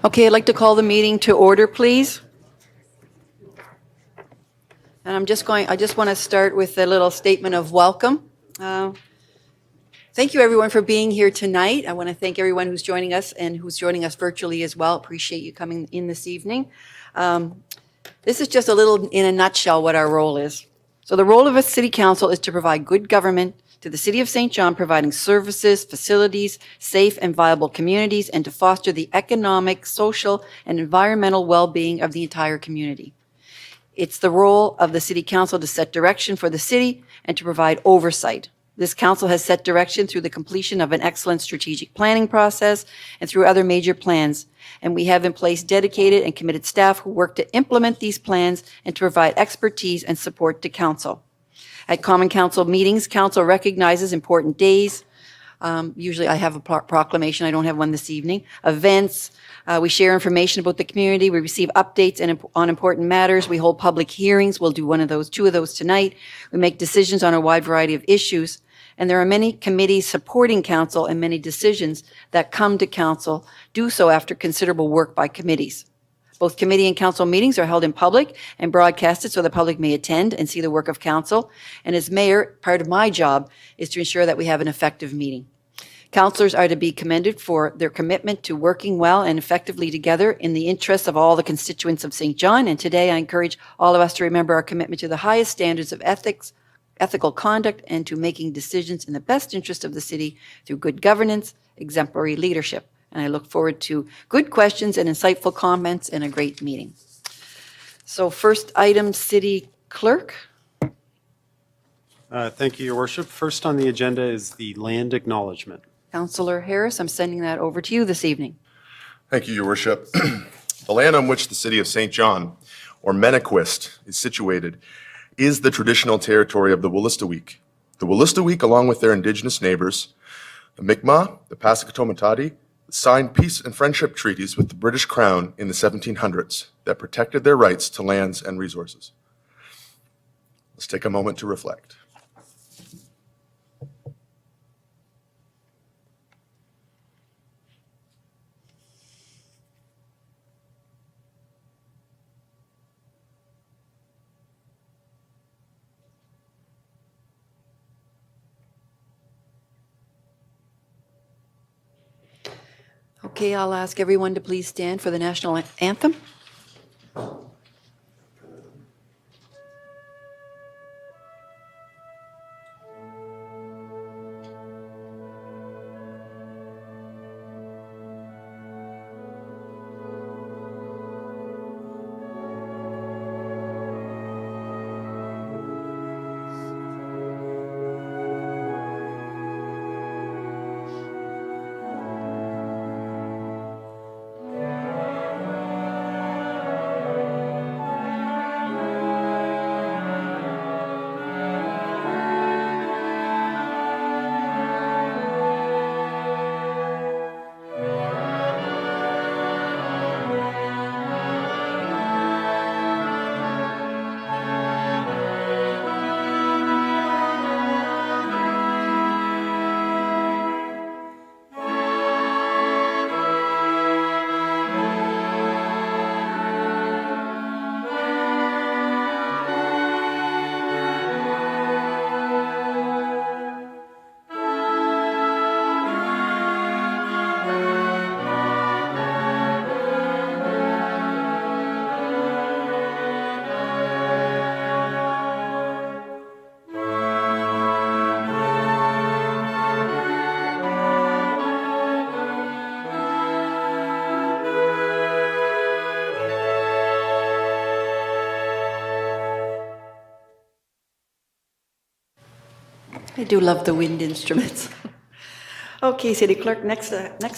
Okay, I'd like to call the meeting to order, please. And I just want to start with a little statement of welcome. Thank you, everyone, for being here tonight. I want to thank everyone who's joining us and who's joining us virtually as well. Appreciate you coming in this evening. This is just a little, in a nutshell, what our role is. So the role of a city council is to provide good government to the City of St. John, providing services, facilities, safe and viable communities, and to foster the economic, social, and environmental well-being of the entire community. It's the role of the City Council to set direction for the city and to provide oversight. This council has set direction through the completion of an excellent strategic planning process and through other major plans. And we have in place dedicated and committed staff who work to implement these plans and to provide expertise and support to council. At Common Council meetings, council recognizes important days. Usually I have a proclamation. I don't have one this evening. Events. We share information about the community. We receive updates on important matters. We hold public hearings. We'll do two of those tonight. We make decisions on a wide variety of issues. And there are many committees supporting council, and many decisions that come to council do so after considerable work by committees. Both committee and council meetings are held in public and broadcasted so the public may attend and see the work of council. And as mayor, part of my job is to ensure that we have an effective meeting. Councillors are to be commended for their commitment to working well and effectively together in the interests of all the constituents of St. John. And today I encourage all of us to remember our commitment to the highest standards of ethical conduct, and to making decisions in the best interest of the city through good governance, exemplary leadership. And I look forward to good questions and insightful comments and a great meeting. So first item, City Clerk. Thank you, Your Worship. First on the agenda is the land acknowledgement. Councillor Harris, I'm sending that over to you this evening. Thank you, Your Worship. The land on which the city of St. John, or Menaquist, is situated is the traditional territory of the Wolastoqiyik. The Wolastoqiyik, along with their indigenous neighbors, the Mi'kmaq, the Passamaquoddy, signed peace and friendship treaties with the British Crown in the 1700s that protected their rights to lands and resources. Let's take a moment to reflect. Okay, I'll ask everyone to please stand for the national anthem. I do love the wind instruments. Okay, City Clerk, next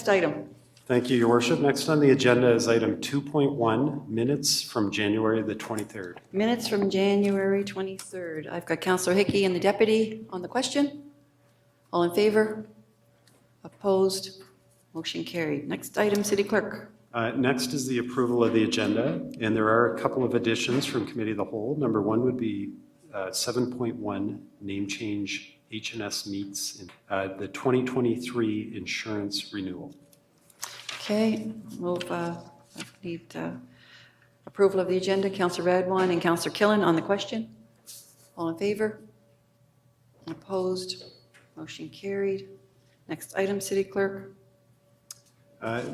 item. Thank you, Your Worship. Next on the agenda is item 2.1, minutes from January the 23rd. Minutes from January 23rd. I've got Councillor Hickey and the deputy on the question. All in favor? Opposed? Motion carried. Next item, City Clerk. Next is the approval of the agenda, and there are a couple of additions from Committee of the Whole. Number one would be 7.1, name change H&S Meats, the 2023 insurance renewal. Okay, move Need approval of the agenda. Councillor Radwan and Councillor Killen on the question. All in favor? Opposed? Motion carried. Next item, City Clerk.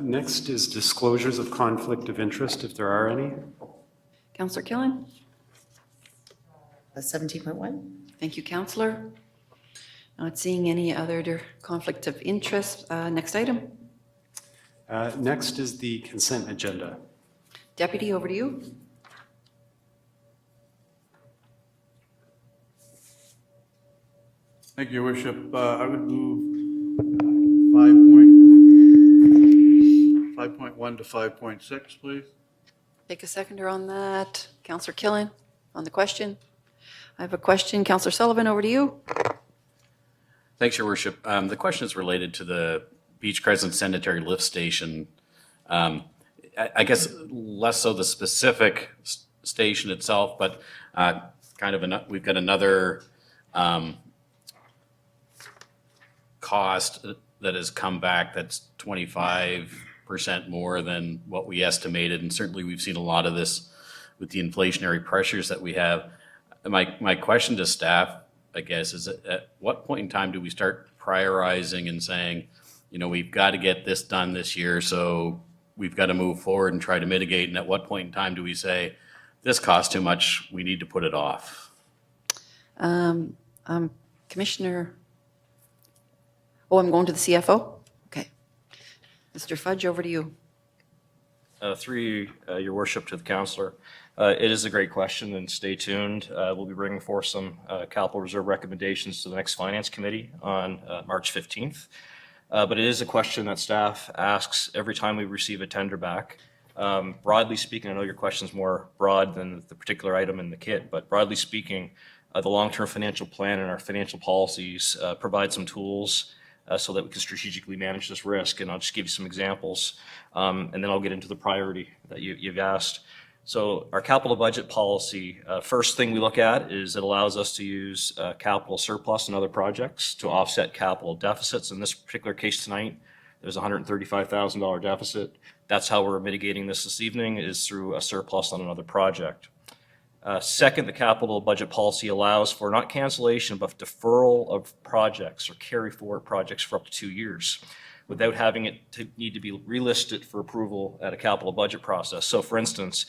Next is disclosures of conflict of interest, if there are any. Councillor Killen. 17.1. Thank you, Councillor. Not seeing any other conflict of interest. Next item. Next is the consent agenda. Deputy, over to you. Thank you, Your Worship. I would move 5.1 to 5.6, please. Take a seconder on that. Councillor Killen on the question. I have a question. Councillor Sullivan, over to you. Thanks, Your Worship. The question is related to the Beach Crescent Sanitary Lift Station. I guess less so the specific station itself, but we've got another cost that has come back that's 25% more than what we estimated, and certainly we've seen a lot of this with the inflationary pressures that we have. My question to staff, I guess, is at what point in time do we start prioritizing and saying, we've got to get this done this year, so we've got to move forward and try to mitigate, and at what point in time do we say, this costs too much, we need to put it off? Commissioner. Oh, I'm going to the CFO? Okay. Mr. Fudge, over to you. Through Your Worship to the Councillor. It is a great question, and stay tuned. We'll be bringing forth some capital reserve recommendations to the next Finance Committee on March 15th. But it is a question that staff asks every time we receive a tender back. Broadly speaking, I know your question is more broad than the particular item in the kit, but broadly speaking, the long-term financial plan and our financial policies provide some tools so that we can strategically manage this risk. And I'll just give you some examples, and then I'll get into the priority that you've asked. So our capital budget policy, first thing we look at is it allows us to use capital surplus in other projects to offset capital deficits. In this particular case tonight, there's a $135,000 deficit. That's how we're mitigating this evening, is through a surplus on another project. Second, the capital budget policy allows for not cancellation, but deferral of projects or carry forward projects for up to 2 years without having it need to be relisted for approval at a capital budget process. So for instance,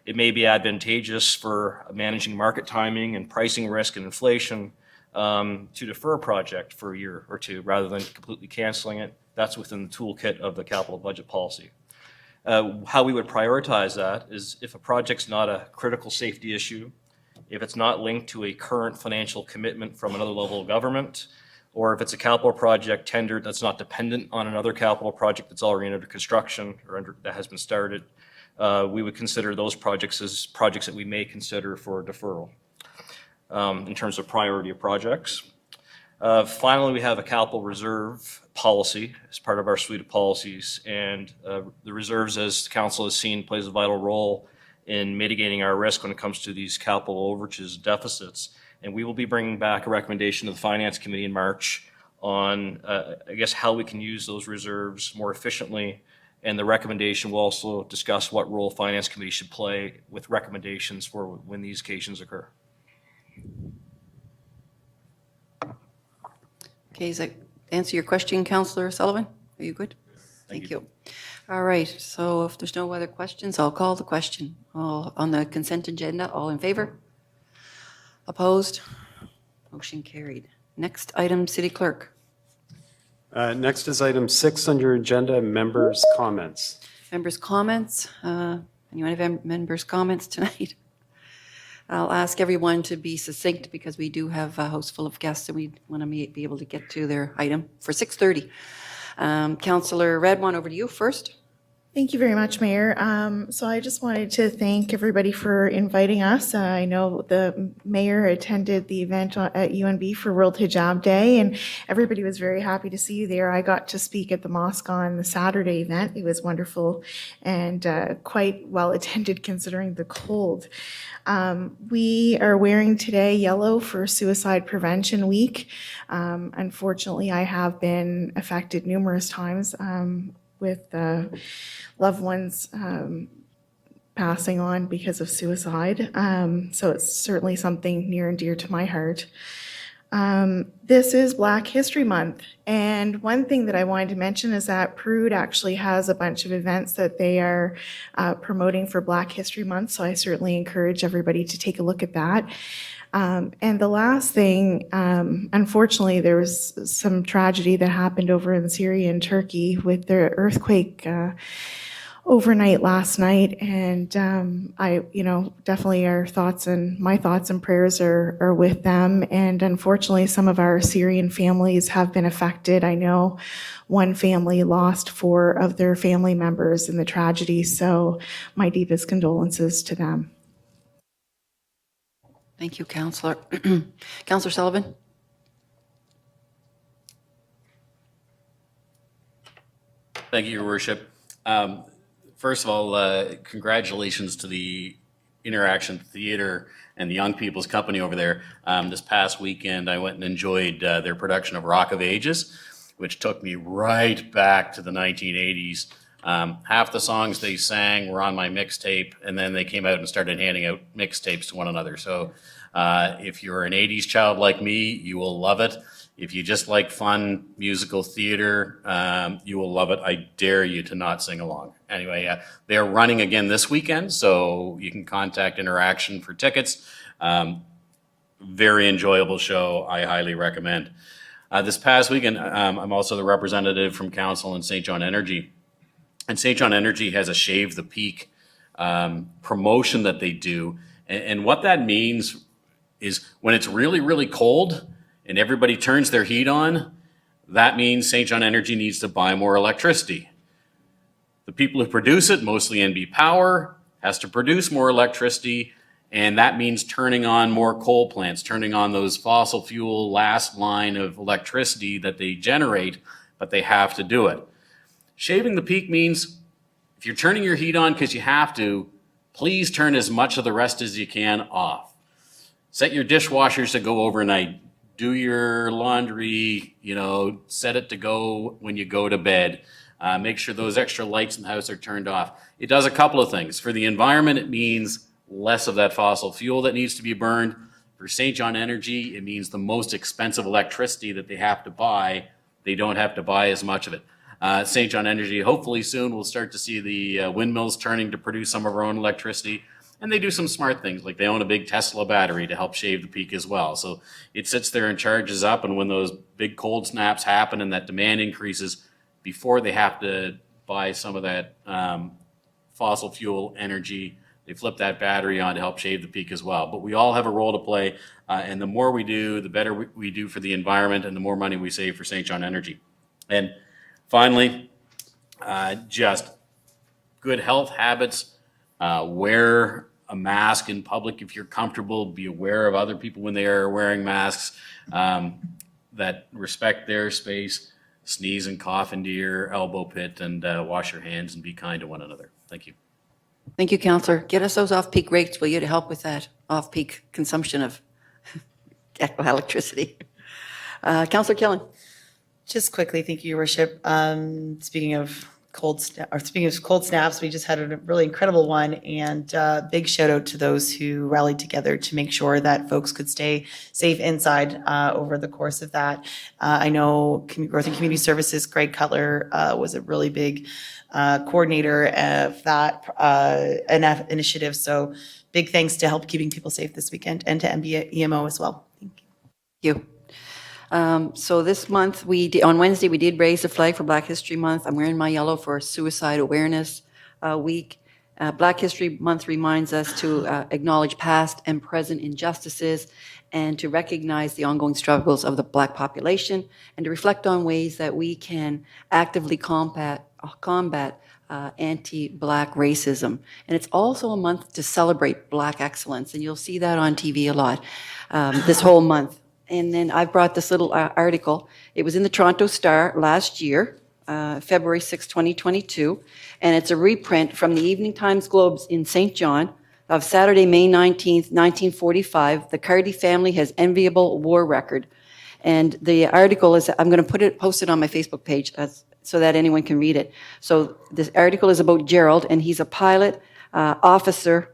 it may be advantageous for managing market timing and pricing risk and inflation to defer a project for a year or two rather than completely canceling it. That's within the toolkit of the capital budget policy. How we would prioritize that is if a project's not a critical safety issue, if it's not linked to a current financial commitment from another level of government, or if it's a capital project tendered that's not dependent on another capital project that's already under construction or that has been started, we would consider those projects as projects that we may consider for deferral in terms of priority of projects. Finally, we have a capital reserve policy as part of our suite of policies, and the reserves, as Council has seen, plays a vital role in mitigating our risk when it comes to these capital overages deficits. And we will be bringing back a recommendation to the Finance Committee in March on, I guess, how we can use those reserves more efficiently. And the recommendation will also discuss what role Finance Committee should play with recommendations for when these occasions occur. Okay, does that answer your question, Councillor Sullivan? Are you good? Thank you. All right, so if there's no other questions, I'll call the question. All on the consent agenda, all in favor? Opposed? Motion carried. Next item, City Clerk. Next is item 6 on your agenda, members' comments. Members' comments. Anyone have members' comments tonight? I'll ask everyone to be succinct because we do have a house full of guests and we want to be able to get to their item for 6:30. Councillor Radwan, over to you first. Thank you very much, Mayor. So I just wanted to thank everybody for inviting us. I know the mayor attended the event at UNB for World Hijab Day, and everybody was very happy to see you there. I got to speak at the mosque on the Saturday event. It was wonderful and quite well attended considering the cold. We are wearing today yellow for Suicide Prevention Week. Unfortunately, I have been affected numerous times with loved ones passing on because of suicide. So it's certainly something near and dear to my heart. This is Black History Month, and one thing that I wanted to mention is that Prude actually has a bunch of events that they are promoting for Black History Month, so I certainly encourage everybody to take a look at that. And the last thing, unfortunately, there was some tragedy that happened over in Syria and Turkey with the earthquake overnight last night, and definitely my thoughts and prayers are with them. And unfortunately, some of our Syrian families have been affected. I know one family lost 4 of their family members in the tragedy, so my deepest condolences to them. Thank you, Councillor. Councillor Sullivan? Thank you, Your Worship. First of all, congratulations to the Interaction Theatre and the Young People's Company over there. This past weekend, I went and enjoyed their production of Rock of Ages, which took me right back to the 1980s. Half the songs they sang were on my mixtape, and then they came out and started handing out mixtapes to one another. So if you're an 80s child like me, you will love it. If you just like fun musical theater, you will love it. I dare you to not sing along. Anyway, they're running again this weekend, so you can contact Interaction for tickets. Very enjoyable show. I highly recommend. This past weekend, I'm also the representative from Council in St. John Energy. And St. John Energy has a Shave the Peak promotion that they do. And what that means is when it's really, really cold and everybody turns their heat on, that means St. John Energy needs to buy more electricity. The people who produce it, mostly NB Power, has to produce more electricity, and that means turning on more coal plants, turning on those fossil fuel last line of electricity that they generate, but they have to do it. Shaving the peak means if you're turning your heat on because you have to, please turn as much of the rest as you can off. Set your dishwashers to go overnight. Do your laundry, set it to go when you go to bed. Make sure those extra lights in the house are turned off. It does a couple of things. For the environment, it means less of that fossil fuel that needs to be burned. For St. John Energy, it means the most expensive electricity that they have to buy, they don't have to buy as much of it. St. John Energy, hopefully soon, we'll start to see the windmills turning to produce some of our own electricity. And they do some smart things, like they own a big Tesla battery to help shave the peak as well. So it sits there and charges up, and when those big cold snaps happen and that demand increases, before they have to buy some of that fossil fuel energy, they flip that battery on to help shave the peak as well. But we all have a role to play, and the more we do, the better we do for the environment and the more money we save for St. John Energy. And finally, just good health habits. Wear a mask in public if you're comfortable. Be aware of other people when they are wearing masks that respect their space. Sneeze and cough into your elbow pit, and wash your hands and be kind to one another. Thank you. Thank you, Councillor. Get us those off-peak rates, will you, to help with that off-peak consumption of electricity. Councillor Killen. Just quickly, thank you, Your Worship. Speaking of cold snaps, we just had a really incredible one, and big shout out to those who rallied together to make sure that folks could stay safe inside over the course of that. I know Growth and Community Services, Greg Cutler, was a really big coordinator of that initiative. So big thanks to help keeping people safe this weekend, and to MBEMO as well. Thank you. So this month, on Wednesday, we did raise the flag for Black History Month. I'm wearing my yellow for Suicide Awareness Week. Black History Month reminds us to acknowledge past and present injustices and to recognize the ongoing struggles of the Black population and to reflect on ways that we can actively combat anti-Black racism. And it's also a month to celebrate Black excellence, and you'll see that on TV a lot this whole month. And then I brought this little article. It was in the Toronto Star last year, February 6, 2022, and it's a reprint from the Evening Times Globes in St. John of Saturday, May 19th, 1945. The Carty family has enviable war record. And the article is, I'm going to post it on my Facebook page. It's so that anyone can read it. So this article is about Gerald, and he's a pilot officer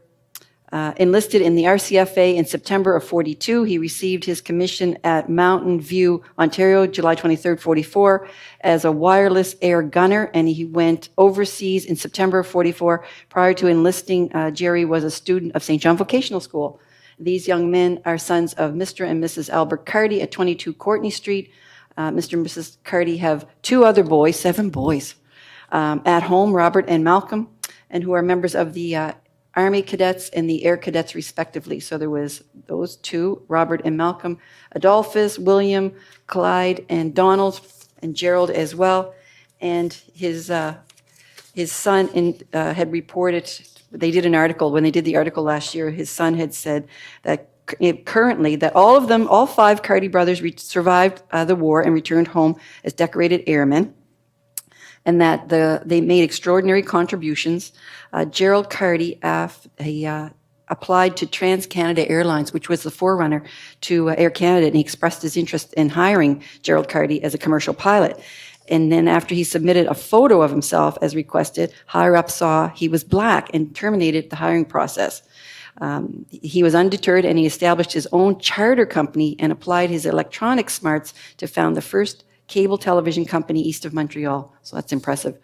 enlisted in the RCFA in September of 42. He received his commission at Mountain View, Ontario, July 23rd, 44, as a wireless air gunner, and he went overseas in September of 44. Prior to enlisting, Jerry was a student of St. John Vocational School. These young men are sons of Mr. and Mrs. Albert Carty at 22 Courtney Street. Mr. and Mrs. Carty have 2 other boys, 7 boys, at home, Robert and Malcolm, and who are members of the Army Cadets and the Air Cadets respectively. So there was those 2, Robert and Malcolm, Adolphus, William, Clyde, and Donald, and Gerald as well. And his son had reported, they did an article, when they did the article last year, his son had said that currently that all 5 Carty brothers survived the war and returned home as decorated airmen, and that they made extraordinary contributions. Gerald Carty applied to TransCanada Airlines, which was the forerunner to Air Canada, and he expressed his interest in hiring Gerald Carty as a commercial pilot. And then after he submitted a photo of himself as requested, higher up saw he was black and terminated the hiring process. He was undeterred, and he established his own charter company and applied his electronic smarts to found the first cable television company east of Montreal. So that's impressive.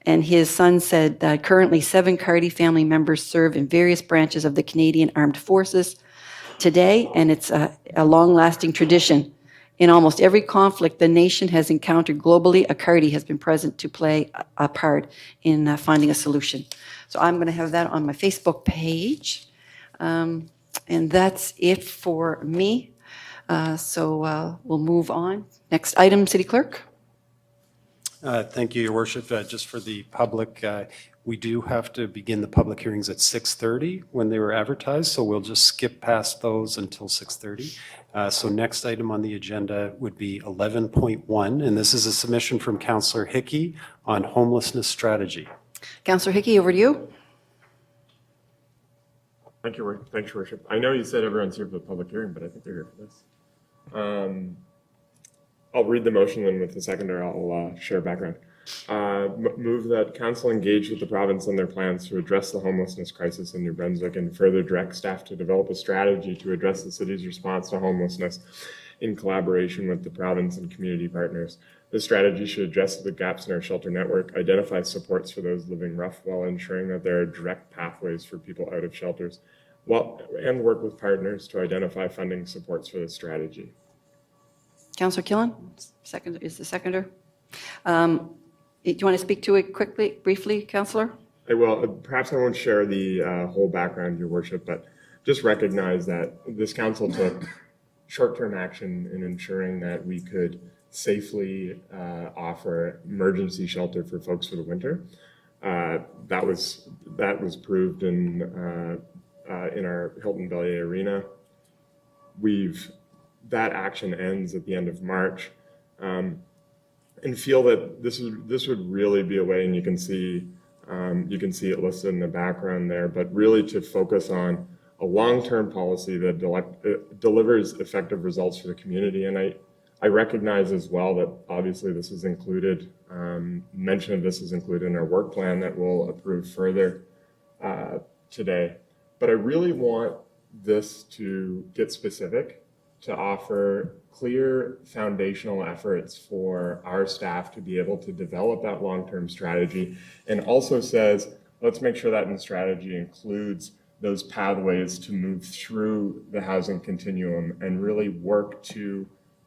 And his son said that currently 7 Carty family members serve in various branches of the Canadian Armed Forces today, and it's a long-lasting tradition. In almost every conflict the nation has encountered globally, a Carty has been present to play a part in finding a solution. So I'm going to have that on my Facebook page. And that's it for me. So we'll move on. Next item, City Clerk. Thank you, Your Worship. Just for the public, we do have to begin the public hearings at 6:30 when they were advertised, so we'll just skip past those until 6:30. So next item on the agenda would be 11.1, and this is a submission from Councillor Hickey on homelessness strategy. Councillor Hickey, over to you. Thank you, thanks, Your Worship. I know you said everyone's here for the public hearing, but I think they're here for this. I'll read the motion, and with the seconder, I'll share background. Move that council engage with the province on their plans to address the homelessness crisis in New Brunswick and further direct staff to develop a strategy to address the city's response to homelessness in collaboration with the province and community partners. This strategy should address the gaps in our shelter network, identify supports for those living rough while ensuring that there are direct pathways for people out of shelters, and work with partners to identify funding supports for this strategy. Councillor Killen, second is the seconder. Do you want to speak to it quickly, briefly, Councillor? I will. Perhaps I won't share the whole background, Your Worship, but just recognize that this council took short-term action in ensuring that we could safely offer emergency shelter for folks for the winter. That was proved in our Hilton Bellier Arena. That action ends at the end of March, and feel that this would really be a way, and you can see it listed in the background there, but really to focus on a long-term policy that delivers effective results for the community. And I recognize as well that obviously this is included, mention of this is included in our work plan that we'll approve further today. But I really want this to get specific, to offer clear foundational efforts for our staff to be able to develop that long-term strategy, and also says, let's make sure that in strategy includes those pathways to move through the housing continuum and really work to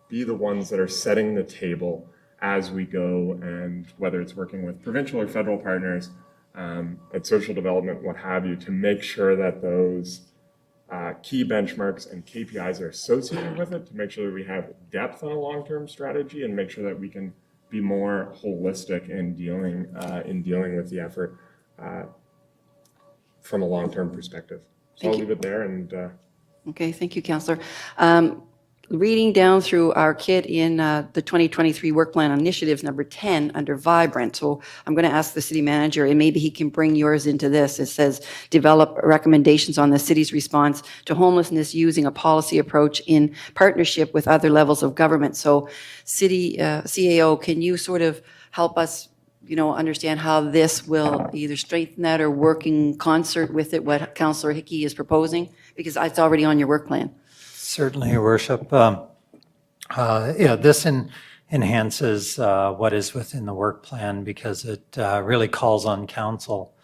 be the ones that are setting the table as we go, and whether it's working with provincial or federal partners at social development, what have you, to make sure that those key benchmarks and KPIs are associated with it, to make sure that we have depth on a long-term strategy and make sure that we can be more holistic in dealing with the effort from a long-term perspective. So I'll leave it there. And Okay, thank you, Councillor. Reading down through our kit in the 2023 Work Plan Initiatives, number 10, under Vibrant. So I'm going to ask the city manager, and maybe he can bring yours into this. It says, develop recommendations on the city's response to homelessness using a policy approach in partnership with other levels of government. So city CAO, can you sort of help us, understand how this will either strengthen that or work in concert with it, what Councillor Hickey is proposing? Because it's already on your work plan. Certainly, Your Worship. This enhances what is within the work plan because it really calls on council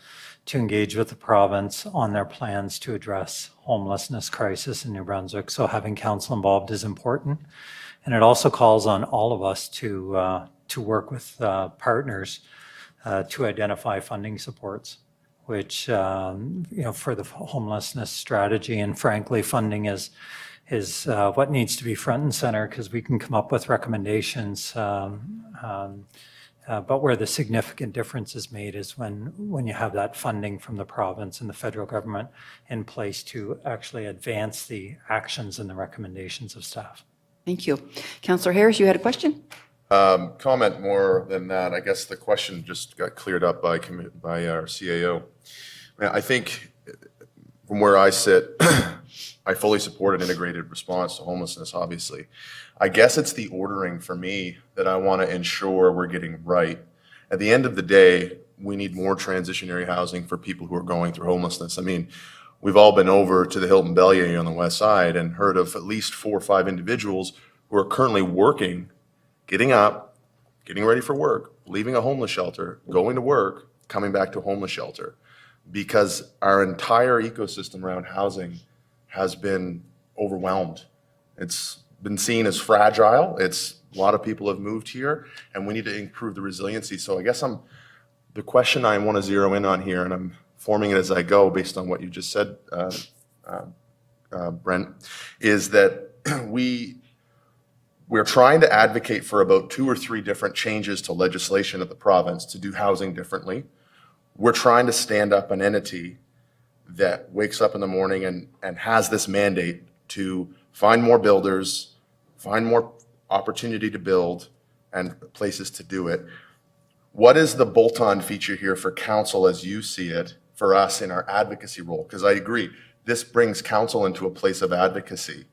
to engage with the province on their plans to address homelessness crisis in New Brunswick. So having council involved is important. And it also calls on all of us to work with partners to identify funding supports, which, for the homelessness strategy. And frankly, funding is what needs to be front and center because we can come up with recommendations. But where the significant difference is made is when you have that funding from the province and the federal government in place to actually advance the actions and the recommendations of staff. Thank you. Councillor Harris, you had a question? Comment more than that. I guess the question just got cleared up by our CAO. I think from where I sit, I fully support an integrated response to homelessness, obviously. I guess it's the ordering for me that I want to ensure we're getting right. At the end of the day, we need more transitionary housing for people who are going through homelessness. I mean, we've all been over to the Hilton Bellier on the west side and heard of at least 4 or 5 individuals who are currently working, getting up, getting ready for work, leaving a homeless shelter, going to work, coming back to a homeless shelter, because our entire ecosystem around housing has been overwhelmed. It's been seen as fragile. A lot of people have moved here, and we need to improve the resiliency. So I guess the question I want to zero in on here, and I'm forming it as I go based on what you just said, Brent, is that we're trying to advocate for about 2 or 3 different changes to legislation at the province to do housing differently. We're trying to stand up an entity that wakes up in the morning and has this mandate to find more builders, find more opportunity to build and places to do it. What is the bolt-on feature here for council as you see it for us in our advocacy role? Because I agree, this brings council into a place of advocacy.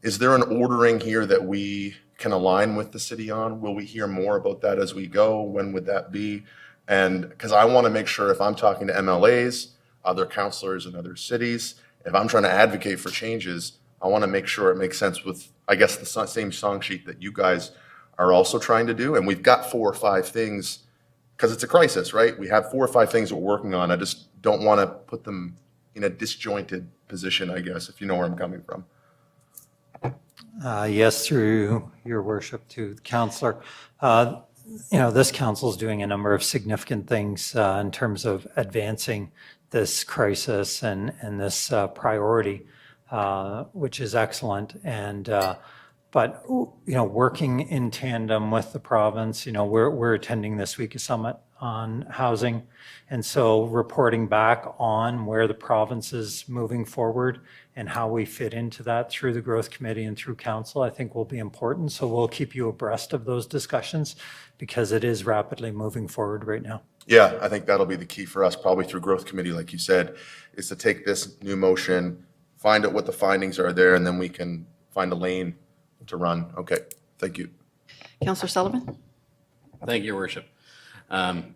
Is there an ordering here that we can align with the city on? Will we hear more about that as we go? When would that be? And because I want to make sure if I'm talking to MLAs, other councillors in other cities, if I'm trying to advocate for changes, I want to make sure it makes sense with, I guess, the same song sheet that you guys are also trying to do. And we've got 4 or 5 things, because it's a crisis, right? We have 4 or 5 things we're working on. I just don't want to put them in a disjointed position, I guess, if you know where I'm coming from. Yes, through your worship to the councillor. This council is doing a number of significant things in terms of advancing this crisis and this priority, which is excellent. And but working in tandem with the province, we're attending this week a summit on housing, and so reporting back on where the province is moving forward and how we fit into that through the growth committee and through council, I think will be important. So we'll keep you abreast of those discussions because it is rapidly moving forward right now. Yeah, I think that'll be the key for us, probably through growth committee, like you said, is to take this new motion, find out what the findings are there, and then we can find a lane to run. Okay, thank you. Councillor Sullivan? Thank you, Your Worship. I'm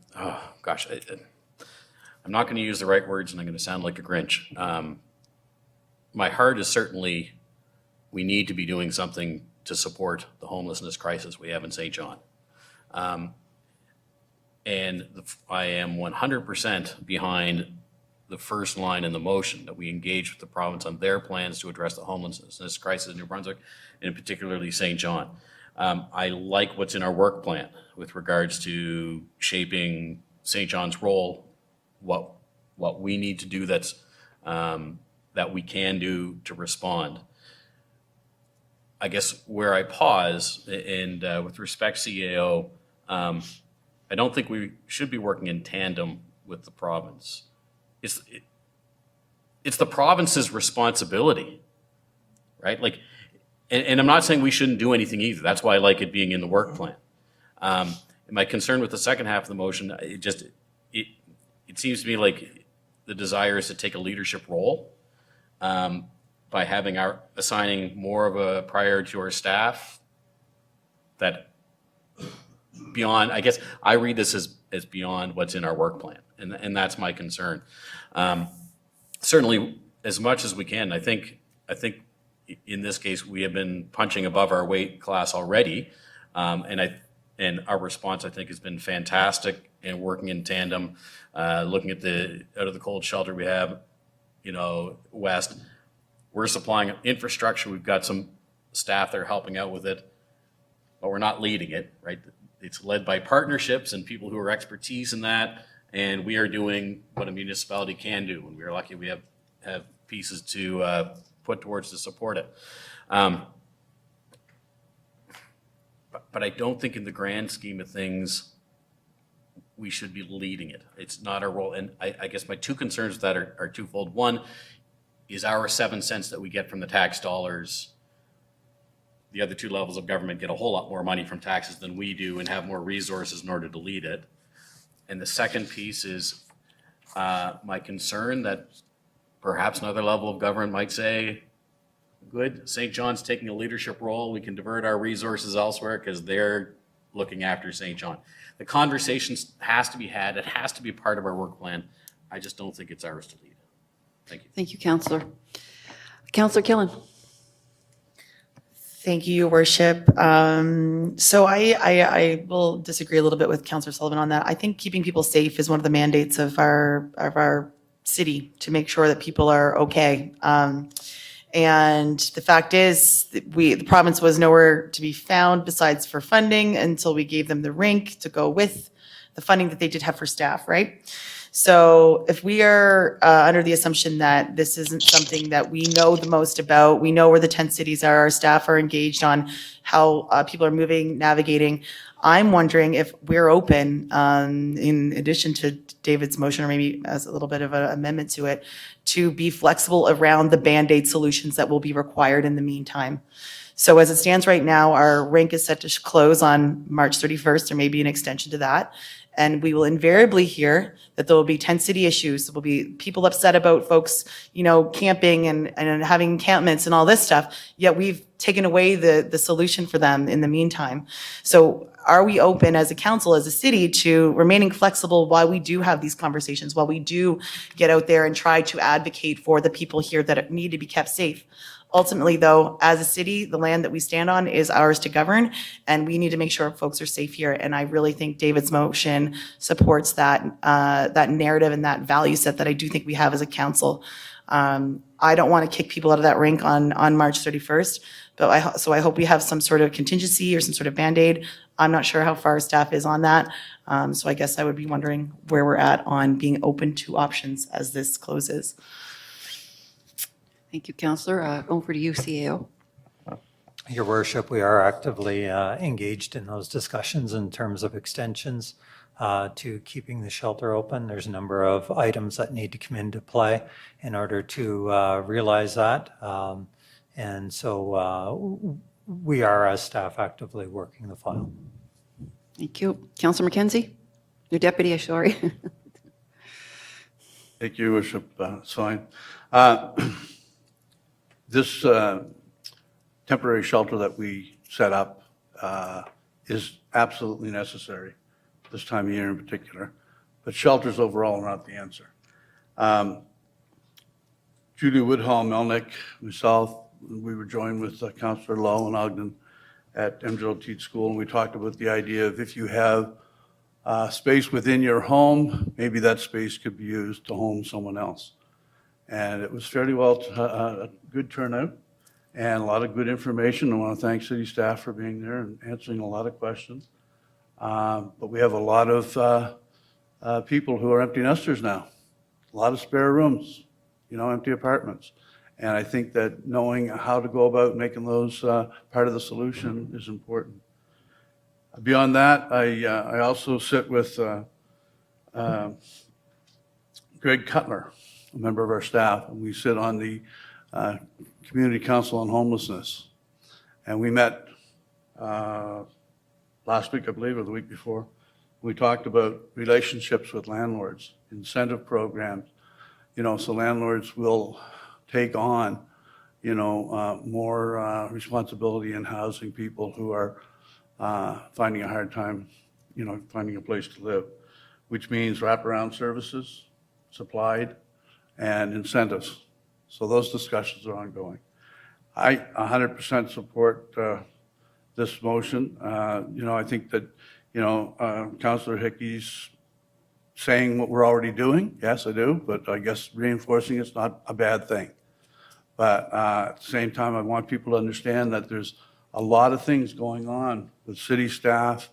not going to use the right words and I'm going to sound like a Grinch. My heart is certainly, we need to be doing something to support the homelessness crisis we have in St. John. And I am 100% behind the first line in the motion, that we engage with the province on their plans to address the homelessness crisis in New Brunswick, and particularly St. John. I like what's in our work plan with regards to shaping St. John's role, what we need to do that we can do to respond. I guess where I pause, and with respect to CAO, I don't think we should be working in tandem with the province. It's the province's responsibility, right? Like, and I'm not saying we shouldn't do anything either. That's why I like it being in the work plan. My concern with the second half of the motion, it seems to me like the desire is to take a leadership role by assigning more of a priority to our staff. That beyond, I guess, I read this as beyond what's in our work plan, and that's my concern. Certainly, as much as we can, I think in this case, we have been punching above our weight class already. And our response, I think, has been fantastic and working in tandem, looking at out of the cold shelter we have, west. We're supplying infrastructure. We've got some staff that are helping out with it, but we're not leading it, right? It's led by partnerships and people who are expertise in that. And we are doing what a municipality can do. And we are lucky we have pieces to put towards to support it. But I don't think in the grand scheme of things, we should be leading it. It's not our role. And I guess my two concerns with that are twofold. One is our 7 cents that we get from the tax dollars. The other two levels of government get a whole lot more money from taxes than we do and have more resources in order to lead it. And the second piece is my concern that perhaps another level of government might say, good, St. John's taking a leadership role. We can divert our resources elsewhere because they're looking after St. John. The conversation has to be had. It has to be part of our work plan. I just don't think it's ours to lead. Thank you. Thank you, Councillor. Councillor Killen. Thank you, Your Worship. So I will disagree a little bit with Councillor Sullivan on that. I think keeping people safe is one of the mandates of our city to make sure that people are okay. And the fact is, the province was nowhere to be found besides for funding until we gave them the rink to go with the funding that they did have for staff, right? So if we are under the assumption that this isn't something that we know the most about, we know where the tent cities are, our staff are engaged on how people are moving, navigating, I'm wondering if we're open, in addition to David's motion, or maybe as a little bit of an amendment to it, to be flexible around the Band-Aid solutions that will be required in the meantime. So as it stands right now, our rink is set to close on March 31st. There may be an extension to that. And we will invariably hear that there will be tent city issues. There will be people upset about folks, camping and having encampments and all this stuff. Yet we've taken away the solution for them in the meantime. So are we open as a council, as a city, to remaining flexible while we do have these conversations, while we do get out there and try to advocate for the people here that need to be kept safe? Ultimately, though, as a city, the land that we stand on is ours to govern, and we need to make sure folks are safe here. And I really think David's motion supports that narrative and that value set that I do think we have as a council. I don't want to kick people out of that rink on March 31st, but I hope we have some sort of contingency or some sort of Band-Aid. I'm not sure how far staff is on that, so I guess I would be wondering where we're at on being open to options as this closes. Thank you, Councillor. Over to you, CAO. Your Worship, we are actively engaged in those discussions in terms of extensions to keeping the shelter open. There's a number of items that need to come into play in order to realize that. And so we are, as staff, actively working the file. Thank you. Councillor McKenzie, your deputy, sorry. Thank you, Worship. It's fine. This temporary shelter that we set up is absolutely necessary this time of year in particular, but shelters overall are not the answer. Judy Woodhall, Melnick, myself, we were joined with Councillor Lowe and Ogden at MGLT School, and we talked about the idea of if you have space within your home, maybe that space could be used to home someone else. And it was fairly well a good turnout and a lot of good information. I want to thank city staff for being there and answering a lot of questions. But we have a lot of people who are empty nesters now, a lot of spare rooms, empty apartments. And I think that knowing how to go about making those part of the solution is important. Beyond that, I also sit with Greg Cutler, a member of our staff, and we sit on the Community Council on Homelessness. And we met last week, I believe, or the week before. We talked about relationships with landlords, incentive programs, so landlords will take on, more responsibility in housing people who are finding a hard time, finding a place to live, which means wraparound services supplied and incentives. So those discussions are ongoing. I 100% support this motion. I think that, Councillor Hickey's saying what we're already doing. Yes, I do, but I guess reinforcing it's not a bad thing. But at the same time, I want people to understand that there's a lot of things going on with city staff,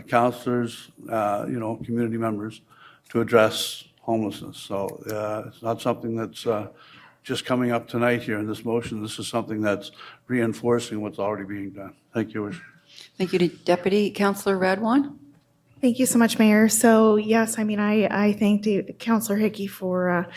councillors, community members to address homelessness. So it's not something that's just coming up tonight here in this motion. This is something that's reinforcing what's already being done. Thank you, Your Worship. Thank you to Deputy Councillor Radwan. Thank you so much, Mayor. So yes, I thank Councillor Hickey for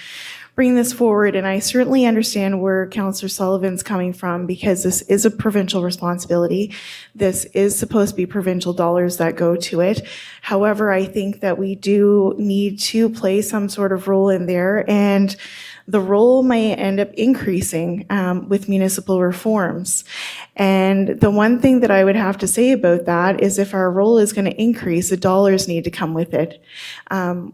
bringing this forward, and I certainly understand where Councillor Sullivan's coming from, because this is a provincial responsibility. This is supposed to be provincial dollars that go to it. However, I think that we do need to play some sort of role in there, and the role may end up increasing with municipal reforms. And the one thing that I would have to say about that is, if our role is going to increase, the dollars need to come with it.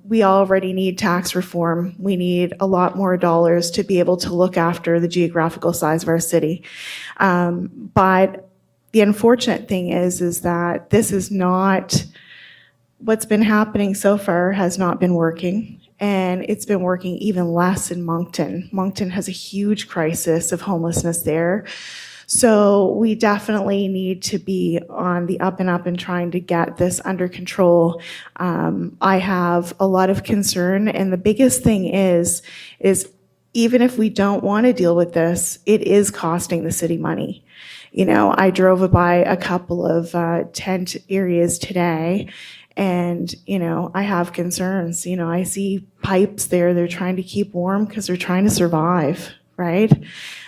We already need tax reform. We need a lot more dollars to be able to look after the geographical size of our city. But the unfortunate thing is that this is not, what's been happening so far has not been working. And it's been working even less in Moncton. Moncton has a huge crisis of homelessness there. So we definitely need to be on the up and up and trying to get this under control. I have a lot of concern, and the biggest thing is even if we don't want to deal with this, it is costing the city money. I drove by a couple of tent areas today, and, I have concerns. I see pipes there. They're trying to keep warm because they're trying to survive, right?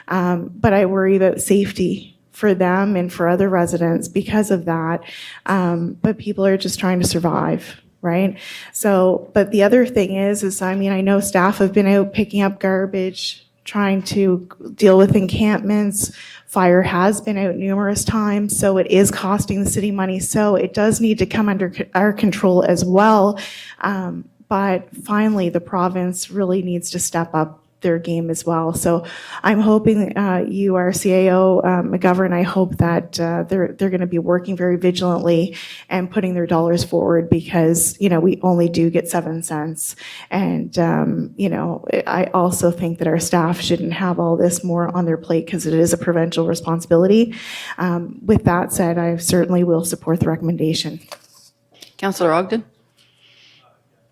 But I worry about safety for them and for other residents because of that. But people are just trying to survive, right? So, but the other thing is I know staff have been out picking up garbage, trying to deal with encampments. Fire has been out numerous times, so it is costing the city money. So it does need to come under our control as well. But finally, the province really needs to step up their game as well. So I'm hoping you, our CAO, McGovern, I hope that they're going to be working very vigilantly and putting their dollars forward, because, we only do get 7 cents. And, I also think that our staff shouldn't have all this more on their plate, because it is a provincial responsibility. With that said, I certainly will support the recommendation. Councillor Ogden?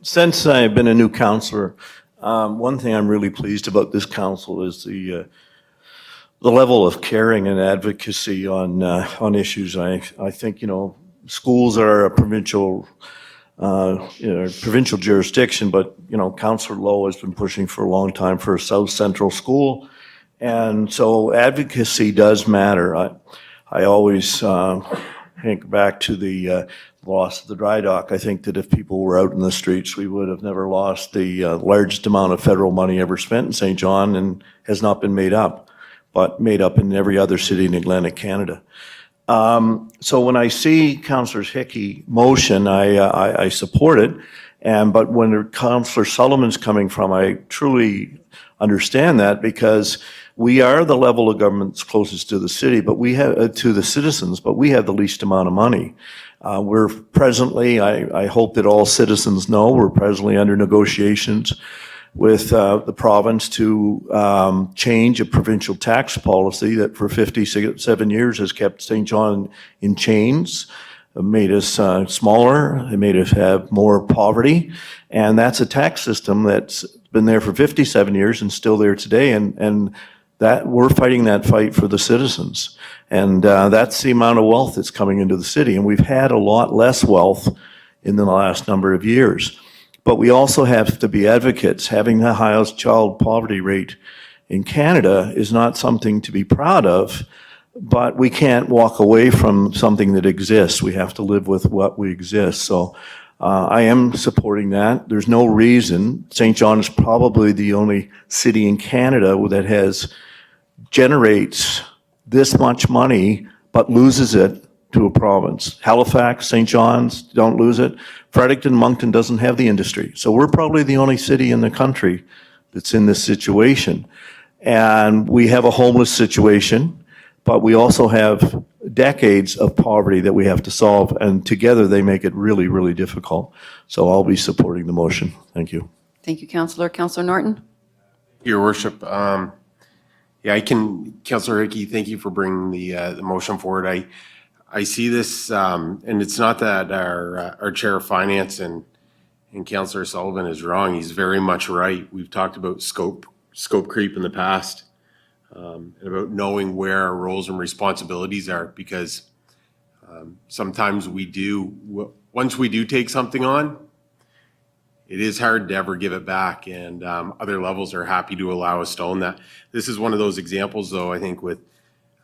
Since I've been a new councillor, one thing I'm really pleased about this council is the level of caring and advocacy on issues. I think schools are a provincial jurisdiction, but Councillor Lowe has been pushing for a long time for a South Central school, and so advocacy does matter. I always think back to the loss of the dry dock. I think that if people were out in the streets, we would have never lost the largest amount of federal money ever spent in St. John, and has not been made up, but made up in every other city in Atlantic Canada. So when I see Councillor Hickey motion, I support it. But when Councillor Sullivan's coming from, I truly understand that, because we are the level of government that's closest to the city, but we have to the citizens, but we have the least amount of money. We're presently, I hope that all citizens know, we're presently under negotiations with the province to change a provincial tax policy that for 57 years has kept St. John in chains, made us smaller, it made us have more poverty, and that's a tax system that's been there for 57 years and still there today, and that we're fighting that fight for the citizens. And that's the amount of wealth that's coming into the city. And we've had a lot less wealth in the last number of years. But we also have to be advocates. Having the highest child poverty rate in Canada is not something to be proud of, but we can't walk away from something that exists. We have to live with what we exist. So I am supporting that. There's no reason. St. John is probably the only city in Canada that generates this much money but loses it to a province. Halifax, St. John's, don't lose it. Fredericton, Moncton doesn't have the industry. So we're probably the only city in the country that's in this situation. And we have a homeless situation, but we also have decades of poverty that we have to solve, and together they make it really, really difficult. So I'll be supporting the motion. Thank you. Thank you, Councillor. Councillor Norton? Your worship, Councillor Hickey, thank you for bringing the motion forward. I see this, and it's not that our Chair of Finance and Councillor Sullivan is wrong. He's very much right. We've talked about scope creep in the past, and about knowing where our roles and responsibilities are, because sometimes once we do take something on, it is hard to ever give it back, and other levels are happy to allow us to own that. This is one of those examples, though, I think, with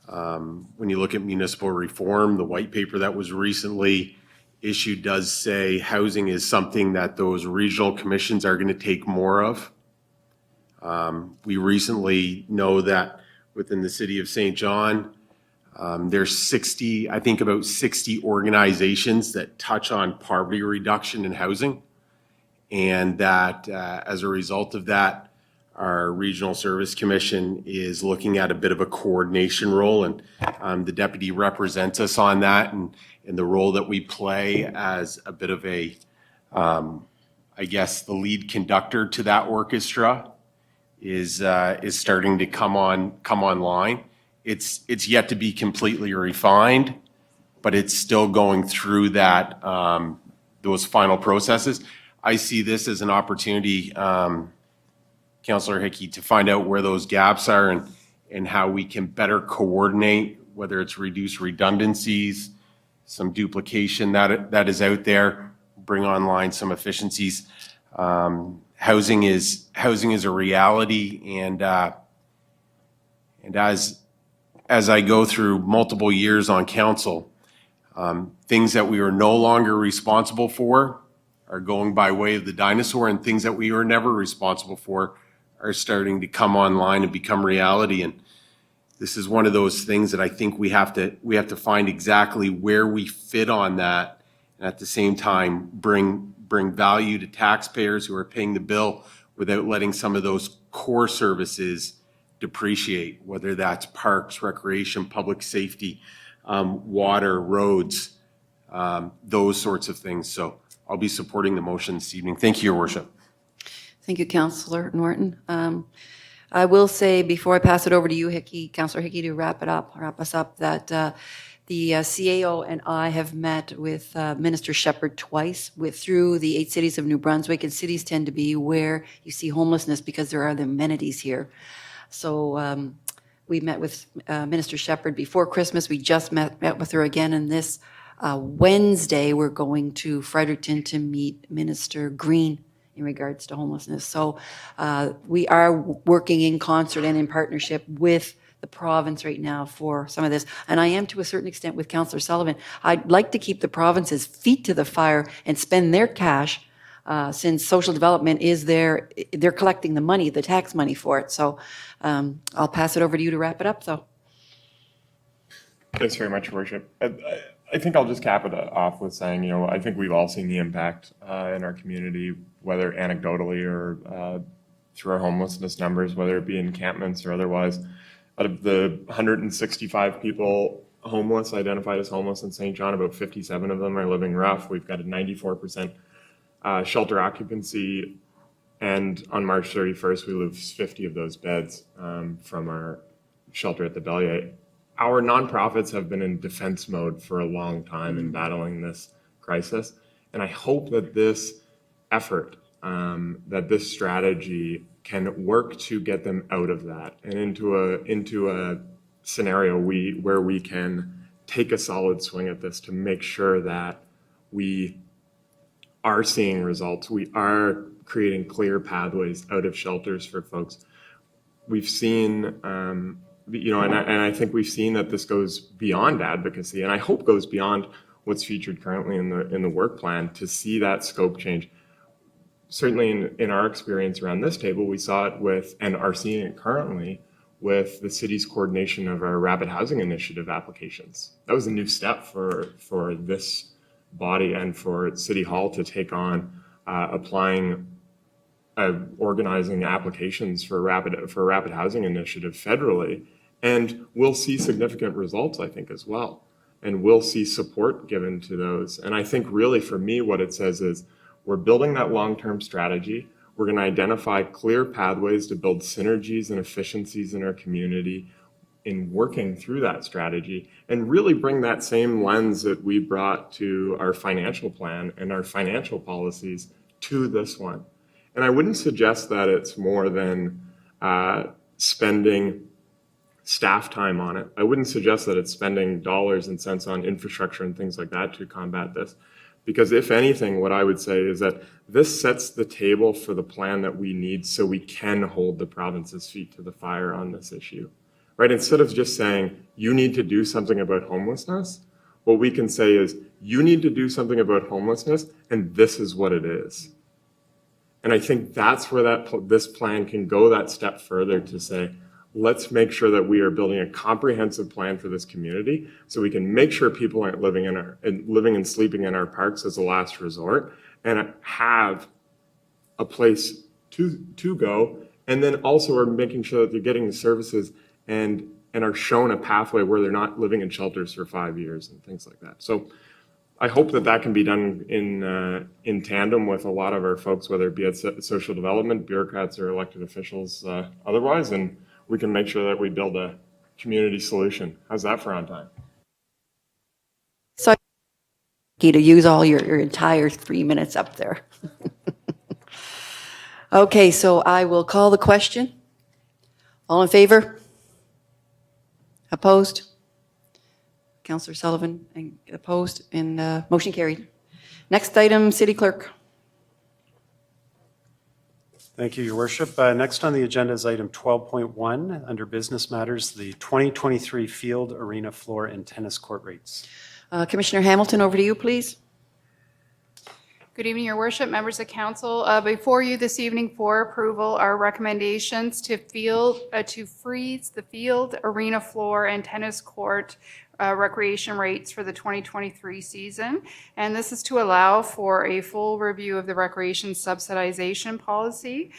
when you look at municipal reform, the white paper that was recently issued does say housing is something that those regional commissions are going to take more of. We recently know that within the city of St. John, there's about 60 organizations that touch on poverty reduction in housing. And that as a result of that, our Regional Service Commission is looking at a bit of a coordination role, and the deputy represents us on that, and the role that we play as a bit of a, I guess, the lead conductor to that orchestra is starting to come online. It's yet to be completely refined, but it's still going through that those final processes. I see this as an opportunity, Councillor Hickey, to find out where those gaps are and how we can better coordinate, whether it's reduce redundancies, some duplication that is out there, bring online some efficiencies. Housing is a reality, and as I go through multiple years on council, things that we are no longer responsible for are going by way of the dinosaur, and things that we were never responsible for are starting to come online and become reality. And this is one of those things that I think we have to find exactly where we fit on that, and at the same time bring value to taxpayers who are paying the bill without letting some of those core services depreciate, whether that's parks, recreation, public safety, water, roads, those sorts of things. So I'll be supporting the motion this evening. Thank you, Your Worship. Thank you, Councillor Norton. I will say, before I pass it over to you, Hickey, Councillor Hickey, to wrap us up, that the CAO and I have met with Minister Shepherd twice through the 8 cities of New Brunswick, and cities tend to be where you see homelessness because there are the amenities here. So we met with Minister Shepherd before Christmas. We just met with her again, and this Wednesday we're going to Fredericton to meet Minister Green in regards to homelessness. So we are working in concert and in partnership with the province right now for some of this. And I am, to a certain extent, with Councillor Sullivan. I'd like to keep the province's feet to the fire and spend their cash, since social development is they're collecting the money, the tax money for it. So I'll pass it over to you to wrap it up, though. Thanks very much, Your Worship. I think I'll just cap it off with saying, I think we've all seen the impact in our community, whether anecdotally or through our homelessness numbers, whether it be encampments or otherwise. Out of the 165 people identified as homeless in St. John, about 57 of them are living rough. We've got a 94% shelter occupancy, and on March 31st, we lose 50 of those beds from our shelter at the Bellier. Our nonprofits have been in defense mode for a long time in battling this crisis, and I hope that this effort, that this strategy can work to get them out of that and into a scenario where we can take a solid swing at this to make sure that we are seeing results. We are creating clear pathways out of shelters for folks. We've seen, and I think we've seen that this goes beyond advocacy, and I hope goes beyond what's featured currently in the work plan to see that scope change. Certainly in our experience around this table, we saw it with, and are seeing it currently, with the city's coordination of our rapid housing initiative applications. That was a new step for this body and for City Hall to take on organizing applications for rapid housing initiative federally. And we'll see significant results, I think, as well. And we'll see support given to those. And I think really for me, what it says is we're building that long-term strategy. We're going to identify clear pathways to build synergies and efficiencies in our community in working through that strategy, and really bring that same lens that we brought to our financial plan and our financial policies to this one. And I wouldn't suggest that it's more than spending staff time on it. I wouldn't suggest that it's spending dollars and cents on infrastructure and things like that to combat this. Because if anything, what I would say is that this sets the table for the plan that we need so we can hold the province's feet to the fire on this issue, right? Instead of just saying, you need to do something about homelessness, what we can say is, you need to do something about homelessness, and this is what it is. And I think that's where this plan can go that step further to say, let's make sure that we are building a comprehensive plan for this community so we can make sure people aren't living and sleeping in our parks as a last resort, and have a place to go. And then also we're making sure that they're getting the services and are shown a pathway where they're not living in shelters for 5 years and things like that. So I hope that can be done in tandem with a lot of our folks, whether it be at social development, bureaucrats, or elected officials otherwise, and we can make sure that we build a community solution. How's that for on time? So to use all your entire 3 minutes up there. Okay, so I will call the question. All in favor? Opposed? Councillor Sullivan and opposed, and motion carried. Next item, City Clerk. Thank you, Your Worship. Next on the agenda is item 12.1, under business matters, the 2023 field, arena, floor, and tennis court rates. Commissioner Hamilton, over to you, please. Good evening, Your Worship, members of council. Before you this evening for approval are recommendations to freeze the field, arena, floor, and tennis court recreation rates for the 2023 season. And this is to allow for a full review of the recreation subsidization policy.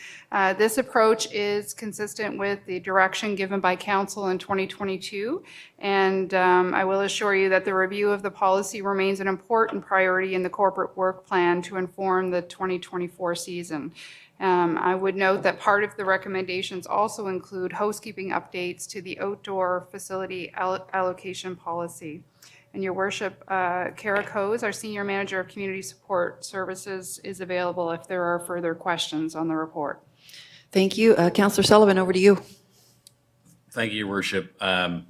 This approach is consistent with the direction given by council in 2022. And I will assure you that the review of the policy remains an important priority in the corporate work plan to inform the 2024 season. I would note that part of the recommendations also include housekeeping updates to the outdoor facility allocation policy. And Your Worship, Kara Coes, our Senior Manager of Community Support Services, is available if there are further questions on the report. Thank you. Councillor Sullivan, over to you. Thank you, Your Worship. The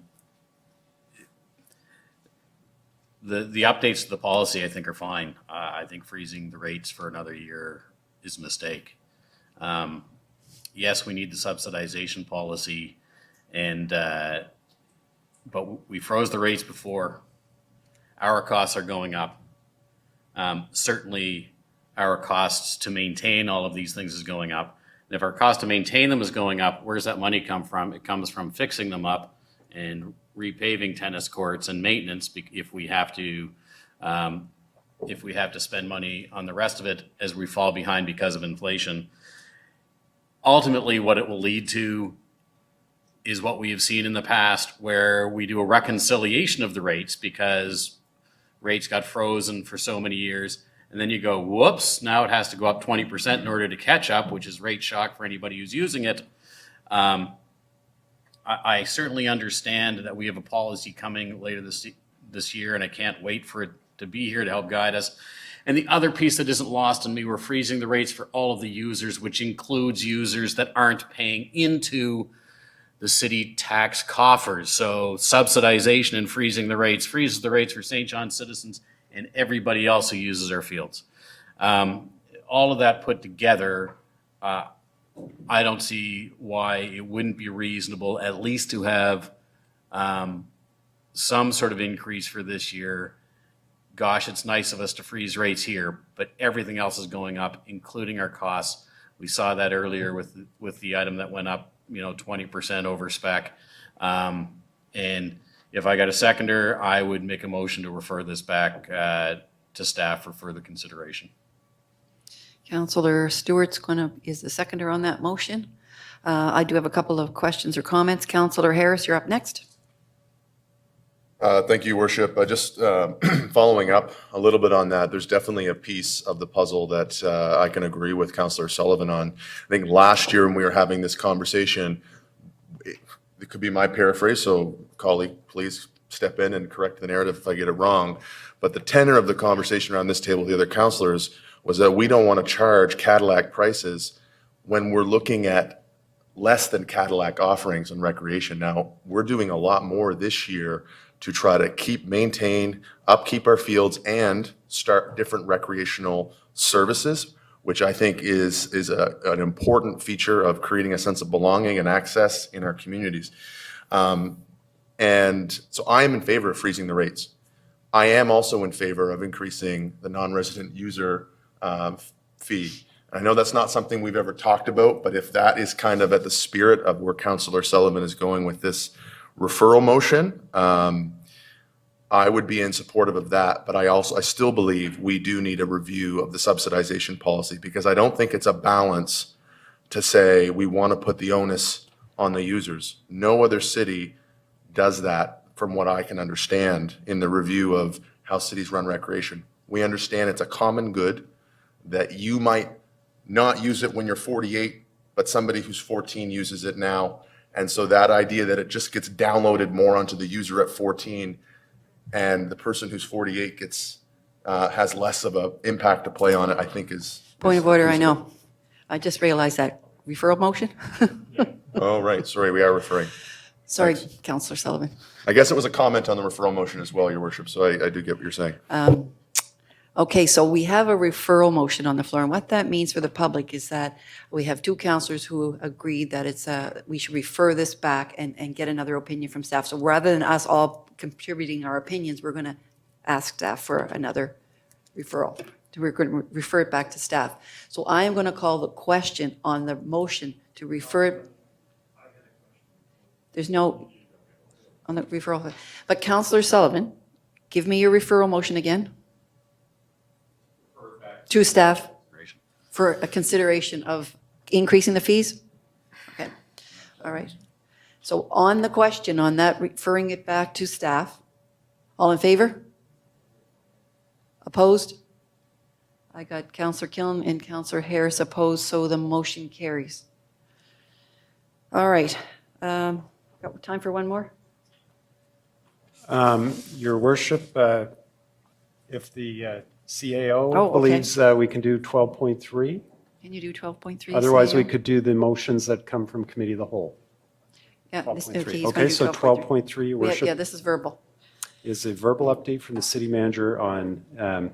updates to the policy, I think, are fine. I think freezing the rates for another year is a mistake. Yes, we need the subsidization policy, but we froze the rates before. Our costs are going up. Certainly, our costs to maintain all of these things is going up. And if our cost to maintain them is going up, where does that money come from? It comes from fixing them up and repaving tennis courts and maintenance if we have to spend money on the rest of it as we fall behind because of inflation. Ultimately, what it will lead to is what we have seen in the past, where we do a reconciliation of the rates because rates got frozen for so many years. And then you go, whoops, now it has to go up 20% in order to catch up, which is rate shock for anybody who's using it. I certainly understand that we have a policy coming later this year, and I can't wait for it to be here to help guide us. And the other piece that isn't lost on me, we're freezing the rates for all of the users, which includes users that aren't paying into the city tax coffers. So subsidization and freezing the rates freezes the rates for St. John citizens and everybody else who uses our fields. All of that put together, I don't see why it wouldn't be reasonable at least to have some sort of increase for this year. Gosh, it's nice of us to freeze rates here, but everything else is going up, including our costs. We saw that earlier with the item that went up 20% over spec. And if I got a seconder, I would make a motion to refer this back to staff for further consideration. Councillor Stewart's is the seconder on that motion. I do have a couple of questions or comments. Councillor Harris, you're up next. Thank you, Your Worship. Just following up a little bit on that, there's definitely a piece of the puzzle that I can agree with Councillor Sullivan on. I think last year when we were having this conversation, it could be my paraphrase, so colleague, please step in and correct the narrative if I get it wrong. But the tenor of the conversation around this table, the other councillors, was that we don't want to charge Cadillac prices when we're looking at less than Cadillac offerings in recreation. Now, we're doing a lot more this year to try to maintain, upkeep our fields and start different recreational services, which I think is an important feature of creating a sense of belonging and access in our communities. And so I am in favor of freezing the rates. I am also in favor of increasing the non-resident user fee. I know that's not something we've ever talked about, but if that is kind of at the spirit of where Councillor Sullivan is going with this referral motion, I would be in supportive of that. But I still believe we do need a review of the subsidization policy, because I don't think it's a balance to say we want to put the onus on the users. No other city does that, from what I can understand in the review of how cities run recreation. We understand it's a common good, that you might not use it when you're 48, but somebody who's 14 uses it now. And so that idea that it just gets downloaded more onto the user at 14, and the person who's 48 has less of an impact to play on it, I think is. Point of order, I know. I just realized that. Referral motion? Oh, right, sorry, we are referring. Sorry, Councillor Sullivan. I guess it was a comment on the referral motion as well, Your Worship, so I do get what you're saying. Okay, so we have a referral motion on the floor, and what that means for the public is that we have two councillors who agreed that we should refer this back and get another opinion from staff. So rather than us all contributing our opinions, we're going to ask staff for another referral. We're going to refer it back to staff. So I am going to call the question on the motion to refer it. There's no, on the referral. But Councillor Sullivan, give me your referral motion again. To staff for a consideration of increasing the fees? Okay, all right. So on the question, on that, referring it back to staff, all in favor? Opposed? I got Councillor Killam and Councillor Harris opposed, so the motion carries. All right. Got time for one more? Your Worship, if the CAO Oh, okay. believes we can do 12.3. Can you do 12.3? Otherwise, we could do the motions that come from Committee of the Whole. Yeah, 12.3. Okay, so 12.3, Your Worship, Yeah, this is verbal. is a verbal update from the city manager on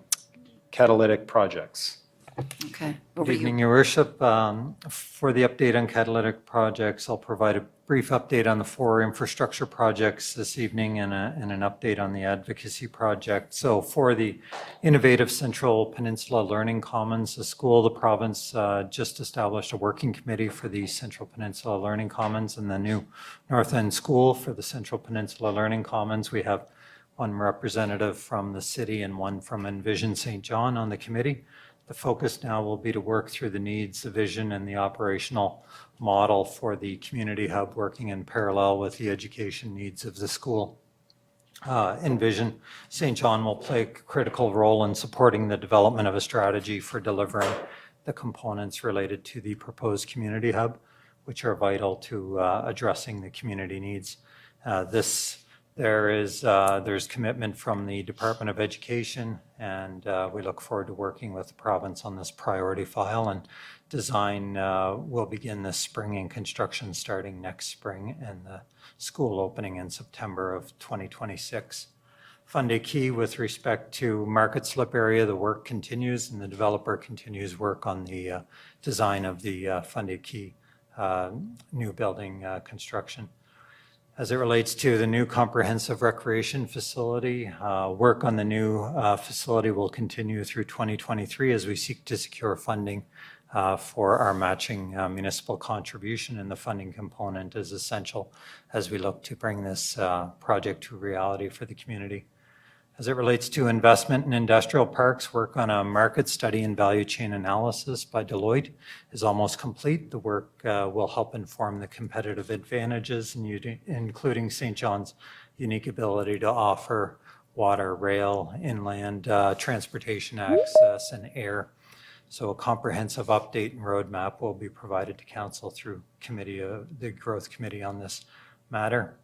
catalytic projects. Okay. Good Over to evening, you. Your Worship. For the update on catalytic projects, I'll provide a brief update on the 4 infrastructure projects this evening and an update on the advocacy project. So for the Innovative Central Peninsula Learning Commons, the school, the province just established a working committee for the Central Peninsula Learning Commons and the new North End School for the Central Peninsula Learning Commons. We have one representative from the city and one from Envision St. John on the committee. The focus now will be to work through the needs, the vision, and the operational model for the community hub, working in parallel with the education needs of the school. Envision St. John will play a critical role in supporting the development of a strategy for delivering the components related to the proposed community hub, which are vital to addressing the community needs. There's commitment from the Department of Education, and we look forward to working with the province on this priority file. And design will begin this spring and construction starting next spring, and the school opening in September of 2026. Fundy Key, with respect to Market Slip area, the work continues and the developer continues work on the design of the Fundy Key new building construction. As it relates to the new comprehensive recreation facility, work on the new facility will continue through 2023 as we seek to secure funding for our matching municipal contribution, and the funding component is essential as we look to bring this project to reality for the community. As it relates to investment in industrial parks, work on a market study and value chain analysis by Deloitte is almost complete. The work will help inform the competitive advantages, including St. John's unique ability to offer water, rail, inland transportation access, and air. So a comprehensive update and roadmap will be provided to council through the Growth Committee on this matter.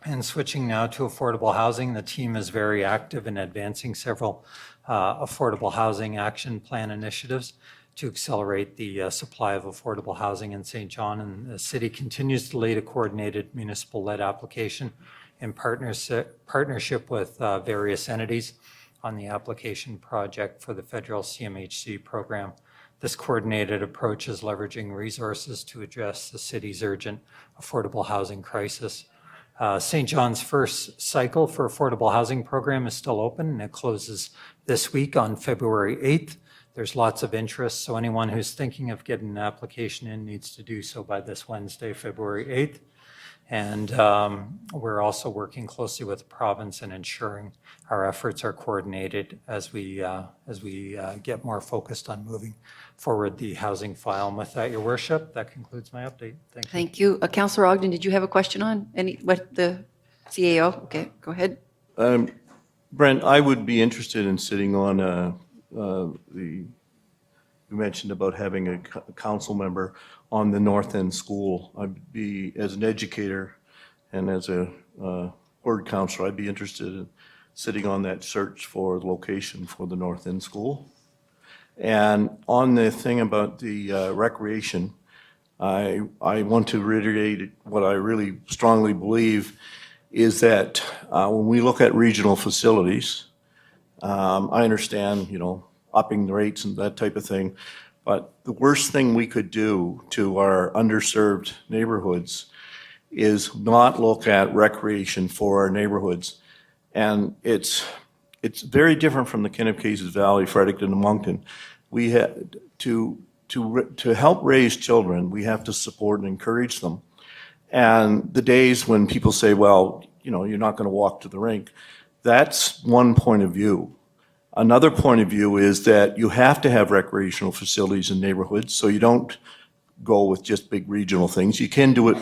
And switching now to affordable housing, the team is very active in advancing several affordable housing action plan initiatives to accelerate the supply of affordable housing in St. John. And the city continues to lead a coordinated municipal-led application in partnership with various entities on the application project for the federal CMHC program. This coordinated approach is leveraging resources to address the city's urgent affordable housing crisis. St. John's first cycle for affordable housing program is still open, and it closes this week on February 8th. There's lots of interest, so anyone who's thinking of getting an application in needs to do so by this Wednesday, February 8th. And we're also working closely with the province and ensuring our efforts are coordinated as we get more focused on moving forward the housing file. And with that, Your Worship, that concludes my update. Thank you. Thank you. Councillor Ogden, did you have a question on what the CAO? Okay, go ahead. Brent, I would be interested in sitting on you mentioned about having a council member on the North End School. I'd be, as an educator and as a ward councillor, I'd be interested in sitting on that search for the location for the North End School. And on the thing about the recreation, I want to reiterate what I really strongly believe is that when we look at regional facilities, I understand, upping the rates and that type of thing, but the worst thing we could do to our underserved neighborhoods is not look at recreation for our neighborhoods. And it's very different from the Kennebecasis Valley, Fredericton, and Moncton. We had to help raise children, we have to support and encourage them. And the days when people say, well, you're not going to walk to the rink, that's one point of view. Another point of view is that you have to have recreational facilities in neighborhoods, so you don't go with just big regional things. You can do it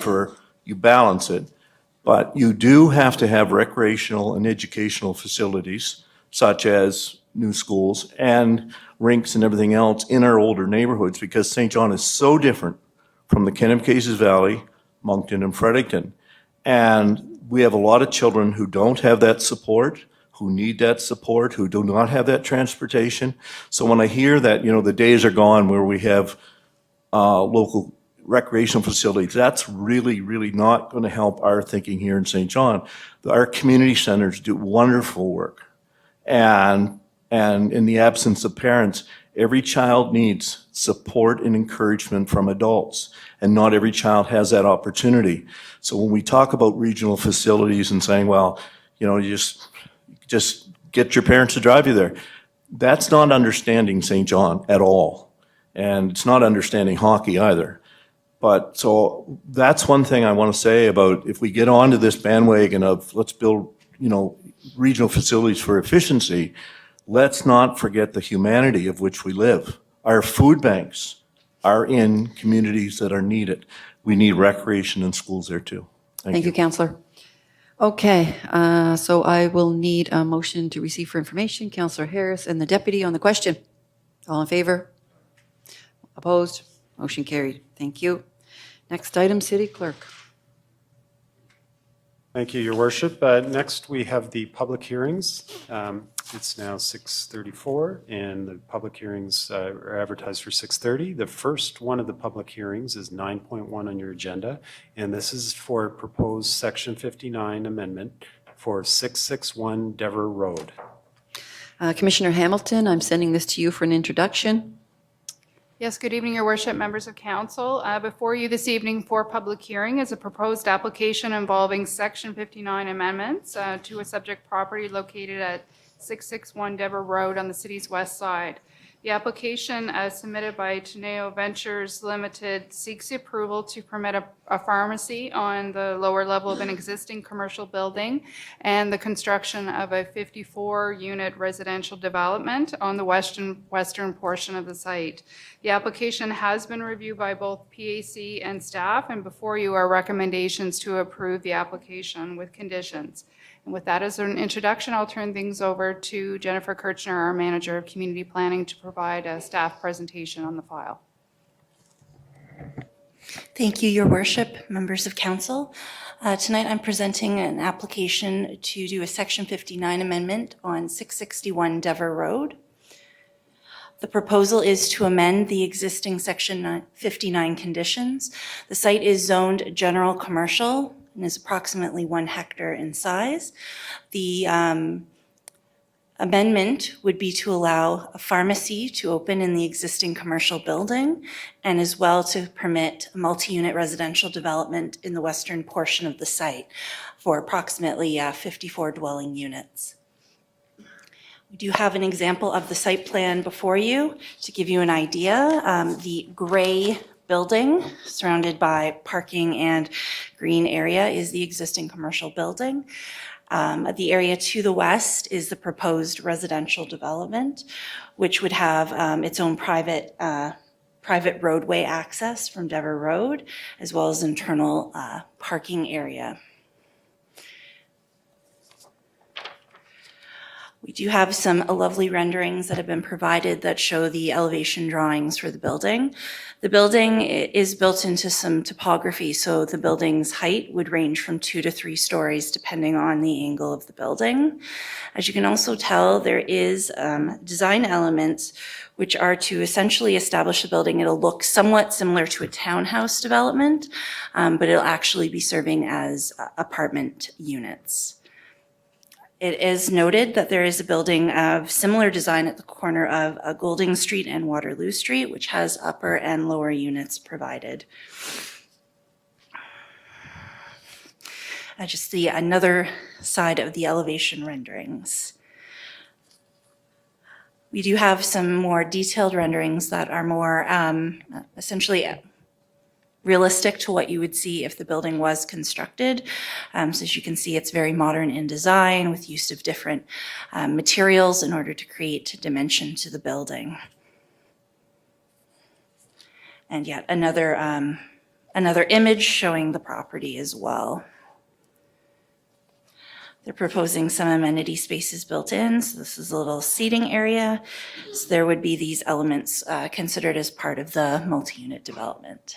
you balance it, but you do have to have recreational and educational facilities, such as new schools and rinks and everything else in our older neighborhoods, because St. John is so different from the Kennebecasis Valley, Moncton, and Fredericton. And we have a lot of children who don't have that support, who need that support, who do not have that transportation. So when I hear that, the days are gone where we have local recreational facilities, that's really, really not going to help our thinking here in St. John. Our community centers do wonderful work. And in the absence of parents, every child needs support and encouragement from adults, and not every child has that opportunity. So when we talk about regional facilities and saying, well, you just get your parents to drive you there, that's not understanding St. John at all. And it's not understanding hockey either. But so that's one thing I want to say about if we get onto this bandwagon of let's build, regional facilities for efficiency, let's not forget the humanity of which we live. Our food banks are in communities that are needed. We need recreation and schools there too. Thank you, Councillor. Okay, so I will need a motion to receive for information. Councillor Harris and the deputy on the question. All in favor? Opposed? Motion carried. Thank you. Next item, City Clerk. Thank you, Your Worship. Next, we have the public hearings. It's now 6:34, and the public hearings are advertised for 6:30. The first one of the public hearings is 9.1 on your agenda, and this is for proposed Section 59 amendment for 661 Dever Road. Commissioner Hamilton, I'm sending this to you for an introduction. Yes, good evening, Your Worship, members of council. Before you this evening for public hearing is a proposed application involving Section 59 amendments to a subject property located at 661 Dever Road on the city's west side. The application submitted by Teneo Ventures Limited seeks approval to permit a pharmacy on the lower level of an existing commercial building and the construction of a 54-unit residential development on the western portion of the site. The application has been reviewed by both PAC and staff, and before you are recommendations to approve the application with conditions. And with that as an introduction, I'll turn things over to Jennifer Kirchner, our Manager of Community Planning, to provide a staff presentation on the file. Thank you, Your Worship, members of council. Tonight I'm presenting an application to do a Section 59 amendment on 661 Dever Road. The proposal is to amend the existing Section 59 conditions. The site is zoned general commercial and is approximately 1 hectare in size. The amendment would be to allow a pharmacy to open in the existing commercial building and as well to permit a multi-unit residential development in the western portion of the site for approximately 54 dwelling units. We do have an example of the site plan before you to give you an idea. The gray building surrounded by parking and green area is the existing commercial building. The area to the west is the proposed residential development, which would have its own private roadway access from Dever Road, as well as internal parking area. We do have some lovely renderings that have been provided that show the elevation drawings for the building. The building is built into some topography, so the building's height would range from 2 to 3 stories depending on the angle of the building. As you can also tell, there is design elements which are to essentially establish the building. It'll look somewhat similar to a townhouse development, but it'll actually be serving as apartment units. It is noted that there is a building of similar design at the corner of Goulding Street and Waterloo Street, which has upper and lower units provided. Just another side of the elevation renderings. We do have some more detailed renderings that are more essentially realistic to what you would see if the building was constructed. So as you can see, it's very modern in design with use of different materials in order to create dimension to the building. And yet another image showing the property as well. They're proposing some amenity spaces built in. So this is a little seating area. So there would be these elements considered as part of the multi-unit development.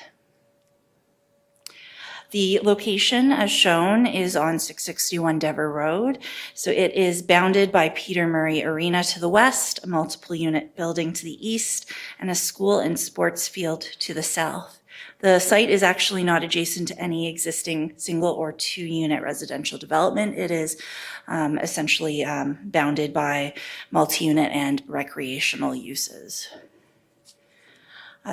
The location, as shown, is on 661 Dever Road. So it is bounded by Peter Murray Arena to the west, a multiple unit building to the east, and a school and sports field to the south. The site is actually not adjacent to any existing single or 2 unit residential development. It is essentially bounded by multi-unit and recreational uses.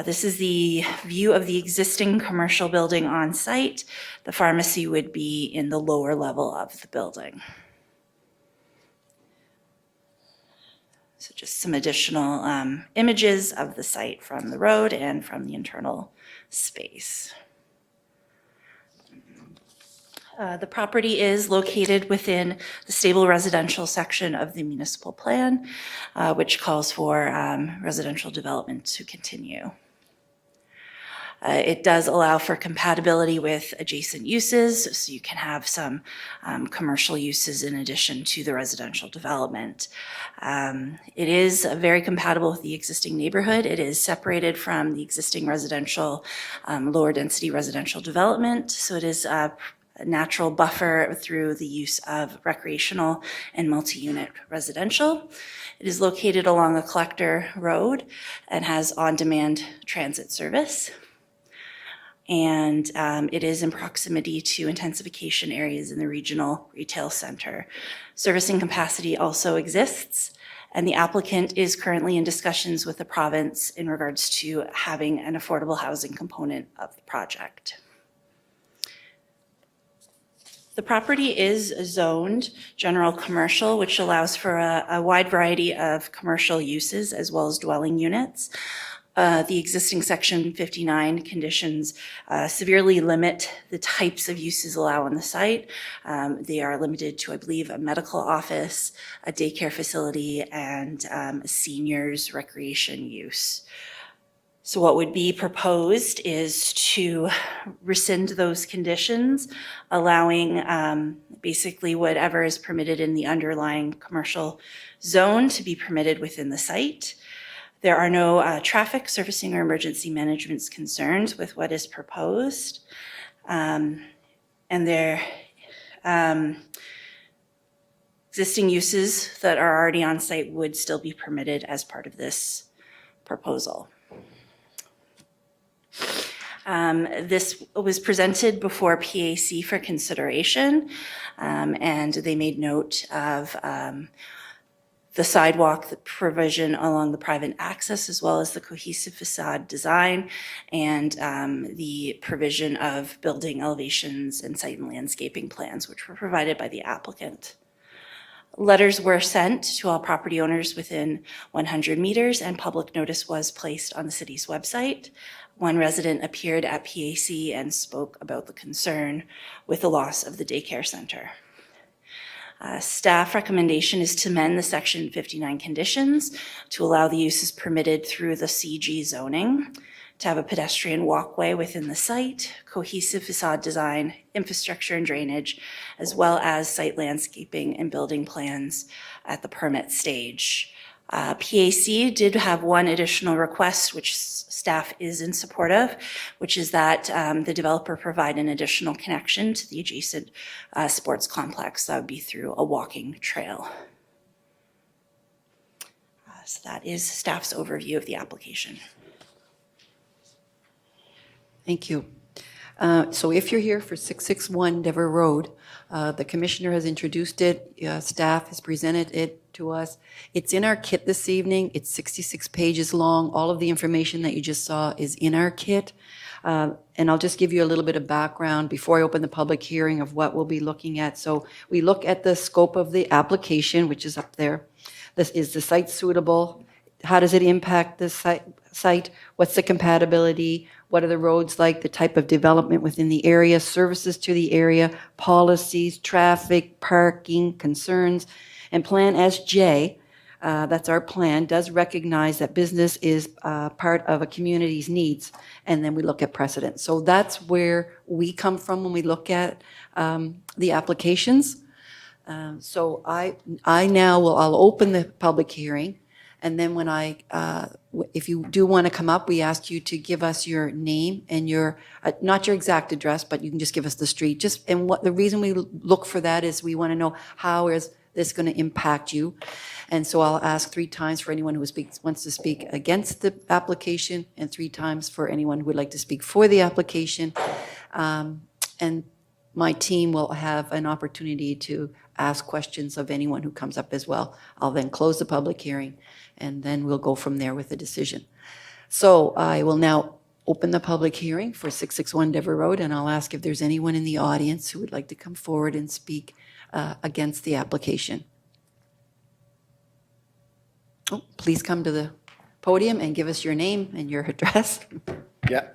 This is the view of the existing commercial building on site. The pharmacy would be in the lower level of the building. So just some additional images of the site from the road and from the internal space. The property is located within the stable residential section of the municipal plan, which calls for residential development to continue. It does allow for compatibility with adjacent uses, so you can have some commercial uses in addition to the residential development. It is very compatible with the existing neighborhood. It is separated from the existing residential, lower density residential development, so it is a natural buffer through the use of recreational and multi-unit residential. It is located along a collector road and has on-demand transit service. And it is in proximity to intensification areas in the regional retail center. Servicing capacity also exists, and the applicant is currently in discussions with the province in regards to having an affordable housing component of the project. The property is zoned general commercial, which allows for a wide variety of commercial uses as well as dwelling units. The existing Section 59 conditions severely limit the types of uses allowed on the site. They are limited to, I believe, a medical office, a daycare facility, and seniors recreation use. So what would be proposed is to rescind those conditions, allowing basically whatever is permitted in the underlying commercial zone to be permitted within the site. There are no traffic, servicing, or emergency management concerns with what is proposed. And there existing uses that are already on site would still be permitted as part of this proposal. This was presented before PAC for consideration, and they made note of the sidewalk, the provision along the private access, as well as the cohesive facade design, and the provision of building elevations and site and landscaping plans, which were provided by the applicant. Letters were sent to all property owners within 100 meters, and public notice was placed on the city's website. One resident appeared at PAC and spoke about the concern with the loss of the daycare center. Staff recommendation is to amend the Section 59 conditions to allow the uses permitted through the CG zoning, to have a pedestrian walkway within the site, cohesive facade design, infrastructure and drainage, as well as site landscaping and building plans at the permit stage. PAC did have one additional request, which staff is in support of, which is that the developer provide an additional connection to the adjacent sports complex. That would be through a walking trail. So that is staff's overview of the application. Thank you. So if you're here for 661 Dever Road, the commissioner has introduced it, staff has presented it to us. It's in our kit this evening. It's 66 pages long. All of the information that you just saw is in our kit. And I'll just give you a little bit of background before I open the public hearing of what we'll be looking at. So we look at the scope of the application, which is up there. This is the site suitable? How does it impact the site? What's the compatibility? What are the roads like? The type of development within the area, services to the area, policies, traffic, parking, concerns. And Plan SJ, that's our plan, does recognize that business is part of a community's needs. And then we look at precedent. So that's where we come from when we look at the applications. So I'll open the public hearing. And then when if you do want to come up, we ask you to give us your name and your, not your exact address, but you can just give us the street. And what the reason we look for that is we want to know how is this going to impact you. And so I'll ask 3 times for anyone who wants to speak against the application, and 3 times for anyone who would like to speak for the application. And my team will have an opportunity to ask questions of anyone who comes up as well. I'll then close the public hearing, and then we'll go from there with the decision. So I will now open the public hearing for 661 Dever Road, and I'll ask if there's anyone in the audience who would like to come forward and speak against the application. Oh, please come to the podium and give us your name and your address. Yeah,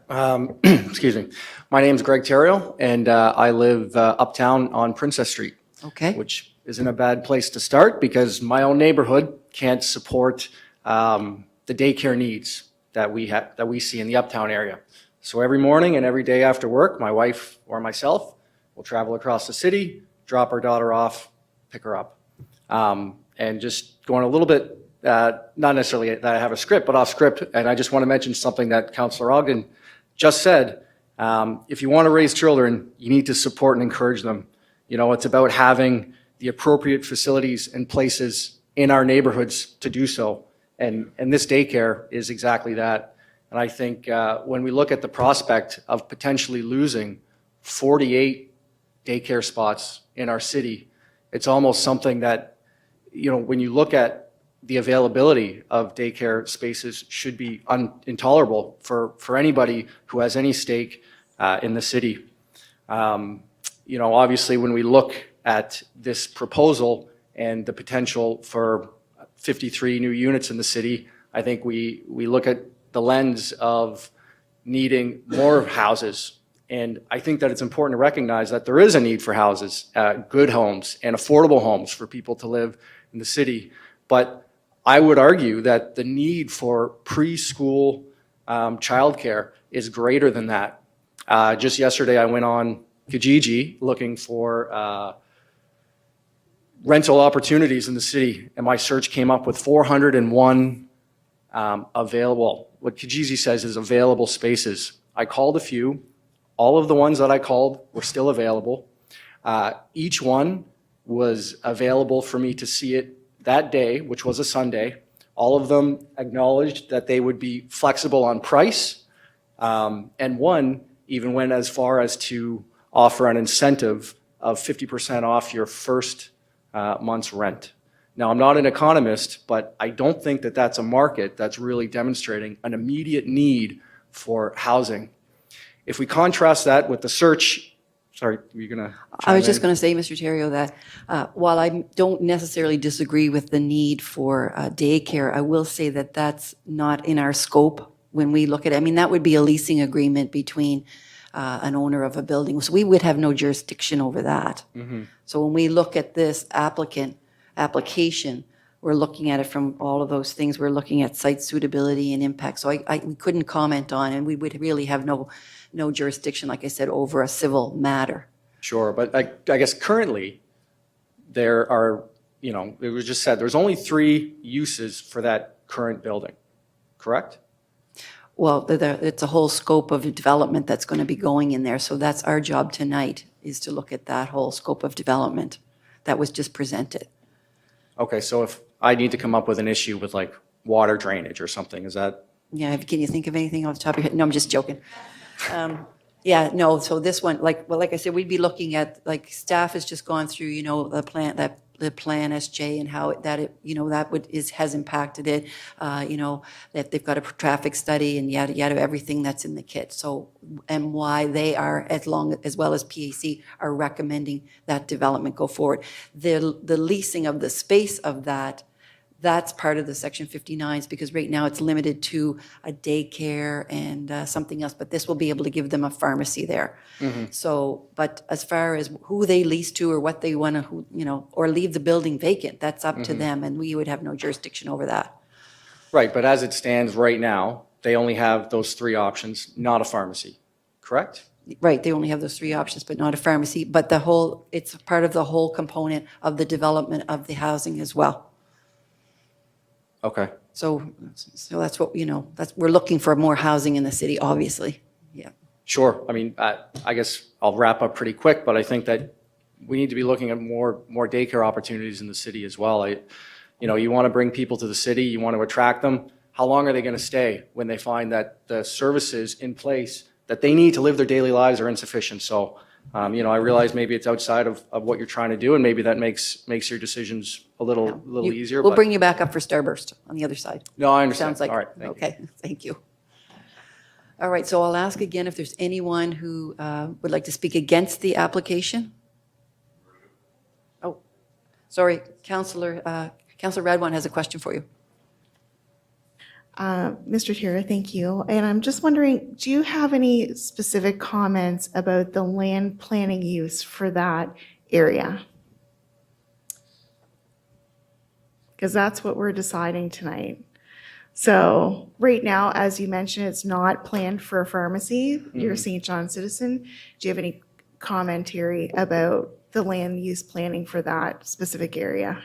excuse me. My name's Greg Terrio, and I live uptown on Princess Street. Okay. Which isn't a bad place to start because my own neighborhood can't support the daycare needs that we see in the uptown area. So every morning and every day after work, my wife or myself will travel across the city, drop our daughter off, pick her up. And just going a little bit, not necessarily that I have a script, but off script, and I just want to mention something that Councillor Ogden just said. If you want to raise children, you need to support and encourage them. You know, it's about having the appropriate facilities and places in our neighborhoods to do so. And this daycare is exactly that. And I think when we look at the prospect of potentially losing 48 daycare spots in our city, it's almost something that, you know, when you look at the availability of daycare spaces should be intolerable for anybody who has any stake in the city. obviously, when we look at this proposal and the potential for 53 new units in the city, I think we look at the lens of needing more houses. And I think that it's important to recognize that there is a need for houses, good homes and affordable homes for people to live in the city. But I would argue that the need for preschool childcare is greater than that. Just yesterday, I went on Kijiji looking for rental opportunities in the city, and my search came up with 401 available, what Kijiji says is available spaces. I called a few. All of the ones that I called were still available. Each one was available for me to see it that day, which was a Sunday. All of them acknowledged that they would be flexible on price, and one even went as far as to offer an incentive of 50% off your first month's rent. Now, I'm not an economist, but I don't think that that's a market that's really demonstrating an immediate need for housing. If we contrast that with the search, sorry, were you going to? I was just going to say, Mr. Terrio, that while I don't necessarily disagree with the need for daycare, I will say that that's not in our scope when we look at it. I mean, that would be a leasing agreement between an owner of a building. So we would have no jurisdiction over that. So when we look at this application, we're looking at it from all of those things. We're looking at site suitability and impact. So we couldn't comment on, and we would really have no jurisdiction, like I said, over a civil matter. Sure, but I guess currently there are, it was just said, there's only 3 uses for that current building, correct? Well, it's a whole scope of development that's going to be going in there. So that's our job tonight, is to look at that whole scope of development that was just presented. Okay, so if I need to come up with an issue with like water drainage or something, is that? Yeah, can you think of anything off the top of your head? No, I'm just joking. Yeah, no, so this one, like I said, we'd be looking at, like, staff has just gone through, the plan SJ and how has impacted it, that they've got a traffic study and yada, yada, everything that's in the kit. So, and why they are, as well as PAC, are recommending that development go forward. The leasing of the space of that's part of the Section 59s, because right now it's limited to a daycare and something else, but this will be able to give them a pharmacy there. So, but as far as who they lease to or what they want to, or leave the building vacant, that's up to them, and we would have no jurisdiction over that. Right, but as it stands right now, they only have those 3 options, not a pharmacy, correct? Right, they only have those 3 options, but not a pharmacy, but it's part of the whole component of the development of the housing as well. Okay. So that's what, we're looking for more housing in the city, obviously. Yeah. Sure. I mean, I guess I'll wrap up pretty quick, but I think that we need to be looking at more daycare opportunities in the city as well. You want to bring people to the city, you want to attract them. How long are they going to stay when they find that the services in place that they need to live their daily lives are insufficient? So, I realize maybe it's outside of what you're trying to do, and maybe that makes your decisions a little easier. We'll but- bring you back up for Starburst on the other side. No, I understand. Sounds like, All right, thank you. okay, thank you. All right, so I'll ask again if there's anyone who would like to speak against the application. Oh, sorry, Councillor Radwan has a question for you. Mr. Tira, thank you. And I'm just wondering, do you have any specific comments about the land planning use for that area? Because that's what we're deciding tonight. So right now, as you mentioned, it's not planned for a pharmacy. You're a St. John citizen. Do you have any commentary about the land use planning for that specific area?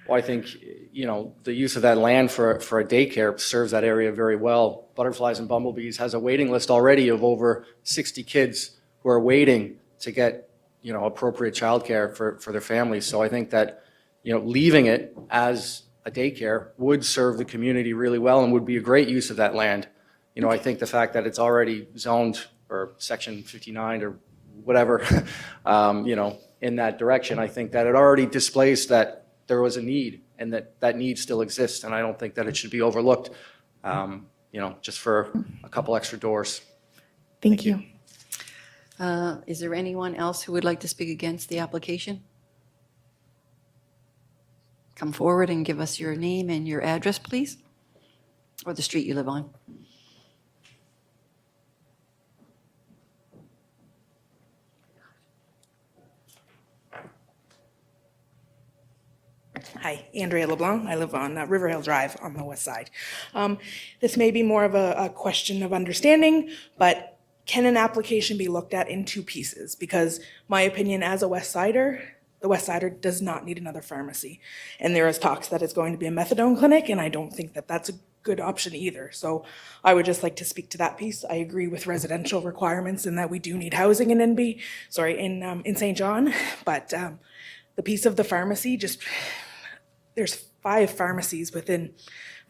Well, I think, the use of that land for a daycare serves that area very well. Butterflies and Bumblebees has a waiting list already of over 60 kids who are waiting to get, appropriate childcare for their families. So I think that, leaving it as a daycare would serve the community really well and would be a great use of that land. I think the fact that it's already zoned or Section 59 or whatever, in that direction, I think that it already displays that there was a need and that need still exists. And I don't think that it should be overlooked, just for a couple extra doors. Thank you. Is there anyone else who would like to speak against the application? Come forward and give us your name and your address, please, or the street you live on. Hi, Andrea LeBlanc. I live on Riverhill Drive on the west side. This may be more of a question of understanding, but can an application be looked at in two pieces? Because my opinion as a West Sider, the West Sider does not need another pharmacy. And there is talks that it's going to be a methadone clinic, and I don't think that that's a good option either. So I would just like to speak to that piece. I agree with residential requirements and that we do need housing in in St. John, but the piece of the pharmacy, there's 5 pharmacies within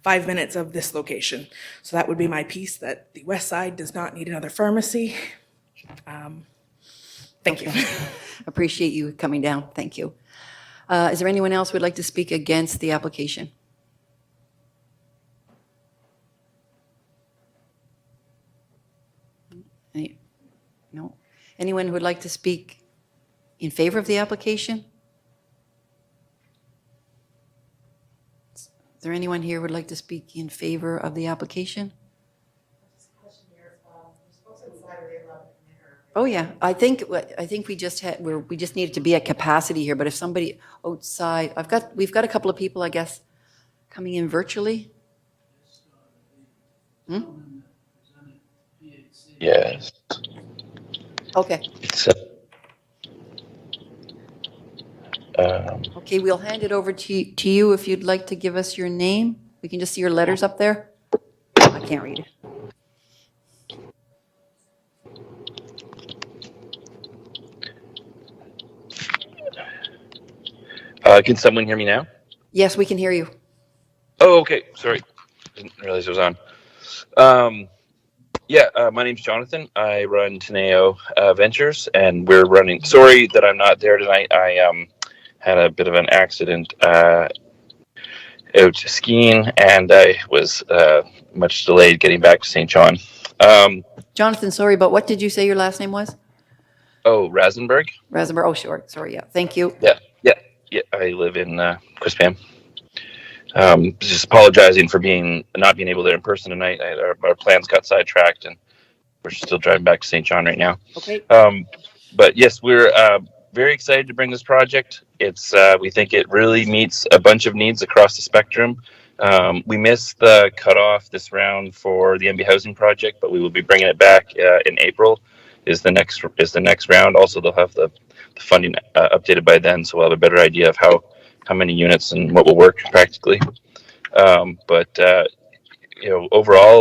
5 minutes of this location. So that would be my piece, that the west side does not need another pharmacy. Thank you. Appreciate you coming down. Thank you. Is there anyone else who would like to speak against the application? No. Anyone who would like to speak in favor of the application? Is there anyone here who would like to speak in favor of the application? Oh, yeah. I think we just needed to be at capacity here, but if somebody outside, we've got a couple of people, I guess, coming in virtually. Yes. Okay. It's, Okay, we'll hand it over to you if you'd like to give us your name. We can just see your letters up there. I can't read it. can someone hear me now? Yes, we can hear you. Oh, okay. Sorry. Didn't realize it was on. My name's Jonathan. I run Teneo Ventures, and we're running. Sorry that I'm not there tonight. I had a bit of an accident out skiing, and I was much delayed getting back to St. John. Jonathan, sorry, but what did you say your last name was? Oh, Rasenberg? Rasenberg. Oh, sure. Sorry. Yeah. Thank you. Yeah. I live in Quispam. Just apologizing for not being able to there in person tonight. Our plans got sidetracked, and we're still driving back to St. John right now. Okay. But yes, we're very excited to bring this project. We think it really meets a bunch of needs across the spectrum. We missed the cutoff this round for the MB Housing project, but we will be bringing it back in April. Is the next round. Also, they'll have the funding updated by then, so we'll have a better idea of how many units and what will work practically. Overall,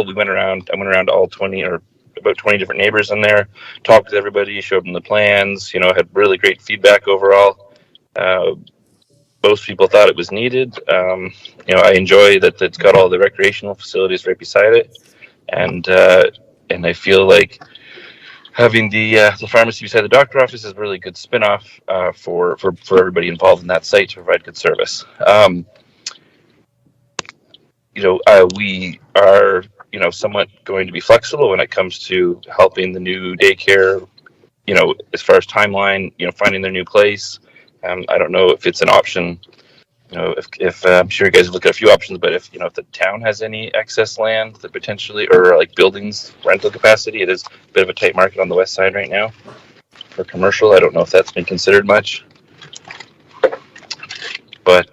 I went around all 20 or about 20 different neighbors in there, talked with everybody, showed them the plans, had really great feedback overall. Most people thought it was needed. I enjoy that it's got all the recreational facilities right beside it. And I feel like having the pharmacy beside the doctor office is a really good spin-off for everybody involved in that site to provide good service. We are, somewhat going to be flexible when it comes to helping the new daycare, as far as timeline, finding their new place. I don't know if it's an option, if I'm sure you guys have looked at a few options, but if the town has any excess land that potentially, or like buildings, rental capacity, it is a bit of a tight market on the west side right now for commercial. I don't know if that's been considered much, but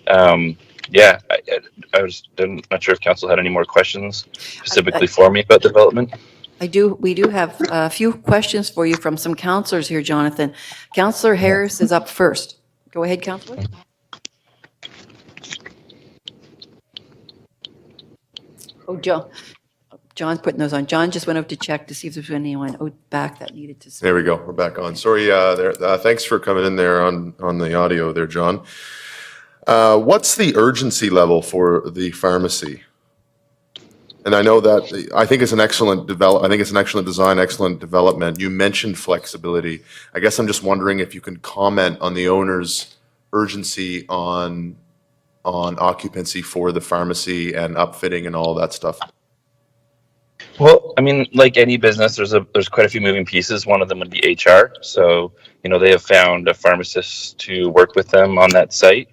I'm not sure if council had any more questions specifically for me about development. We do have a few questions for you from some councillors here, Jonathan. Councillor Harris is up first. Go ahead, councillor. Oh, John's putting those on. John just went out to check to see if there's anyone out back that needed to speak. There we go. We're back on. Sorry, thanks for coming in there on the audio there, John. What's the urgency level for the pharmacy? And I know that I think it's an excellent design, excellent development. You mentioned flexibility. I guess I'm just wondering if you can comment on the owner's urgency on occupancy for the pharmacy and upfitting and all that stuff. Well, I mean, like any business, there's quite a few moving pieces. One of them would be HR. So, they have found a pharmacist to work with them on that site.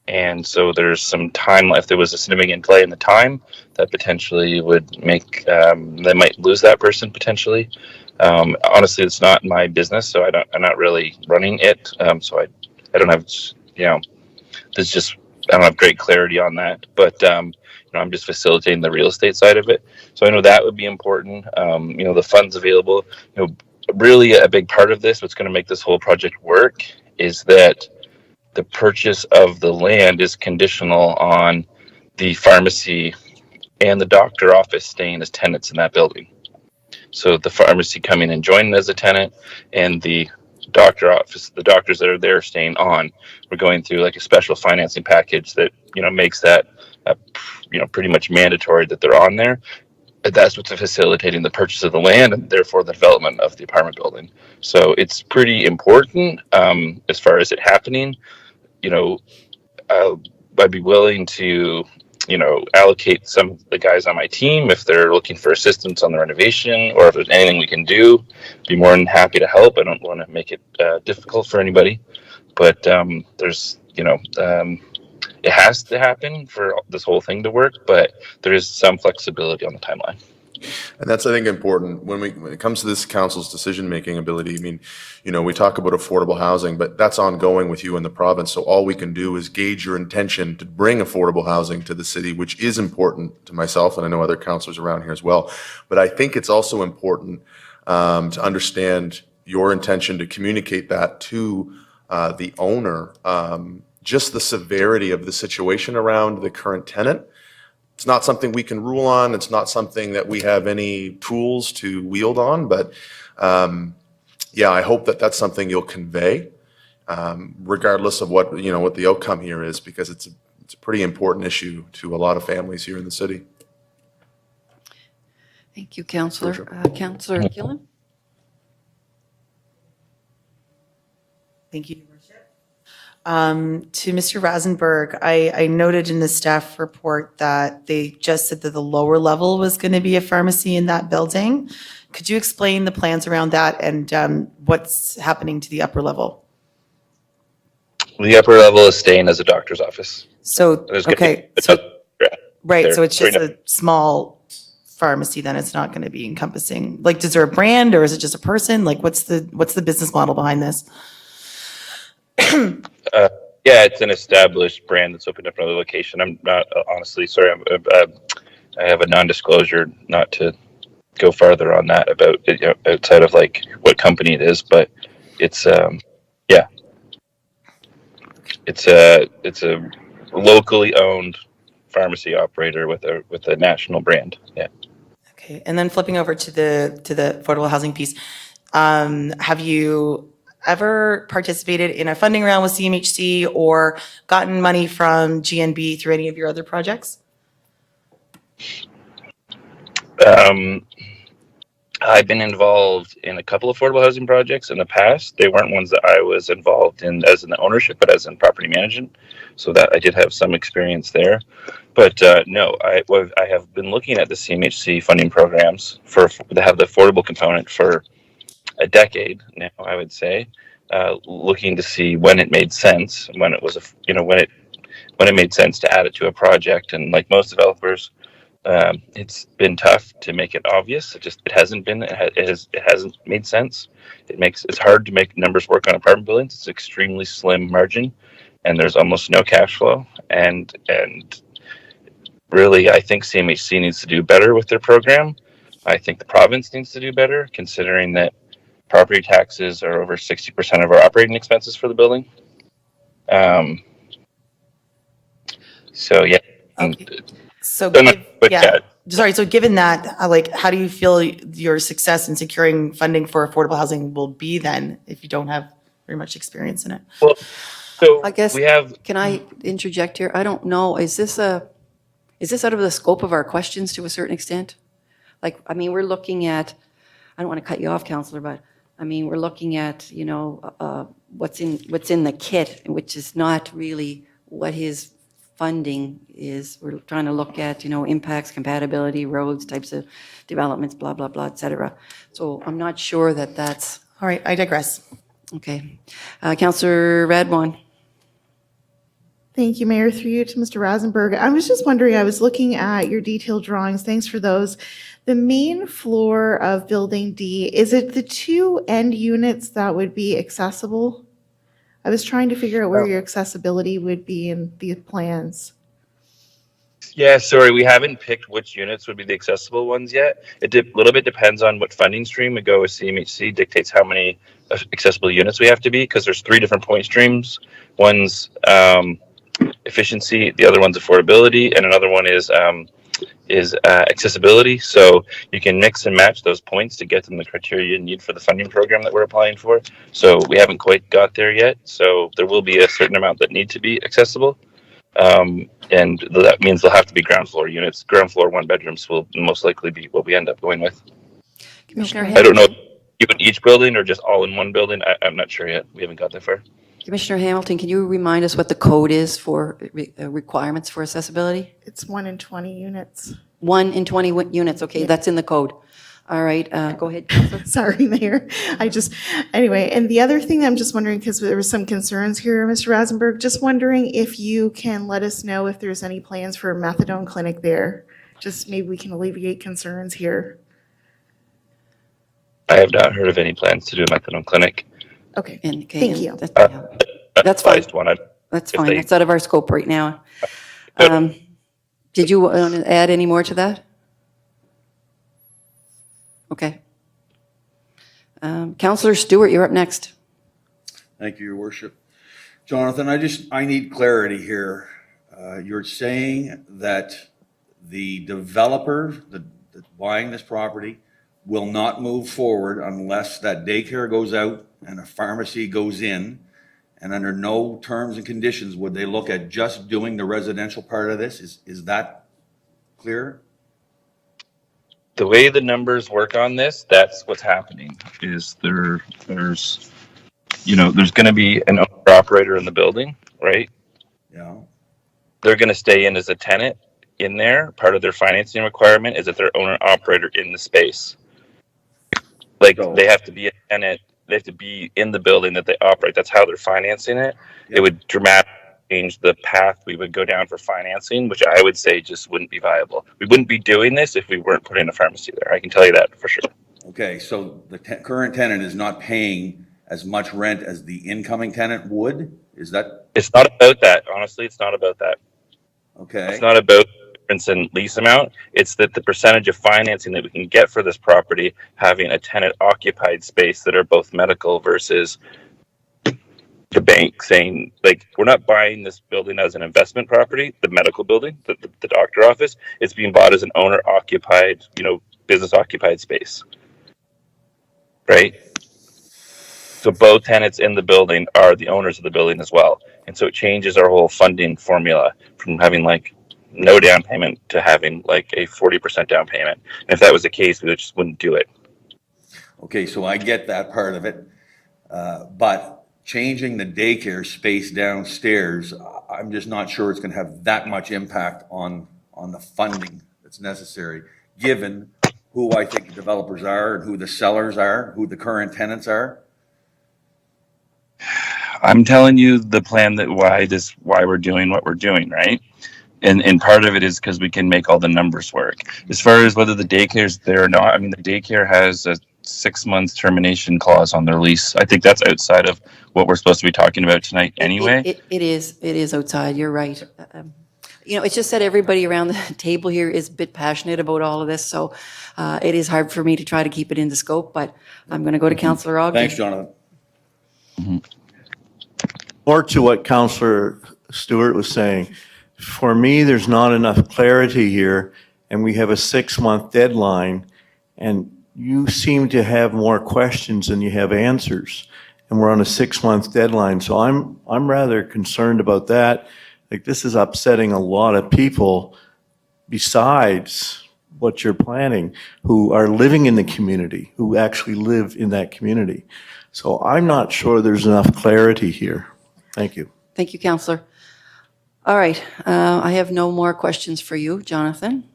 And so there's some time, if there was a significant delay in the time, that potentially would make, they might lose that person potentially. Honestly, it's not my business, so I'm not really running it. So I don't have, there's just, I don't have great clarity on that, but, I'm just facilitating the real estate side of it. So I know that would be important. The funds available, really a big part of this, what's going to make this whole project work is that the purchase of the land is conditional on the pharmacy and the doctor office staying as tenants in that building. So the pharmacy coming and joining as a tenant, and the doctor office, the doctors that are there staying on. We're going through like a special financing package that, makes that, pretty much mandatory that they're on there. That's what's facilitating the purchase of the land and therefore the development of the apartment building. So it's pretty important as far as it happening. I'd be willing to, allocate some of the guys on my team if they're looking for assistance on the renovation, or if there's anything we can do, be more than happy to help. I don't want to make it difficult for anybody, but there's, it has to happen for this whole thing to work, but there is some flexibility on the timeline. And that's, I think, important when it comes to this council's decision-making ability. I mean, we talk about affordable housing, but that's ongoing with you in the province. So all we can do is gauge your intention to bring affordable housing to the city, which is important to myself, and I know other councilors around here as well. But I think it's also important to understand your intention to communicate that to the owner, just the severity of the situation around the current tenant. It's not something we can rule on. It's not something that we have any tools to wield on. But I hope that that's something you'll convey, regardless of what the outcome here is, because it's a pretty important issue to a lot of families here in the city. Thank you, Councillor. Councillor Gillen? Thank you, Your Worship. To Mr. Rosenberg, I noted in the staff report that they just said that the lower level was going to be a pharmacy in that building. Could you explain the plans around that and what's happening to the upper level? The upper level is staying as a doctor's office. So, okay, right, so it's just Sorry, a small pharmacy then, it's not going to be encompassing, like, is there a brand or is it just a person? Like, what's the business model behind this? Yeah, it's an established brand that's opened up another location. I'm not honestly sorry. I have a non-disclosure not to go farther on that about it, outside of like what company it is, but it's it's a locally owned pharmacy operator with a national brand. Yeah. Okay, and then flipping over to the affordable housing piece, have you ever participated in a funding round with CMHC or gotten money from GNB through any of your other projects? I've been involved in a couple of affordable housing projects in the past. They weren't ones that I was involved in as in the ownership, but as in property management. So that I did have some experience there. But no, I have been looking at the CMHC funding programs that have the affordable component for a decade now, I would say, looking to see when it made sense, when it was, when it made sense to add it to a project. And like most developers, it's been tough to make it obvious. It hasn't been. It hasn't made sense. It's hard to make numbers work on apartment buildings. It's extremely slim margin, and there's almost no cash flow. And really, I think CMHC needs to do better with their program. I think the province needs to do better, considering that property taxes are over 60% of our operating expenses for the building. So yeah. Okay. So, Sorry. So given that, how do you feel your success in securing funding for affordable housing will be then if you don't have very much experience in it? Well, so I guess, we have. can I interject here? I don't know. Is this out of the scope of our questions to a certain extent? We're looking at, I don't want to cut you off, Councillor, but we're looking at, what's in the kit, which is not really what his funding is, we're trying to look at, impacts, compatibility, roads, types of developments, blah, blah, blah, et cetera. So I'm not sure that that's, All right, I digress. okay. Counselor Radwan. Thank you, Mayor. Through you to Mr. Rosenberg. I was just wondering, I was looking at your detailed drawings. Thanks for those. The main floor of Building D, is it the two end units that would be accessible? I was trying to figure out where your accessibility would be in the plans. Yeah, sorry, we haven't picked which units would be the accessible ones yet. It a little bit depends on what funding stream we go with. CMHC dictates how many accessible units we have to be, because there's 3 different point streams. One's efficiency, the other one's affordability, and another one is accessibility. So you can mix and match those points to get them the criteria you need for the funding program that we're applying for. So we haven't quite got there yet. So there will be a certain amount that need to be accessible. And that means they'll have to be ground floor units. Ground floor 1-bedrooms will most likely be what we end up going with. Commissioner I don't know, even each building or just all in one building. I'm not sure yet. We haven't got that far. Commissioner Hamilton, can you remind us what the code is for requirements for accessibility? It's 1 in 20 units. 1 in 20 units, okay, that's in the code. All right, go ahead, Counselor. Sorry, Mayor. Anyway, and the other thing I'm just wondering, because there were some concerns here, Mr. Rosenberg, just wondering if you can let us know if there's any plans for a methadone clinic there. Just maybe we can alleviate concerns here. I have not heard of any plans to do a methadone clinic. Okay, Okay, thank you. That's fine. One. That's if fine, they- that's out of our scope right now. Did you want to add any more to that? Okay. Counselor Stewart, you're up next. Thank you, Your Worship. Jonathan, I need clarity here. You're saying that the developer that's buying this property will not move forward unless that daycare goes out and a pharmacy goes in, and under no terms and conditions would they look at just doing the residential part of this? Is that clear? The way the numbers work on this, that's what's happening. Is there's going to be an owner operator in the building, right? Yeah. They're going to stay in as a tenant in there. Part of their financing requirement is that they're owner operator in the space. Like they have to be a tenant. They have to be in the building that they operate. That's how they're financing it. Yeah. It would dramatically change the path we would go down for financing, which I would say just wouldn't be viable. We wouldn't be doing this if we weren't putting a pharmacy there. I can tell you that for sure. Okay, so the current tenant is not paying as much rent as the incoming tenant would? Is that? It's not about that. Honestly, it's not about that. Okay. It's not about difference in lease amount. It's that the percentage of financing that we can get for this property, having a tenant occupied space that are both medical versus the bank saying, like, we're not buying this building as an investment property, the medical building, the doctor office. It's being bought as an owner occupied, business occupied space. Right? So both tenants in the building are the owners of the building as well. And so it changes our whole funding formula from having like no down payment to having like a 40% down payment. And if that was the case, we just wouldn't do it. Okay, so I get that part of it. But changing the daycare space downstairs, I'm just not sure it's going to have that much impact on the funding that's necessary, given who I think the developers are and who the sellers are, who the current tenants are. I'm telling you the plan that why we're doing what we're doing, right? And part of it is because we can make all the numbers work. As far as whether the daycare's there or not, I mean, the daycare has a 6-month termination clause on their lease. I think that's outside of what we're supposed to be talking about tonight anyway. It is outside, you're right. It's just that everybody around the table here is a bit passionate about all of this, so it is hard for me to try to keep it in the scope, but I'm going to go to Councillor Ogden. Thanks, Jonathan. More to what Councillor Stewart was saying, for me, there's not enough clarity here, and we have a 6-month deadline, and you seem to have more questions than you have answers, and we're on a 6-month deadline, so I'm rather concerned about that. Like, this is upsetting a lot of people besides what you're planning, who are living in the community, who actually live in that community. So I'm not sure there's enough clarity here. Thank you. Thank you, Councillor. All right, I have no more questions for you, Jonathan,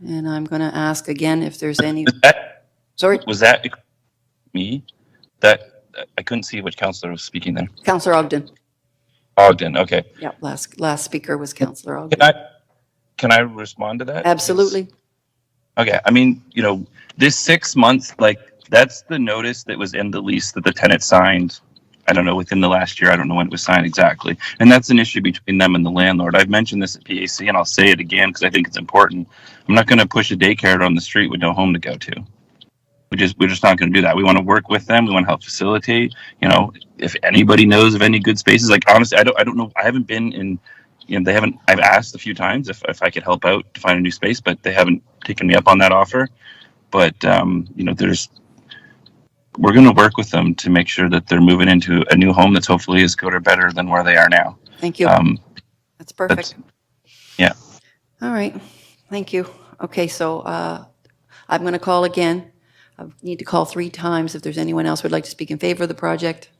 and I'm going to ask again if there's any. Sorry, Was that me? That I couldn't see which counselor was speaking there. Councillor Ogden. Ogden, okay. Yeah, last speaker was Councillor Ogden. Can I respond to that? Absolutely. Okay, I mean, this 6 months, that's the notice that was in the lease that the tenant signed. I don't know, within the last year. I don't know when it was signed exactly. And that's an issue between them and the landlord. I've mentioned this at PAC and I'll say it again because I think it's important. I'm not going to push a daycare on the street with no home to go to. We're just not going to do that. We want to work with them. We want to help facilitate. If anybody knows of any good spaces, honestly, I don't know. I haven't been in, they haven't, I've asked a few times if I could help out to find a new space, but they haven't taken me up on that offer. But, we're going to work with them to make sure that they're moving into a new home that's hopefully as good or better than where they are now. Thank you. That's perfect. Yeah. All right, thank you. Okay, so I'm going to call again. I need to call 3 times if there's anyone else who would like to speak in favor of the project.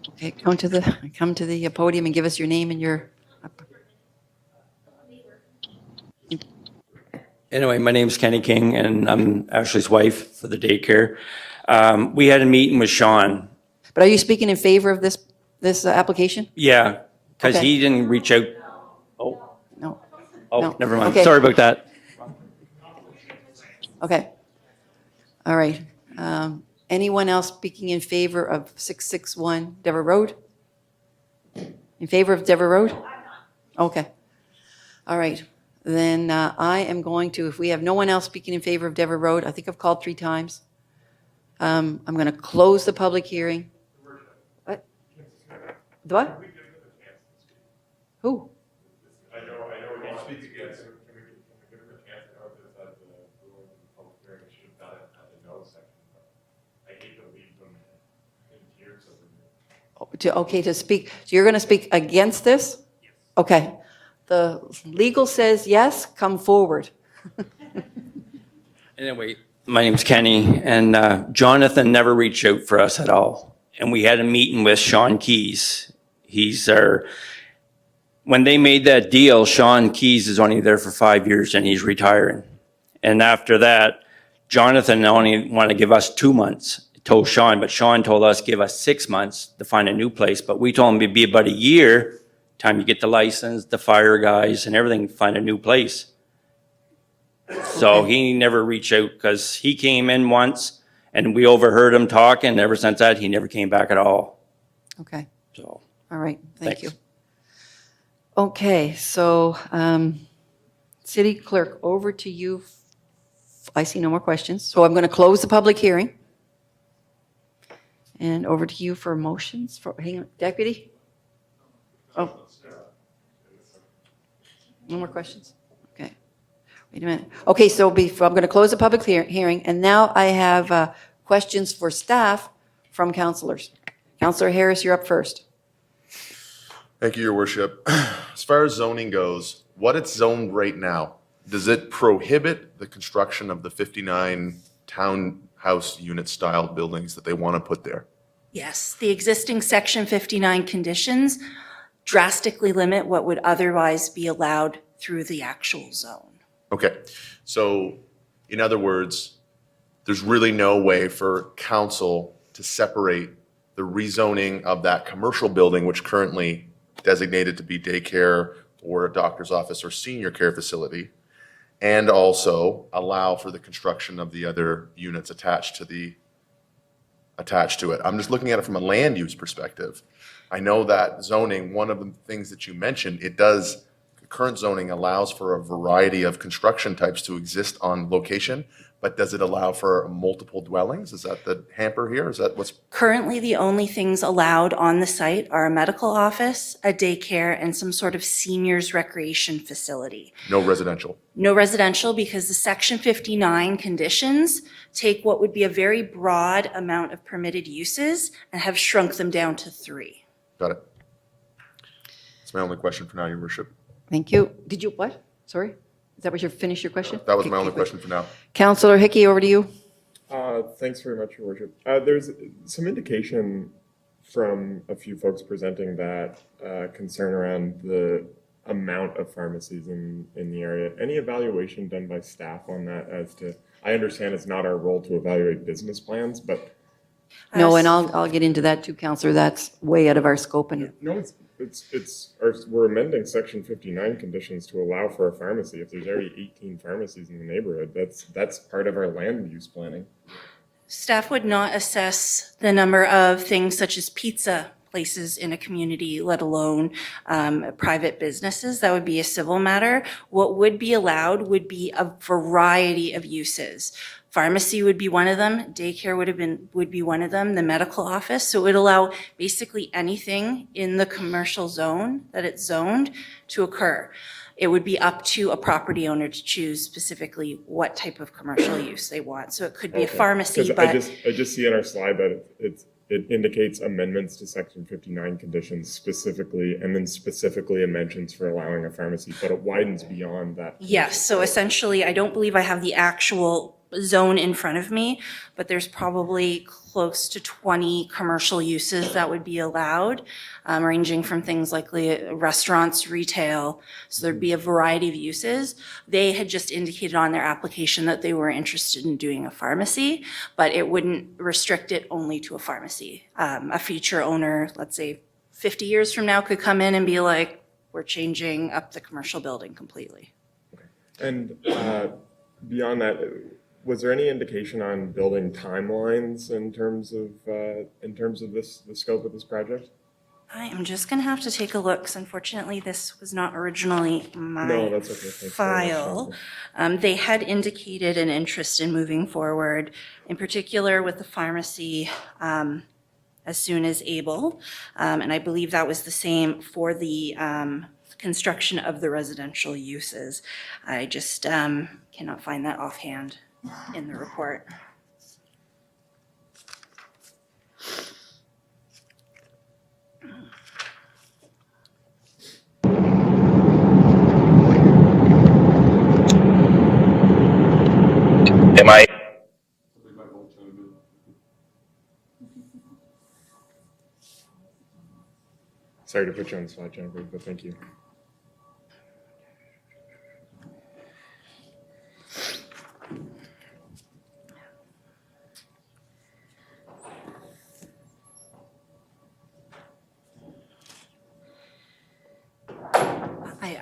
Okay, come to the podium and give us your name and your. Anyway, my name's Kenny King, and I'm Ashley's wife for the daycare. We had a meeting with Sean. But are you speaking in favor of this application? Yeah, because Okay. he didn't reach out. Oh, No. oh, No. never mind. Okay. Sorry about that. Okay. All right. Anyone else speaking in favor of 661 Dever Road? In favor of Dever Road? Okay. All right. Then I am going to, if we have no one else speaking in favor of Dever Road, I think I've called 3 times. I'm going to close the public hearing. What? The what? Who? I know we can speak against it. Can we give them a chance to know if it's at the ruling of the public hearing? I should have done it at the no section, but I hate to leave them in tears over it. To speak, so you're going to speak against this? Okay. The legal says yes, come forward. Anyway, my name's Kenny, and Jonathan never reached out for us at all. And we had a meeting with Sean Keys. When they made that deal, Sean Keys is only there for 5 years and he's retiring. And after that, Jonathan only wanted to give us 2 months, told Sean, but Sean told us give us 6 months to find a new place. But we told him it'd be about a year, time you get the license, the fire guys and everything, find a new place. So he never reached out because he came in once and we overheard him talking. Ever since that, he never came back at all. Okay. So. All right, thank Thanks. you. Okay, so City Clerk, over to you. I see no more questions, so I'm going to close the public hearing. And over to you for motions. Hang on, Deputy? Oh. No more questions? Okay. Wait a minute. Okay, so I'm going to close the public hearing, and now I have questions for staff from councilors. Councilor Harris, you're up first. Thank you, Your Worship. As far as zoning goes, what it's zoned right now, does it prohibit the construction of the 59 townhouse unit style buildings that they want to put there? Yes, the existing Section 59 conditions drastically limit what would otherwise be allowed through the actual zone. Okay, so in other words, there's really no way for council to separate the rezoning of that commercial building, which currently designated to be daycare or a doctor's office or senior care facility, and also allow for the construction of the other units attached to it. I'm just looking at it from a land use perspective. I know that zoning, one of the things that you mentioned, current zoning allows for a variety of construction types to exist on location, but does it allow for multiple dwellings? Is that the hamper here? Is that what's? Currently, the only things allowed on the site are a medical office, a daycare, and some sort of seniors recreation facility. No residential? No residential because the Section 59 conditions take what would be a very broad amount of permitted uses and have shrunk them down to 3. Got it. That's my only question for now, Your Worship. Thank you. Did you, what? Sorry? Is that what you finished your question? That was my only question for now. Councilor Hickey, over to you. Thanks very much, Your Worship. There's some indication from a few folks presenting that concern around the amount of pharmacies in the area. Any evaluation done by staff on that as to, I understand it's not our role to evaluate business plans, but. No, and I'll get into that too, Counselor. That's way out of our scope. And No, we're amending section 59 conditions to allow for a pharmacy. If there's already 18 pharmacies in the neighborhood, that's part of our land use planning. Staff would not assess the number of things such as pizza places in a community, let alone private businesses. That would be a civil matter. What would be allowed would be a variety of uses. Pharmacy would be one of them. Daycare would be one of them. The medical office. So it would allow basically anything in the commercial zone that it's zoned to occur. It would be up to a property owner to choose specifically what type of commercial use they want. So it could be a pharmacy, 'Cause but I just see in our slide that it indicates amendments to section 59 conditions specifically, and then specifically it mentions for allowing a pharmacy, but it widens beyond that. yes. So essentially, I don't believe I have the actual zone in front of me, but there's probably close to 20 commercial uses that would be allowed, ranging from things like restaurants, retail. So there'd be a variety of uses. They had just indicated on their application that they were interested in doing a pharmacy, but it wouldn't restrict it only to a pharmacy. A future owner, let's say 50 years from now, could come in and be like, we're changing up the commercial building completely. And beyond that, was there any indication on building timelines in terms of the scope of this project? I am just gonna have to take a look, because unfortunately this was not originally my No, that's okay. Thanks very much, file. They had indicated an interest in moving forward, in particular with the pharmacy, as soon as able. And I believe that was the same for the construction of the residential uses. I just cannot find that offhand in the report. Am I? Sorry to put you on the spot, Jennifer, but thank you.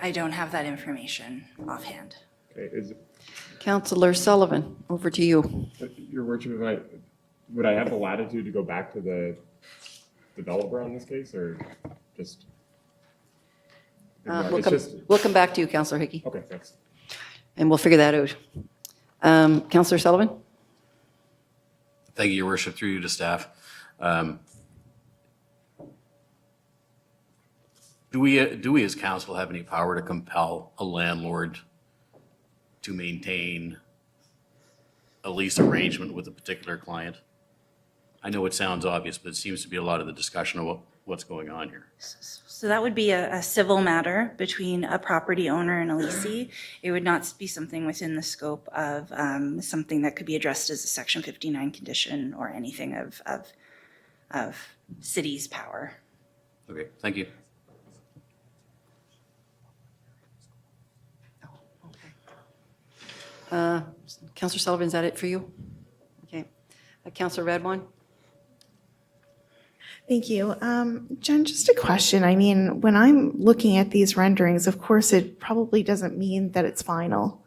I don't have that information offhand. Okay, Councillor Sullivan, over to you. Your Worship, would I have the latitude to go back to the developer on this case, or just? We'll come back to you, Councillor Hickey. Okay, thanks. And we'll figure that out. Councillor Sullivan? Thank you, Your Worship, through you to staff. Do we as council have any power to compel a landlord to maintain a lease arrangement with a particular client? I know it sounds obvious, but it seems to be a lot of the discussion of what's going on here. So that would be a civil matter between a property owner and a leasee. It would not be something within the scope of something that could be addressed as a Section 59 condition or anything of city's power. Okay, thank you. Councillor Sullivan, is that it for you? Okay. Councillor Radwan? Thank you. Jen, just a question. I mean, when I'm looking at these renderings, of course, it probably doesn't mean that it's final,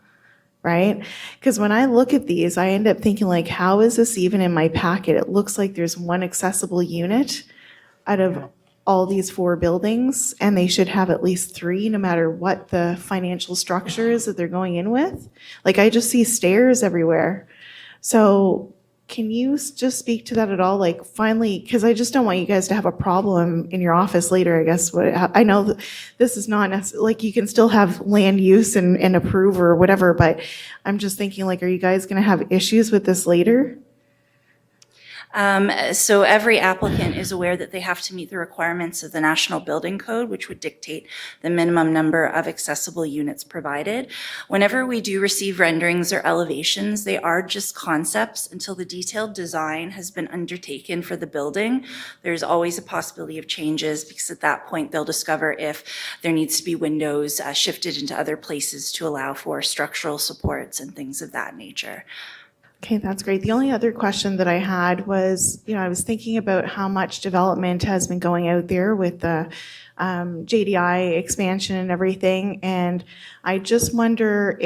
right? Because when I look at these, I end up thinking like, how is this even in my packet? It looks like there's one accessible unit out of all these 4 buildings, and they should have at least 3, no matter what the financial structure is that they're going in with. Like, I just see stairs everywhere. So can you just speak to that at all? Like, finally, because I just don't want you guys to have a problem in your office later, I guess. I know this is not necessarily, like, you can still have land use and approve or whatever, but I'm just thinking, like, are you guys going to have issues with this later? So every applicant is aware that they have to meet the requirements of the National Building Code, which would dictate the minimum number of accessible units provided. Whenever we do receive renderings or elevations, they are just concepts until the detailed design has been undertaken for the building. There's always a possibility of changes because at that point they'll discover if there needs to be windows shifted into other places to allow for structural supports and things of that nature. Okay, that's great. The only other question that I had was, I was thinking about how much development has been going out there with the JDI expansion and everything, and I just wonder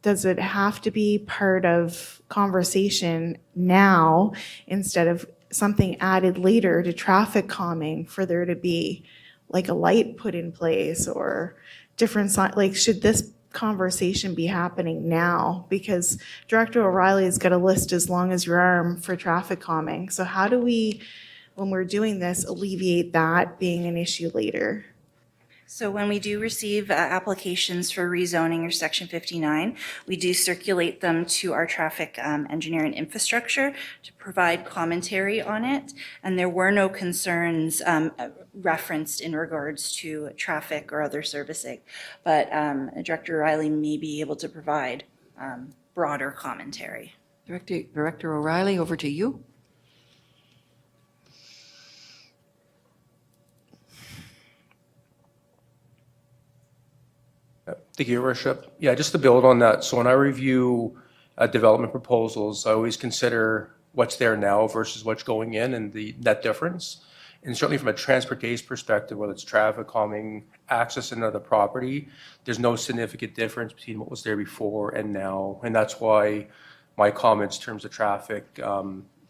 does it have to be part of conversation now instead of something added later to traffic calming for there to be like a light put in place or different, like should this conversation be happening now? Because Director O'Reilly has got a list as long as your arm for traffic calming. So how do we, when we're doing this, alleviate that being an issue later? So when we do receive applications for rezoning or Section 59, we do circulate them to our traffic engineer and infrastructure to provide commentary on it. And there were no concerns referenced in regards to traffic or other servicing. But Director O'Reilly may be able to provide broader commentary. Director O'Reilly, over to you. Thank you, Your Worship. Yeah, just to build on that. So when I review development proposals, I always consider what's there now versus what's going in and the net difference. And certainly from a transportation perspective, whether it's traffic calming, access into the property, there's no significant difference between what was there before and now. And that's why my comments in terms of traffic,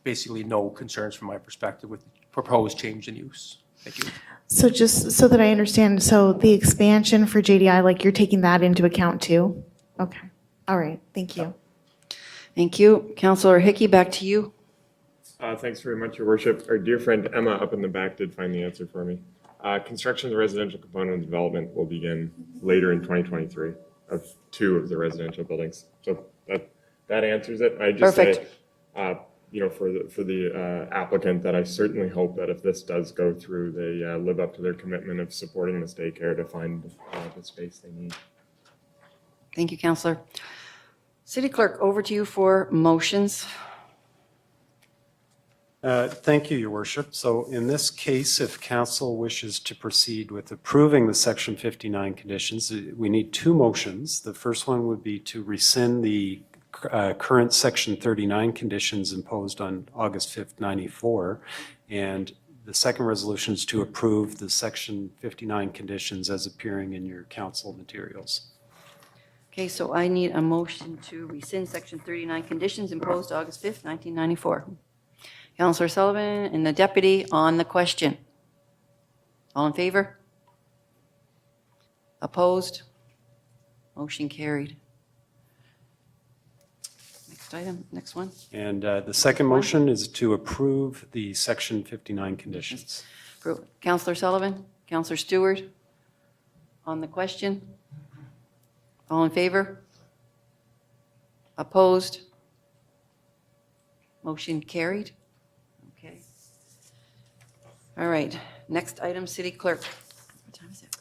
basically no concerns from my perspective with proposed change in use. Thank you. So just so that I understand, so the expansion for JDI, like you're taking that into account too? Okay. All right. Thank you. Thank you. Councillor Hickey, back to you. Thanks very much, Your Worship. Our dear friend Emma up in the back did find the answer for me. Construction of the residential component of development will begin later in 2023 of 2 of the residential buildings. So that answers it. I just Perfect. say, for the applicant, that I certainly hope that if this does go through, they live up to their commitment of supporting this daycare to find the space they need. Thank you, Councillor. City Clerk, over to you for motions. Thank you, Your Worship. So in this case, if council wishes to proceed with approving the Section 59 conditions, we need 2 motions. The first one would be to rescind the current Section 39 conditions imposed on August 5th, 94. And the second resolution is to approve the Section 59 conditions as appearing in your council materials. Okay, so I need a motion to rescind Section 39 conditions imposed August 5th, 1994. Councillor Sullivan and the deputy on the question. All in favor? Opposed? Motion carried. Next item, next one. And the second motion is to approve the Section 59 conditions. Councillor Sullivan, Councillor Stewart on the question. All in favor? Opposed? Motion carried. Okay. All right, next item, City Clerk. What time is it?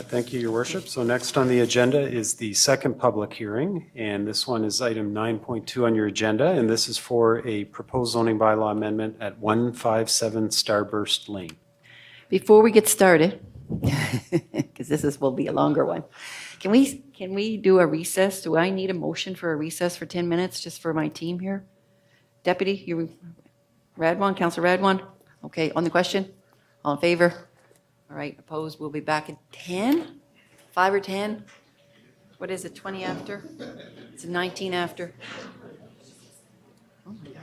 Thank you, Your Worship. So next on the agenda is the second public hearing, and this one is item 9.2 on your agenda, and this is for a proposed zoning bylaw amendment at 157 Starburst Lane. Before we get started, because will be a longer one, can we do a recess? Do I need a motion for a recess for 10 minutes just for my team here? Deputy, Radwan, Councillor Radwan? Okay, on the question? All in favor? All right, opposed, we'll be back at 10? 5 or 10? What is it, 20 after? It's 19 after. Oh my God.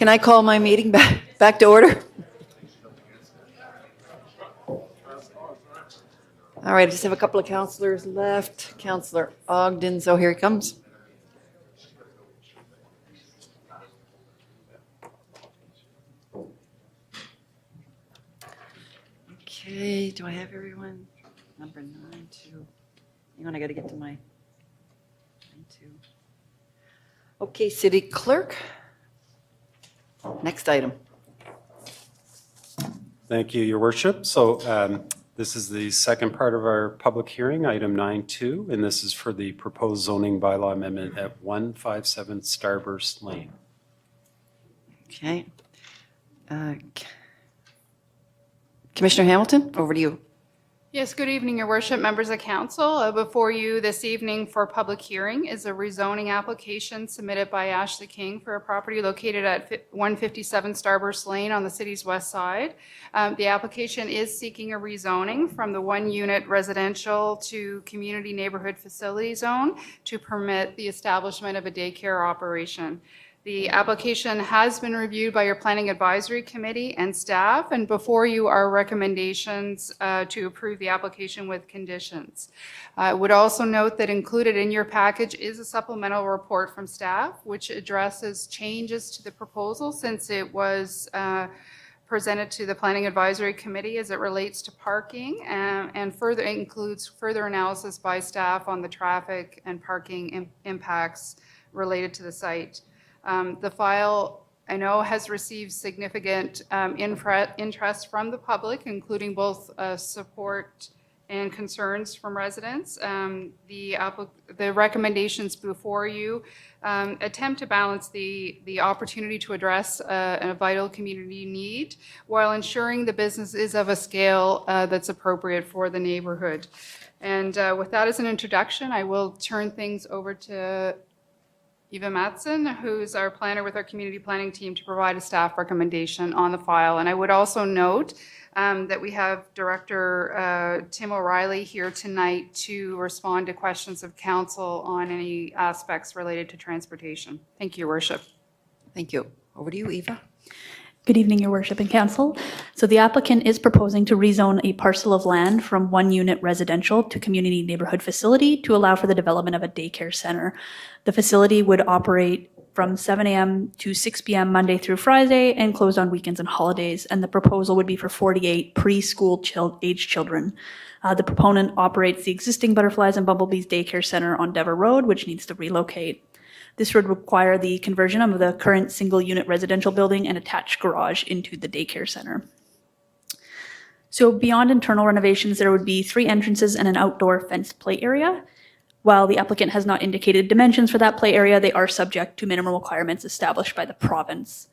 Can I call my meeting back to order? All right, I just have a couple of counselors left. Counselor Ogden, so here he comes. Okay, do I have everyone? Number 9-2. Hang on, I got to get to my 9-2. Okay, City Clerk. Next item. Thank you, Your Worship. So this is the second part of our public hearing, item 9.2, and this is for the proposed zoning bylaw amendment at 157 Starburst Lane. Okay. Commissioner Hamilton, over to you. Yes, good evening, Your Worship, members of council. Before you this evening for public hearing is a rezoning application submitted by Ashley King for a property located at 157 Starburst Lane on the city's west side. The application is seeking a rezoning from the one-unit residential to community neighborhood facility zone to permit the establishment of a daycare operation. The application has been reviewed by your Planning Advisory Committee and staff, and before you are recommendations to approve the application with conditions. I would also note that included in your package is a supplemental report from staff, which addresses changes to the proposal since it was presented to the Planning Advisory Committee as it relates to parking, and further includes further analysis by staff on the traffic and parking impacts related to the site. The file, I know, has received significant interest from the public, including both support and concerns from residents. The recommendations before you attempt to balance the opportunity to address a vital community need while ensuring the business is of a scale that's appropriate for the neighborhood. And with that as an introduction, I will turn things over to Eva Matson, who's our planner with our community planning team, to provide a staff recommendation on the file. And I would also note that we have Director Tim O'Reilly here tonight to respond to questions of council on any aspects related to transportation. Thank you, Your Worship. Thank you. Over to you, Eva. Good evening, Your Worship and Council. So the applicant is proposing to rezone a parcel of land from one-unit residential to community neighborhood facility to allow for the development of a daycare center. The facility would operate from 7 a.m. to 6 p.m. Monday through Friday and close on weekends and holidays, and the proposal would be for 48 preschool age children. The proponent operates the existing Butterflies and Bumblebees Daycare Center on Dever Road, which needs to relocate. This would require the conversion of the current single-unit residential building and attached garage into the daycare center. So beyond internal renovations, there would be 3 entrances and an outdoor fenced play area. While the applicant has not indicated dimensions for that play area, they are subject to minimum requirements established by the province.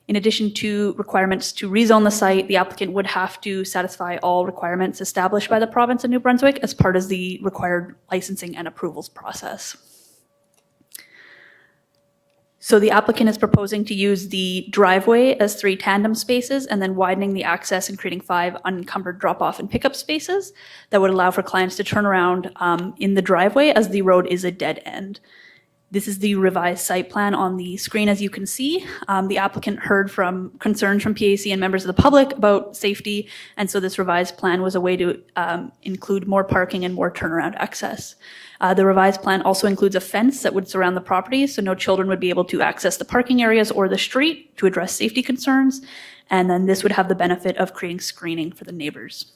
In addition to requirements to rezone the site, the applicant would have to satisfy all requirements established by the province of New Brunswick as part of the required licensing and approvals process. So the applicant is proposing to use the driveway as 3 tandem spaces and then widening the access and creating 5 unencumbered drop-off and pickup spaces that would allow for clients to turn around in the driveway as the road is a dead end. This is the revised site plan on the screen, as you can see. The applicant heard from concerns from PAC and members of the public about safety, and so this revised plan was a way to include more parking and more turnaround access. The revised plan also includes a fence that would surround the property, so no children would be able to access the parking areas or the street to address safety concerns, and then this would have the benefit of creating screening for the neighbors.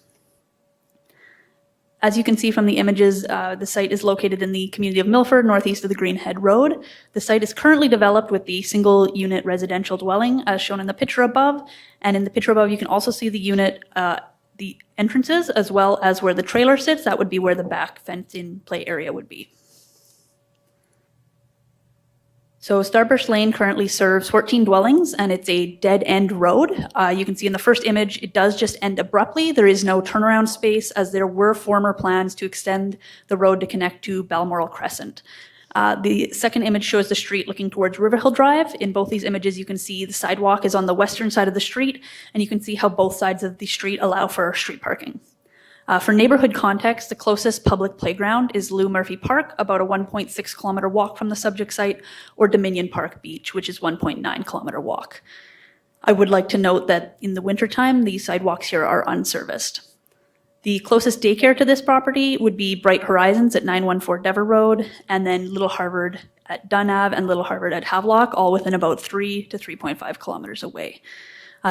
As you can see from the images, the site is located in the community of Milford, northeast of the Greenhead Road. The site is currently developed with the single-unit residential dwelling, as shown in the picture above. And in the picture above, you can also see the unit, the entrances, as well as where the trailer sits. That would be where the back fenced-in play area would be. So Starburst Lane currently serves 14 dwellings, and it's a dead-end road. You can see in the first image, it does just end abruptly. There is no turnaround space, as there were former plans to extend the road to connect to Balmoral Crescent. The second image shows the street looking towards Riverhill Drive. In both these images, you can see the sidewalk is on the western side of the street, and you can see how both sides of the street allow for street parking. For neighborhood context, the closest public playground is Lou Murphy Park, about a 1.6 kilometer walk from the subject site, or Dominion Park Beach, which is 1.9 kilometer walk. I would like to note that in the wintertime, these sidewalks here are unserviced. The closest daycare to this property would be Bright Horizons at 914 Dever Road, and then Little Harvard at Dunn Ave and Little Harvard at Havelock, all within about 3 to 3.5 kilometers away.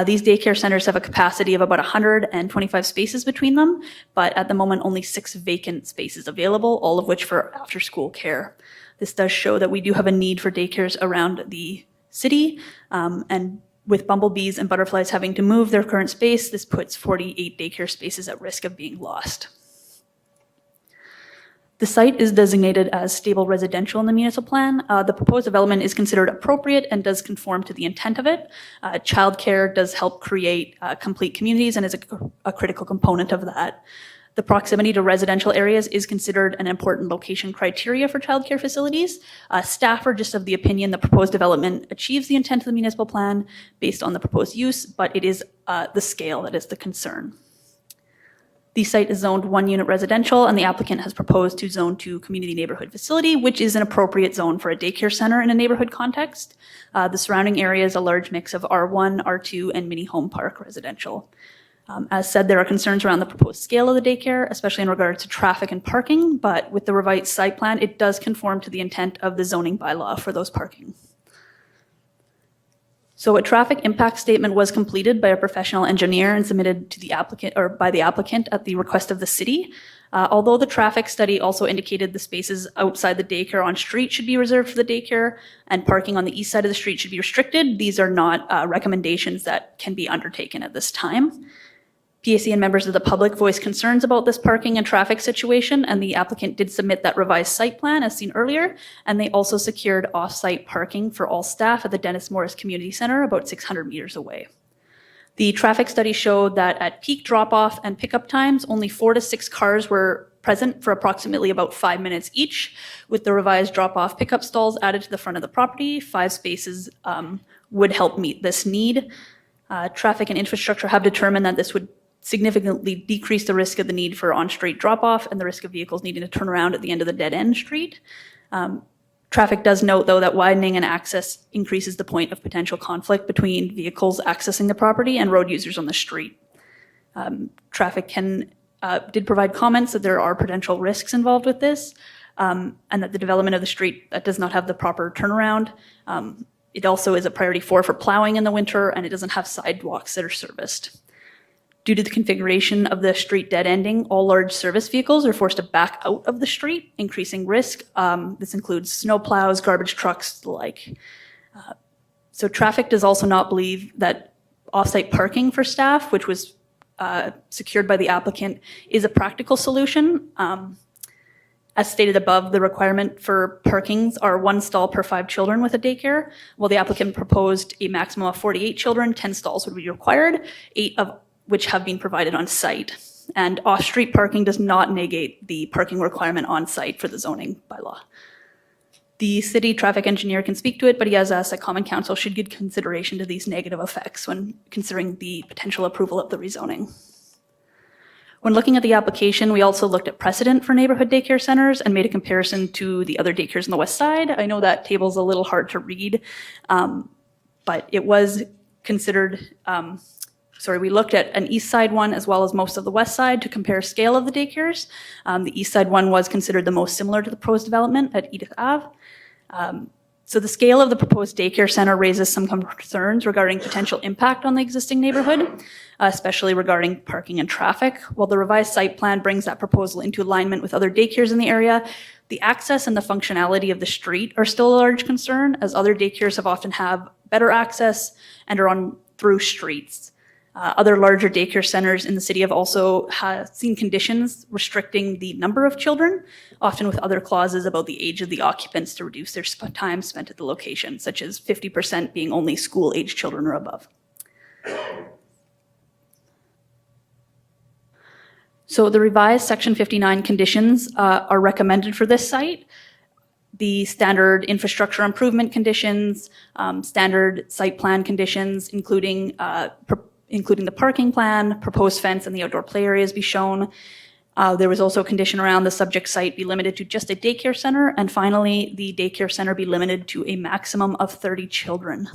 These daycare centers have a capacity of about 125 spaces between them, but at the moment only 6 vacant spaces available, all of which for after-school care. This does show that we do have a need for daycares around the city, and with bumblebees and butterflies having to move their current space, this puts 48 daycare spaces at risk of being lost. The site is designated as stable residential in the municipal plan. The proposed development is considered appropriate and does conform to the intent of it. Childcare does help create complete communities and is a critical component of that. The proximity to residential areas is considered an important location criteria for childcare facilities. Staff are just of the opinion the proposed development achieves the intent of the municipal plan based on the proposed use, but it is the scale that is the concern. The site is zoned 1 unit residential, and the applicant has proposed to zone to community neighborhood facility, which is an appropriate zone for a daycare center in a neighborhood context. The surrounding area is a large mix of R1, R2, and mini home park residential. As said, there are concerns around the proposed scale of the daycare, especially in regards to traffic and parking, but with the revised site plan, it does conform to the intent of the zoning bylaw for those parking. So a traffic impact statement was completed by a professional engineer and submitted to the applicant, or by the applicant at the request of the city. Although the traffic study also indicated the spaces outside the daycare on street should be reserved for the daycare and parking on the east side of the street should be restricted, these are not recommendations that can be undertaken at this time. PAC and members of the public voiced concerns about this parking and traffic situation, and the applicant did submit that revised site plan as seen earlier, and they also secured off-site parking for all staff at the Dennis Morris Community Center about 600 meters away. The traffic study showed that at peak drop-off and pickup times, only 4 to 6 cars were present for approximately about 5 minutes each. With the revised drop-off pickup stalls added to the front of the property, 5 spaces would help meet this need. Traffic and infrastructure have determined that this would significantly decrease the risk of the need for on-street drop-off and the risk of vehicles needing to turn around at the end of the dead-end street. Traffic does note, though, that widening and access increases the point of potential conflict between vehicles accessing the property and road users on the street. Traffic did provide comments that there are potential risks involved with this, and that the development of the street that does not have the proper turnaround. It also is a priority 4 for plowing in the winter, and it doesn't have sidewalks that are serviced. Due to the configuration of the street dead-ending, all large service vehicles are forced to back out of the street, increasing risk. This includes snow plows, garbage trucks, the like. So traffic does also not believe that off-site parking for staff, which was secured by the applicant, is a practical solution. As stated above, the requirement for parkings are 1 stall per 5 children with a daycare. While the applicant proposed a maximum of 48 children, 10 stalls would be required, 8 of which have been provided on site. And off-street parking does not negate the parking requirement on site for the zoning bylaw. The city traffic engineer can speak to it, but he has asked that Common Council should give consideration to these negative effects when considering the potential approval of the rezoning. When looking at the application, we also looked at precedent for neighborhood daycare centers and made a comparison to the other daycares on the west side. I know that table's a little hard to read, but it was considered, we looked at an east side one as well as most of the west side to compare scale of the daycares. The east side one was considered the most similar to the proposed development at Edith Ave. So the scale of the proposed daycare center raises some concerns regarding potential impact on the existing neighborhood, especially regarding parking and traffic. While the revised site plan brings that proposal into alignment with other daycares in the area, the access and the functionality of the street are still a large concern, as other daycares have often have better access and are on through streets. Other larger daycare centers in the city have also seen conditions restricting the number of children, often with other clauses about the age of the occupants to reduce their time spent at the location, such as 50% being only school-age children or above. So the revised Section 59 conditions are recommended for this site. The standard infrastructure improvement conditions, standard site plan conditions, including including the parking plan, proposed fence, and the outdoor play areas be shown. There was also a condition around the subject site be limited to just a daycare center, and finally, the daycare center be limited to a maximum of 30 children.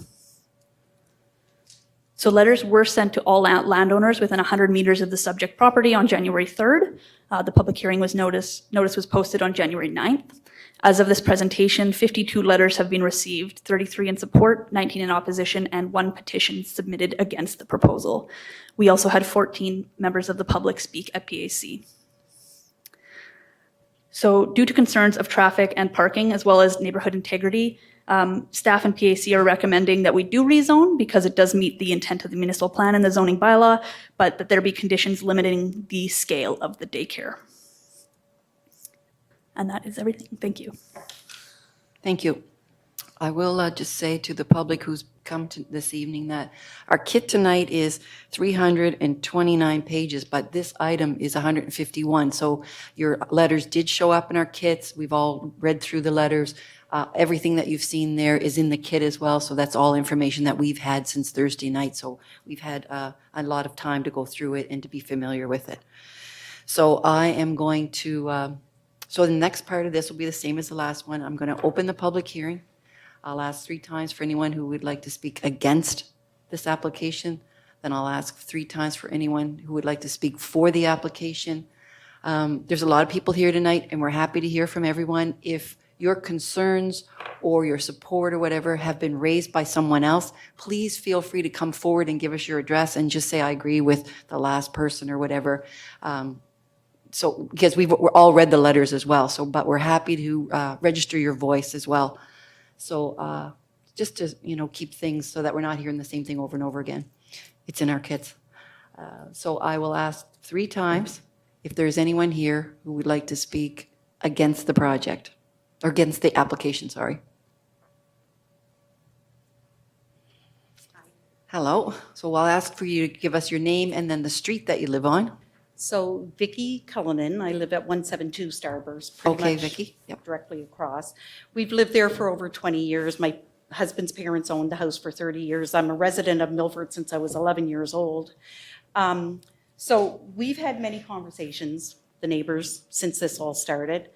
So letters were sent to all landowners within 100 meters of the subject property on January 3rd. The public hearing notice was posted on January 9th. As of this presentation, 52 letters have been received, 33 in support, 19 in opposition, and 1 petition submitted against the proposal. We also had 14 members of the public speak at PAC. So due to concerns of traffic and parking, as well as neighborhood integrity, staff and PAC are recommending that we do rezone because it does meet the intent of the municipal plan and the zoning bylaw, but that there be conditions limiting the scale of the daycare. And that is everything. Thank you. Thank you. I will just say to the public who's come to this evening that our kit tonight is 329 pages, but this item is 151. So your letters did show up in our kits. We've all read through the letters. Everything that you've seen there is in the kit as well. So that's all information that we've had since Thursday night. So we've had a lot of time to go through it and to be familiar with it. So I am going to, so the next part of this will be the same as the last one. I'm going to open the public hearing. I'll ask 3 times for anyone who would like to speak against this application. Then I'll ask 3 times for anyone who would like to speak for the application. There's a lot of people here tonight, and we're happy to hear from everyone. If your concerns or your support or whatever have been raised by someone else, please feel free to come forward and give us your address and just say, I agree with the last person or whatever. So, because we're all read the letters as well, so, but we're happy to register your voice as well. So just to, keep things so that we're not hearing the same thing over and over again. It's in our kits. So I will ask 3 times if there's anyone here who would like to speak against the project, or against the application, sorry. Hello. So I'll ask for you to give us your name and then the street that you live on. So Vicki Cullinan, I live at 172 Starburst. pretty Okay, much Vicki. Yep. Directly across. We've lived there for over 20 years. My husband's parents owned the house for 30 years. I'm a resident of Milford since I was 11 years old. So we've had many conversations, the neighbors, since this all started.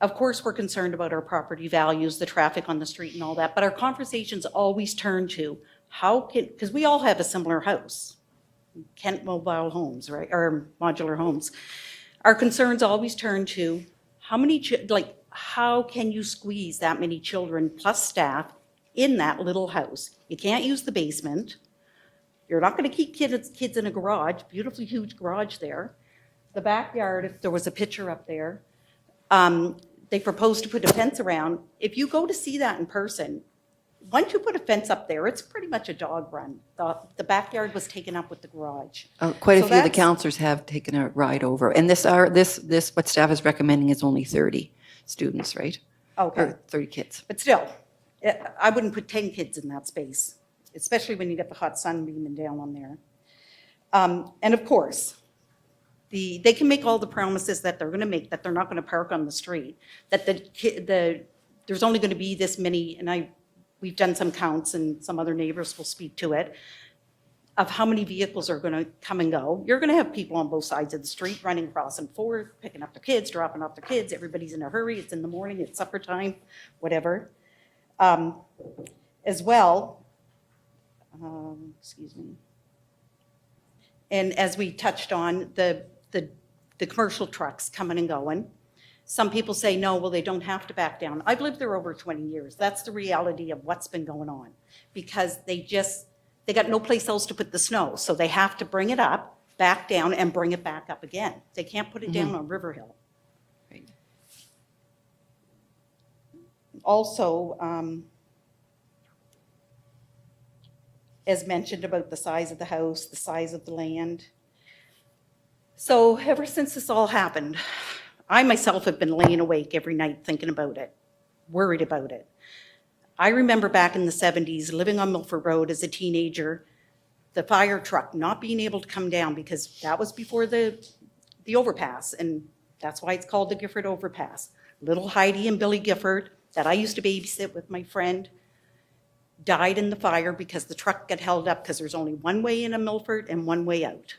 Of course, we're concerned about our property values, the traffic on the street and all that, but our conversations always turn to because we all have a similar house. Kent Mobile Homes, right, or modular homes. Our concerns always turn to how can you squeeze that many children plus staff in that little house? You can't use the basement. You're not going to keep kids in a garage, beautifully huge garage there. The backyard, if there was a picture up there, they proposed to put a fence around. If you go to see that in person, once you put a fence up there, it's pretty much a dog run. The backyard was taken up with the garage. Quite a So few of the that's- counselors have taken a ride over. And this what staff is recommending is only 30 students, right? Okay. Or 30 kids. But still, I wouldn't put 10 kids in that space, especially when you get the hot sun beaming down on there. And of course, they can make all the promises that they're going to make, that they're not going to park on the street, that there's only going to be this many, and we've done some counts and some other neighbors will speak to it, of how many vehicles are going to come and go. You're going to have people on both sides of the street running across and forward, picking up their kids, dropping off their kids. Everybody's in a hurry. It's in the morning, it's supper time, whatever. As well, excuse me. And as we touched on, the commercial trucks coming and going. Some people say, no, well, they don't have to back down. I've lived there over 20 years. That's the reality of what's been going on. Because they got no place else to put the snow. So they have to bring it up, back down, and bring it back up again. They can't put it down on River Hill. Also, as mentioned about the size of the house, the size of the land. So ever since this all happened, I myself have been laying awake every night thinking about it, worried about it. I remember back in the 70s, living on Milford Road as a teenager, the fire truck not being able to come down because that was before the overpass, and that's why it's called the Gifford Overpass. Little Heidi and Billy Gifford, that I used to babysit with my friend, died in the fire because the truck got held up because there's only one way in a Milford and one way out.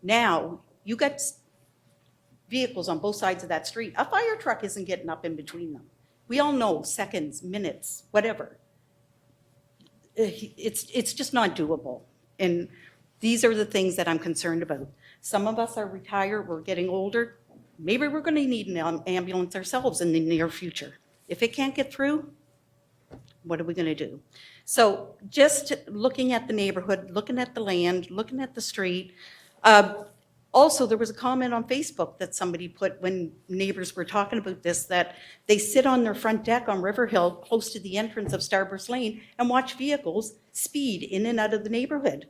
Now, you got vehicles on both sides of that street. A fire truck isn't getting up in between them. We all know seconds, minutes, whatever. It's just not doable. And these are the things that I'm concerned about. Some of us are retired, we're getting older. Maybe we're going to need an ambulance ourselves in the near future. If it can't get through, what are we going to do? So just looking at the neighborhood, looking at the land, looking at the street. Also, there was a comment on Facebook that somebody put when neighbors were talking about this, that they sit on their front deck on River Hill, close to the entrance of Starburst Lane, and watch vehicles speed in and out of the neighborhood.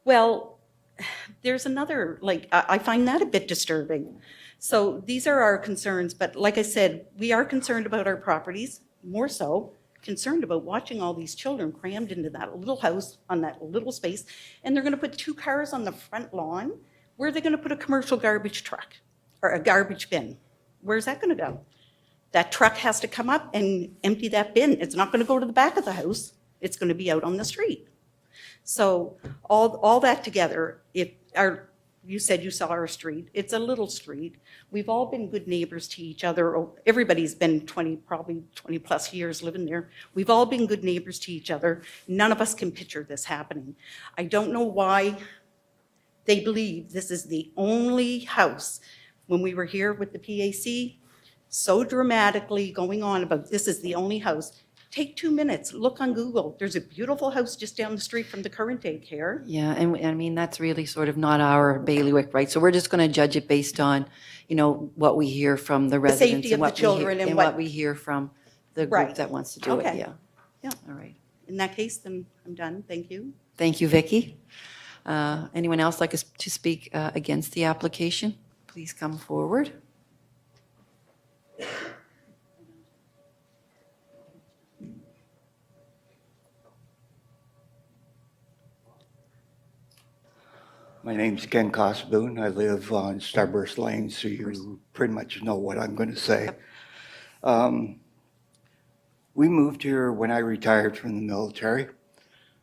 Well, there's another, I find that a bit disturbing. So these are our concerns, but like I said, we are concerned about our properties, more so concerned about watching all these children crammed into that little house on that little space, and they're going to put 2 cars on the front lawn. Where are they going to put a commercial garbage truck or a garbage bin? Where's that going to go? That truck has to come up and empty that bin. It's not going to go to the back of the house. It's going to be out on the street. So all that together, you said you saw our street. It's a little street. We've all been good neighbors to each other. Everybody's been probably 20 plus years living there. We've all been good neighbors to each other. None of us can picture this happening. I don't know why they believe this is the only house. When we were here with the PAC, so dramatically going on about this is the only house. Take 2 minutes, look on Google. There's a beautiful house just down the street from the current daycare. Yeah, and I mean, that's really sort of not our bailiwick, right? So we're just going to judge it based on, what we hear from the residents. safety of and the what we children hear- and what what- we hear from the group Right. that wants to do it, Okay. yeah. Yeah. All right. In that case, then I'm done. Thank you. Thank you, Vicki. Anyone else like us to speak against the application? Please come forward. My name's Ken Cosboon. I live on Starburst Lane, so you pretty much know what I'm going to say. We moved here when I retired from the military.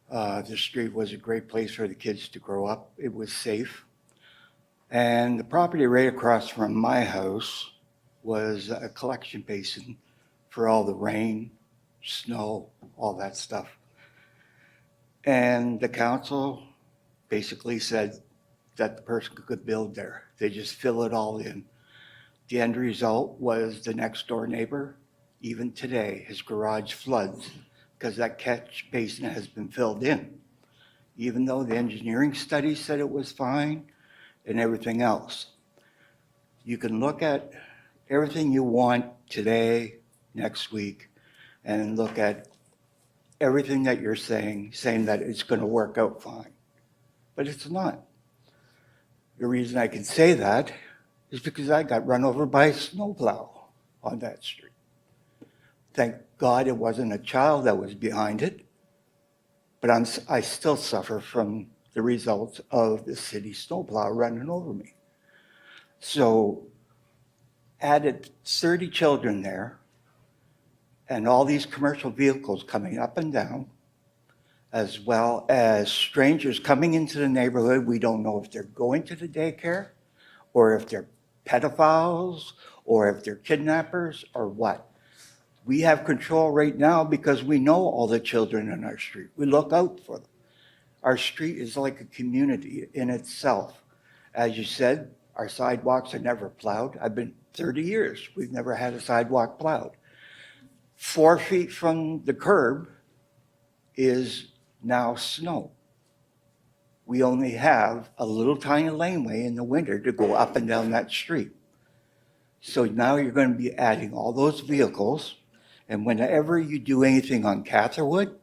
The street was a great place for the kids to grow up. It was safe. And the property right across from my house was a collection basin for all the rain, snow, all that stuff. And the council basically said that the person could build there. They just fill it all in. The end result was the next door neighbor, even today, his garage floods because that catch basin has been filled in. Even though the engineering study said it was fine and everything else. You can look at everything you want today, next week, and look at everything that you're saying that it's going to work out fine. But it's not. The reason I can say that is because I got run over by a snowplow on that street. Thank God it wasn't a child that was behind it, but I still suffer from the results of the city snowplow running over me. So added 30 children there and all these commercial vehicles coming up and down, as well as strangers coming into the neighborhood. We don't know if they're going to the daycare or if they're pedophiles or if they're kidnappers or what. We have control right now because we know all the children in our street. We look out for them. Our street is like a community in itself. As you said, our sidewalks are never plowed. I've been 30 years. We've never had a sidewalk plowed. 4 feet from the curb is now snow. We only have a little tiny laneway in the winter to go up and down that street. So now you're going to be adding all those vehicles, and whenever you do anything on Catherwood,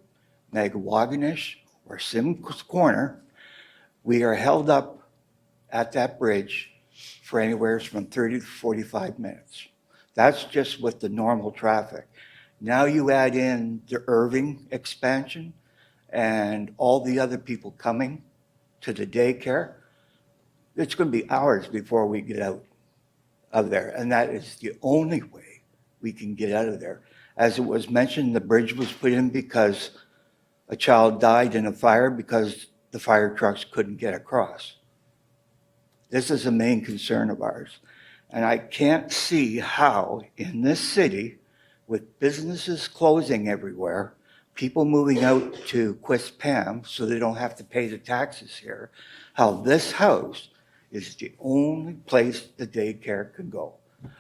Magawagonish, or Simms Corner, we are held up at that bridge for anywhere from 30 to 45 minutes. That's just with the normal traffic. Now you add in the Irving expansion and all the other people coming to the daycare, it's going to be hours before we get out of there. And that is the only way we can get out of there. As it was mentioned, the bridge was put in because a child died in a fire because the fire trucks couldn't get across. This is a main concern of ours. And I can't see how in this city, with businesses closing everywhere, people moving out to Quispam so they don't have to pay the taxes here, how this house is the only place the daycare can go.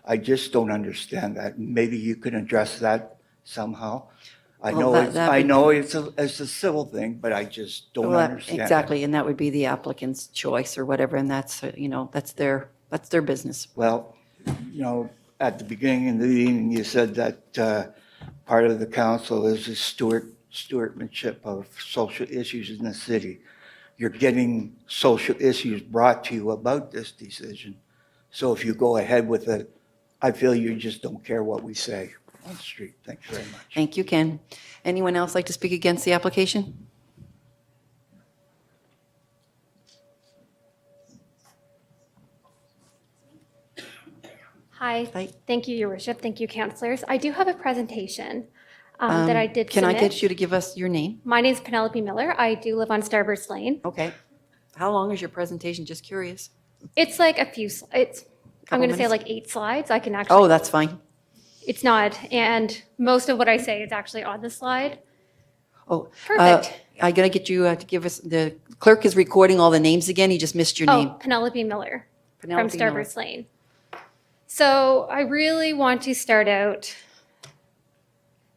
I just don't understand that. Maybe you can address that somehow. I Well, know it's a civil thing, but I just don't Well, understand. exactly, and that would be the applicant's choice or whatever, and that's, that's their business. Well, at the beginning of the meeting, you said that part of the council is the stewardship of social issues in the city. You're getting social issues brought to you about this decision. So if you go ahead with it, I feel you just don't care what we say on the street. Thank you very much. Thank you, Ken. Anyone else like to speak against the application? Hi. Thank you, Your Worship. Thank you, councillors. I do have a presentation that I did Can submit. I get you to give us your name? My name is Penelope Miller. I do live on Starburst Lane. Okay. How long is your presentation? Just curious. It's like a few, I'm Couple going to say minutes? like 8 slides. I can actually. Oh, that's fine. It's not. And most of what I say is actually on the slide. Oh, Perfect. I'm going to get you to give us, the clerk is recording all the names again. He just missed your name. Oh, Penelope Miller Penelope from Miller. Starburst Lane. So I really want to start out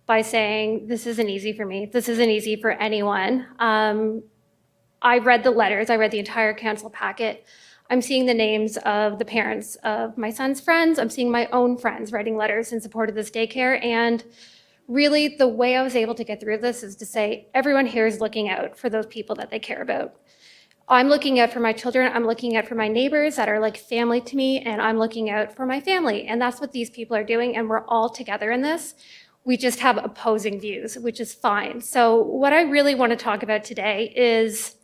by saying this isn't easy for me. This isn't easy for anyone. I read the letters. I read the entire council packet. I'm seeing the names of the parents of my son's friends. I'm seeing my own friends writing letters in support of this daycare. And really, the way I was able to get through this is to say everyone here is looking out for those people that they care about. I'm looking out for my children. I'm looking out for my neighbors that are like family to me, and I'm looking out for my family. And that's what these people are doing, and we're all together in this. We just have opposing views, which is fine. So what I really want to talk about today is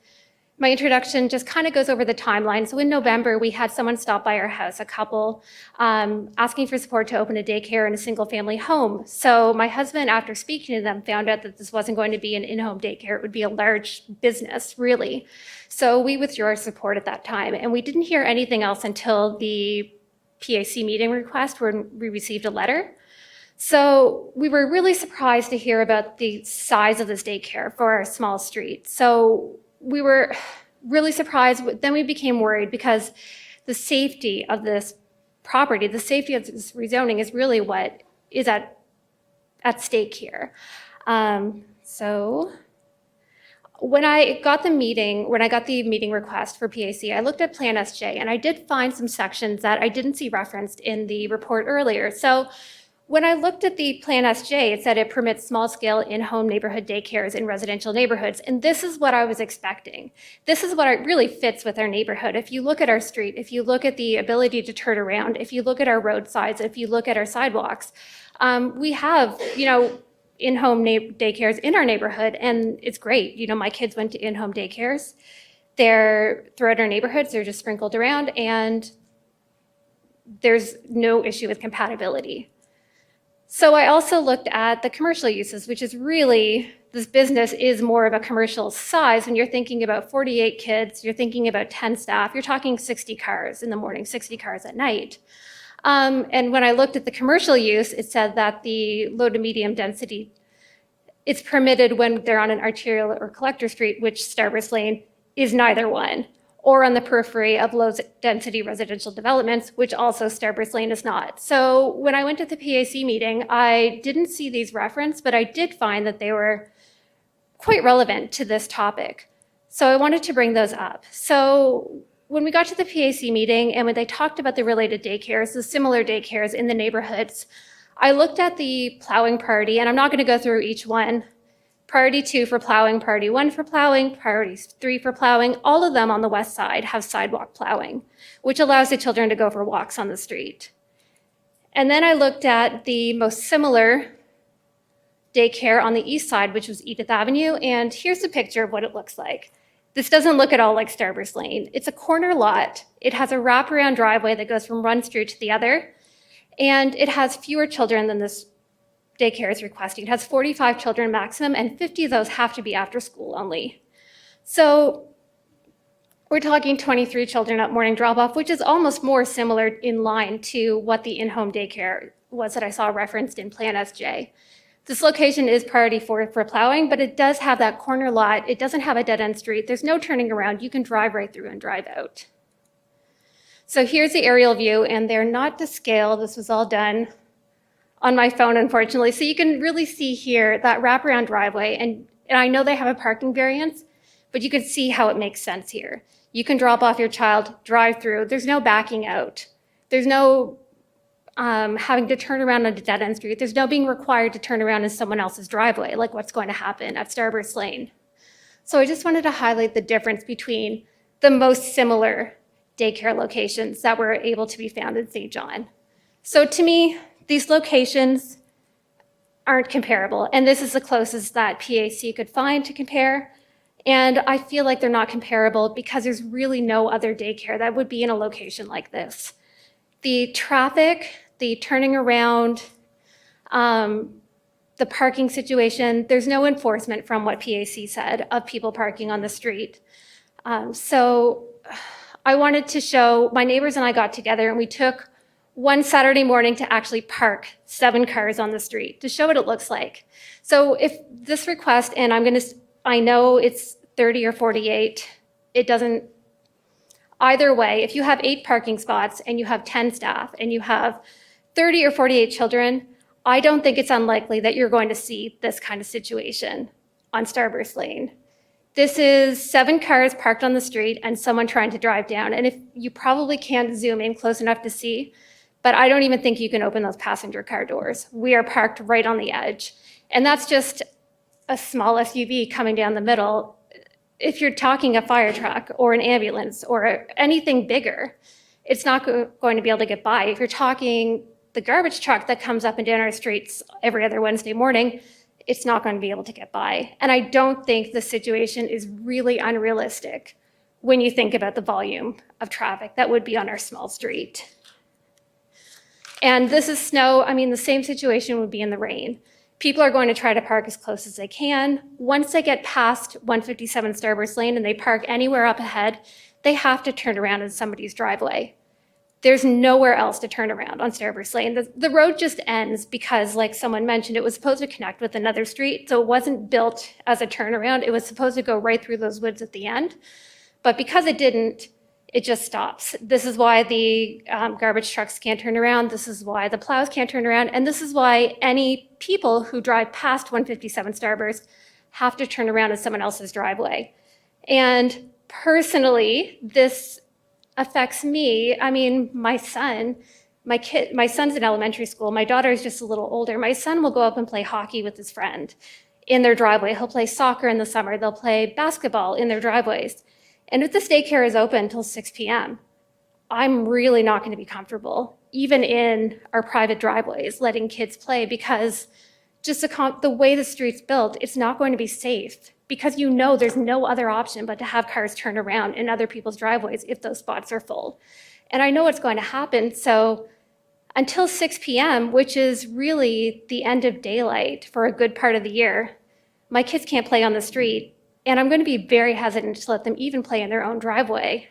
my introduction just kind of goes over the timeline. So in November, we had someone stop by our house, a couple, asking for support to open a daycare in a single-family home. So my husband, after speaking to them, found out that this wasn't going to be an in-home daycare. It would be a large business, really. So we withdrew our support at that time. And we didn't hear anything else until the PAC meeting request when we received a letter. So we were really surprised to hear about the size of this daycare for our small street. So we were really surprised. Then we became worried because the safety of this property, the safety of this rezoning is really what is at stake here. So when I got the meeting request for PAC, I looked at Plan SJ and I did find some sections that I didn't see referenced in the report earlier. So when I looked at the Plan SJ, it said it permits small-scale in-home neighborhood daycares in residential neighborhoods, and this is what I was expecting. This is what really fits with our neighborhood. If you look at our street, if you look at the ability to turn around, if you look at our roadsides, if you look at our sidewalks, we have, in-home daycares in our neighborhood, and it's great. My kids went to in-home daycares. They're throughout our neighborhoods. They're just sprinkled around, and there's no issue with compatibility. So I also looked at the commercial uses, which is really, this business is more of a commercial size. When you're thinking about 48 kids, you're thinking about 10 staff, you're talking 60 cars in the morning, 60 cars at night. And when I looked at the commercial use, it said that the low to medium density, it's permitted when they're on an arterial or collector street, which Starburst Lane is neither one, or on the periphery of low-density residential developments, which also Starburst Lane is not. So when I went to the PAC meeting, I didn't see these referenced, but I did find that they were quite relevant to this topic. So I wanted to bring those up. So when we got to the PAC meeting and when they talked about the related daycares, the similar daycares in the neighborhoods, I looked at the plowing priority, and I'm not going to go through each one. Priority 2 for plowing, priority 1 for plowing, priority 3 for plowing. All of them on the west side have sidewalk plowing, which allows the children to go for walks on the street. And then I looked at the most similar daycare on the east side, which was Edith Avenue, and here's a picture of what it looks like. This doesn't look at all like Starburst Lane. It's a corner lot. It has a wraparound driveway that goes from one street to the other, and it has fewer children than this daycare is requesting. It has 45 children maximum, and 50 of those have to be after school only. So we're talking 23 children at morning drop-off, which is almost more similar in line to what the in-home daycare was that I saw referenced in Plan SJ. This location is priority for plowing, but it does have that corner lot. It doesn't have a dead-end street. There's no turning around. You can drive right through and drive out. So here's the aerial view, and they're not to scale. This was all done on my phone, unfortunately. So you can really see here that wraparound driveway, and I know they have a parking variance, but you can see how it makes sense here. You can drop off your child, drive through. There's no backing out. There's no having to turn around on a dead-end street. There's no being required to turn around in someone else's driveway, like what's going to happen at Starburst Lane. So I just wanted to highlight the difference between the most similar daycare locations that were able to be found in St. John. So to me, these locations aren't comparable, and this is the closest that PAC could find to compare. And I feel like they're not comparable because there's really no other daycare that would be in a location like this. The traffic, the turning around, the parking situation, there's no enforcement from what PAC said of people parking on the street. So I wanted to show, my neighbors and I got together and we took one Saturday morning to actually park 7 cars on the street to show what it looks like. So if this request, and I know it's 30 or 48, it doesn't, either way, if you have 8 parking spots and you have 10 staff and you have 30 or 48 children, I don't think it's unlikely that you're going to see this kind of situation on Starburst Lane. This is 7 cars parked on the street and someone trying to drive down. And if you probably can't zoom in close enough to see, but I don't even think you can open those passenger car doors. We are parked right on the edge. And that's just a small SUV coming down the middle. If you're talking a fire truck or an ambulance or anything bigger, it's not going to be able to get by. If you're talking the garbage truck that comes up and down our streets every other Wednesday morning, it's not going to be able to get by. And I don't think the situation is really unrealistic when you think about the volume of traffic that would be on our small street. And this is snow. I mean, the same situation would be in the rain. People are going to try to park as close as they can. Once they get past 157 Starburst Lane and they park anywhere up ahead, they have to turn around in somebody's driveway. There's nowhere else to turn around on Starburst Lane. The road just ends because, like someone mentioned, it was supposed to connect with another street, so it wasn't built as a turnaround. It was supposed to go right through those woods at the end. But because it didn't, it just stops. This is why the garbage trucks can't turn around. This is why the plows can't turn around. And this is why any people who drive past 157 Starburst have to turn around in someone else's driveway. And personally, this affects me. I mean, my son's in elementary school. My daughter is just a little older. My son will go up and play hockey with his friend in their driveway. He'll play soccer in the summer. They'll play basketball in their driveways. And if this daycare is open until 6 p.m., I'm really not going to be comfortable, even in our private driveways, letting kids play, because just the way the street's built, it's not going to be safe, because you know there's no other option but to have cars turn around in other people's driveways if those spots are full. And I know what's going to happen. So until 6 p.m., which is really the end of daylight for a good part of the year, my kids can't play on the street. And I'm going to be very hesitant to let them even play in their own driveway.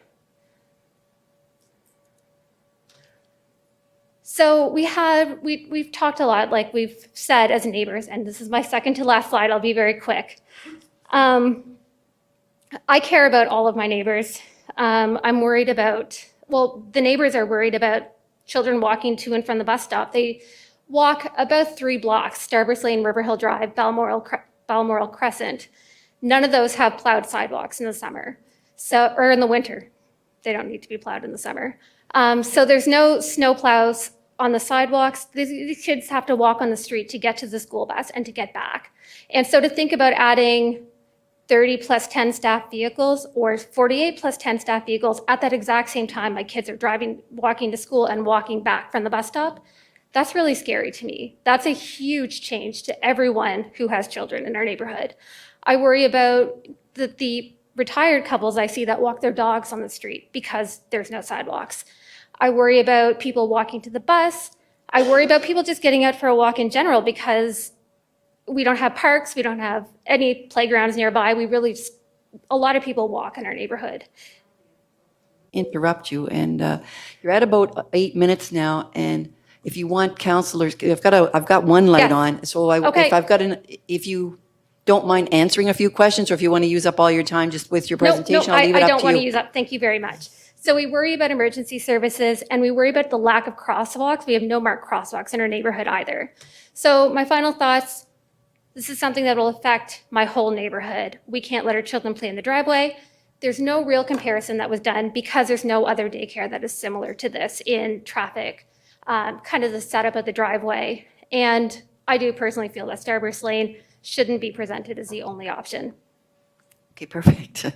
So we've talked a lot, like we've said as neighbors, and this is my second to last slide. I'll be very quick. I care about all of my neighbors. I'm worried about, the neighbors are worried about children walking to and from the bus stop. They walk about 3 blocks, Starburst Lane, Riverhill Drive, Balmoral Crescent. None of those have plowed sidewalks in the summer, or in the winter. They don't need to be plowed in the summer. So there's no snow plows on the sidewalks. These kids have to walk on the street to get to the school bus and to get back. And so to think about adding 30 plus 10 staff vehicles or 48 plus 10 staff vehicles at that exact same time my kids are walking to school and walking back from the bus stop, that's really scary to me. That's a huge change to everyone who has children in our neighborhood. I worry about the retired couples I see that walk their dogs on the street because there's no sidewalks. I worry about people walking to the bus. I worry about people just getting out for a walk in general because we don't have parks, we don't have any playgrounds nearby. We really just, a lot of people walk in our neighborhood. Interrupt you, and you're at about 8 minutes now, and if you want counselors, I've got one light Yes. on, so Okay. if you don't mind answering a few questions, or if you want to use up all your time just with your presentation, I'll leave it I up don't to want to you. use up, thank you very much. So we worry about emergency services and we worry about the lack of crosswalks. We have no marked crosswalks in our neighborhood either. So my final thoughts, this is something that will affect my whole neighborhood. We can't let our children play in the driveway. There's no real comparison that was done because there's no other daycare that is similar to this in traffic, kind of the setup of the driveway. And I do personally feel that Starburst Lane shouldn't be presented as the only option. Okay, perfect.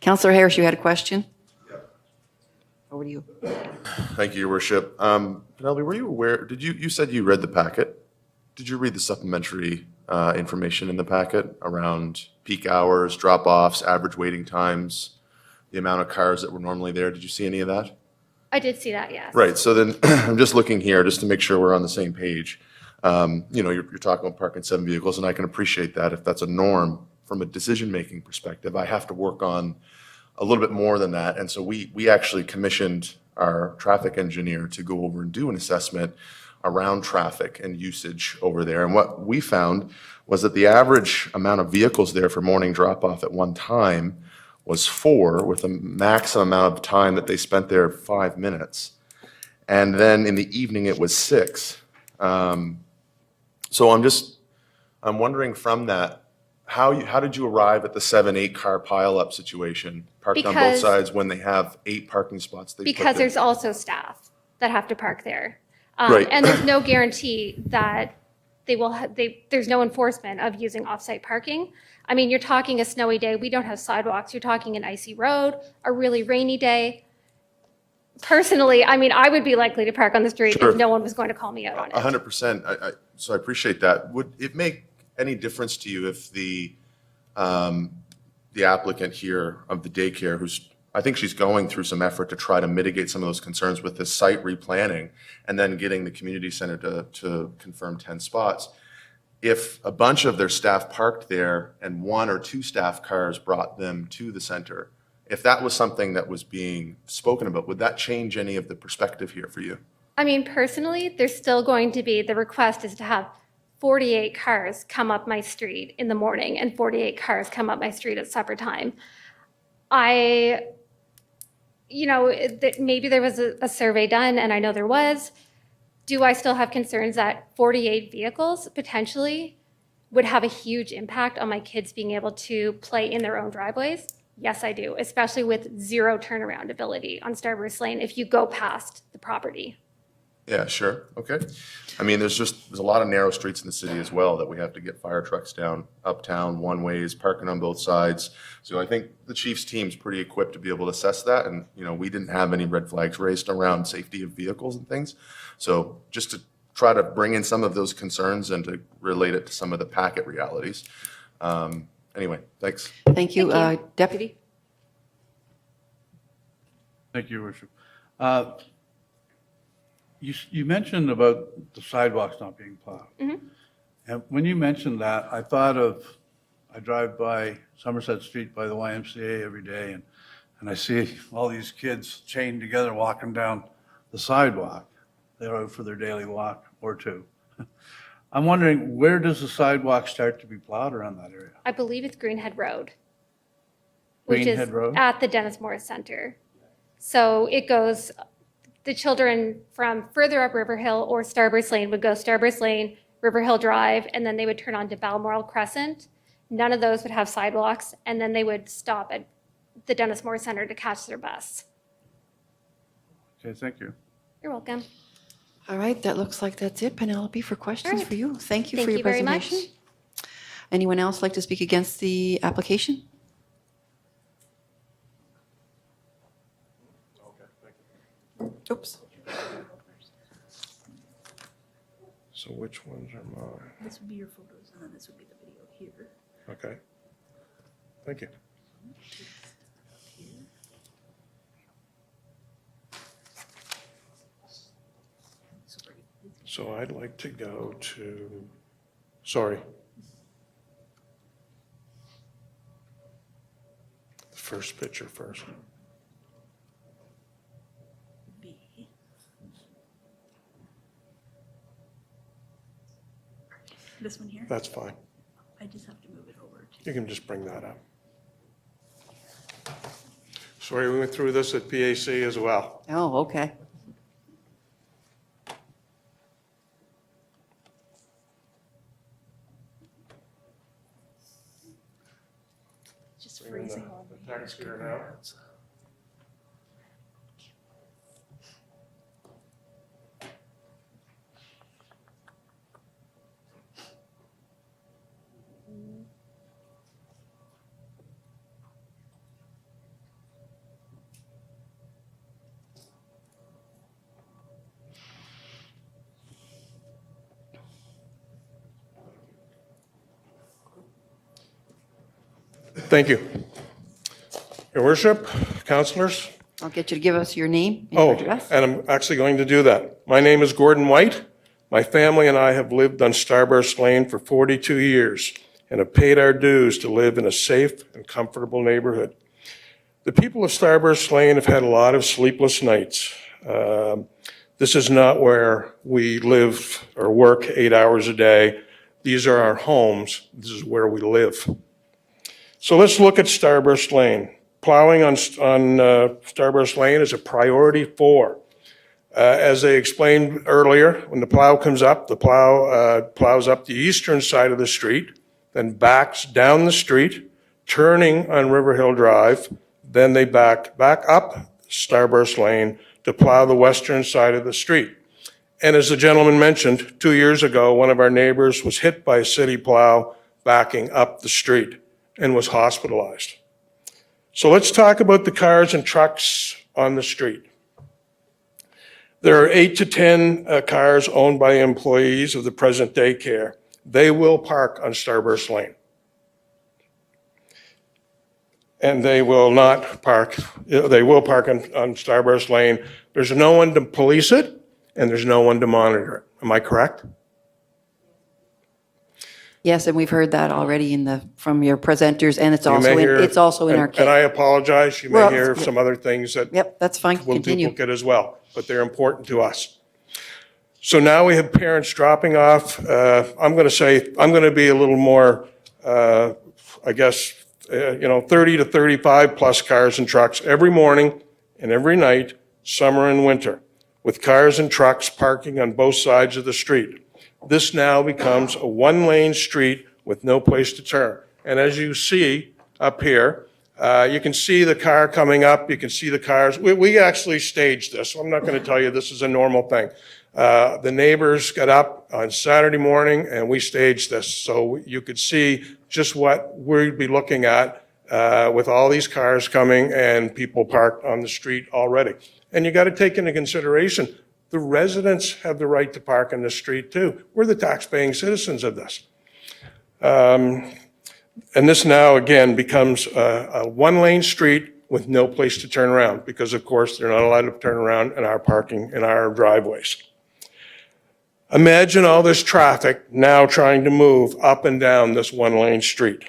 Councillor Harris, you had a question? Over to you. Thank you, Your Worship. Penelope, were you aware, you said you read the packet? Did you read the supplementary information in the packet around peak hours, drop-offs, average waiting times, the amount of cars that were normally there? Did you see any of that? I did see that, yes. Right, so then I'm just looking here just to make sure we're on the same page. You're talking about parking 7 vehicles, and I can appreciate that if that's a norm from a decision-making perspective. I have to work on a little bit more than that. And so we actually commissioned our traffic engineer to go over and do an assessment around traffic and usage over there. And what we found was that the average amount of vehicles there for morning drop-off at one time was 4, with a maximum amount of time that they spent there 5 minutes. And then in the evening, it was 6. So I'm wondering from that, how did you arrive at the 7-8 car pileup situation parked on both Because- sides when they have 8 parking spots? They put Because there? there's also staff that have to park there. Right. And there's no guarantee that there's no enforcement of using off-site parking. I mean, you're talking a snowy day, we don't have sidewalks, you're talking an icy road, a really rainy day. Personally, I mean, I would be likely to park on the street Sure. if no one was going to call me out on it. 100%. So I appreciate that. Would it make any difference to you if the applicant here of the daycare, I think she's going through some effort to try to mitigate some of those concerns with this site replanning and then getting the community center to confirm 10 spots. If a bunch of their staff parked there and 1 or 2 staff cars brought them to the center, if that was something that was being spoken about, would that change any of the perspective here for you? I mean, personally, there's still going to be, the request is to have 48 cars come up my street in the morning and 48 cars come up my street at supper time. Maybe there was a survey done, and I know there was. Do I still have concerns that 48 vehicles potentially would have a huge impact on my kids being able to play in their own driveways? Yes, I do, especially with 0 turnaround ability on Starburst Lane if you go past the property. Yeah, sure. Okay. I mean, there's a lot of narrow streets in the city as well that we have to get fire trucks down uptown, one ways, parking on both sides. So I think the chief's team's pretty equipped to be able to assess that. And, we didn't have any red flags raised around safety of vehicles and things. So just to try to bring in some of those concerns and to relate it to some of the packet realities. Anyway, thanks. Thank you. Deputy? Thank you, Your Worship. You mentioned about the sidewalks not being plowed. And when you mentioned that, I drive by Somerset Street by the YMCA every day, and I see all these kids chained together walking down the sidewalk. They're out for their daily walk or 2. I'm wondering, where does the sidewalk start to be plowed around that area? I believe it's Greenhead Road, which is Greenhead Road? at the Dennis Morris Center. So it goes, the children from further up River Hill or Starburst Lane would go Starburst Lane, River Hill Drive, and then they would turn onto Balmoral Crescent. None of those would have sidewalks, and then they would stop at the Dennis Morris Center to catch their bus. Okay, thank you. You're welcome. All right, that looks like that's it, Penelope, for questions for you. Thank you for Thank your you very presentation. much. Anyone else like to speak against the application? Oops. So which ones are mine? This would be your photos, and then this would be the video here. Okay. Thank you. So I'd like to go to, sorry. The first picture first. This one here? That's fine. I just have to move it over. You can just bring that up. Sorry, we went through this at PAC as well. Oh, okay. Just Bring in freezing. the text here now. Thank you. Your worship, councilors. I'll get you to give us your name and Oh, address. and I'm actually going to do that. My name is Gordon White. My family and I have lived on Starburst Lane for 42 years and have paid our dues to live in a safe and comfortable neighborhood. The people of Starburst Lane have had a lot of sleepless nights. This is not where we live or work 8 hours a day. These are our homes. This is where we live. So let's look at Starburst Lane. Plowing on Starburst Lane is a priority 4. As I explained earlier, when the plow comes up, the plow plows up the eastern side of the street, then backs down the street, turning on River Hill Drive. Then they back up Starburst Lane to plow the western side of the street. And as the gentleman mentioned, 2 years ago, one of our neighbors was hit by a city plow backing up the street and was hospitalized. So let's talk about the cars and trucks on the street. There are 8 to 10 cars owned by employees of the present daycare. They will park on Starburst Lane. And they will not park, they will park on Starburst Lane. There's no one to police it, and there's no one to monitor it. Am I correct? Yes, and we've heard that already from your presenters, and it's You also may hear- it's also in our And I case. apologize, you may Well, hear some other things that Yep, that's fine. will Continue. duplicate as well, but they're important to us. So now we have parents dropping off. I'm going to be a little more, I guess, 30 to 35 plus cars and trucks every morning and every night, summer and winter, with cars and trucks parking on both sides of the street. This now becomes a one-lane street with no place to turn. And as you see up here, you can see the car coming up, you can see the cars. We actually staged this, so I'm not going to tell you this is a normal thing. The neighbors got up on Saturday morning and we staged this, so you could see just what we'd be looking at with all these cars coming and people parked on the street already. And you got to take into consideration, the residents have the right to park in the street too. We're the tax-paying citizens of this. And this now, again, becomes a one-lane street with no place to turn around because, of course, they're not allowed to turn around in our parking, in our driveways. Imagine all this traffic now trying to move up and down this one-lane street.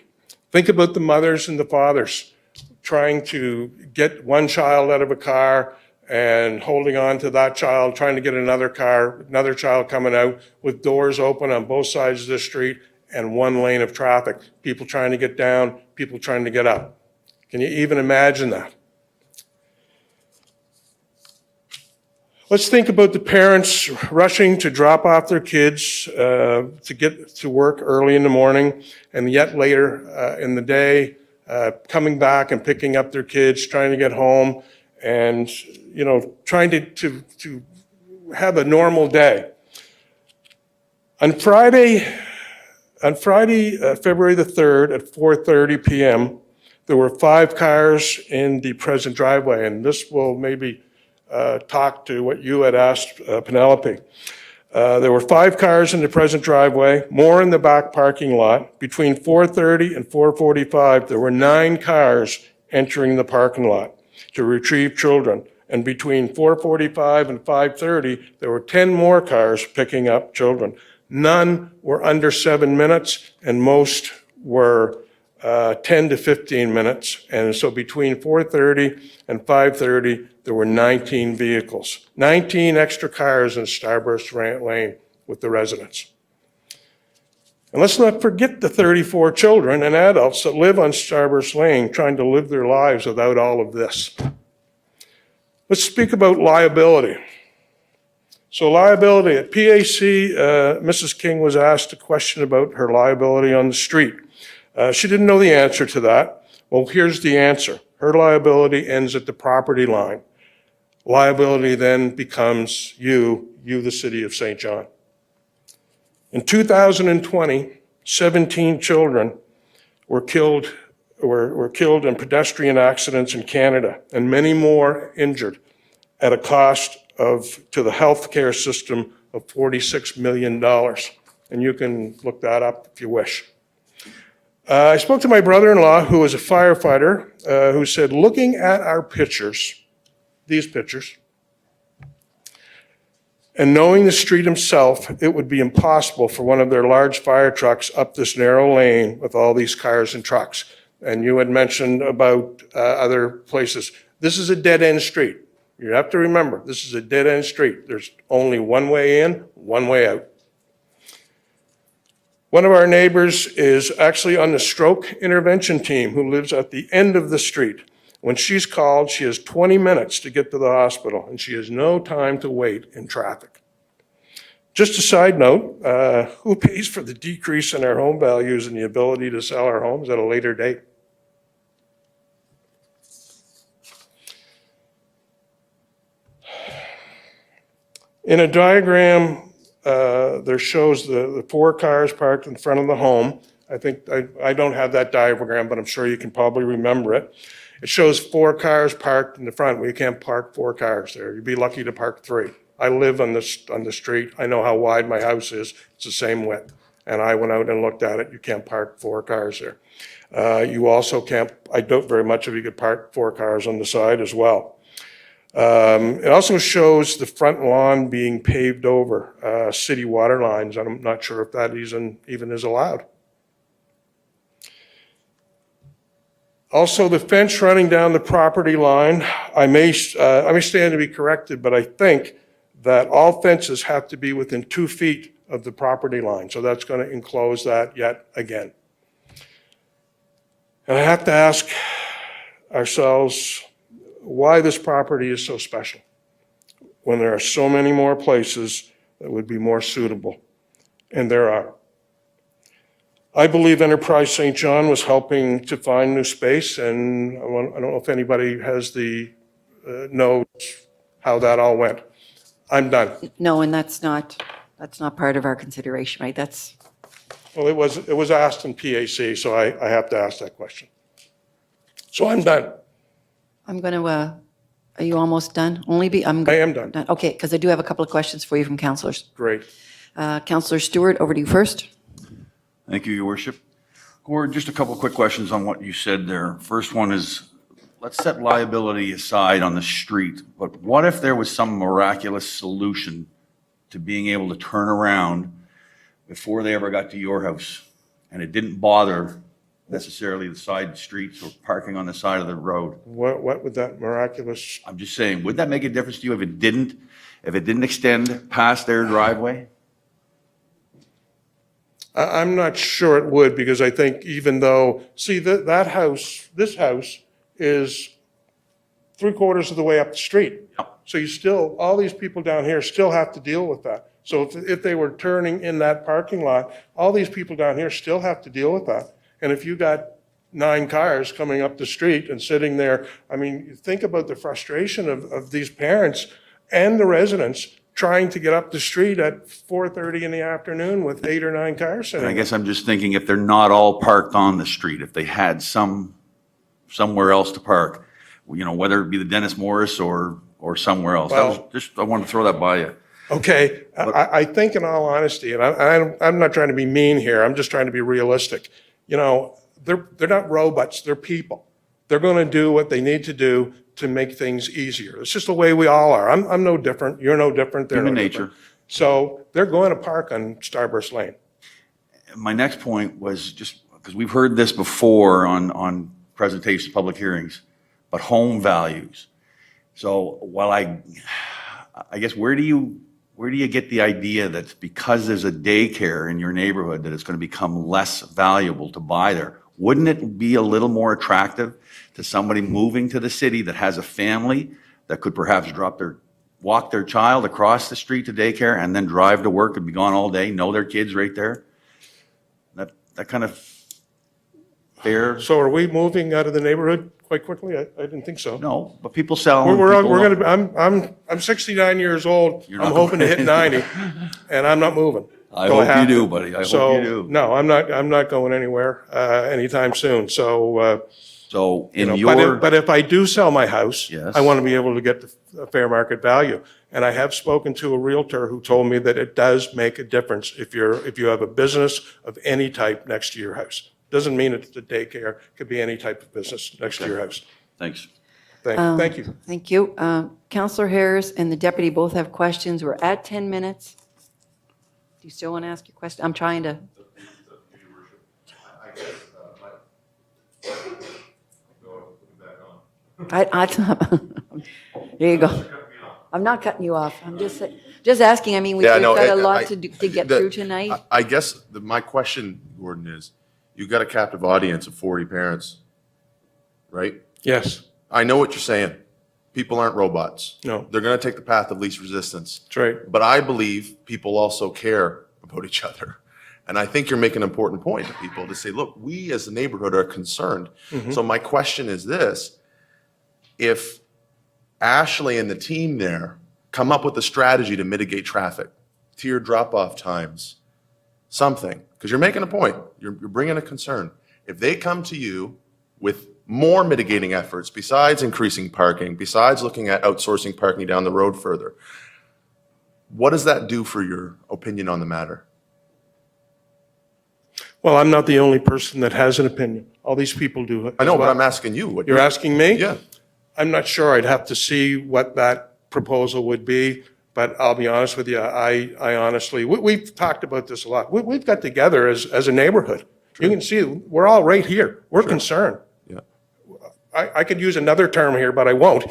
Think about the mothers and the fathers trying to get one child out of a car and holding on to that child, trying to get another car, another child coming out with doors open on both sides of the street and one lane of traffic. People trying to get down, people trying to get up. Can you even imagine that? Let's think about the parents rushing to drop off their kids to get to work early in the morning and yet later in the day, coming back and picking up their kids, trying to get home and, trying to have a normal day. On Friday, February the 3rd at 4:30 p.m., there were 5 cars in the present driveway, and this will maybe talk to what you had asked Penelope. There were 5 cars in the present driveway, more in the back parking lot. Between 4:30 and 4:45, there were 9 cars entering the parking lot to retrieve children, And between 4:45 and 5:30, there were 10 more cars picking up children. None were under 7 minutes, and most were 10 to 15 minutes. And so between 4:30 and 5:30, there were 19 vehicles, 19 extra cars in Starburst Lane with the residents. And let's not forget the 34 children and adults that live on Starburst Lane trying to live their lives without all of this. Let's speak about liability. So liability at PAC, Mrs. King was asked a question about her liability on the street. She didn't know the answer to that. Well, here's the answer. Her liability ends at the property line. Liability then becomes you, the city of St. John. In 2020, 17 children were killed in pedestrian accidents in Canada, and many more injured at a cost to the healthcare system of $46 million. And you can look that up if you wish. I spoke to my brother-in-law, who is a firefighter, who said, looking at our pictures, these pictures, and knowing the street himself, it would be impossible for one of their large fire trucks up this narrow lane with all these cars and trucks. And you had mentioned about other places. This is a dead-end street. You have to remember, this is a dead-end street. There's only one way in, one way out. One of our neighbors is actually on the stroke intervention team who lives at the end of the street. When she's called, she has 20 minutes to get to the hospital, and she has no time to wait in traffic. Just a side note, who pays for the decrease in our home values and the ability to sell our homes at a later date? In a diagram, there shows the 4 cars parked in front of the home. I don't have that diagram, but I'm sure you can probably remember it. It shows 4 cars parked in the front. Well, you can't park 4 cars there. You'd be lucky to park 3. I live on the street. I know how wide my house is. It's the same width. And I went out and looked at it. You can't park 4 cars there. You also can't, I doubt very much if you could park 4 cars on the side as well. It also shows the front lawn being paved over, city water lines. I'm not sure if that even is allowed. Also, the fence running down the property line, I may stand to be corrected, but I think that all fences have to be within 2 feet of the property line. So that's going to enclose that yet again. And I have to ask ourselves why this property is so special when there are so many more places that would be more suitable. And there are. I believe Enterprise St. John was helping to find new space, and I don't know if anybody has knows how that all went. I'm done. No, and that's not part of our consideration, right? Well, it was asked in PAC, so I have to ask that question. So I'm done. I'm going to, are you almost done? I am done. Okay, because I do have a couple of questions for you from councillors. Great. Councillor Stewart, over to you first. Thank you, Your Worship. Gord, just a couple of quick questions on what you said there. First one is, let's set liability aside on the street, but what if there was some miraculous solution to being able to turn around before they ever got to your house, and it didn't bother necessarily the side streets or parking on the side of the road? What would that miraculous? I'm just saying, would that make a difference to you if it didn't extend past their driveway? I'm not sure it would, because I think even though, see, this house is 3/4 of the way up the street. So all these people down here still have to deal with that. So if they were turning in that parking lot, all these people down here still have to deal with that. And if you got 9 cars coming up the street and sitting there, I mean, think about the frustration of these parents and the residents trying to get up the street at 4:30 in the afternoon with 8 or 9 cars sitting. And I guess I'm just thinking, if they're not all parked on the street, if they had somewhere else to park, whether it be the Dennis Morris or somewhere else. Well, I wanted to throw that by you. Okay, I think in all honesty, and I'm not trying to be mean here, I'm just trying to be realistic. They're not robots, they're people. They're going to do what they need to do to make things easier. It's just the way we all are. I'm no different. You're no different. They're Human no nature. different. So they're going to park on Starburst Lane. My next point was just, because we've heard this before on presentations, public hearings, but home values. So while I guess, where do you get the idea that because there's a daycare in your neighborhood that it's going to become less valuable to buy there? Wouldn't it be a little more attractive to somebody moving to the city that has a family that could perhaps walk their child across the street to daycare and then drive to work and be gone all day, know their kids right there? That kind of fair? So are we moving out of the neighborhood quite quickly? I didn't think so. No, but people sell. We're people- going to, I'm 69 years old. You're I'm not hoping to hit going. 90, and I'm not moving. I Till hope you have do, to. buddy. I hope So, you do. no, I'm not going anywhere anytime soon. So, So you in know, your. but if I do sell my house, Yes. I want to be able to get the fair market value. And I have spoken to a Realtor who told me that it does make a difference if you have a business of any type next to your house. Doesn't mean it's a daycare, could be any type of business next to your house. Thanks. Thank you. Thank you. Counselor Harris and the deputy both have questions. We're at 10 minutes. Do you still want to ask your question? I'm trying to. There you go. I'm not cutting you off. I'm just asking. I mean, we've Yeah, got no, a I- lot to get the- through tonight. I guess my question, Gordon, is you've got a captive audience of 40 parents, right? Yes, I know what you're saying. People aren't robots. No. They're going to take the path of least resistance. that's right. But I believe people also care about each other. And I think you're making an important point to people to say, look, we as a neighborhood are concerned. So my question is this: if Ashley and the team there come up with a strategy to mitigate traffic, tier drop-off times, something, because you're making a point, you're bringing a concern. If they come to you with more mitigating efforts besides increasing parking, besides looking at outsourcing parking down the road further, what does that do for your opinion on the matter? Well, I'm not the only person that has an opinion. All these people do. I know, as but well. I'm asking you. What You're asking me? Yeah. I'm not sure. I'd have to see what that proposal would be, but I'll be honest with you, I honestly, we've talked about this a lot. We've got together as a neighborhood. You can see, we're all right here. We're concerned. Yeah. I could use another term here, but I won't,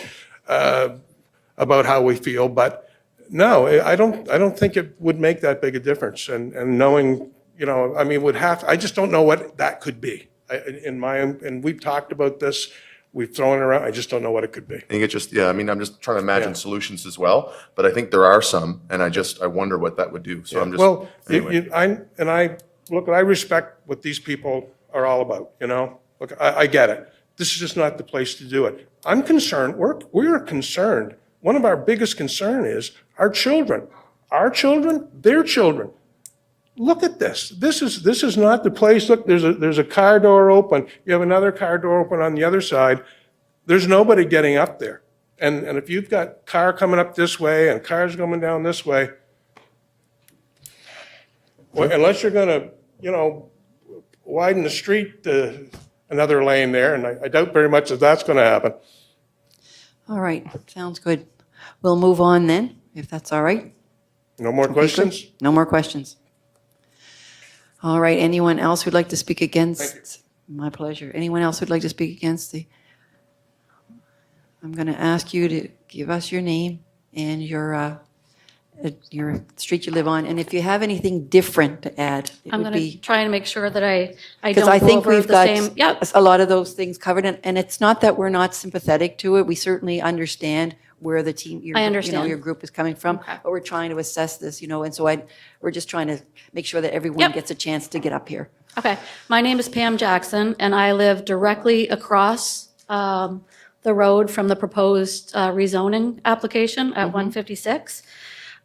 about how we feel, but no, I don't think it would make that big a difference. And knowing, you know, I mean, I just don't know what that could be. And we've talked about this, we've thrown it around, I just don't know what it could be. I think it just, yeah, I mean, I'm just trying to imagine Yeah. solutions as well, but I think there are some, and I wonder what that would do. So I'm just, Well, anyway. I respect what these people are all about, you know? Look, I get it. This is just not the place to do it. I'm concerned, we're concerned. One of our biggest concern is our children. Our children, their children. Look at this. This is not the place. Look, there's a car door open. You have another car door open on the other side. There's nobody getting up there. And if you've got car coming up this way and cars coming down this way, well, unless you're gonna, you know, widen the street another lane there, and I doubt very much that that's gonna happen. All right, sounds good. We'll move on then, if that's all right. No more questions? No more questions. All right, anyone else who'd like to speak against? My pleasure. Anyone else who'd like to speak against I'm going to ask you to give us your name and your street you live on, and if you have anything different to add, it I'm would going to be, try and make sure that I because don't I go think over we've the got same. Yep. a lot of those things covered, and it's not that we're not sympathetic to it. We certainly understand where the team, I understand. your group is coming from, but we're trying to assess this, and so we're just trying to make sure that everyone gets a chance to get up here. Okay. My name is Pam Jackson, and I live directly across the road from the proposed rezoning application at 156.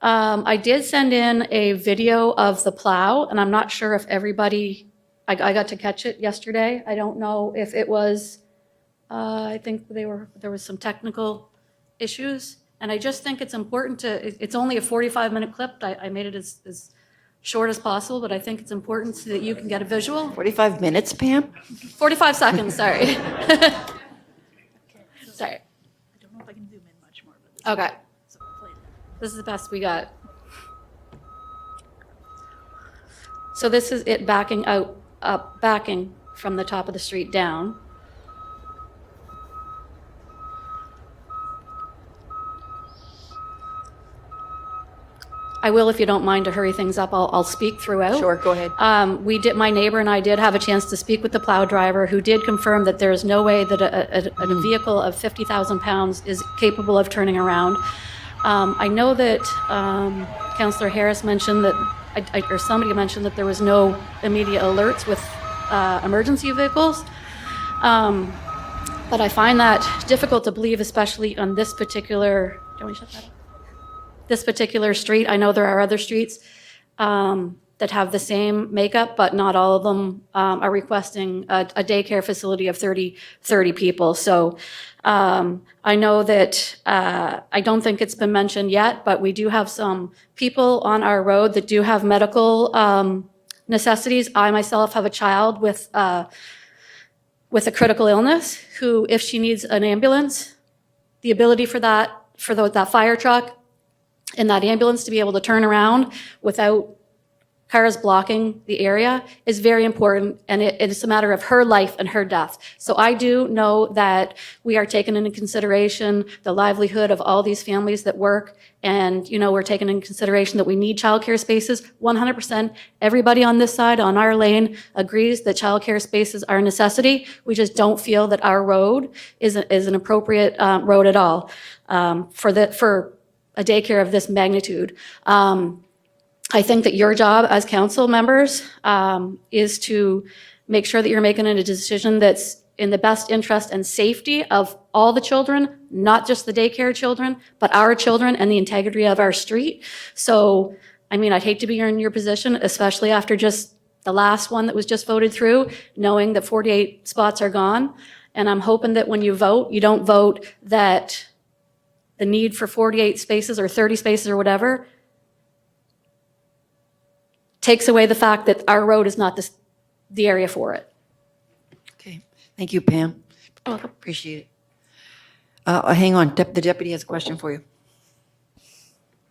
I did send in a video of the plow, and I'm not sure if everybody, I got to catch it yesterday. I don't know if it was, I think there was some technical issues, and I just think it's important it's only a 45-minute clip. I made it as short as possible, but I think it's important so that you can get a visual. 45 minutes, Pam? 45 seconds, sorry. Sorry. Okay. This is the best we got. So this is it backing out, backing from the top of the street down. I will, if you don't mind, to hurry things up, I'll speak throughout. Sure, go ahead. My neighbor and I did have a chance to speak with the plow driver, who did confirm that there is no way that a vehicle of 50,000 pounds is capable of turning around. I know that Councillor Harris mentioned that, or somebody mentioned that there was no immediate alerts with emergency vehicles. But I find that difficult to believe, especially on this particular, don't we shut that up? This particular street. I know there are other streets that have the same makeup, but not all of them are requesting a daycare facility of 30 people. So I know that I don't think it's been mentioned yet, but we do have some people on our road that do have medical necessities. I myself have a child with a critical illness who, if she needs an ambulance, the ability for that fire truck and that ambulance to be able to turn around without cars blocking the area is very important, and it's a matter of her life and her death. So I do know that we are taking into consideration the livelihood of all these families that work, and we're taking into consideration that we need childcare spaces. 100%, everybody on this side, on our lane, agrees that childcare spaces are a necessity. We just don't feel that our road is an appropriate road at all for a daycare of this magnitude. I think that your job as council members is to make sure that you're making a decision that's in the best interest and safety of all the children, not just the daycare children, but our children and the integrity of our street. So, I'd hate to be in your position, especially after just the last one that was just voted through, knowing that 48 spots are gone. And I'm hoping that when you vote, you don't vote that the need for 48 spaces or 30 spaces or whatever takes away the fact that our road is not the area for it. Okay, thank you, Pam. Appreciate it. Hang on, the deputy has a question for you.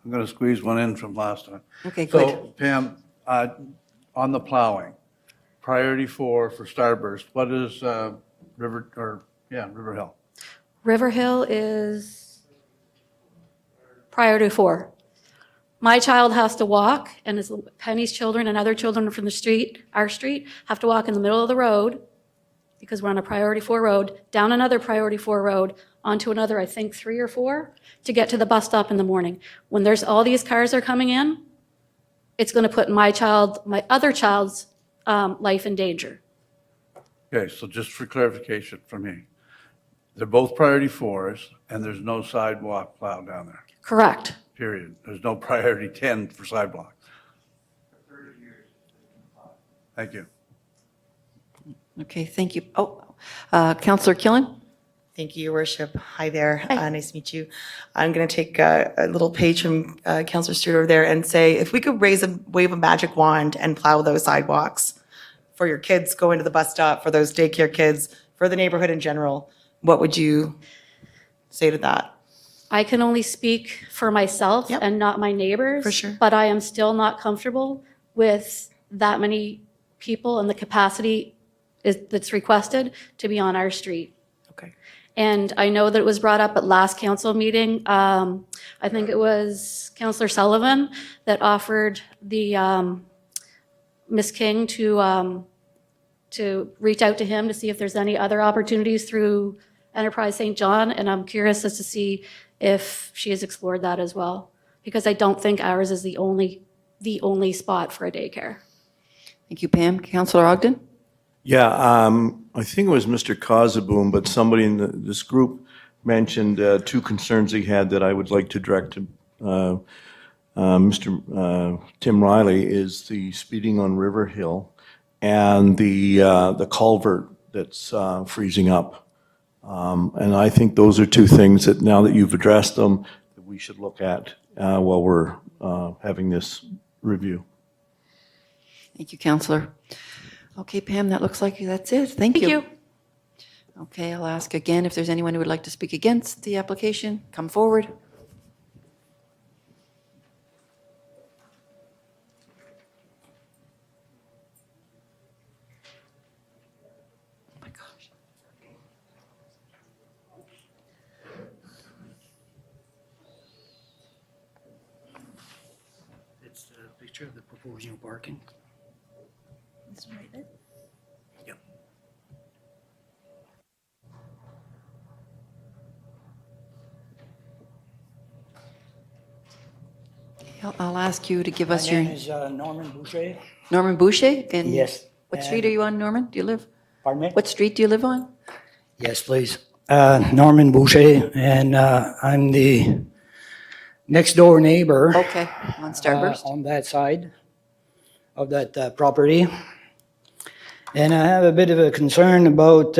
I'm going to squeeze one in from last time. Okay, good. So Pam, on the plowing, priority 4 for Starburst, what is River Hill? River Hill is priority 4. My child has to walk, and Penny's children and other children from our street, have to walk in the middle of the road, because we're on a priority 4 road, down another priority 4 road, onto another, I think 3 or 4, to get to the bus stop in the morning. When there's all these cars are coming in, it's going to put my other child's life in danger. Okay, so just for clarification for me, they're both priority 4s, and there's no sidewalk plow down there, Correct. period. There's no priority 10 for sidewalk. Thank you. Okay, thank you. Councillor Killen? Thank you, Your Worship. Hi there. Nice to meet you. I'm going to take a little page from Councillor Stewart over there and say, if we could wave a magic wand and plow those sidewalks for your kids going to the bus stop, for those daycare kids, for the neighborhood in general, what would you say to that? I can only speak for myself and not my neighbors. For sure. But I am still not comfortable with that many people and the capacity that's requested to be on our street. Okay. And I know that it was brought up at last council meeting. I think it was Councillor Sullivan that offered the Ms. King to reach out to him to see if there's any other opportunities through Enterprise St. John. And I'm curious as to see if she has explored that as well, because I don't think ours is the only spot for a daycare. Thank you, Pam. Councillor Ogden? Yeah, I think it was Mr. Kazaboom, but somebody in this group mentioned 2 concerns he had that I would like to direct to Mr. Tim Riley, is the speeding on River Hill and the culvert that's freezing up. And I think those are 2 things that, now that you've addressed them, that we should look at while we're having this review. Thank you, Councillor. Okay, Pam, that looks like that's it. Thank you. Okay, I'll ask again if there's anyone who would like to speak against the application. Come forward. picture of the proposed new parking. This one right there. Yep. I'll ask you to give us My your, name is Norman Boucher. Norman Boucher? And Yes. what street are you on, Norman? Do you live? Pardon me? What street do you live on? Yes, please. Norman Boucher, and I'm the next door neighbor. Okay, on Starburst. On that side of that property. And I have a bit of a concern about,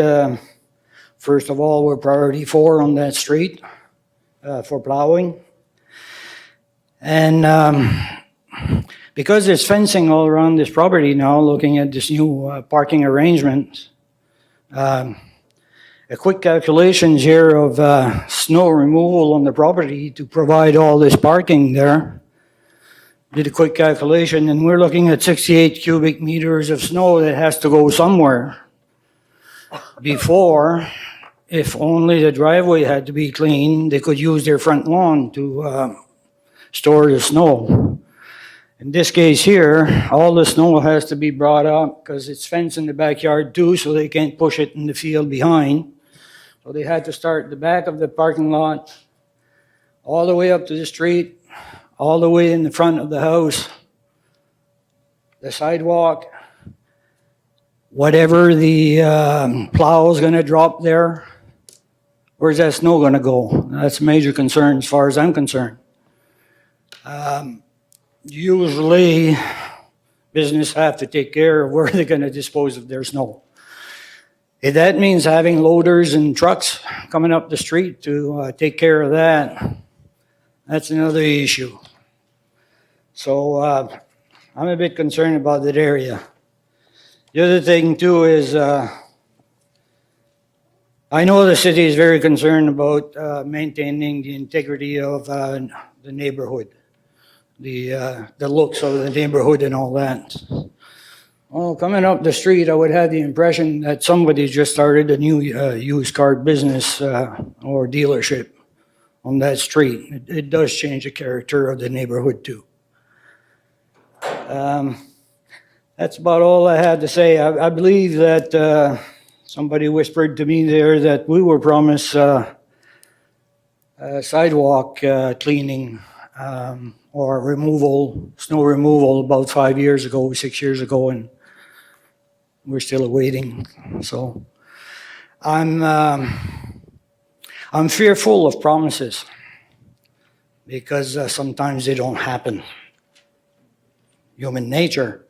first of all, we're priority 4 on that street for plowing. And because there's fencing all around this property now, looking at this new parking arrangement, a quick calculations here of snow removal on the property to provide all this parking there. Did a quick calculation, and we're looking at 68 cubic meters of snow that has to go somewhere. Before, if only the driveway had to be clean, they could use their front lawn to store the snow. In this case here, all the snow has to be brought up because it's fenced in the backyard too, so they can't push it in the field behind. So they had to start the back of the parking lot, all the way up to the street, all the way in the front of the house, the sidewalk, whatever the plow is going to drop there, where's that snow going to go? That's a major concern as far as I'm concerned. Usually, business have to take care of where they're going to dispose of their snow. If that means having loaders and trucks coming up the street to take care of that, that's another issue. So I'm a bit concerned about that area. The other thing too is I know the city is very concerned about maintaining the integrity of the neighborhood, the looks of the neighborhood and all that. Well, coming up the street, I would have the impression that somebody just started a new used car business or dealership on that street. It does change the character of the neighborhood too. That's about all I had to say. I believe that somebody whispered to me there that we were promised sidewalk cleaning or removal, snow removal about 5 years ago, 6 years ago, and we're still awaiting. So I'm fearful of promises because sometimes they don't happen. Human nature.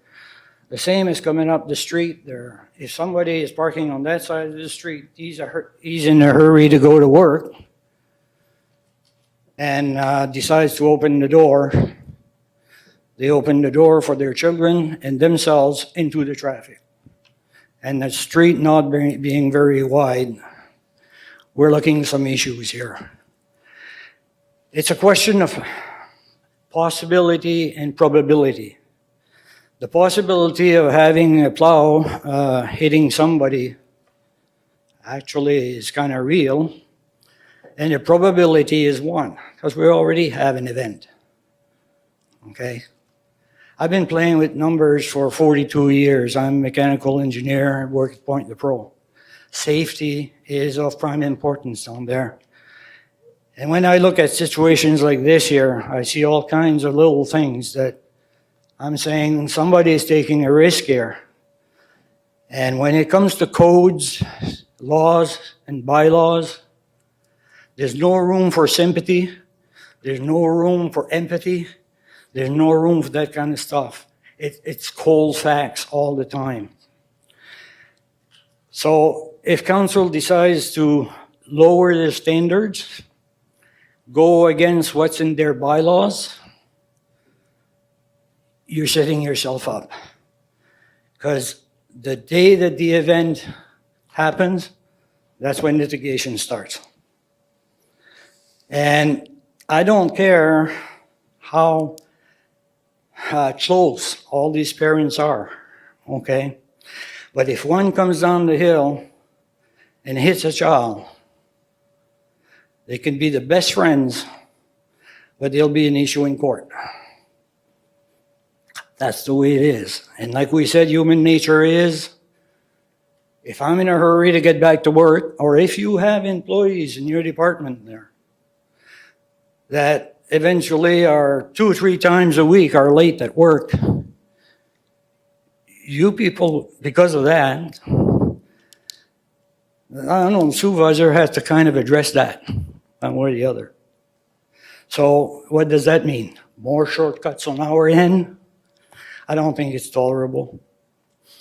The same is coming up the street there. If somebody is parking on that side of the street, he's in a hurry to go to work and decides to open the door. They open the door for their children and themselves into the traffic. And the street not being very wide, we're looking at some issues here. It's a question of possibility and probability. The possibility of having a plow hitting somebody actually is kind of real, and the probability is 1, because we already have an event. Okay? I've been playing with numbers for 42 years. I'm a mechanical engineer. I work at Point de Pro. Safety is of prime importance down there. And when I look at situations like this here, I see all kinds of little things that I'm saying somebody is taking a risk here. And when it comes to codes, laws, and bylaws, there's no room for sympathy. There's no room for empathy. There's no room for that kind of stuff. It's cold facts all the time. So if council decides to lower their standards, go against what's in their bylaws, you're setting yourself up. Because the day that the event happens, that's when litigation starts. And I don't care how close all these parents are, okay? But if one comes down the hill and hits a child, they can be the best friends, but there'll be an issue in court. That's the way it is. And like we said, human nature is, if I'm in a hurry to get back to work, or if you have employees in your department there that eventually are 2 or 3 times a week are late at work, you people, because of that, I don't know, the supervisor has to kind of address that one way or the other. So what does that mean? More shortcuts on our end? I don't think it's tolerable.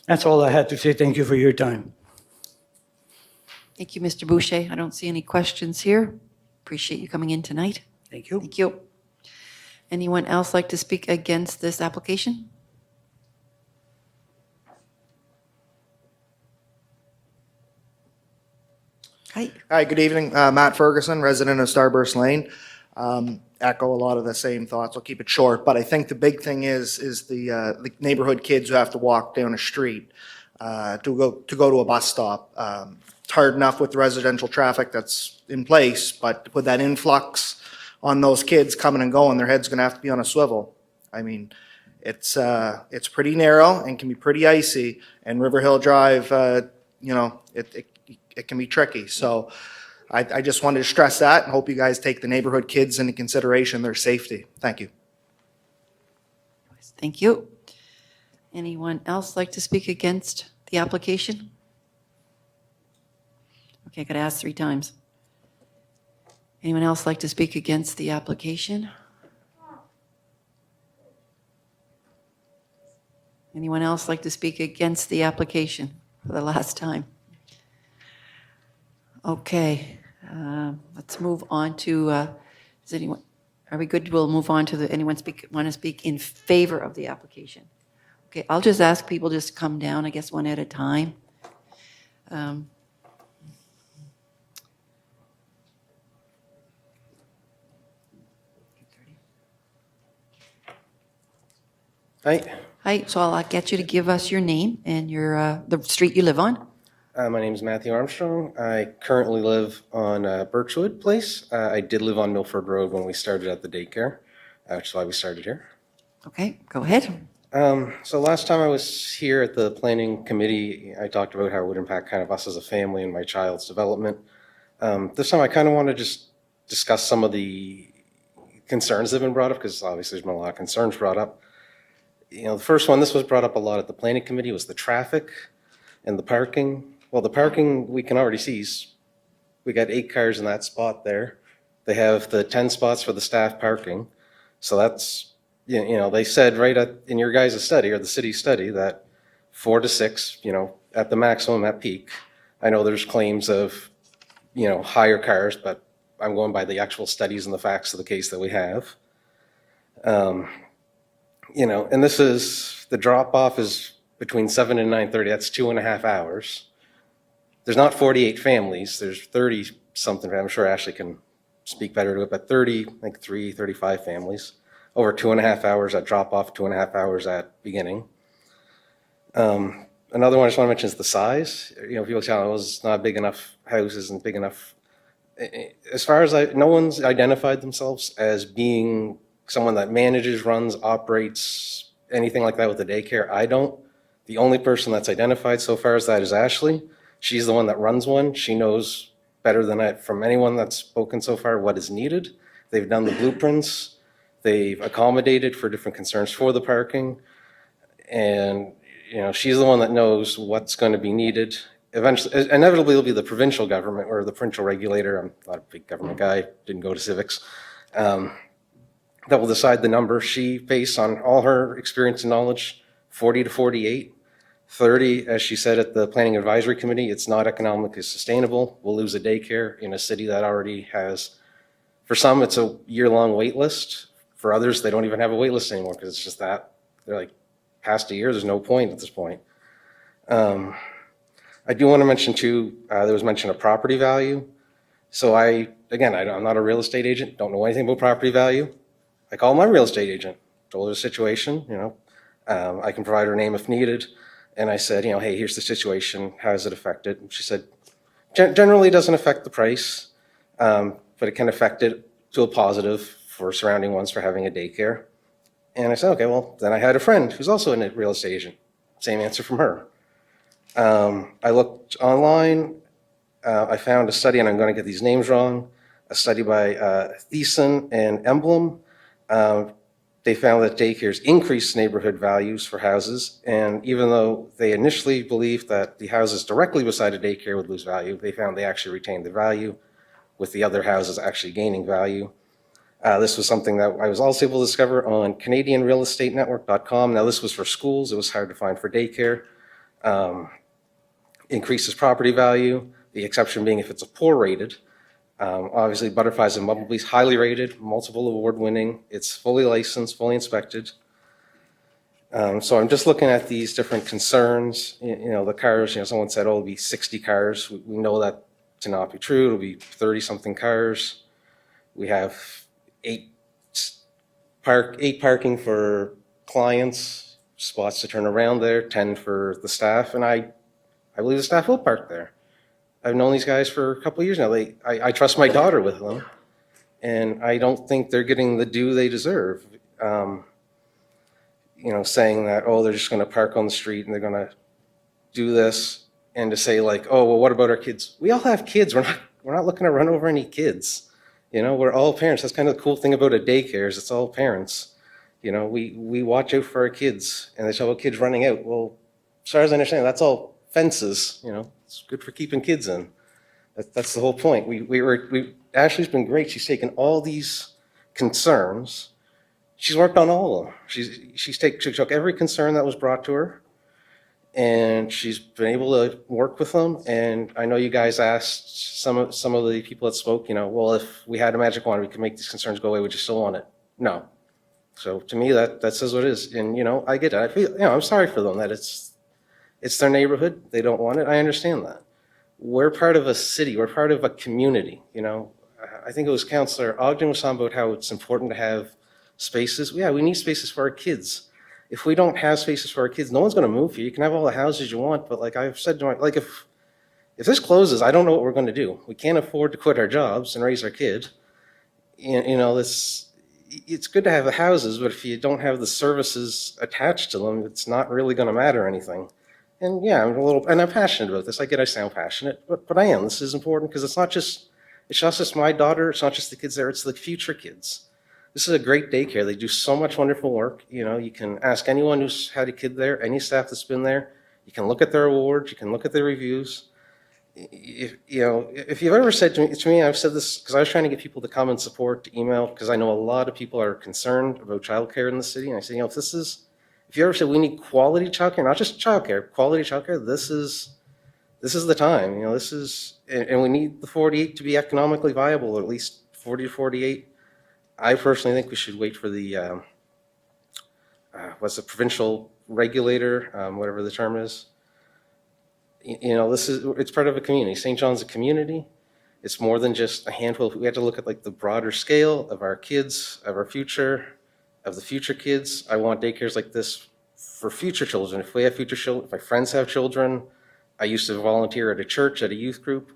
That's all I had to say. Thank you for your time. Thank you, Mr. Boucher. I don't see any questions here. Appreciate you coming in tonight. Thank you. Thank you. Anyone else like to speak against this application? Hi. Hi, good evening. Matt Ferguson, resident of Starburst Lane. Echo a lot of the same thoughts. I'll keep it short, but I think the big thing is the neighborhood kids who have to walk down a street to go to a bus stop. It's hard enough with the residential traffic that's in place, but to put that influx on those kids coming and going, their head's going to have to be on a swivel. I mean, it's pretty narrow and can be pretty icy, and River Hill Drive, it can be tricky. So I just wanted to stress that and hope you guys take the neighborhood kids into consideration, their safety. Thank you. Thank you. Anyone else like to speak against the application? Okay, I got to ask 3 times. Anyone else like to speak against the application? Anyone else like to speak against the application for the last time? Okay, let's move on to, are we good? We'll move on to anyone want to speak in favor of the application? Okay, I'll just ask people just to come down, I guess, one at a time. Hi. Hi, so I'll get you to give us your name and the street you live on. My name is Matthew Armstrong. I currently live on Birchwood Place. I did live on Milford Road when we started at the daycare, which is why we started here. Okay, go ahead. So last time I was here at the planning committee, I talked about how it would impact kind of us as a family and my child's development. This time I kind of want to just discuss some of the concerns that have been brought up, because obviously there's been a lot of concerns brought up. The first one, this was brought up a lot at the planning committee, was the traffic and the parking. Well, the parking, we can already see, we got 8 cars in that spot there. They have the 10 spots for the staff parking. So that's, they said right in your guys' study, or the city's study, that 4 to 6, at the maximum at peak. I know there's claims of, higher cars, but I'm going by the actual studies and the facts of the case that we have. And this is, the drop-off is between 7 and 9:30. That's 2.5 hours. There's not 48 families. There's 30-something. I'm sure Ashley can speak better to it, but 35 families. Over 2.5 hours at drop-off, 2.5 hours at beginning. Another one I just want to mention is the size. People tell me it's not big enough house, isn't big enough. As far as no one's identified themselves as being someone that manages, runs, operates, anything like that with the daycare. I don't. The only person that's identified so far as that is Ashley. She's the one that runs one. She knows better than from anyone that's spoken so far what is needed. They've done the blueprints. They've accommodated for different concerns for the parking. And, she's the one that knows what's going to be needed. Eventually, inevitably, it'll be the provincial government or the provincial regulator. I'm not a big government guy, didn't go to civics. That will decide the number. She, based on all her experience and knowledge, 40 to 48. 30, as she said at the Planning Advisory Committee, it's not economically sustainable. We'll lose a daycare in a city that already has, for some, it's a year-long wait list. For others, they don't even have a wait list anymore because it's just that. They're like, past a year, there's no point at this point. I do want to mention, too, there was mention of property value. So I'm not a real estate agent, don't know anything about property value. I called my real estate agent, told her the situation, I can provide her name if needed. And I said, hey, here's the situation. How does it affect it? And she said, generally doesn't affect the price, but it can affect it to a positive for surrounding ones for having a daycare. And I said, okay, well, then I had a friend who's also a real estate agent. Same answer from her. I looked online. I found a study, and I'm going to get these names wrong, a study by Thiessen and Emblem. They found that daycares increase neighborhood values for houses. And even though they initially believed that the houses directly beside a daycare would lose value, they found they actually retained the value, with the other houses actually gaining value. This was something that I was also able to discover on CanadianRealEstateNetwork.com. Now, this was for schools. It was hard to find for daycare. Increases property value, the exception being if it's a poor rated. Obviously, Butterflies and Bumblebees, highly rated, multiple award winning. It's fully licensed, fully inspected. So I'm just looking at these different concerns. The cars, someone said, oh, it'll be 60 cars. We know that to not be true. It'll be 30-something cars. We have eight parking for clients, spots to turn around there, 10 for the staff, and I believe the staff will park there. I've known these guys for a couple of years now. I trust my daughter with them, and I don't think they're getting the due they deserve. Saying that, oh, they're just going to park on the street and they're going to do this, and to say like, oh, well, what about our kids? We all have kids. We're not looking to run over any kids. We're all parents. That's kind of the cool thing about a daycare is it's all parents. We watch out for our kids, and they talk about kids running out. Well, as far as I understand, that's all fences. It's good for keeping kids in. That's the whole point. Ashley's been great. She's taken all these concerns. She's worked on all of them. She took every concern that was brought to her, and she's been able to work with them. And I know you guys asked some of the people that spoke, well, if we had a magic wand, we could make these concerns go away. Would you still want it? No. So to me, that says what it is. And, I get it. I feel, I'm sorry for them that it's their neighborhood. They don't want it. I understand that. We're part of a city. We're part of a community. I think it was Councillor Ogden was talking about how it's important to have spaces. Yeah, we need spaces for our kids. If we don't have spaces for our kids, no one's going to move here. You can have all the houses you want, but like I've said, if this closes, I don't know what we're going to do. We can't afford to quit our jobs and raise our kid. It's good to have the houses, but if you don't have the services attached to them, it's not really going to matter anything. And yeah, I'm passionate about this. I sound passionate, but I am. This is important because it's not just my daughter. It's not just the kids there. It's the future kids. This is a great daycare. They do so much wonderful work. You can ask anyone who's had a kid there, any staff that's been there. You can look at their awards. You can look at their reviews. If you've ever said to me, I've said this because I was trying to get people to come and support, to email, because I know a lot of people are concerned about childcare in the city. And I say, if you ever said we need quality childcare, not just childcare, quality childcare, this is the time. And we need the 48 to be economically viable, or at least 40 to 48. I personally think we should wait for the provincial regulator, whatever the term is. It's part of a community. St. John's a community. It's more than just a handful. We have to look at the broader scale of our kids, of our future, of the future kids. I want daycares like this for future children. If we have future children, if my friends have children, I used to volunteer at a church, at a youth group.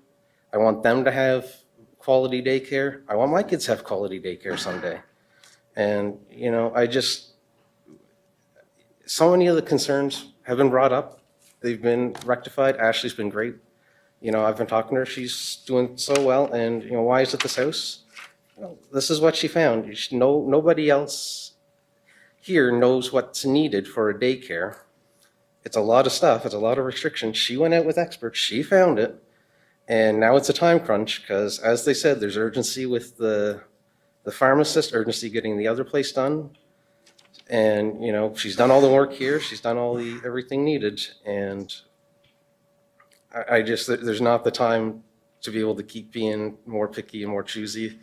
I want them to have quality daycare. I want my kids to have quality daycare someday. And, so many of the concerns have been brought up. They've been rectified. Ashley's been great. I've been talking to her. She's doing so well. And, why is it this house? This is what she found. Nobody else here knows what's needed for a daycare. It's a lot of stuff. It's a lot of restrictions. She went out with experts. She found it. And now it's a time crunch because, as they said, there's urgency with the pharmacist, urgency getting the other place done. And, she's done all the work here. She's done everything needed. And there's not the time to be able to keep being more picky and more choosy.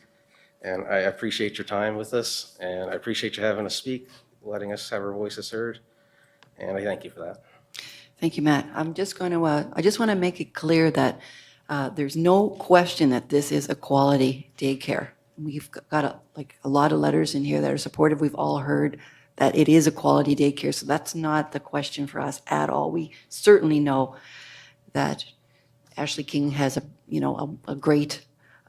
And I appreciate your time with us. And I appreciate you having us speak, letting us have our voices heard. And I thank you for that. Thank you, Matt. I just want to make it clear that there's no question that this is a quality daycare. We've got a lot of letters in here that are supportive. We've all heard that it is a quality daycare, so that's not the question for us at all. We certainly know that Ashley King has a great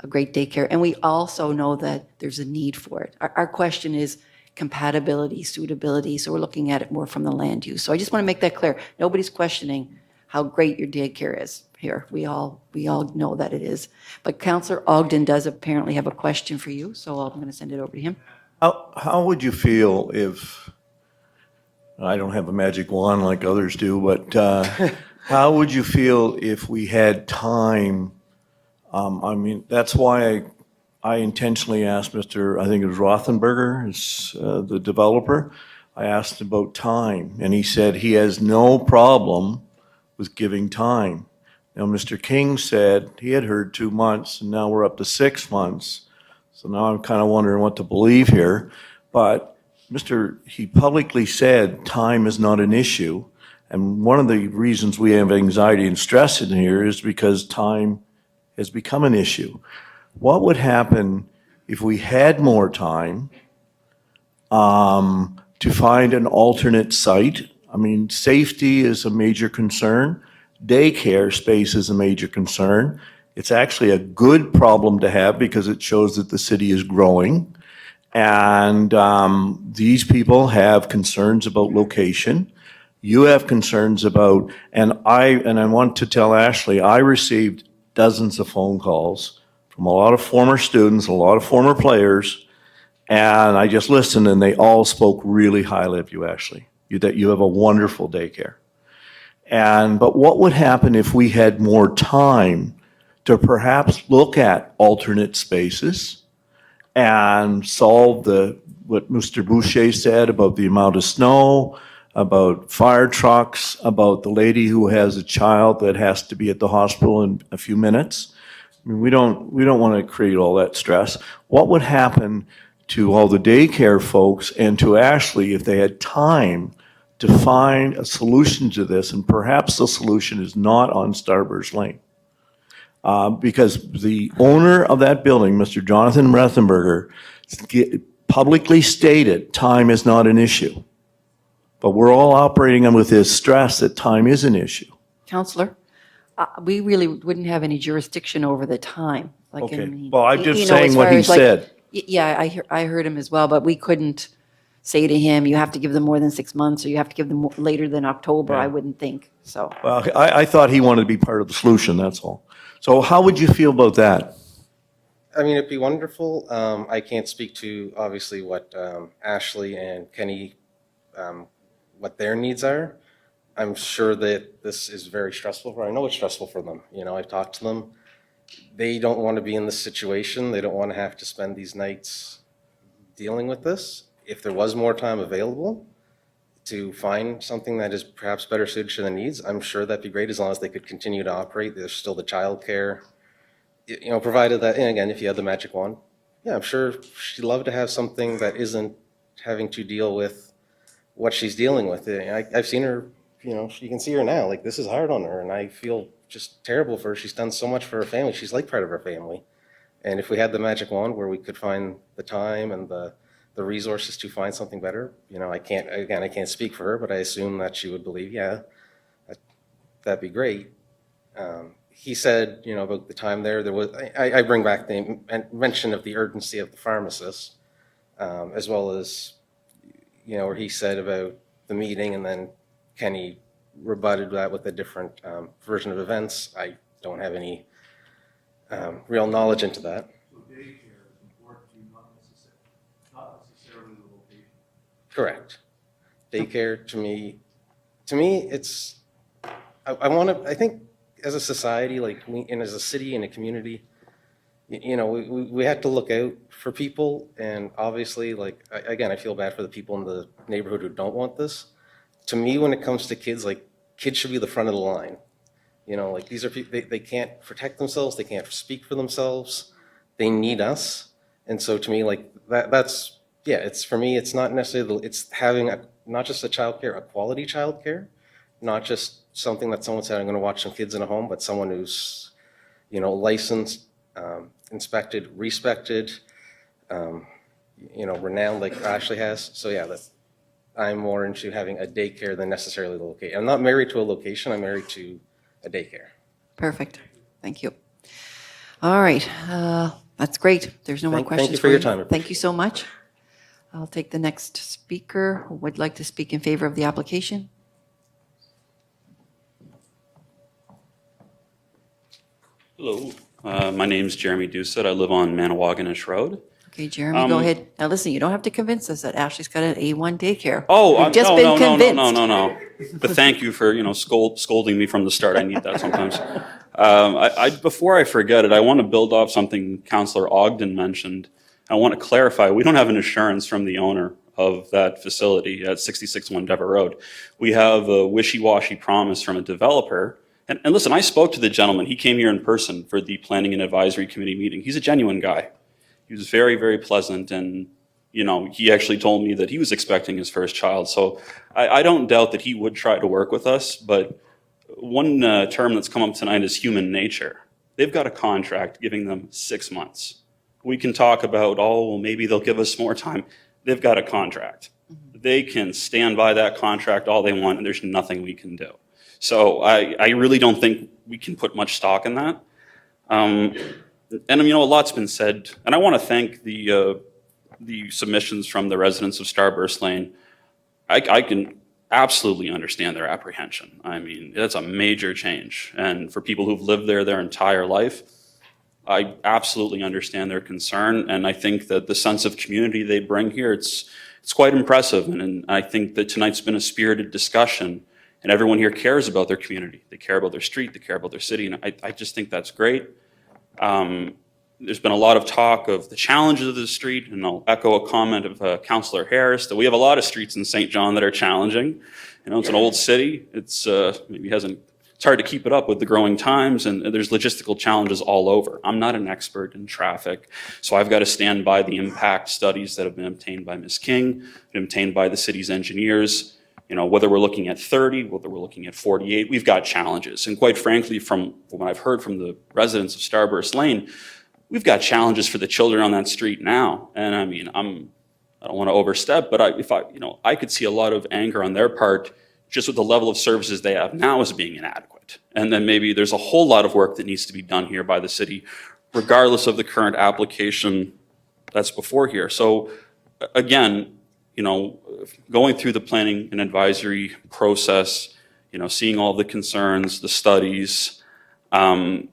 daycare, and we also know that there's a need for it. Our question is, compatibility, suitability. So we're looking at it more from the land use. So I just want to make that clear. Nobody's questioning how great your daycare is here. We all know that it is. But Councillor Ogden does apparently have a question for you, so I'm going to send it over to him. How would you feel if, I don't have a magic wand like others do, but how would you feel if we had time? I mean, that's why I intentionally asked Mr., I think it was Rothenberger, the developer, I asked about time, and he said he has no problem with giving time. Now, Mr. King said he had heard 2 months, and now we're up to 6 months. So now I'm kind of wondering what to believe here. But he publicly said time is not an issue. And one of the reasons we have anxiety and stress in here is because time has become an issue. What would happen if we had more time to find an alternate site? I mean, safety is a major concern. Daycare space is a major concern. It's actually a good problem to have because it shows that the city is growing. And these people have concerns about location. You have concerns about, and I want to tell Ashley, I received dozens of phone calls from a lot of former students, a lot of former players, and I just listened and they all spoke really highly of you, Ashley, that you have a wonderful daycare. But what would happen if we had more time to perhaps look at alternate spaces and solve what Mr. Boucher said about the amount of snow, about fire trucks, about the lady who has a child that has to be at the hospital in a few minutes? I mean, we don't want to create all that stress. What would happen to all the daycare folks and to Ashley if they had time to find a solution to this? And perhaps the solution is not on Starburst Lane. Because the owner of that building, Mr. Jonathan Rethenberger, publicly stated time is not an issue. But we're all operating with this stress that time is an issue. Councillor, we really wouldn't have any jurisdiction over the time. Like, Okay. I mean, Well, I'm just you know, saying as what far he as, like, said. Yeah, I heard him as well, but we couldn't say to him, you have to give them more than 6 months, or you have to give them later than October, I wouldn't think, so. Well, I thought he wanted to be part of the solution, that's all. So how would you feel about that? I mean, it'd be wonderful. I can't speak to, obviously, what Ashley and Kenny, what their needs are. I'm sure that this is very stressful for, I know it's stressful for them. You know, I've talked to them. They don't want to be in this situation. They don't want to have to spend these nights dealing with this. If there was more time available to find something that is perhaps better suited to their needs, I'm sure that'd be great as long as they could continue to operate. There's still the childcare, you know, provided that, and again, if you had the magic wand, yeah, I'm sure she'd love to have something that isn't having to deal with what she's dealing with. I've seen her, you know, you can see her now, like this is hard on her, and I feel just terrible for her. She's done so much for her family. She's like part of her family. And if we had the magic wand where we could find the time and the resources to find something better, you know, I can't speak for her, but I assume that she would believe, yeah, that'd be great. He said, you know, about the time there was, I bring back the mention of the urgency of the pharmacist, as well as, you know, where he said about the meeting, and then Kenny rebutted that with a different version of events. I don't have any real knowledge into that. Correct. Daycare, to me, it's, I think as a society, like, and as a city and a community, you know, we have to look out for people, and obviously, like, again, I feel bad for the people in the neighborhood who don't want this. To me, when it comes to kids, like, kids should be the front of the line. You know, like, these are people, they can't protect themselves, they can't speak for themselves, they need us. And so to me, like, that's, yeah, it's, for me, it's not necessarily, it's having not just a childcare, a quality childcare, not just something that someone said, I'm gonna watch some kids in a home, but someone who's, you know, licensed, inspected, respected, you know, renowned like Ashley has. So yeah, I'm more into having a daycare than necessarily the location. I'm not married to a location, I'm married to a daycare. Perfect. Thank you. All right. That's great. There's no more questions. Thank you for your time. Thank you so much. I'll take the next speaker who would like to speak in favor of the application. Hello, my name's Jeremy Doucette. I live on Manawaganish Road. Okay, Jeremy, go ahead. Now, listen, you don't have to convince us that Ashley's got an A1 daycare. Oh, We've just been convinced. no. But thank you for, scolding me from the start. I need that sometimes. Before I forget it, I want to build off something Councillor Ogden mentioned. I want to clarify, we don't have an assurance from the owner of that facility at 66 Dever Road. We have a wishy-washy promise from a developer. And listen, I spoke to the gentleman. He came here in person for the Planning and Advisory Committee meeting. He's a genuine guy. He was very, very pleasant, and he actually told me that he was expecting his first child. So I don't doubt that he would try to work with us, but one term that's come up tonight is human nature. They've got a contract giving them 6 months. We can talk about, well, maybe they'll give us more time. They've got a contract. They can stand by that contract all they want, and there's nothing we can do. So I really don't think we can put much stock in that. And a lot's been said, and I want to thank the submissions from the residents of Starburst Lane. I can absolutely understand their apprehension. I mean, that's a major change, and for people who've lived there their entire life, I absolutely understand their concern, and I think that the sense of community they bring here, it's quite impressive, and I think that tonight's been a spirited discussion, and everyone here cares about their community. They care about their street, they care about their city, and I just think that's great. There's been a lot of talk of the challenges of the street, and I'll echo a comment of Councillor Harris that we have a lot of streets in St. John that are challenging. It's an old city. It's hard to keep it up with the growing times, and there's logistical challenges all over. I'm not an expert in traffic, so I've got to stand by the impact studies that have been obtained by Ms. King, been obtained by the city's engineers. Whether we're looking at 30, whether we're looking at 48, we've got challenges. And quite frankly, from what I've heard from the residents of Starburst Lane, we've got challenges for the children on that street now. And I mean, I don't want to overstep, but I could see a lot of anger on their part just with the level of services they have now as being inadequate. And then maybe there's a whole lot of work that needs to be done here by the city, regardless of the current application that's before here. So again, going through the planning and advisory process, seeing all the concerns, the studies, again,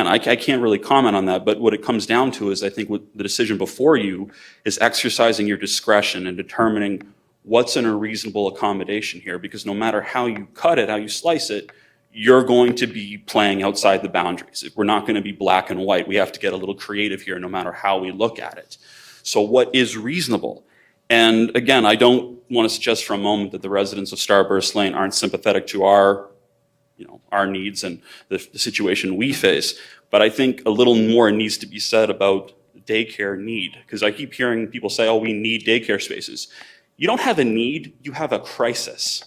I can't really comment on that, but what it comes down to is I think what the decision before you is exercising your discretion and determining what's in a reasonable accommodation here, because no matter how you cut it, how you slice it, you're going to be playing outside the boundaries. We're not going to be black and white. We have to get a little creative here no matter how we look at it. So what is reasonable? And again, I don't want to suggest for a moment that the residents of Starburst Lane aren't sympathetic to our needs and the situation we face. But I think a little more needs to be said about daycare need, because I keep hearing people say, oh, we need daycare spaces. You don't have a need, you have a crisis.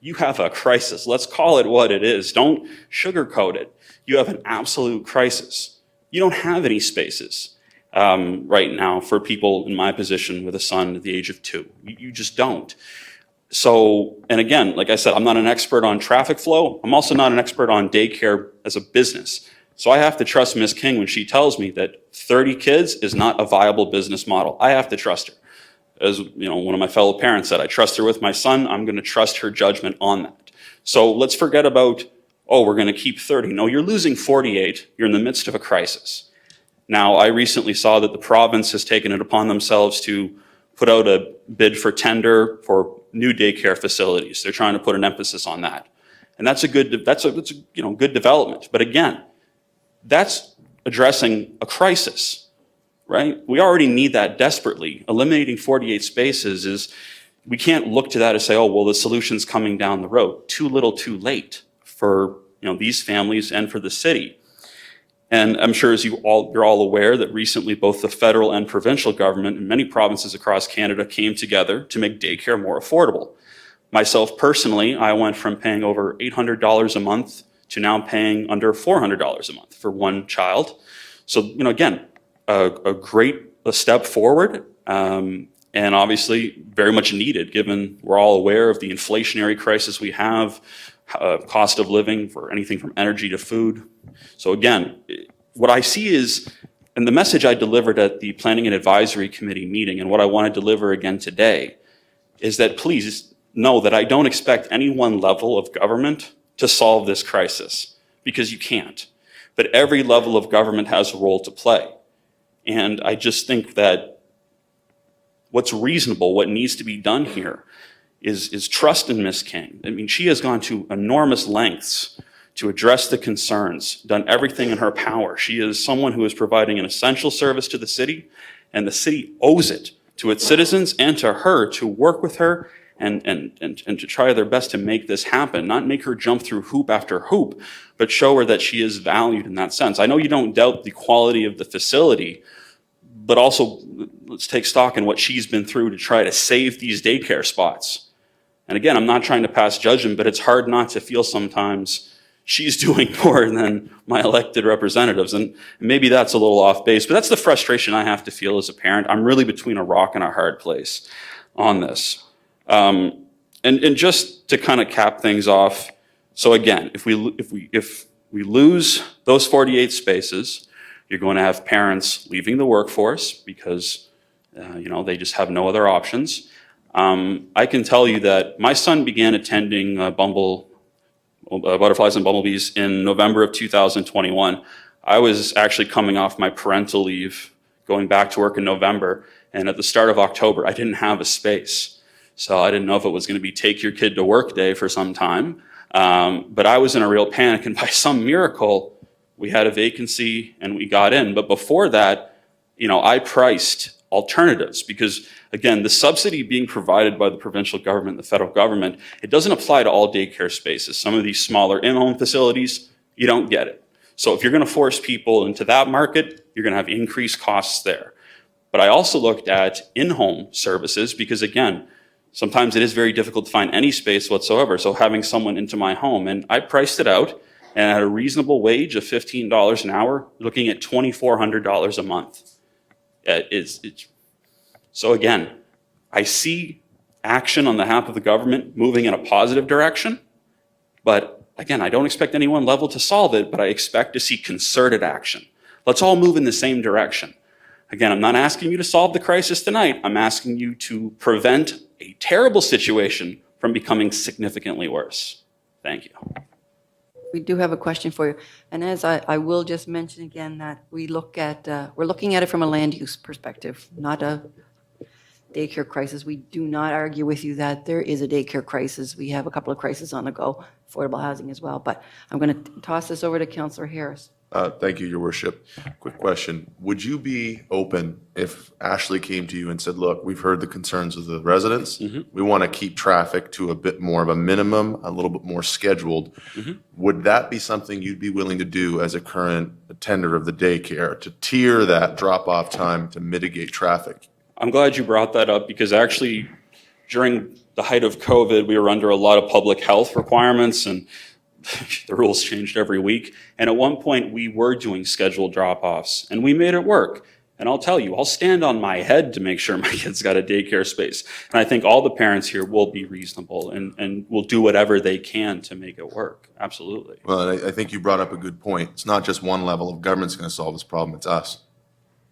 You have a crisis. Let's call it what it is. Don't sugarcoat it. You have an absolute crisis. You don't have any spaces right now for people in my position with a son at the age of 2. You just don't. So, and again, like I said, I'm not an expert on traffic flow. I'm also not an expert on daycare as a business. So I have to trust Ms. King when she tells me that 30 kids is not a viable business model. I have to trust her. As one of my fellow parents said, I trust her with my son. I'm going to trust her judgment on that. So let's forget about, oh, we're going to keep 30. No, you're losing 48. You're in the midst of a crisis. Now, I recently saw that the province has taken it upon themselves to put out a bid for tender for new daycare facilities. They're trying to put an emphasis on that. And that's a good development. But again, that's addressing a crisis, right? We already need that desperately. Eliminating 48 spaces is, we can't look to that and say, oh, well, the solution's coming down the road. Too little, too late for these families and for the city. And I'm sure as you're all aware that recently both the federal and provincial government and many provinces across Canada came together to make daycare more affordable. Myself personally, I went from paying over $800 a month to now paying under $400 a month for one child. So, again, a great step forward, and obviously very much needed given we're all aware of the inflationary crisis we have, cost of living for anything from energy to food. So again, what I see is And the message I delivered at the Planning and Advisory Committee meeting, and what I want to deliver again today, is that please know that I don't expect any one level of government to solve this crisis, because you can't. But every level of government has a role to play. And I just think that what's reasonable, what needs to be done here is trust in Ms. King. I mean, she has gone to enormous lengths to address the concerns, done everything in her power. She is someone who is providing an essential service to the city, and the city owes it to its citizens and to her to work with her and to try their best to make this happen, not make her jump through hoop after hoop, but show her that she is valued in that sense. I know you don't doubt the quality of the facility, but also let's take stock in what she's been through to try to save these daycare spots. And again, I'm not trying to pass judgment, but it's hard not to feel sometimes she's doing more than my elected representatives. And maybe that's a little off base, but that's the frustration I have to feel as a parent. I'm really between a rock and a hard place on this. And just to kind of cap things off, so again, if we lose those 48 spaces, you're going to have parents leaving the workforce because they just have no other options. I can tell you that my son began attending Butterflies and Bumblebees in November of 2021. I was actually coming off my parental leave, going back to work in November, and at the start of October, I didn't have a space. So I didn't know if it was going to be take your kid to work day for some time. But I was in a real panic, and by some miracle, we had a vacancy and we got in. But before that, I priced alternatives because, again, the subsidy being provided by the provincial government, the federal government, it doesn't apply to all daycare spaces. Some of these smaller in-home facilities, you don't get it. So if you're going to force people into that market, you're going to have increased costs there. But I also looked at in-home services because, again, sometimes it is very difficult to find any space whatsoever. So having someone into my home, and I priced it out, and at a reasonable wage of $15 an hour, looking at $2,400 a month. So again, I see action on behalf of the government moving in a positive direction, but again, I don't expect any one level to solve it, but I expect to see concerted action. Let's all move in the same direction. Again, I'm not asking you to solve the crisis tonight. I'm asking you to prevent a terrible situation from becoming significantly worse. Thank you. We do have a question for you. And as I will just mention again that we're looking at it from a land use perspective, not a daycare crisis. We do not argue with you that there is a daycare crisis. We have a couple of crises on the go, affordable housing as well. But I'm going to toss this over to Councillor Harris. Thank you, Your Worship. Quick question. Would you be open if Ashley came to you and said, look, we've heard the concerns of the residents. We want to keep traffic to a bit more of a minimum, a little bit more scheduled. Would that be something you'd be willing to do as a current attender of the daycare, to tier that drop-off time to mitigate traffic? I'm glad you brought that up because actually during the height of COVID, we were under a lot of public health requirements and the rules changed every week. And at one point we were doing scheduled drop-offs and we made it work. And I'll tell you, I'll stand on my head to make sure my kid's got a daycare space. And I think all the parents here will be reasonable and will do whatever they can to make it work. Absolutely. Well, I think you brought up a good point. It's not just one level of government's going to solve this problem, it's us.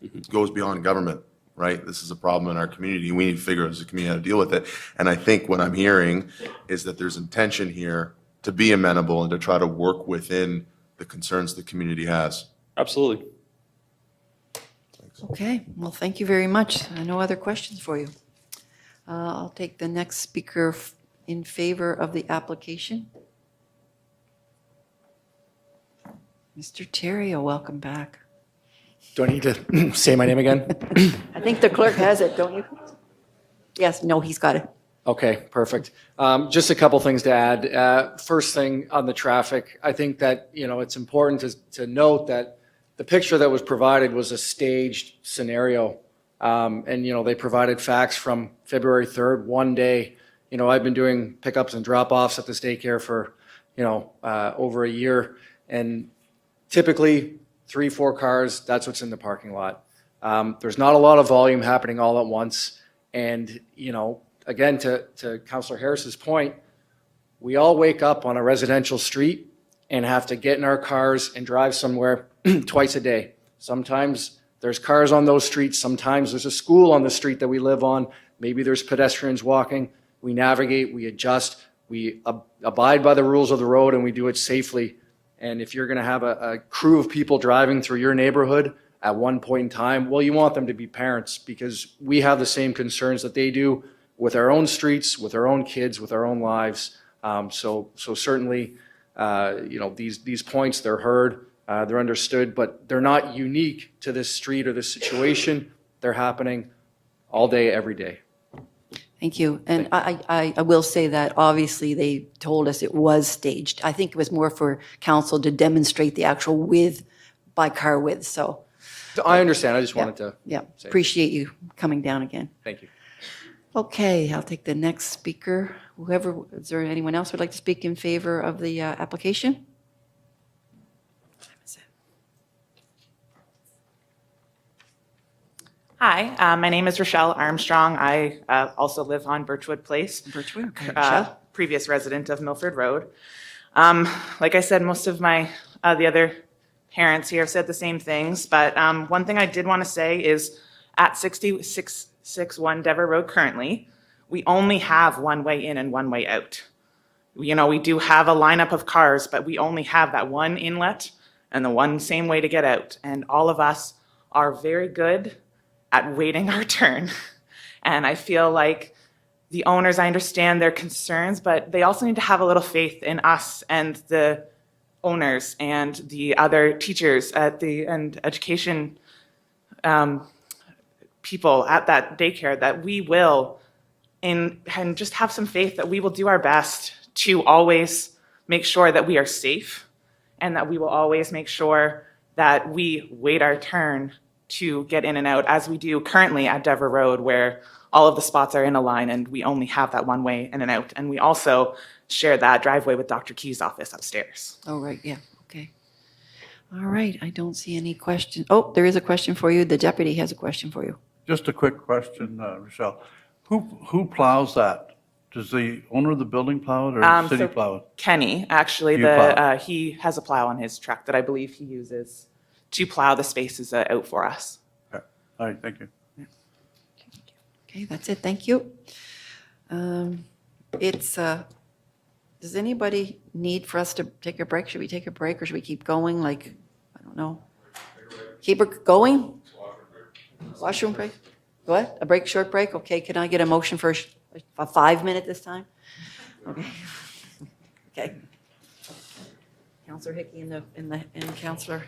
It goes beyond government, right? This is a problem in our community. We need to figure out as a community how to deal with it. And I think what I'm hearing is that there's intention here to be amenable and to try to work within the concerns the community has. Absolutely. Okay, well, thank you very much. No other questions for you. I'll take the next speaker in favor of the application. Mr. Terrio, welcome back. Do I need to say my name again? I think the clerk has it, don't you? Yes, no, he's got it. Okay, perfect. Just a couple things to add. First thing on the traffic, I think that, it's important to note that the picture that was provided was a staged scenario. And, they provided facts from February 3rd, one day. I've been doing pickups and drop-offs at this daycare for, over a year. And typically 3-4 cars, that's what's in the parking lot. There's not a lot of volume happening all at once. And, again, to Councillor Harris's point, we all wake up on a residential street and have to get in our cars and drive somewhere twice a day. Sometimes There's cars on those streets. Sometimes there's a school on the street that we live on. Maybe there's pedestrians walking. We navigate, we adjust, we abide by the rules of the road, and we do it safely. And if you're going to have a crew of people driving through your neighborhood at one point in time, well, you want them to be parents, because we have the same concerns that they do with our own streets, with our own kids, with our own lives. So certainly, these points, they're heard, they're understood, but they're not unique to this street or this situation. They're happening all day, every day. Thank you. And I will say that obviously they told us it was staged. I think it was more for council to demonstrate the actual width by car width. So I understand. I just wanted to say. appreciate you coming down again. Thank you. Okay, I'll take the next speaker. Whoever, is there anyone else who would like to speak in favor of the application? Hi, my name is Rochelle Armstrong. I also live on Birchwood Place. Birchwood, okay, Rochelle. Previous resident of Milford Road. Like I said, most of my the other parents here have said the same things, but one thing I did want to say is at 6661 Dever Road currently, we only have one way in and one way out. You know, we do have a lineup of cars, but we only have that one inlet and the one same way to get out. And all of us are very good at waiting our turn. And I feel like the owners, I understand their concerns, but they also need to have a little faith in us and the owners and the other teachers and education people at that daycare, that we will, and just have some faith that we will do our best to always make sure that we are safe, and that we will always make sure that we wait our turn to get in and out, as we do currently at Dever Road, where all of the spots are in a line and we only have that one way in and out. And we also share that driveway with Dr. Key's office upstairs. Oh, right, yeah, okay. All right, I don't see any questions. Oh, there is a question for you. The deputy has a question for you. Just a quick question, Rochelle. Who plows that? Does the owner of the building plow it, or the city plow it? Kenny, actually, You plow. he has a plow on his truck that I believe he uses to plow the spaces out for us. Okay. All right, thank you. Okay, that's it, thank you. Does anybody need for us to take a break? Should we take a break, or should we keep going? Like, I don't know. Keep it going? Washroom break? What? A break, short break? Okay, can I get a motion for a 5-minute this time? Okay. Okay. Counselor Hickey and Counselor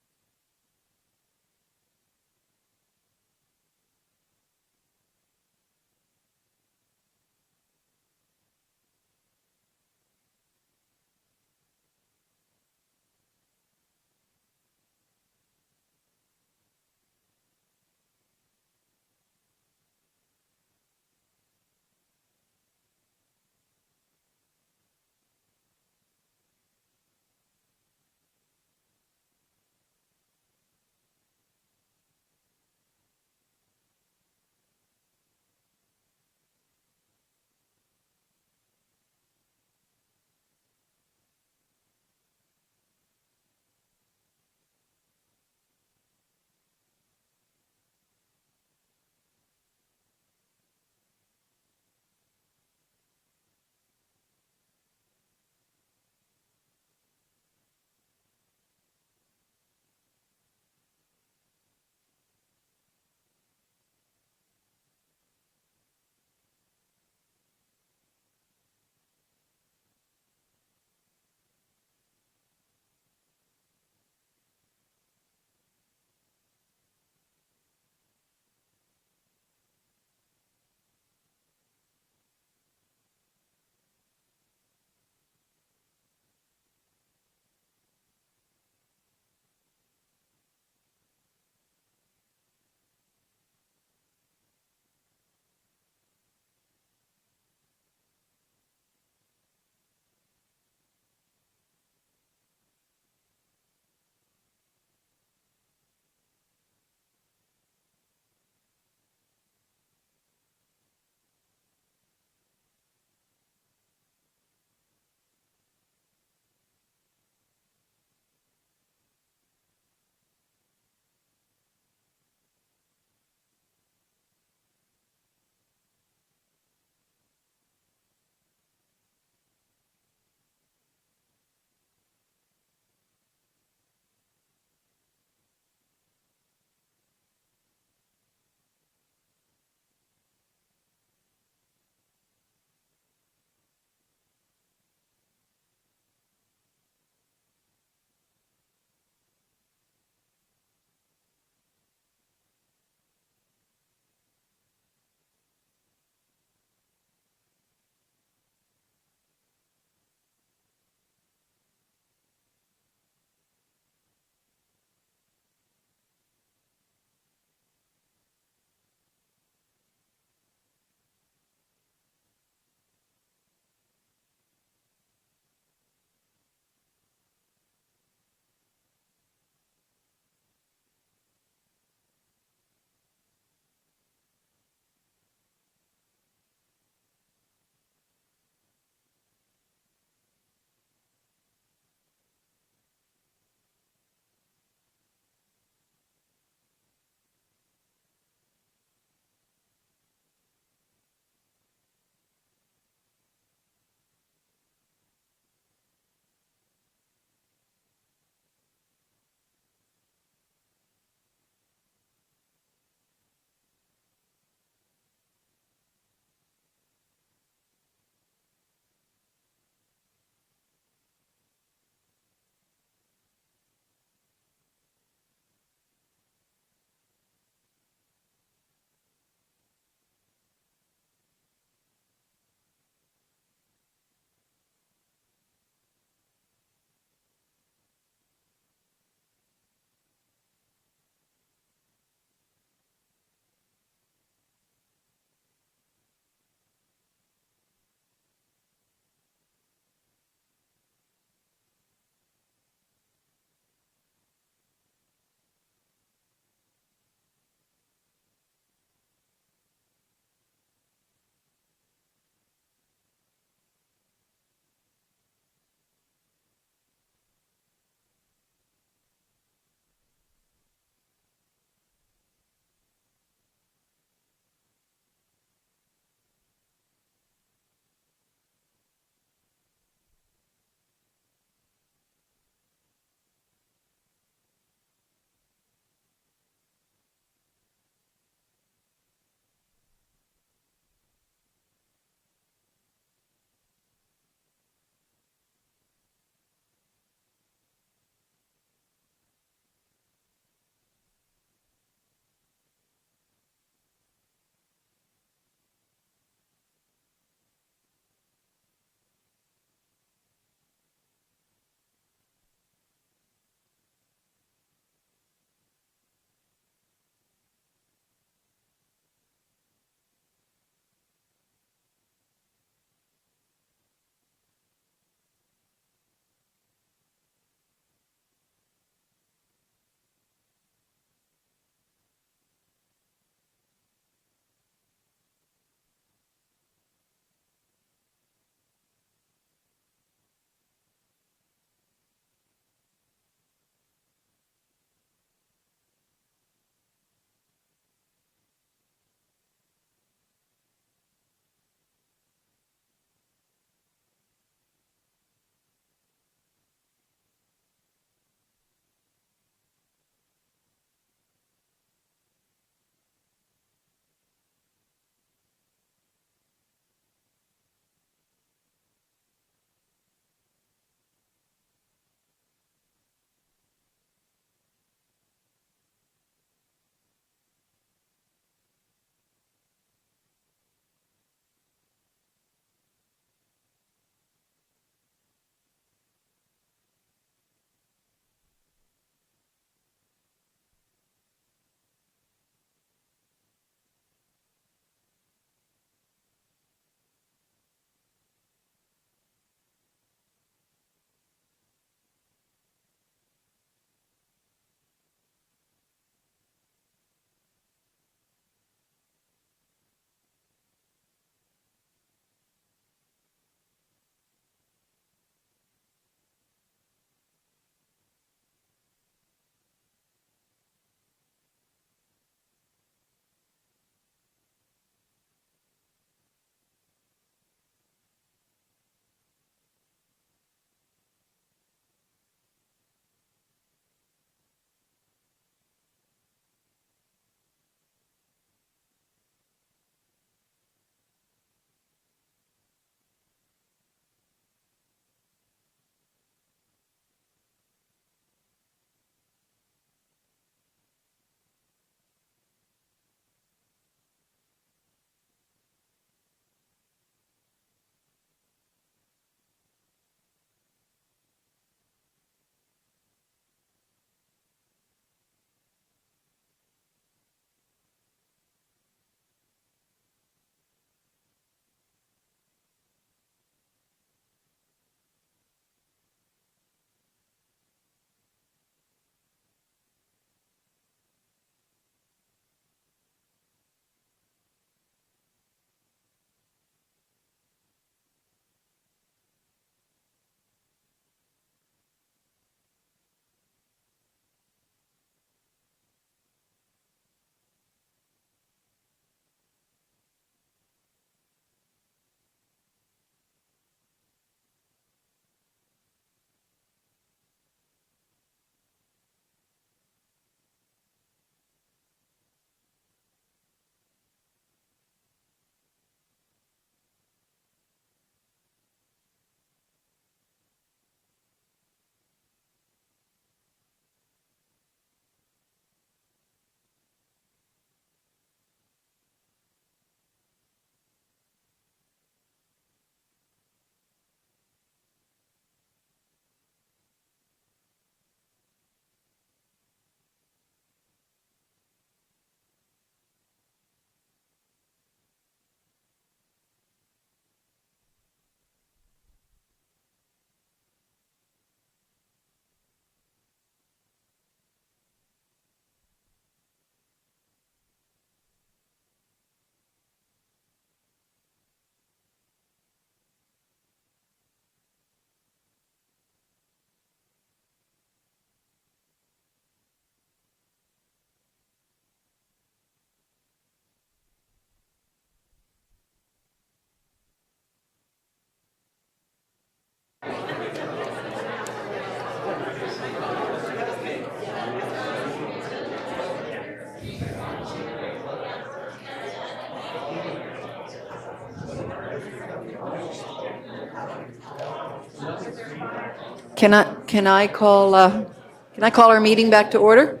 Can I call our meeting back to order?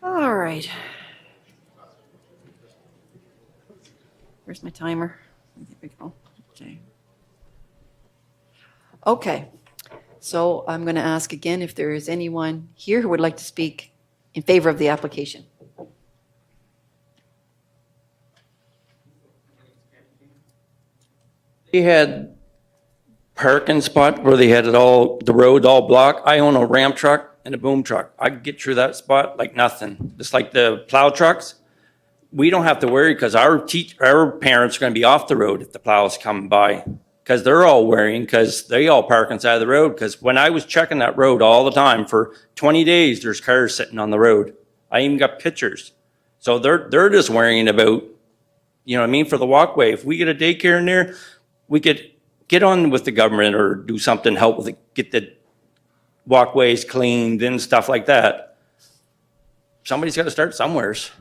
All right. Where's my timer? There we go. Okay. Okay. So I'm going to ask again if there is anyone here who would like to speak in favor of the application. They had parking spot where they had it all, the road all blocked. I own a Ram truck and a boom truck. I could get through that spot like nothing. Just like the plow trucks. We don't have to worry because our parents are going to be off the road if the plow's coming by. Because they're all worrying because they all park on the side of the road. Because when I was checking that road all the time for 20 days, there's cars sitting on the road. I even got pictures. So they're just worrying about, you know what I mean, for the walkway. If we get a daycare in there, we could get on with the government or do something, help with it, get the walkways cleaned and stuff like that. Somebody's got to start somewheres.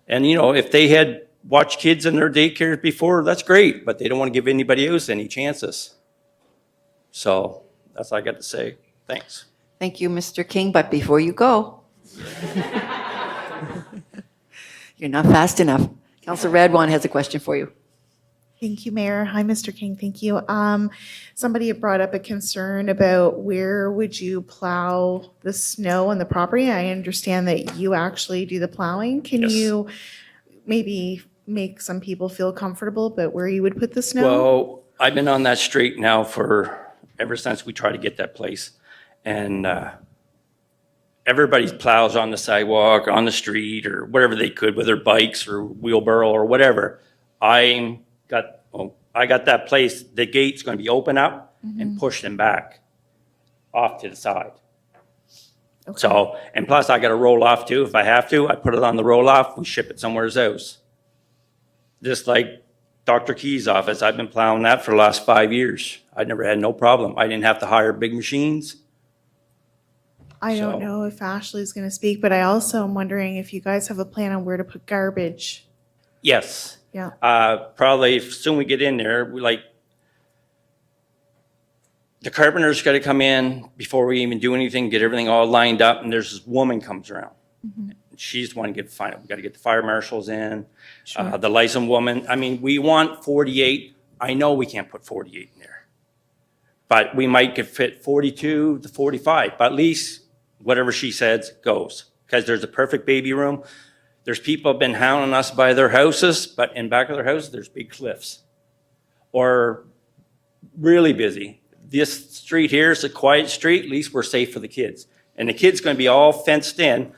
And, you know, if they had watched kids in their daycares before, that's great, but they don't want to give anybody else any chances. So that's all I got to say. Thanks. Thank you, Mr. King, but before you go, you're not fast enough. Councilor Radwan has a question for you. Thank you, Mayor. Hi, Mr. King. Thank you. Somebody had brought up a concern about where would you plow the snow on the property? I understand that you actually do the plowing. Can Yes. you maybe make some people feel comfortable about where you would put the snow? Well, I've been on that street now ever since we tried to get that place. And everybody plows on the sidewalk, on the street, or whatever they could with their bikes or wheelbarrow or whatever. I got that place, the gate's going to be open up and push them back off to the side. Okay. So, and plus I got to roll off too. If I have to, I put it on the roll off, we ship it somewhere else. Just like Dr. Key's office, I've been plowing that for the last 5 years. I never had no problem. I didn't have to hire big machines. I don't know if Ashley's going to speak, but I also am wondering if you guys have a plan on where to put garbage. Yes. Yeah. Probably soon we get in there, the carpenter's got to come in before we even do anything, get everything all lined up, and there's this woman comes around. She's the one to get the final. We got to get the fire marshals in, the licensed woman. I mean, we want 48. I know we can't put 48 in there, but we might could fit 42 to 45. But at least whatever she says goes, because there's a perfect baby room. There's people have been hounding us by their houses, but in back of their houses, there's big cliffs. Or really busy. This street here is a quiet street, at least we're safe for the kids. And the kids going to be all fenced in.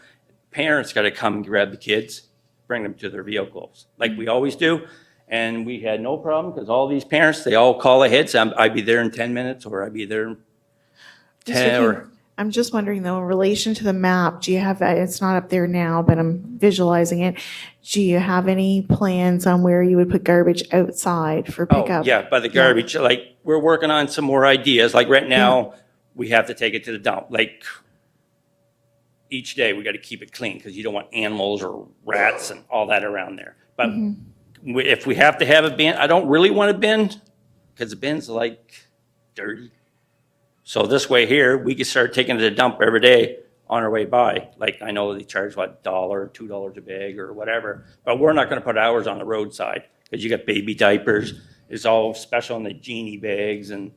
Parents got to come and grab the kids, bring them to their vehicles, like we always do. And we had no problem, because all these parents, they all call ahead, say, I'd be there in 10 minutes, or I'd be there in 10, or... I'm just wondering though, in relation to the map, do you have, it's not up there now, but I'm visualizing it. Do you have any plans on where you would put garbage outside for pickup? Oh, yeah, by the garbage, like, we're working on some more ideas, like right now, we have to take it to the dump, like, each day we got to keep it clean, because you don't want animals or rats and all that around there. But if we have to have a bin, I don't really want a bin, because the bins are like dirty. So this way here, we can start taking it to the dump every day on our way by. Like, I know they charge, what, $1, $2 a bag or whatever, but we're not going to put ours on the roadside, because you got baby diapers. It's all special in the genie bags and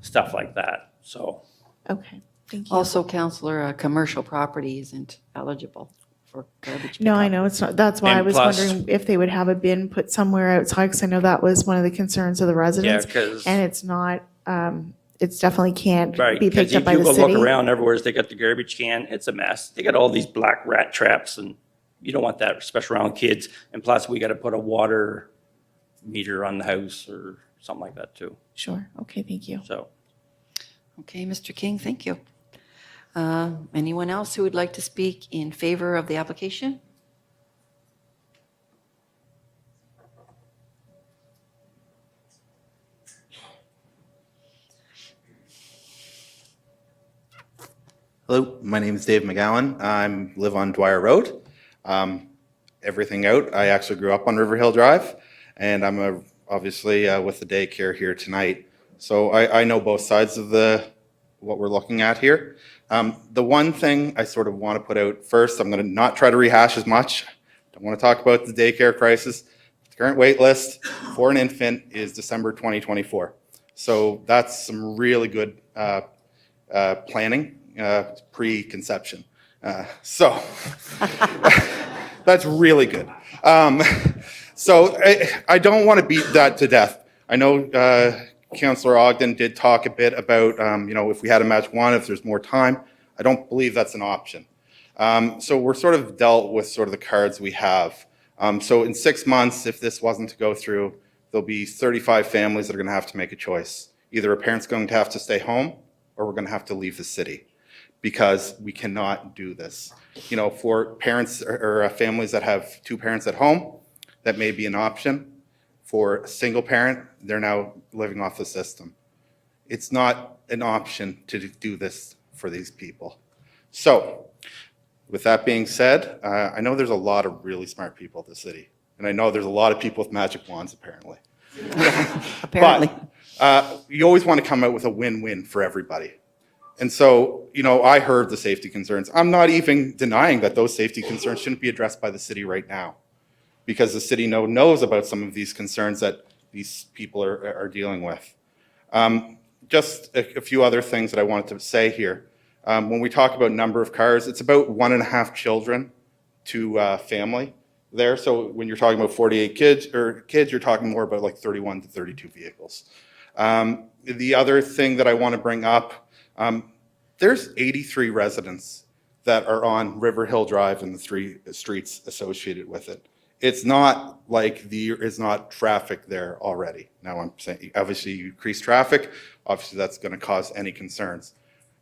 stuff like that, so. Okay, thank you. Also, Councillor, commercial property isn't eligible for garbage No, pickup. I know it's not. That's why And I was plus- wondering if they would have a bin put somewhere outside, because I know that was one of the concerns of the residents. 'cause- And it's not, it's definitely can't Right, be because picked up if by you the go city. look around everywhere, they got the garbage can, it's a mess. They got all these black rat traps, and you don't want that, especially around kids. And plus, we got to put a water meter on the house or something like that too, Sure, okay, thank you. so. Okay, Mr. King, thank you. Anyone else who would like to speak in favor of the application? Hello, my name is Dave McGowan. I live on Dwyer Road. Everything out, I actually grew up on River Hill Drive. and I'm obviously with the daycare here tonight. So I know both sides of what we're looking at here. The one thing I sort of want to put out first, I'm going to not try to rehash as much. Don't want to talk about the daycare crisis. The current wait list for an infant is December 2024. So that's some really good planning, pre-conception. So that's really good. So I don't want to beat that to death. I know Councillor Ogden did talk a bit about, if we had a magic wand, if there's more time. I don't believe that's an option. So we're sort of dealt with sort of the cards we have. So in 6 months, if this wasn't to go through, there'll be 35 families that are going to have to make a choice. Either a parent's going to have to stay home or we're going to have to leave the city because we cannot do this. For parents or families that have 2 parents at home, that may be an option. For a single parent, they're now living off the system. It's not an option to do this for these people. So, with that being said, I know there's a lot of really smart people in the city. And I know there's a lot of people with magic wands, apparently. Apparently. But you always want to come out with a win-win for everybody. And so, I heard the safety concerns. I'm not even denying that those safety concerns shouldn't be addressed by the city right now, because the city knows about some of these concerns that these people are dealing with. Just a few other things that I wanted to say here. When we talk about number of cars, it's about 1.5 children to family there. So when you're talking about 48 kids, you're talking more about like 31 to 32 vehicles. The other thing that I want to bring up, there's 83 residents that are on River Hill Drive and the 3 streets associated with it. It's not like there's not traffic there already. Now I'm saying, obviously you increase traffic, obviously that's going to cause any concerns.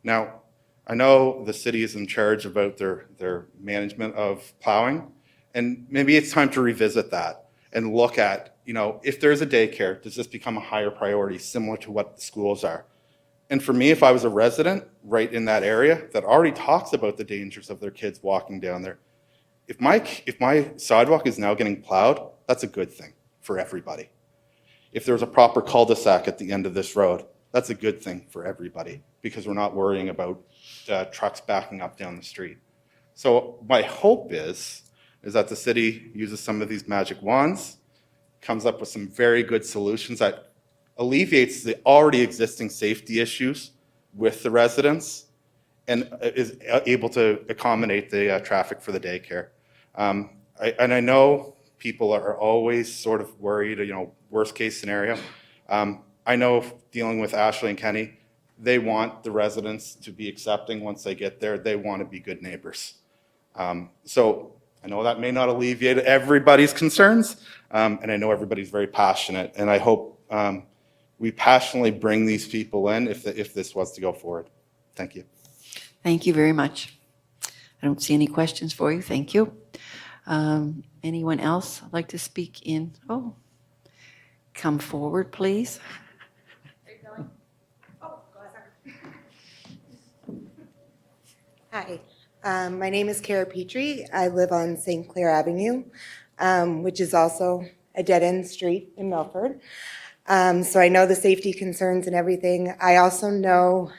Now, I know the city is in charge about their management of plowing, and maybe it's time to revisit that and look at, if there's a daycare, does this become a higher priority similar to what the schools are? And for me, if I was a resident right in that area that already talks about the dangers of their kids walking down there, if my sidewalk is now getting plowed, that's a good thing for everybody. If there's a proper cul-de-sac at the end of this road, that's a good thing for everybody because we're not worrying about trucks backing up down the street. So my hope is that the city uses some of these magic wands, comes up with some very good solutions that alleviates the already existing safety issues with the residents and is able to accommodate the traffic for the daycare. I know people are always sort of worried, worst case scenario. I know dealing with Ashley and Kenny, they want the residents to be accepting once they get there. They want to be good neighbors. So I know that may not alleviate everybody's concerns, and I know everybody's very passionate, and I hope we passionately bring these people in if this was to go forward. Thank you. Thank you very much. I don't see any questions for you. Thank you. Anyone else like to speak in? Oh, come forward, please. Hi, my name is Kara Petrie. I live on St. Clair Avenue, which is also a dead-end street in Milford. So I know the safety concerns and everything. I also know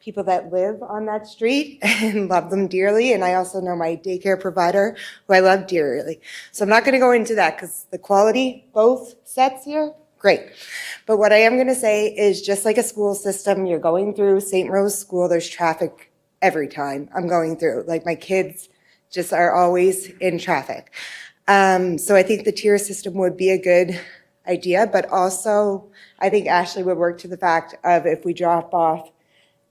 people that live on that street and love them dearly. And I also know my daycare provider, who I love dearly. So I'm not going to go into that because the quality, both sets here, great. But what I am going to say is just like a school system, you're going through St. Rose School, there's traffic every time I'm going through. Like my kids just are always in traffic. So I think the tier system would be a good idea, but also I think Ashley would work to the fact of if we drop off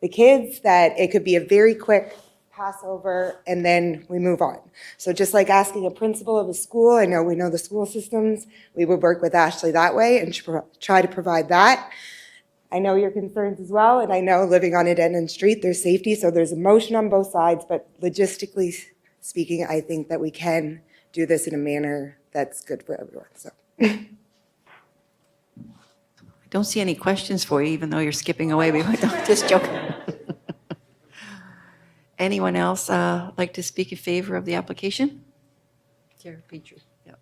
the kids, that it could be a very quick Passover and then we move on. So just like asking a principal of a school, I know we know the school systems, we would work with Ashley that way and try to provide that. I know your concerns as well, and I know living on a dead-end street, there's safety, so there's emotion on both sides, but logistically speaking, I think that we can do this in a manner that's good for everyone, so. I don't see any questions for you, even though you're skipping away. Just joking. Anyone else like to speak in favor of the application? Kara Petrie. Yep.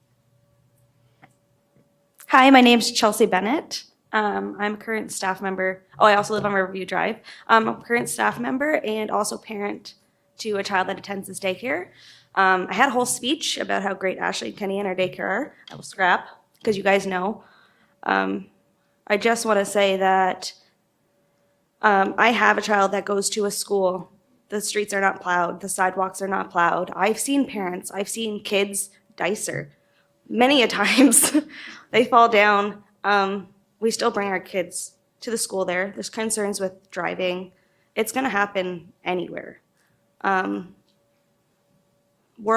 Hi, my name's Chelsea Bennett. I'm a current staff member. Oh, I also live on Riverview Drive. I'm a current staff member and also parent to a child that attends this daycare. I had a whole speech about how great Ashley and Kenny and our daycare are. I will scrap because you guys know. I just want to say that I have a child that goes to a school. The streets are not plowed. The sidewalks are not plowed. I've seen parents. I've seen kids dicer many a times. They fall down. We still bring our kids to the school there. There's concerns with driving. It's going to happen anywhere. We're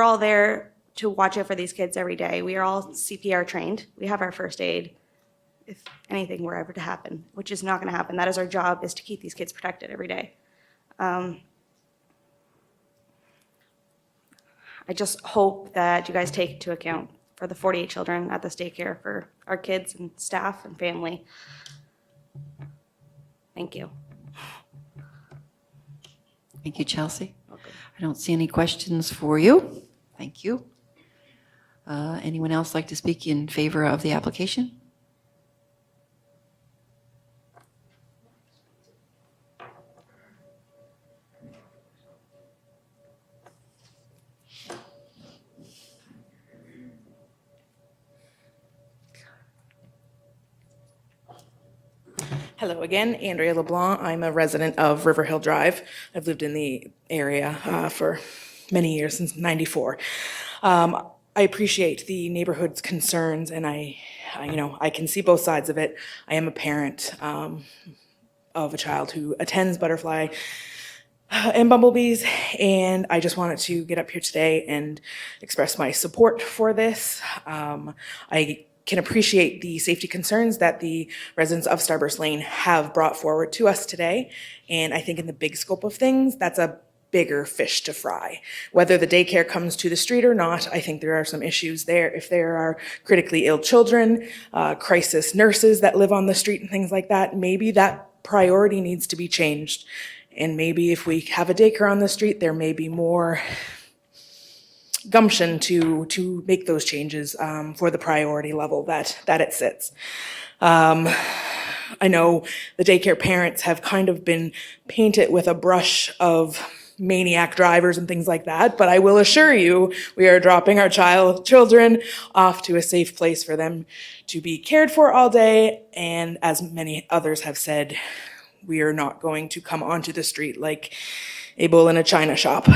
all there to watch out for these kids every day. We are all CPR trained. We have our first aid if anything were ever to happen, which is not going to happen. That is our job, is to keep these kids protected every day. I just hope that you guys take into account for the 48 children at this daycare, for our kids and staff and family. Thank you. Thank you, Chelsea. I don't see any questions for you. Thank you. Anyone else like to speak in favor of the application? Hello again, Andrea LeBlanc. I'm a resident of River Hill Drive. I've lived in the area for many years, since '94. I appreciate the neighborhood's concerns, and I can see both sides of it. I am a parent of a child who attends Butterfly and Bumblebees, and I just wanted to get up here today and express my support for this. I can appreciate the safety concerns that the residents of Starburst Lane have brought forward to us today. And I think in the big scope of things, that's a bigger fish to fry. Whether the daycare comes to the street or not, I think there are some issues there. If there are critically ill children, crisis nurses that live on the street and things like that, maybe that priority needs to be changed. And maybe if we have a daycare on the street, there may be more gumption to make those changes for the priority level that it sits. I know the daycare parents have kind of been painted with a brush of maniac drivers and things like that, but I will assure you, we are dropping our children off to a safe place for them to be cared for all day. And as many others have said, we are not going to come onto the street like a bull in a china shop.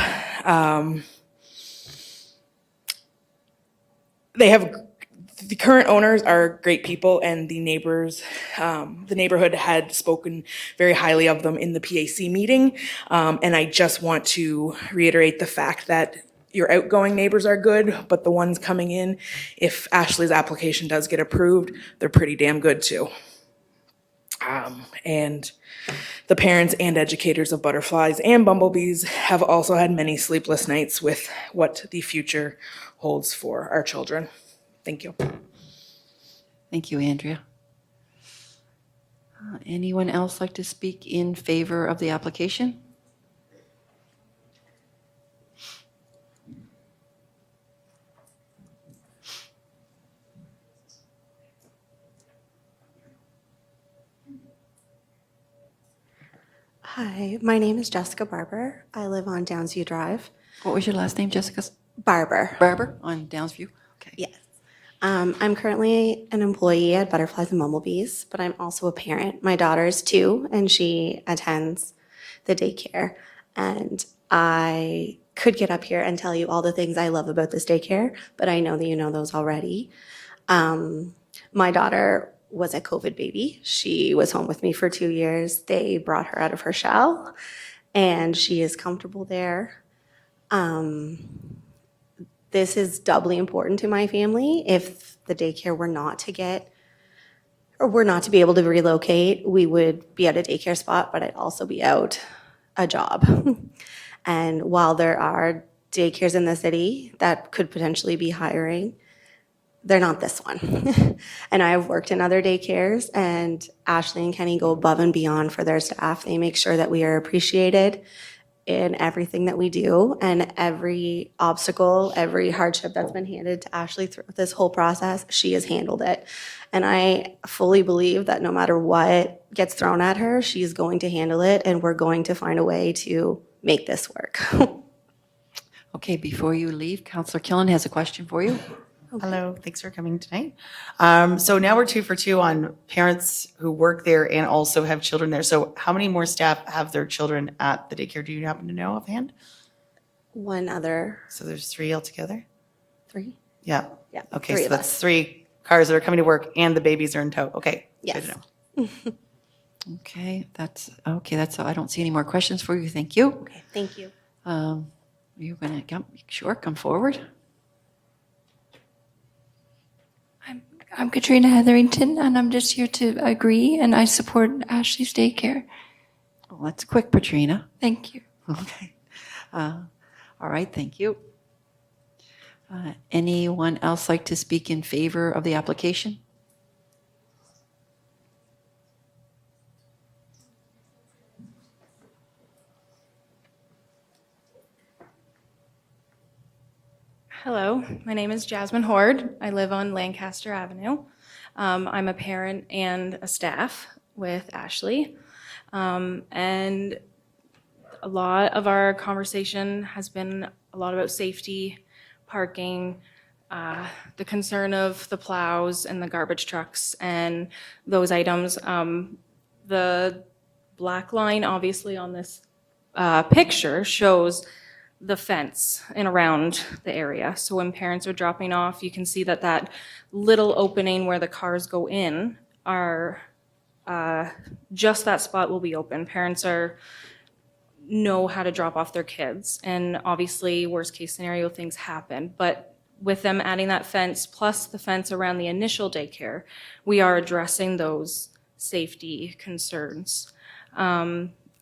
The current owners are great people, and the neighbors, the neighborhood had spoken very highly of them in the PAC meeting. And I just want to reiterate the fact that your outgoing neighbors are good, but the ones coming in, if Ashley's application does get approved, they're pretty damn good too. And the parents and educators of Butterflies and Bumblebees have also had many sleepless nights with what the future holds for our children. Thank you. Thank you, Andrea. Anyone else like to speak in favor of the application? Hi, my name is Jessica Barber. I live on Downsview Drive. What was your last name, Jessica? Barber. Barber on Downsview? Okay. Yes. I'm currently an employee at Butterflies and Bumblebees, but I'm also a parent. My daughter's 2, and she attends the daycare. And I could get up here and tell you all the things I love about this daycare, but I know that you know those already. My daughter was a COVID baby. She was home with me for 2 years. They brought her out of her shell, and she is comfortable there. This is doubly important to my family. If the daycare were not to get, or were not to be able to relocate, we would be at a daycare spot, but I'd also be out a job. And while there are daycares in the city that could potentially be hiring, they're not this one. And I have worked in other daycares, and Ashley and Kenny go above and beyond for their staff. They make sure that we are appreciated. in everything that we do, and every obstacle, every hardship that's been handed to Ashley throughout this whole process, she has handled it. And I fully believe that no matter what gets thrown at her, she's going to handle it, and we're going to find a way to make this work. Okay, before you leave, Councillor Killen has a question for you. Hello, thanks for coming tonight. So now we're 2 for 2 on parents who work there and also have children there. So how many more staff have their children at the daycare? Do you happen to know offhand? One other. So there's 3 altogether? 3? Yeah. Yeah. Okay, 3 so of that's us. 3 cars that are coming to work and the babies are in tow. Okay. Good Yes. to know. Okay, that's all. I don't see any more questions for you. Thank you. Okay, thank you. You're going to come forward. I'm Katrina Hetherington, and I'm just here to agree, and I support Ashley's daycare. Well, that's quick, Patrina. Thank you. Okay. All right, thank you. Anyone else like to speak in favor of the application? Hello, my name is Jasmine Horde. I live on Lancaster Avenue. I'm a parent and a staff with Ashley. And a lot of our conversation has been a lot about safety, parking, the concern of the plows and the garbage trucks and those items. The black line obviously on this picture shows the fence and around the area. So when parents are dropping off, you can see that that little opening where the cars go in are just that spot will be open. Parents know how to drop off their kids, and obviously worst case scenario things happen. But with them adding that fence plus the fence around the initial daycare, we are addressing those safety concerns.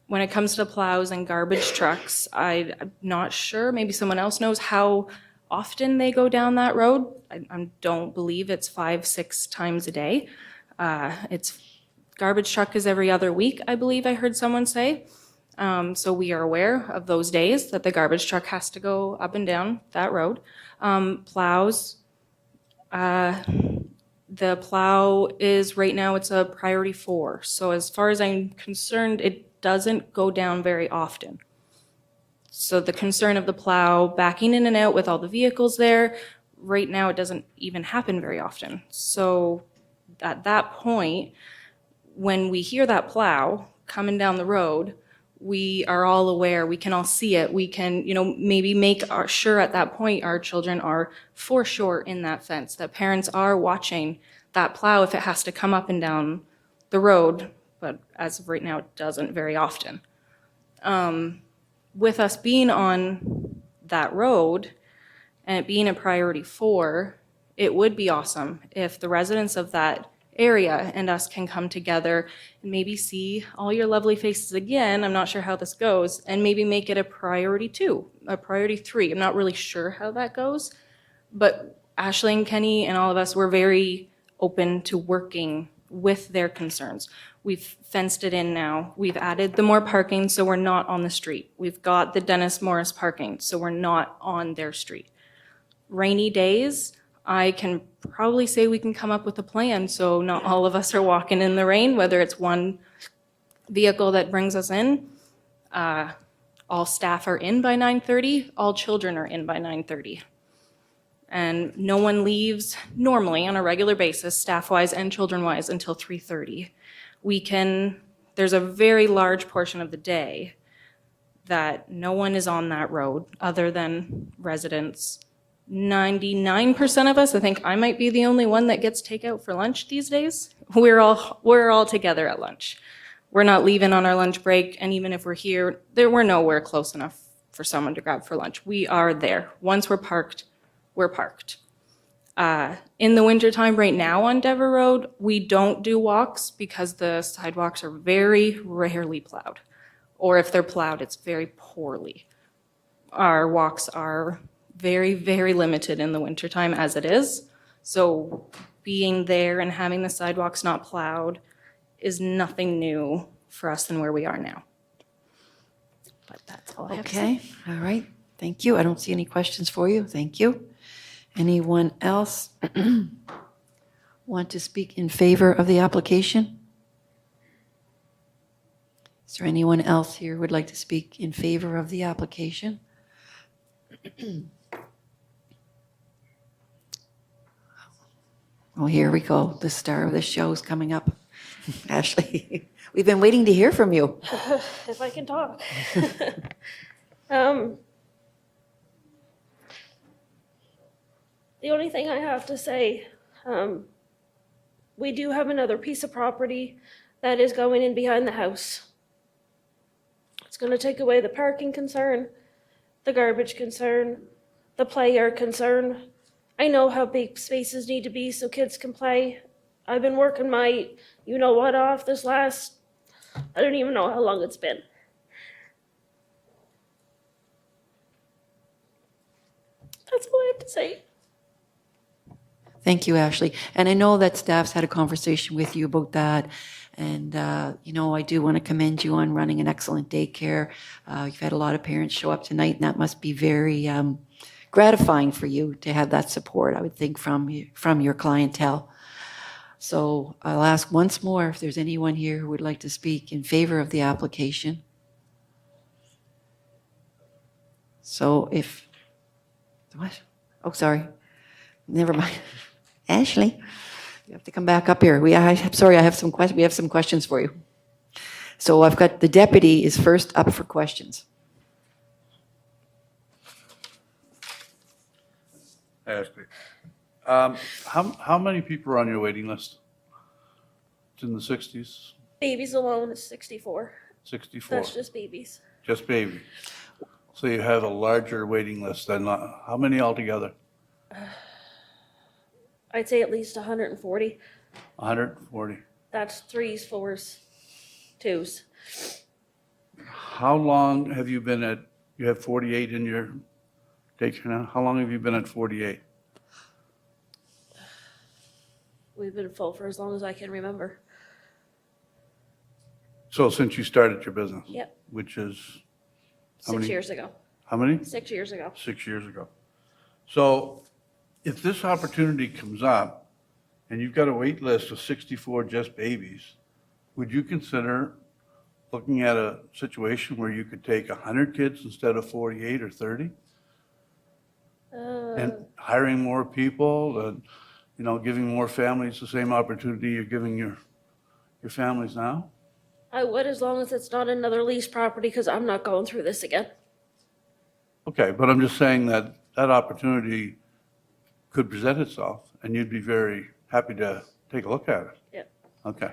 When it comes to plows and garbage trucks, I'm not sure, maybe someone else knows how often they go down that road. I don't believe it's 5-6 times a day. It's garbage truck is every other week, I believe I heard someone say. So we are aware of those days that the garbage truck has to go up and down that road. Plows, the plow is right now, it's a priority 4. So as far as I'm concerned, it doesn't go down very often. So the concern of the plow backing in and out with all the vehicles there, right now it doesn't even happen very often. So at that point, when we hear that plow coming down the road, we are all aware, we can all see it, we can, maybe make sure at that point our children are for sure in that fence, that parents are watching that plow if it has to come up and down the road, but as of right now, it doesn't very often. With us being on that road and it being a priority 4, it would be awesome if the residents of that area and us can come together and maybe see all your lovely faces again. I'm not sure how this goes, and maybe make it a priority 2, a priority 3. I'm not really sure how that goes, but Ashley and Kenny and all of us, we're very open to working with their concerns. We've fenced it in now. We've added the more parking, so we're not on the street. We've got the Dennis Morris parking, so we're not on their street. Rainy days, I can probably say we can come up with a plan so not all of us are walking in the rain, whether it's one vehicle that brings us in. All staff are in by 9:30, all children are in by 9:30. And no one leaves normally on a regular basis, staff-wise and children-wise, until 3:30. There's a very large portion of the day that no one is on that road other than residents. 99% of us, I think I might be the only one that gets takeout for lunch these days. We're all together at lunch. We're not leaving on our lunch break, and even if we're here, we're nowhere close enough for someone to grab for lunch. We are there. Once we're parked, we're parked. In the wintertime right now on Dever Road, we don't do walks because the sidewalks are very rarely plowed. Or if they're plowed, it's very poorly. Our walks are very, very limited in the wintertime as it is. So being there and having the sidewalks not plowed is nothing new for us than where we are now. But that's all I have to say. Okay, all right. Thank you. I don't see any questions for you. Thank you. Anyone else want to speak in favor of the application? Is there anyone else here who would like to speak in favor of the application? Oh, here we go. The star of the show is coming up. Ashley, we've been waiting to hear from you. If I can talk. The only thing I have to say, we do have another piece of property that is going in behind the house. It's going to take away the parking concern, the garbage concern, the play yard concern. I know how big spaces need to be so kids can play. I've been working my you-know-what off this last, I don't even know how long it's been. That's all I have to say. Thank you, Ashley. And I know that staff's had a conversation with you about that. And, I do want to commend you on running an excellent daycare. You've had a lot of parents show up tonight, and that must be very gratifying for you to have that support, I would think, from your clientele. So I'll ask once more if there's anyone here who would like to speak in favor of the application. So if, what? Oh, sorry. Never mind. Ashley, you have to come back up here. I'm sorry, we have some questions for you. So I've got the deputy is first up for questions. Ashley, how many people are on your waiting list? It's in the 60s, Babies alone is 64. 64? That's just babies. Just baby. So you have a larger waiting list than, how many altogether? I'd say at least 140. 140. That's 3s, 4s, 2s. How long have you been at, you have 48 in your daycare now? How long have you been at 48? We've been full for as long as I can remember. So since you started your business? Yep. Which is? how 6 many- years ago. How many? 6 years ago. 6 years ago. So if this opportunity comes up and you've got a wait list of 64 just babies, would you consider looking at a situation where you could take 100 kids instead of 48 or 30? And hiring more people and, giving more families the same opportunity you're giving your families now? I would, as long as it's not another lease property, because I'm not going through this again. Okay, but I'm just saying that that opportunity could present itself, and you'd be very happy to take a look at it. Yep. Okay.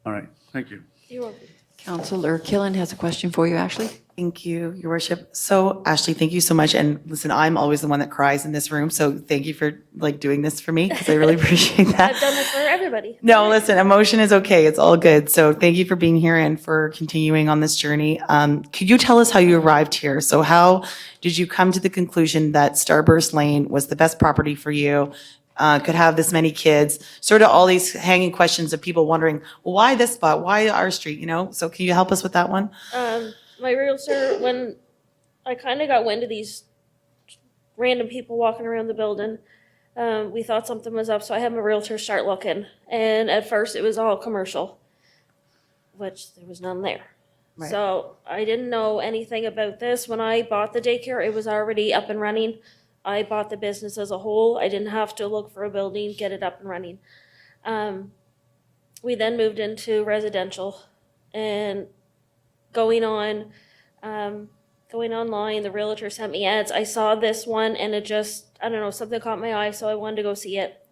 All right, thank you. You're welcome. Councillor Killen has a question for you, Ashley. Thank you, Your Worship. So Ashley, thank you so much. And listen, I'm always the one that cries in this room, so thank you for doing this for me, because I really appreciate that. I've done this for everybody. No, listen, emotion is okay. It's all good. So thank you for being here and for continuing on this journey. Could you tell us how you arrived here? So how did you come to the conclusion that Starburst Lane was the best property for you, could have this many kids? Sort of all these hanging questions of people wondering, well, why this spot? Why our street? So can you help us with that one? My realtor, when I kind of got wind of these random people walking around the building, we thought something was up, so I had my realtor start looking. And at first, it was all commercial, which there was none there. Right. So I didn't know anything about this. When I bought the daycare, it was already up and running. I bought the business as a whole. I didn't have to look for a building, get it up and running. We then moved into residential, and going online, the realtor sent me ads. I saw this one and it just, I don't know, something caught my eye, so I wanted to go see it.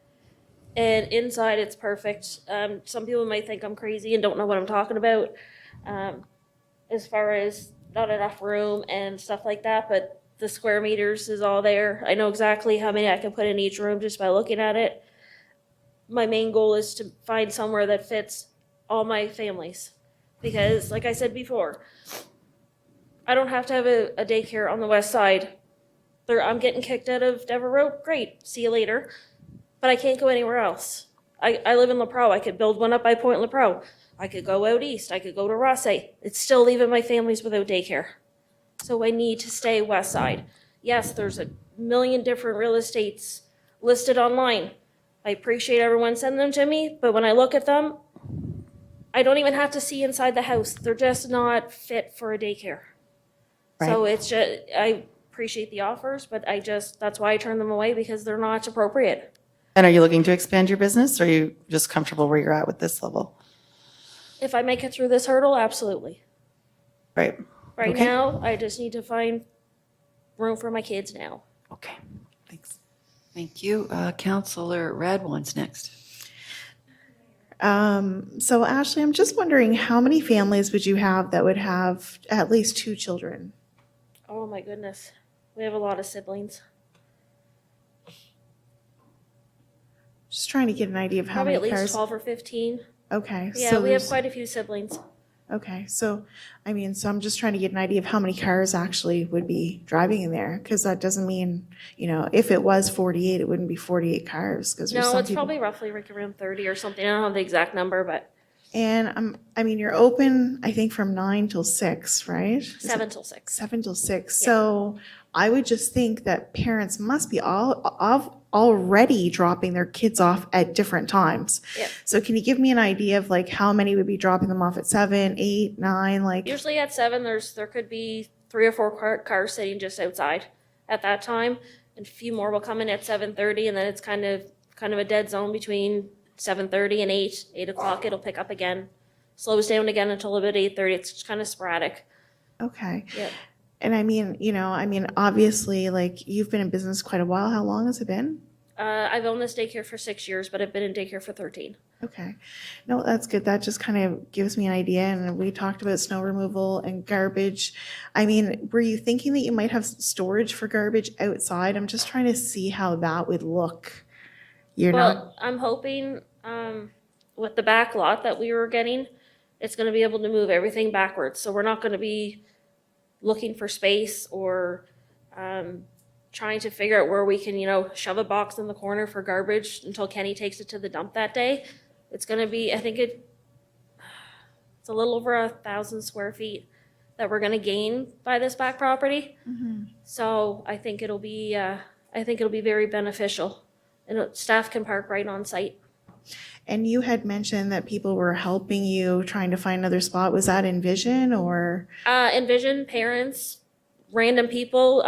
And inside it's perfect. Some people might think I'm crazy and don't know what I'm talking about, as far as not enough room and stuff like that, but the square meters is all there. I know exactly how many I can put in each room just by looking at it. My main goal is to find somewhere that fits all my families. Because, like I said before, I don't have to have a daycare on the west side. I'm getting kicked out of Dever Road. Great, see you later. But I can't go anywhere else. I live in La Pro. I could build one up by Point La Pro. I could go out east. I could go to Rossay. It's still leaving my families without daycare. So I need to stay west side. Yes, there's a million different real estates listed online. I appreciate everyone sending them to me, but when I look at them, I don't even have to see inside the house. They're just not fit for a daycare. So Right. it's just, I appreciate the offers, but that's why I turn them away, because they're not appropriate. And are you looking to expand your business, or are you just comfortable where you're at with this level? If I make it through this hurdle, absolutely. Right. Right Okay. now, I just need to find room for my kids now. Okay, thanks. Thank you. Counselor Radwan's next. So Ashley, I'm just wondering, how many families would you have that would have at least 2 children? Oh my goodness. We have a lot of siblings. Just trying to get an idea of how Probably many at least cars. 12 or 15. Okay. Yeah, so we have there's- quite a few siblings. Okay, so, I mean, so I'm just trying to get an idea of how many cars actually would be driving in there, because that doesn't mean, if it was 48, it wouldn't be 48 cars, because there's No, some it's people. probably roughly like around 30 or something. I don't have the exact number, but And, I mean, you're open, I think, from 9 till 6, right? Is it 7 till 6. 7 till 6. So I would just think that parents must be already dropping their kids off at different times. Yep. So can you give me an idea of like how many would be dropping them off at 7, 8, 9, like? Usually at 7, there could be 3 or 4 cars sitting just outside at that time, and a few more will come in at 7:30, and then it's kind of a dead zone between 7:30 and 8 o'clock. It'll pick up again, slows down again until about 8:30. It's just kind of sporadic. Okay. Yep. And I mean, obviously, like, you've been in business quite a while. How long has it been? I've owned this daycare for 6 years, but I've been in daycare for 13. Okay. No, that's good. That just kind of gives me an idea. And we talked about snow removal and garbage. I mean, were you thinking that you might have storage for garbage outside? I'm just trying to see how that would look. You're not, Well, I'm hoping with the back lot that we were getting, it's going to be able to move everything backwards. So we're not going to be looking for space or trying to figure out where we can, shove a box in the corner for garbage until Kenny takes it to the dump that day. It's going to be, I think it's a little over 1,000 square feet that we're going to gain by this back property. So I think it'll be very beneficial. And staff can park right on site. and you had mentioned that people were helping you trying to find another spot. Was that Envision or? Envision, parents, random people,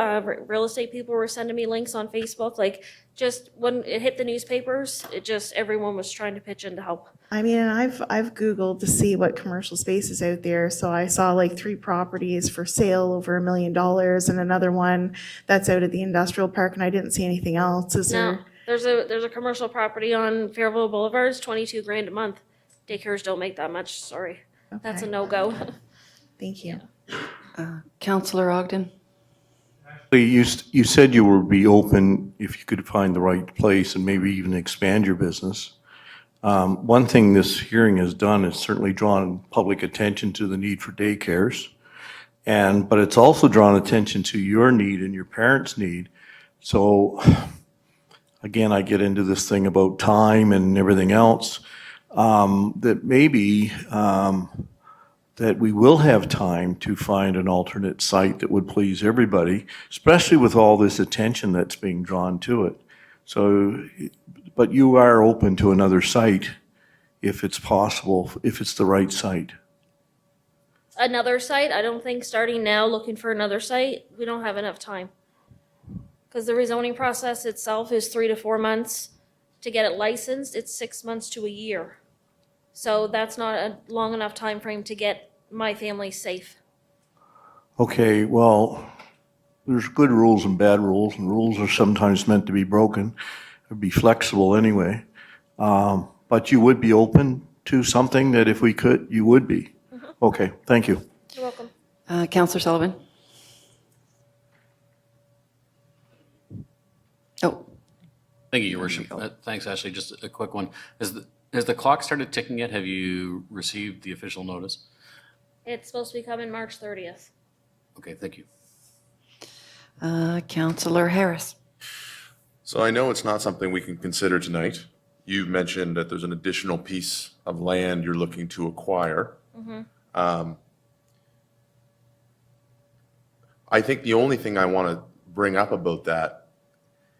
real estate people were sending me links on Facebook. Like, just when it hit the newspapers, everyone was trying to pitch in to help. I mean, I've Googled to see what commercial space is out there. So I saw like 3 properties for sale over $1 million and another one that's out at the industrial park, and I didn't see anything else. Is No, there? there's a commercial property on Fairville Boulevard, it's $22,000 a month. Daycares don't make that much, sorry. That's a Okay. no-go. Thank you. Counselor Ogden? You said you would be open if you could find the right place and maybe even expand your business. One thing this hearing has done is certainly drawn public attention to the need for daycares. But it's also drawn attention to your need and your parents' need. So again, I get into this thing about time and everything else, that maybe that we will have time to find an alternate site that would please everybody, especially with all this attention that's being drawn to it. So, but you are open to another site if it's possible, if it's the right site. Another site, I don't think starting now, looking for another site, we don't have enough time. Because the rezoning process itself is 3 to 4 months. To get it licensed, it's 6 months to a year. So that's not a long enough time frame to get my family safe. Okay, well, there's good rules and bad rules, and rules are sometimes meant to be broken, or be flexible anyway. But you would be open to something that if we could, you would be? Okay, thank you. You're welcome. Counselor Sullivan? Oh, Thank you, Your Worship. Thanks, Ashley. Just a quick one. Has the clock started ticking yet? Have you received the official notice? It's supposed to be coming March 30th. Okay, thank you. Counselor Harris? So I know it's not something we can consider tonight. You mentioned that there's an additional piece of land you're looking to acquire. Mhm. I think the only thing I want to bring up about that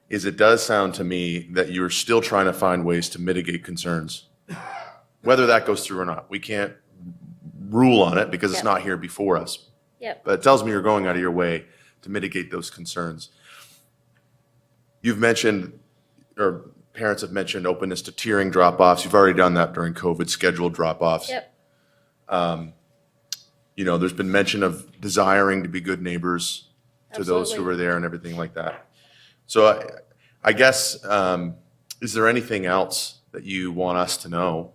is it does sound to me that you're still trying to find ways to mitigate concerns. Whether that goes through or not, we can't rule on it because it's Yep. not here before us. Yep. But it tells me you're going out of your way to mitigate those concerns. You've mentioned, or parents have mentioned openness to tiering drop-offs. You've already done that during COVID, scheduled drop-offs. Yep. You know, there's been mention of desiring to be good neighbors to those who Absolutely. are there and everything like that. So I guess, is there anything else that you want us to know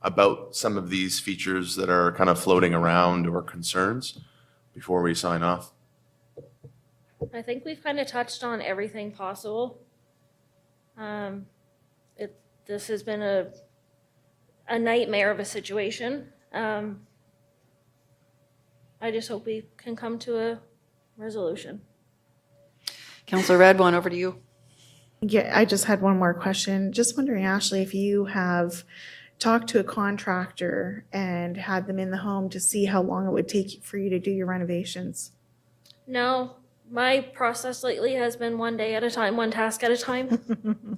about some of these features that are kind of floating around or concerns before we sign off? I think we've kind of touched on everything possible. This has been a nightmare of a situation. I just hope we can come to a resolution. Councillor Radwan, over to you. Yeah, I just had one more question. Just wondering, Ashley, if you have talked to a contractor and had them in the home to see how long it would take for you to do your renovations. No, my process lately has been one day at a time, one task at a time.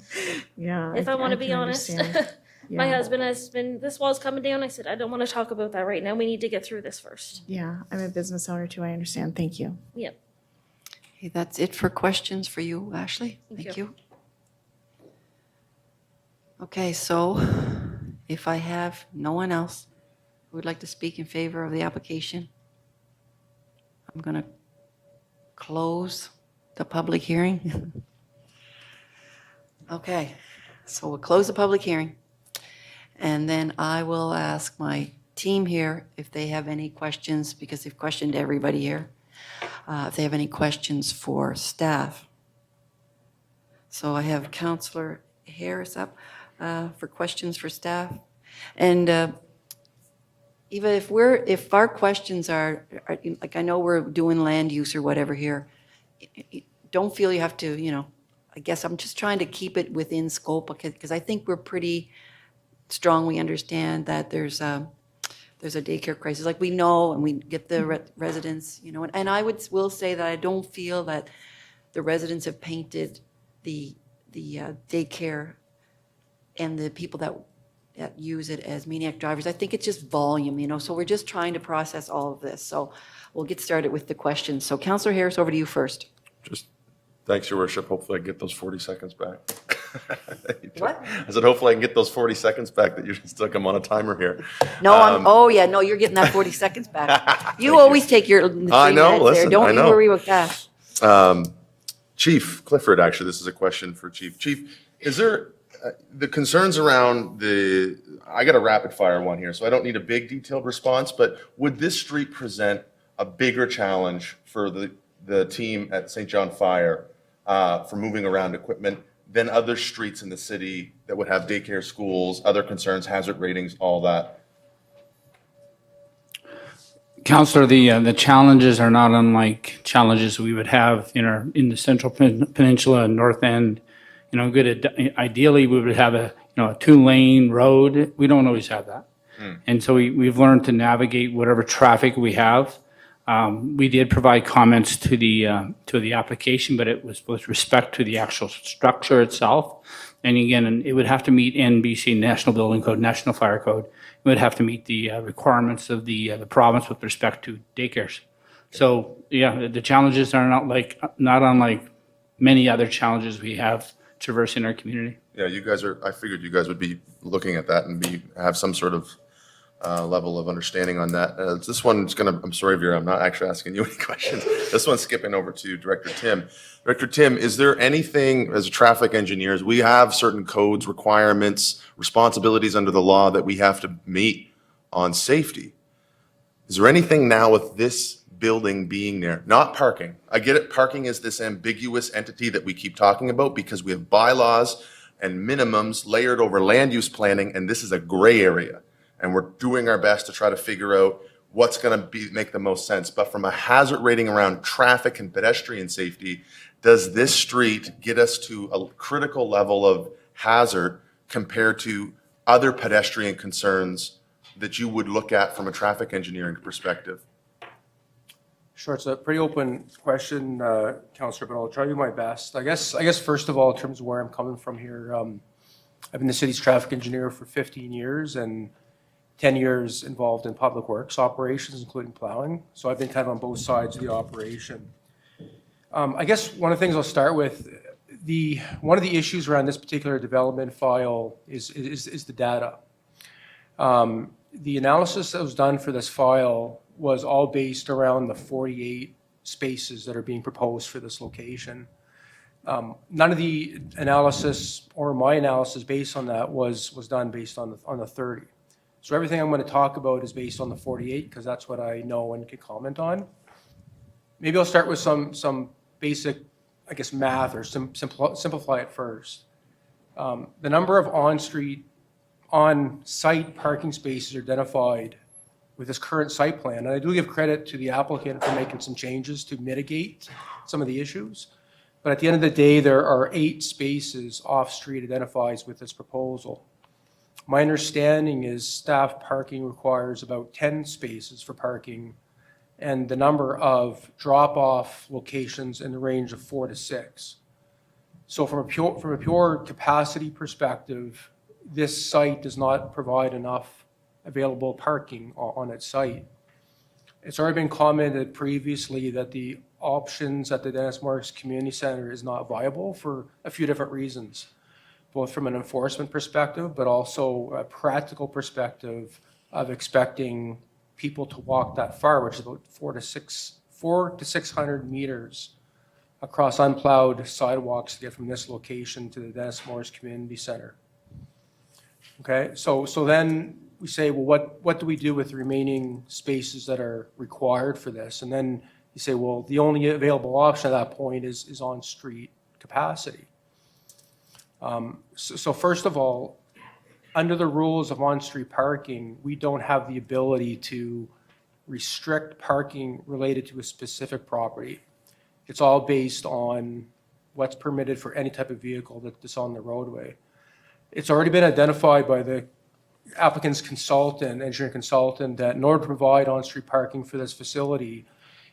Yeah. If I want to be can honest. understand. My Yeah. husband has been, this wall's coming down. I said, I don't want to talk about that right now. We need to get through this first. Yeah, I'm a business owner too. I understand. Thank you. Yep. Okay, that's it for questions for you, Ashley. Thank you. Okay, so if I have no one else who would like to speak in favor of the application, I'm going to close the public hearing. Okay, so we'll close the public hearing. And then I will ask my team here if they have any questions, because they've questioned everybody here. If they have any questions for staff. So I have Councillor Harris up for questions for staff. And Eva, if our questions are, like, I know we're doing land use or whatever here, don't feel you have to, I guess I'm just trying to keep it within scope, because I think we're pretty strong. We understand that there's a daycare crisis, like we know, and we get the residents, and I will say that I don't feel that the residents have painted the daycare and the people that use it as maniac drivers. I think it's just volume, so we're just trying to process all of this. So we'll get started with the questions. So Councillor Harris, over to you first. Thanks, Your Worship. Hopefully I can get those 40 seconds back. What? I said, hopefully I can get those 40 seconds back that you stuck them on a timer here. No, no, you're getting that 40 seconds back. You always take your 3 I know, minutes listen, there. I Don't you know. worry about that. Chief Clifford, actually, this is a question for Chief. Chief, is there the concerns around I got a rapid fire one here, so I don't need a big detailed response, but would this street present a bigger challenge for the team at St. John Fire for moving around equipment than other streets in the city that would have daycare, schools, other concerns, hazard ratings, all that? Counselor, the challenges are not unlike challenges we would have in the Central Peninsula and North End. Ideally, we would have a 2-lane road. We don't always have that. And so we've learned to navigate whatever traffic we have. We did provide comments to the application, but it was with respect to the actual structure itself. And again, it would have to meet NBC, National Building Code, National Fire Code. It would have to meet the requirements of the province with respect to daycares. So yeah, the challenges are not unlike many other challenges we have traversing our community. Yeah, I figured you guys would be looking at that and have some sort of level of understanding on that. This one's I'm sorry, Vera, I'm not actually asking you any questions. This one's skipping over to Director Tim. Director Tim, is there anything, as traffic engineers, we have certain codes, requirements, responsibilities under the law that we have to meet on safety? Is there anything now with this building being there, not parking? I get it, parking is this ambiguous entity that we keep talking about because we have bylaws and minimums layered over land use planning, and this is a gray area. And we're doing our best to try to figure out what's going to make the most sense. But from a hazard rating around traffic and pedestrian safety, does this street get us to a critical level of hazard compared to other pedestrian concerns that you would look at from a traffic engineering perspective? Sure, it's a pretty open question, Councillor, but I'll try to do my best. I guess first of all, in terms of where I'm coming from here, I've been the city's traffic engineer for 15 years and 10 years involved in public works operations, including plowing. So I've been kind of on both sides of the operation. I guess one of the things I'll start with, one of the issues around this particular development file is the data. The analysis that was done for this file was all based around the 48 spaces that are being proposed for this location. None of the analysis or my analysis based on that was done based on the 30. So everything I'm going to talk about is based on the 48 because that's what I know and can comment on. Maybe I'll start with some basic, I guess, math or simplify it first. The number of on-site parking spaces are identified with this current site plan, and I do give credit to the applicant for making some changes to mitigate some of the issues. But at the end of the day, there are 8 spaces off-street identified with this proposal. My understanding is staff parking requires about 10 spaces for parking, and the number of drop-off locations in the range of 4 to 6. So from a pure capacity perspective, this site does not provide enough available parking on its site. It's already been commented previously that the options at the Dennis Morris Community Center is not viable for a few different reasons, both from an enforcement perspective, but also a practical perspective of expecting people to walk that far, which is about 400 to 600 meters across unplowed sidewalks to get from this location to the Dennis Morris Community Center. Okay, so then we say, well, what do we do with the remaining spaces that are required for this? And then you say, well, the only available option at that point is on-street capacity. So first of all, under the rules of on-street parking, we don't have the ability to restrict parking related to a specific property. It's all based on what's permitted for any type of vehicle that's on the roadway. It's already been identified by the applicant's consultant, engineering consultant, that in order to provide on-street parking for this facility,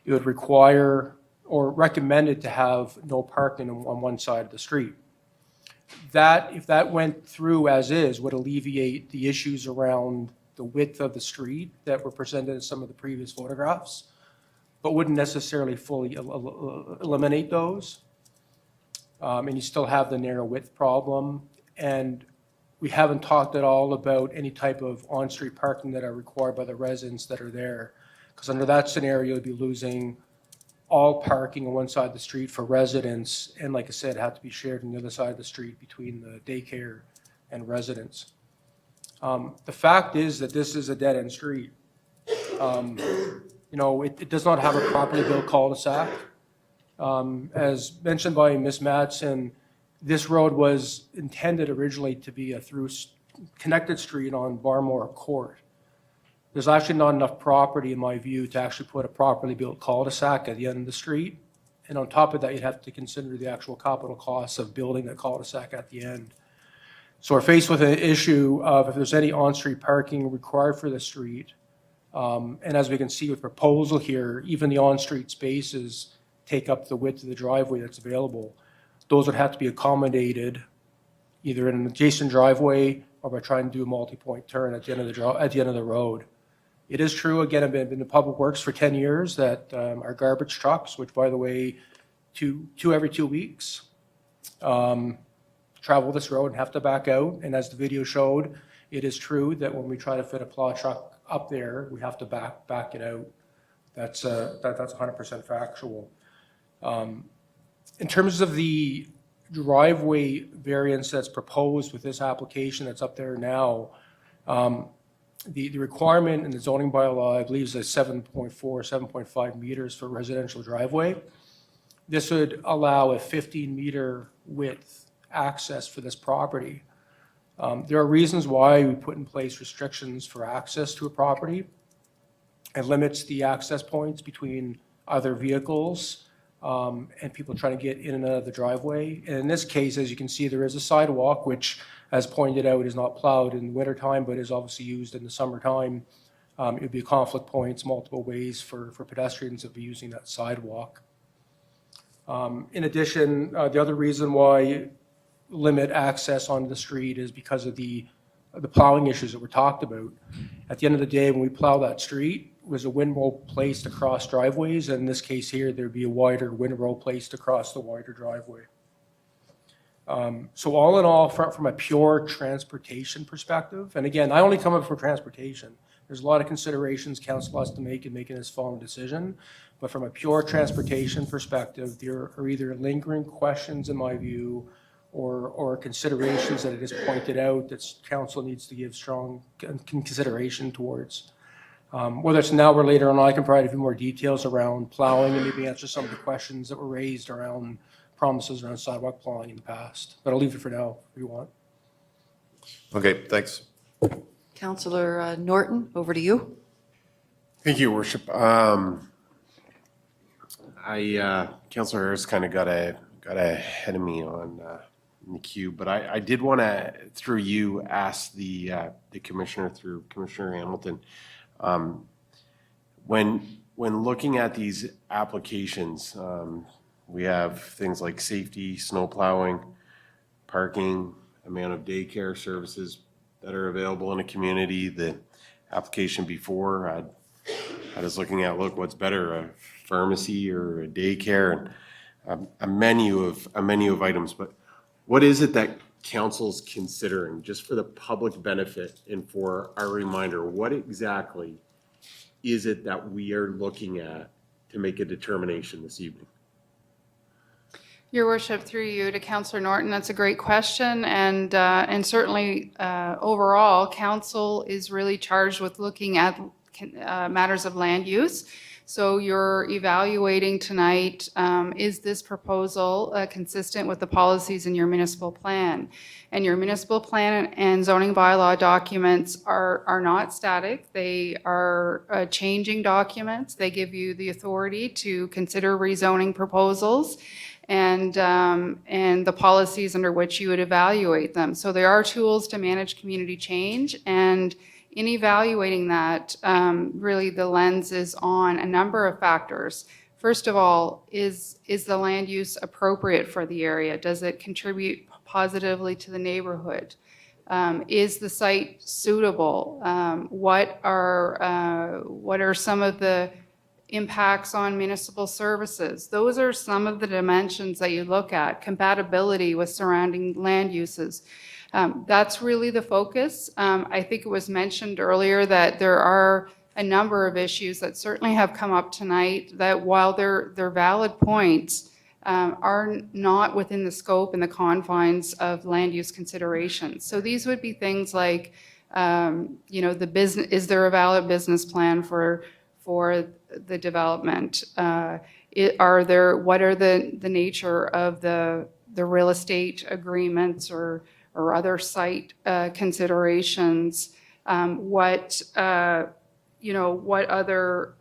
it would require or recommended to have no parking on one side of the street. That, if that went through as is, would alleviate the issues around the width of the street that were presented in some of the previous photographs, but wouldn't necessarily fully eliminate those. And you still have the narrow width problem. And we haven't talked at all about any type of on-street parking that are required by the residents that are there. Because under that scenario, you'd be losing all parking on one side of the street for residents, and like I said, have to be shared on the other side of the street between the daycare and residents. The fact is that this is a dead-end street. It does not have a properly built cul-de-sac. As mentioned by Ms. Madsen, this road was intended originally to be a through connected street on Barmore Court. There's actually not enough property, in my view, to actually put a properly built cul-de-sac at the end of the street. And on top of that, you'd have to consider the actual capital costs of building that cul-de-sac at the end. So we're faced with an issue of if there's any on-street parking required for the street. And as we can see with proposal here, even the on-street spaces take up the width of the driveway that's available. Those would have to be accommodated either in an adjacent driveway or by trying to do a multi-point turn at the end of the road. It is true, again, I've been in public works for 10 years, that our garbage trucks, which by the way, every 2 weeks, travel this road and have to back out. And as the video showed, it is true that when we try to fit a plow truck up there, we have to back it out. That's 100% factual. In terms of the driveway variance that's proposed with this application that's up there now, the requirement in the zoning bylaw, I believe, is 7.4, 7.5 meters for residential driveway. This would allow a 15-meter width access for this property. There are reasons why we put in place restrictions for access to a property. It limits the access points between other vehicles and people trying to get in and out of the driveway. And in this case, as you can see, there is a sidewalk, which, as pointed out, is not plowed in the wintertime, but is obviously used in the summertime. It would be conflict points, multiple ways for pedestrians to be using that sidewalk. In addition, the other reason why limit access onto the street is because of the plowing issues that were talked about. At the end of the day, when we plow that street, was a windrow placed across driveways, and in this case here, there'd be a wider windrow placed across the wider driveway. So all in all, from a pure transportation perspective, and again, I only come up for transportation. There's a lot of considerations council has to make in making this final decision, but from a pure transportation perspective, there are either lingering questions, in my view, or considerations that it is pointed out that council needs to give strong consideration towards. Whether it's now or later on, I can provide a few more details around plowing and maybe answer some of the questions that were raised around promises around sidewalk plowing in the past. But I'll leave it for now if you want. Okay, thanks. Councillor Norton, over to you. Thank you, Worship. Councillor Harris kind of got ahead of me on in the queue, but I did want to, through you, ask the commissioner, through Commissioner Hamilton, when looking at these applications, we have things like safety, snow plowing, parking, amount of daycare services that are available in a community. The application before, I was looking at, look, what's better, a pharmacy or a daycare, and a menu of items. But what is it that council's considering, just for the public benefit and for our reminder, what exactly is it that we are looking at to make a determination this evening? Your Worship, through you to Councillor Norton, that's a great question, and certainly overall, council is really charged with looking at matters of land use. So you're evaluating tonight, is this proposal consistent with the policies in your municipal plan? And your municipal plan and zoning bylaw documents are not static. They are changing documents. They give you the authority to consider rezoning proposals and the policies under which you would evaluate them. So there are tools to manage community change, and in evaluating that, really the lens is on a number of factors. First of all, is the land use appropriate for the area? Does it contribute positively to the neighborhood? Is the site suitable? What are some of the impacts on municipal services? Those are some of the dimensions that you look at. Compatibility with surrounding land uses. That's really the focus. I think it was mentioned earlier that there are a number of issues that certainly have come up tonight that, while they're valid points, are not within the scope and the confines of land use considerations. So these would be things like, the business, is there a valid business plan for the development? What are the nature of the real estate agreements or other site considerations? What other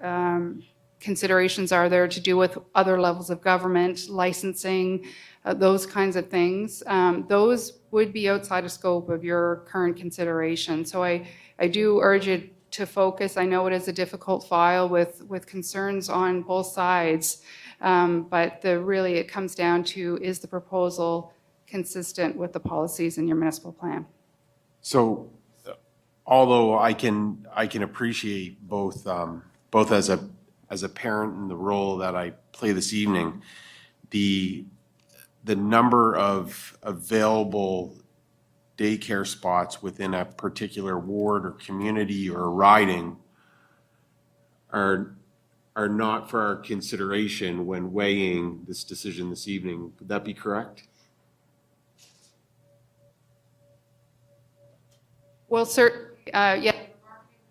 considerations are there to do with other levels of government, licensing, those kinds of things? Those would be outside of scope of your current consideration. So I do urge you to focus. I know it is a difficult file with concerns on both sides, but really it comes down to, is the proposal consistent with the policies in your municipal plan? So, although I can appreciate both as a parent in the role that I play this evening, the number of available daycare spots within a particular ward or community or riding are not for our consideration when weighing this decision this evening. Would that be correct? Well, certainly,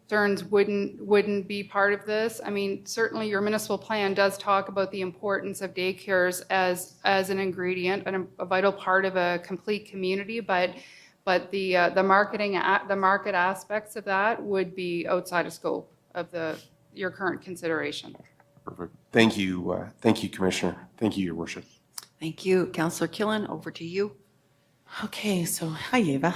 concerns wouldn't be part of this. I mean, certainly your municipal plan does talk about the importance of daycares as an ingredient and a vital part of a complete community, but the market aspects of that would be outside of scope of your current consideration. Perfect. Thank you, Commissioner. Thank you, Your Worship. Thank you. Councillor Killen, over to you. Okay, so hi, Eva.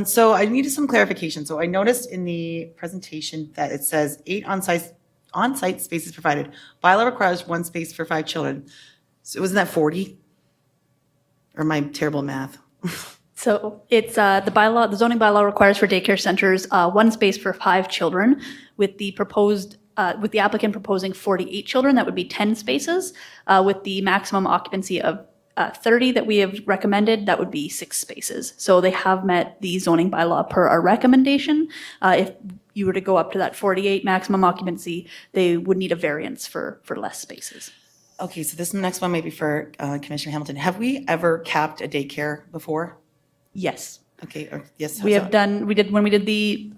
So I needed some clarification. So I noticed in the presentation that it says 8 on-site spaces provided. Bylaw requires 1 space for 5 children. So wasn't that 40? Or am I terrible at math? So it's the zoning bylaw requires for daycare centers 1 space for 5 children, with the applicant proposing 48 children. That would be 10 spaces, with the maximum occupancy of 30 that we have recommended. That would be 6 spaces. So they have met the zoning bylaw per our recommendation. If you were to go up to that 48 maximum occupancy, they would need a variance for less spaces. Okay, so this next one may be for Commissioner Hamilton. Have we ever capped a daycare before? Yes. Okay, yes. We did when we did the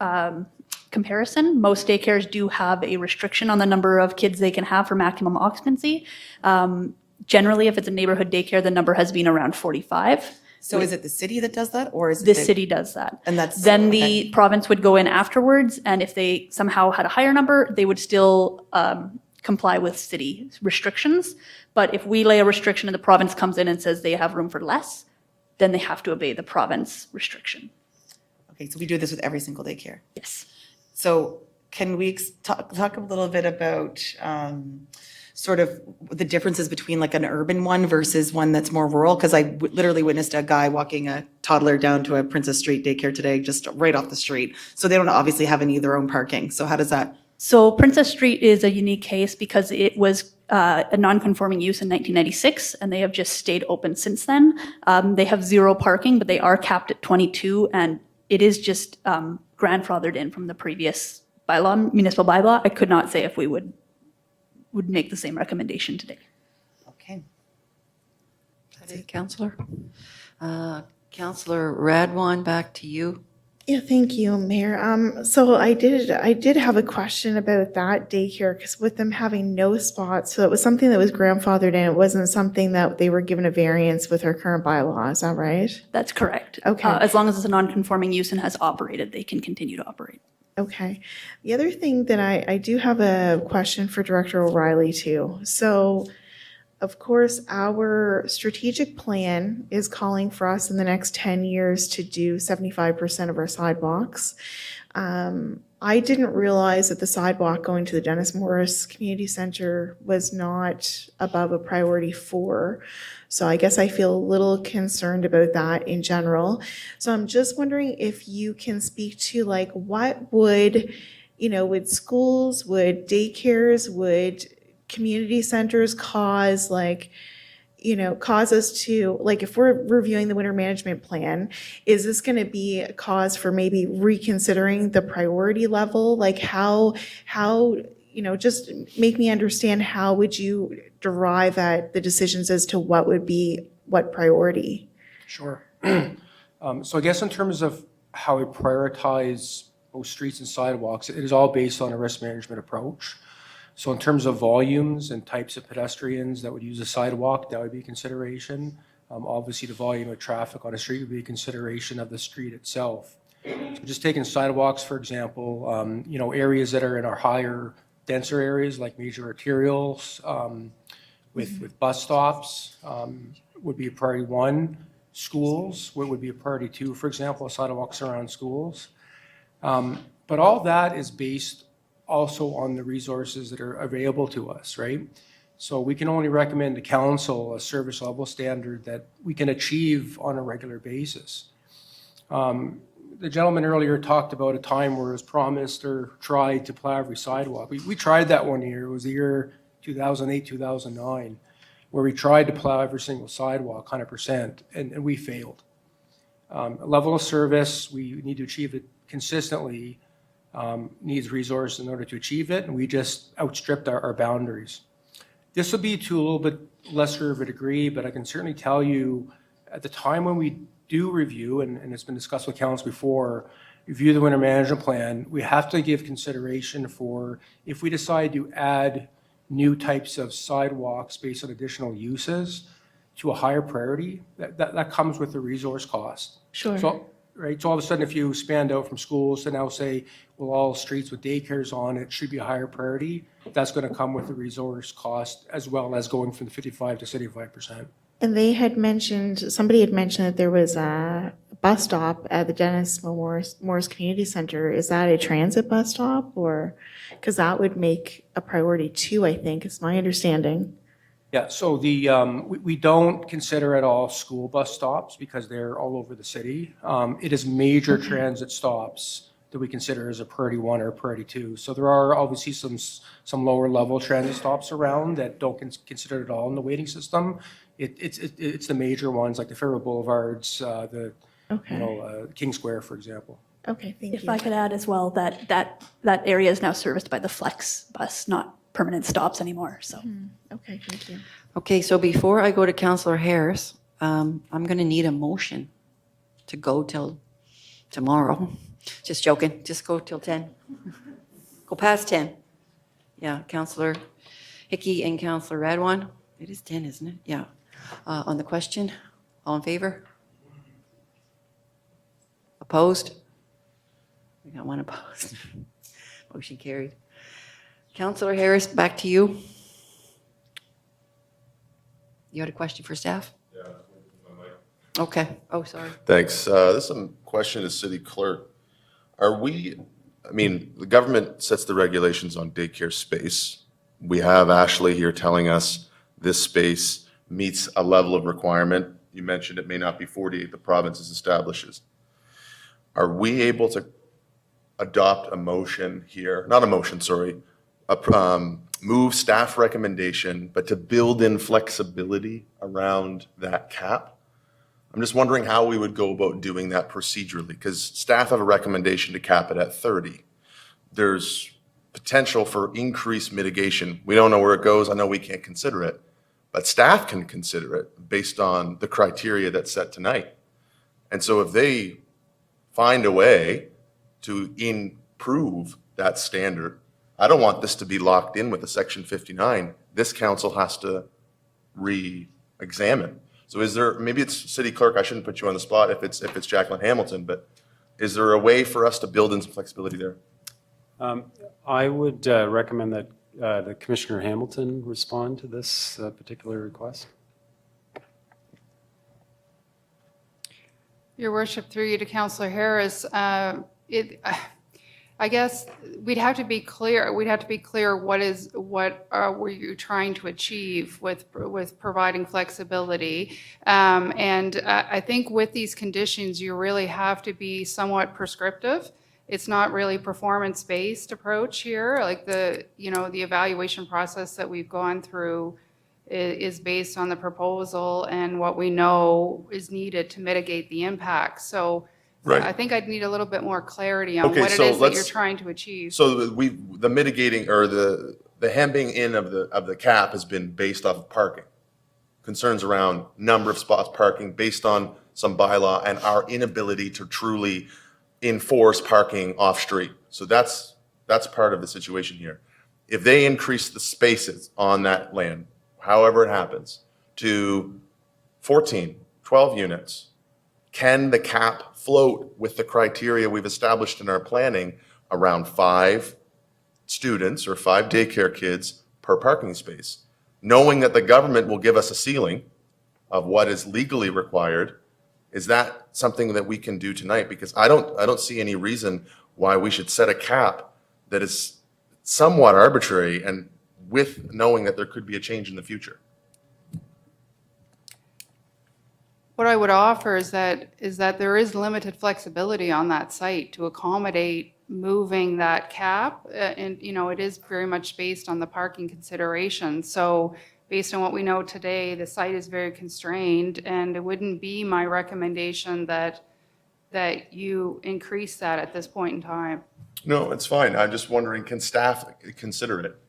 comparison, most daycares do have a restriction on the number of kids they can have for maximum occupancy. Generally, if it's a neighborhood daycare, the number has been around 45. So is it the city that does that, or is it the city does that? And that's then the province would go in afterwards, and if they somehow had a higher number, they would still comply with city restrictions. But if we lay a restriction and the province comes in and says they have room for less, then they have to obey the province restriction. Okay, so we do this with every single daycare? Yes. So can we talk a little bit about sort of the differences between like an urban one versus one that's more rural? Because I literally witnessed a guy walking a toddler down to a Princess Street daycare today, just right off the street. So they don't obviously have any of their own parking. So how does that? So Princess Street is a unique case because it was a non-conforming use in 1996, and they have just stayed open since then. They have 0 parking, but they are capped at 22, and it is just grandfathered in from the previous bylaw, municipal bylaw. I could not say if we would make the same recommendation today. Okay. That's it, Councillor. Councillor Radwan, back to you. Yeah, thank you, Mayor. So I did have a question about that daycare, because with them having no spots, so it was something that was grandfathered in. It wasn't something that they were given a variance with our current bylaw. Is that right? That's correct. Okay. As long as it's a non-conforming use and has operated, they can continue to operate. Okay. The other thing that I do have a question for Director O'Reilly too. So, of course, our strategic plan is calling for us in the next 10 years to do 75% of our sidewalks. I didn't realize that the sidewalk going to the Dennis Morris Community Center was not above a priority 4. So I guess I feel a little concerned about that in general. So I'm just wondering if you can speak to like what would schools, would daycares, would community centers cause us to, like, if we're reviewing the winter management plan, is this going to be a cause for maybe reconsidering the priority level? Like how just make me understand, how would you derive at the decisions as to what would be what priority? Sure. So I guess in terms of how we prioritize both streets and sidewalks, it is all based on a risk management approach. So in terms of volumes and types of pedestrians that would use a sidewalk, that would be a consideration. Obviously, the volume of traffic on a street would be a consideration of the street itself. So just taking sidewalks, for example, areas that are in our higher, denser areas like major arterials, with bus stops, would be a priority 1. Schools would be a priority 2, for example, sidewalks around schools. But all that is based also on the resources that are available to us, right? So we can only recommend to council a service level standard that we can achieve on a regular basis. The gentleman earlier talked about a time where it was promised or tried to plow every sidewalk. We tried that one year. It was the year 2008, 2009, where we tried to plow every single sidewalk 100%, and we failed. Level of service, we need to achieve it consistently, needs resources in order to achieve it, and we just outstripped our boundaries. This will be to a little bit lesser of a degree, but I can certainly tell you at the time when we do review, and it's been discussed with council before, review the winter management plan, we have to give consideration for if we decide to add new types of sidewalks based on additional uses to a higher priority, that comes with the resource cost. Sure. right? So all of a sudden, if you expand out from schools to now say, well, all streets with daycares on it should be a higher priority, that's going to come with a resource cost as well as going from the 55 to 75%. And they had mentioned, somebody had mentioned that there was a bus stop at the Dennis Morris Community Center. Is that a transit bus stop, or, because that would make a priority too, I think, is my understanding. Yeah, so we don't consider it all school bus stops because they're all over the city. It is major transit stops that we consider as a priority 1 or a priority 2. So there are obviously some lower level transit stops around that don't consider it at all in the waiting system. It's the major ones like the Federal Boulevards, King Square, for example. Okay, thank you. If I could add as well, that area is now serviced by the Flex bus, not permanent stops anymore, so. Okay, thank you. Okay, so before I go to Councillor Harris, I'm going to need a motion to go till tomorrow. Just joking, just go till 10. Go past 10. Yeah, Councillor Hickey and Councillor Radwan. It is 10, isn't it? Yeah. On the question, all in favor? Opposed? We got one opposed. Motion carried. Councillor Harris, back to you. You had a question for staff? Yeah. Okay. Oh, sorry. Thanks. This is a question to City Clerk. The government sets the regulations on daycare space. We have Ashley here telling us this space meets a level of requirement. You mentioned it may not be 48 the provinces establishes. Are we able to adopt a motion here, not a motion, sorry, move staff recommendation, but to build in flexibility around that cap? I'm just wondering how we would go about doing that procedurally, because staff have a recommendation to cap it at 30. There's potential for increased mitigation. We don't know where it goes. I know we can't consider it, but staff can consider it based on the criteria that's set tonight. And so if they find a way to improve that standard, I don't want this to be locked in with a Section 59. This council has to re-examine. So is there, maybe it's City Clerk, I shouldn't put you on the spot if it's Jacqueline Hamilton, but is there a way for us to build in some flexibility there? I would recommend that the Commissioner Hamilton respond to this particular request. Your Worship, through you to Councillor Harris, I guess we'd have to be clear. We'd have to be clear what were you trying to achieve with providing flexibility. And I think with these conditions, you really have to be somewhat prescriptive. It's not really performance-based approach here. Like the evaluation process that we've gone through is based on the proposal and what we know is needed to mitigate the impact. So. Right. I think I'd need a little bit more clarity on Okay, what it so is that you're let's- trying to achieve. So the mitigating or the hemming in of the cap has been based off of parking. Concerns around number of spots parking based on some bylaw and our inability to truly enforce parking off street. So that's part of the situation here. If they increase the spaces on that land, however it happens, to 14, 12 units, can the cap float with the criteria we've established in our planning around 5 students or 5 daycare kids per parking space? Knowing that the government will give us a ceiling of what is legally required, is that something that we can do tonight? Because I don't see any reason why we should set a cap that is somewhat arbitrary and with knowing that there could be a change in the future. What I would offer is that there is limited flexibility on that site to accommodate moving that cap. And, it is very much based on the parking consideration. So based on what we know today, the site is very constrained, and it wouldn't be my recommendation that you increase that at this point in time. No, it's fine. I'm just wondering, can staff consider it?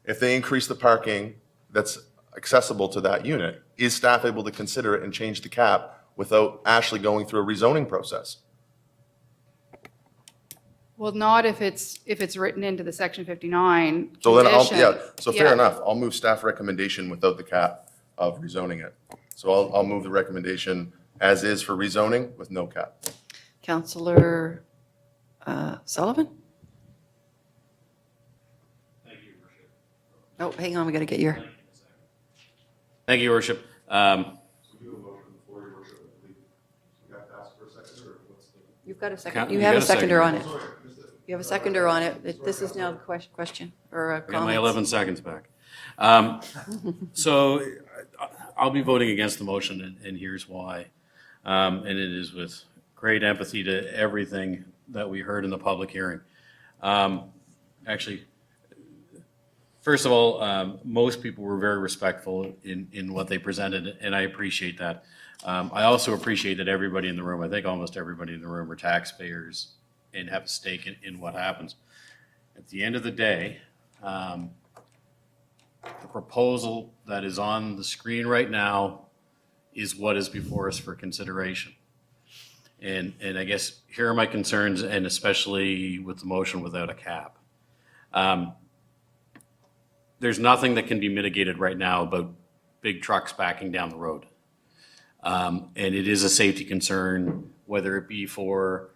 If they increase the parking that's accessible to that unit, is staff able to consider it and change the cap without actually going through a rezoning process? Well, not if it's written into the Section 59 So then condition. fair enough. I'll move staff recommendation without the cap of rezoning it. So I'll move the recommendation as is for rezoning with no cap. Councillor Sullivan? Oh, hang on, we got to get your, Thank you, Your Worship. you've got a second, Count- you you have got a a second. seconder on it. You have a seconder on it. This is now the question or a I got comment. my 11 seconds back. So I'll be voting against the motion, and here's why. And it is with great empathy to everything that we heard in the public hearing. Actually, first of all, most people were very respectful in what they presented, and I appreciate that. I also appreciate that everybody in the room, I think almost everybody in the room, are taxpayers and have a stake in what happens. At the end of the day, the proposal that is on the screen right now is what is before us for consideration. And I guess here are my concerns, and especially with the motion without a cap. There's nothing that can be mitigated right now about big trucks backing down the road. And it is a safety concern, whether it be for